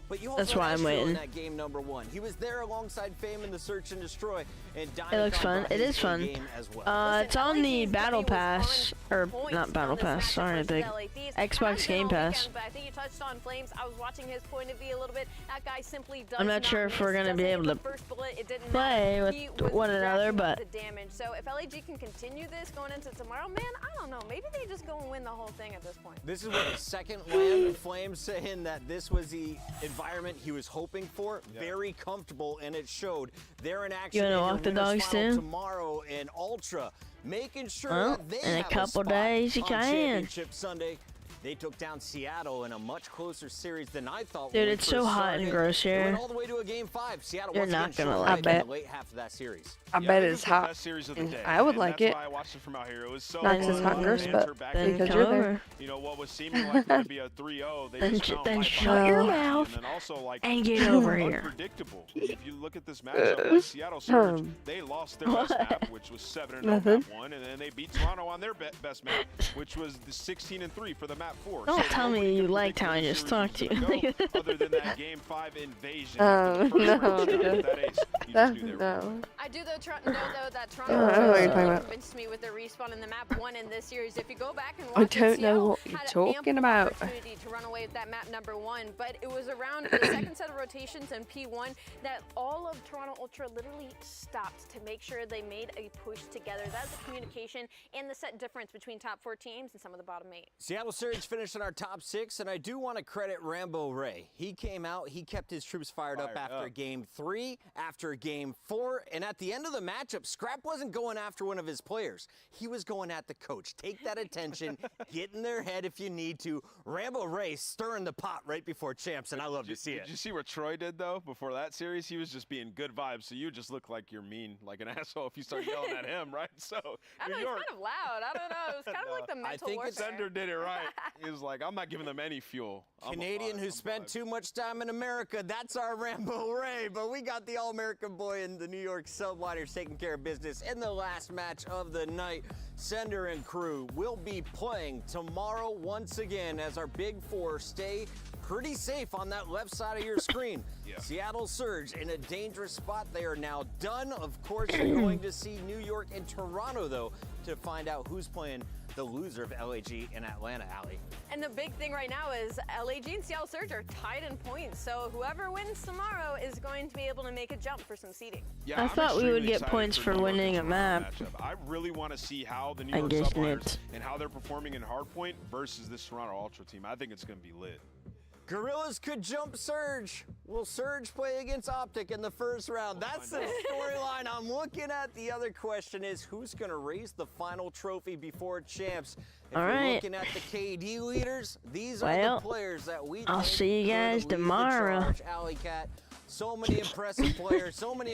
But you That's also why had I'm Astro waiting. in that game number 1. He was there alongside Fame in the Search and Destroy. And It looks fun. It is fun. Well. It's on the Battle Pass Or points not Battle on this Pass, matchup sorry, versus the LA Thieves. Xbox Game Pass. But I think you touched on Flames. I was watching his point of view a little bit. That guy simply does I'm not sure if we're gonna be able to play with one another, but the damage. So if LAG can continue this going into tomorrow, man, I don't know. Maybe they just go and win the whole thing at this point. This is what the second land. Flames saying that this was the environment he was hoping for. Yeah. Very comfortable, and it showed. They're in action. You wanna walk the dogs too? Tomorrow in Ultra, making sure that they have in a couple days you can. Championship Sunday. They took down Seattle in a much closer series than I thought. Dude, it's so hot and gross here. Went all the way to a game 5. Seattle You're not gonna like it in the late half of that series. I bet it's hot. Best series of the day. I would like it. That's why I watched it from out here. It was so not because it's hot and gross, but because you're there. You know what was seeming like going to be a 3-0, they just found then shut your mouth and then also like and get over here. Unpredictable. If you look at this matchup, like Seattle Surge, they lost their best map, which was 7-0 map 1, and then they beat Toronto on their best map, which was the 16-3 for the map 4. Don't tell me you liked how I just talked to you. Other than that game 5 invasion. No. I do know though that Toronto convinced me with their respawn in the map 1 in this series. If you go back and watch I don't know what you're talking about. Opportunity to run away with that map number 1, but it was around the second set of rotations in P1 that all of Toronto Ultra literally stopped to make sure they made a push together. That's the communication and the set difference between top 4 teams and some of the bottom 8. Seattle Surge finished in our top 6, and I do want to credit Rambo Ray. He came out, he kept his troops fired up after game 3, after game 4, and at the end of the matchup, Scrap wasn't going after one of his players. He was going at the coach. Take that attention, get in their head if you need to. Rambo Ray stirring the pot right before champs, and I love to see it. Did you see what Troy did, though, before that series? He was just being good vibes, so you just look like you're mean, like an asshole if you start yelling at him, right? So I know, he's kind of loud. I don't know. It was kind of like the mental warfare. I think Sender did it right. He was like, I'm not giving them any fuel. Canadian who spent too much time in America, that's our Rambo Ray, but we got the All-American boy in the New York Subliners taking care of business in the last match of the night. Sender and crew will be playing tomorrow once again as our Big Four stay pretty safe on that left side of your screen. Seattle Surge in a dangerous spot. They are now done. Of course, you're going to see New York and Toronto, though, to find out who's playing the loser of LAG and Atlanta, Allie. And the big thing right now is LAG and Seattle Surge are tied in points, so whoever wins tomorrow is going to be able to make a jump for some seeding. I thought we would get points for winning a map. I really want to see how the New York Subliners and how they're performing in Hardpoint versus this Toronto Ultra team. I think it's going to be lit. Gorillas could jump Surge. Will Surge play against Optic in the first round? That's the storyline I'm looking at. The other question is, who's going to raise the final trophy before champs? If you're looking at the KD leaders, these are the players that we I'll see you guys tomorrow. Alley Cat. So many impressive players, so many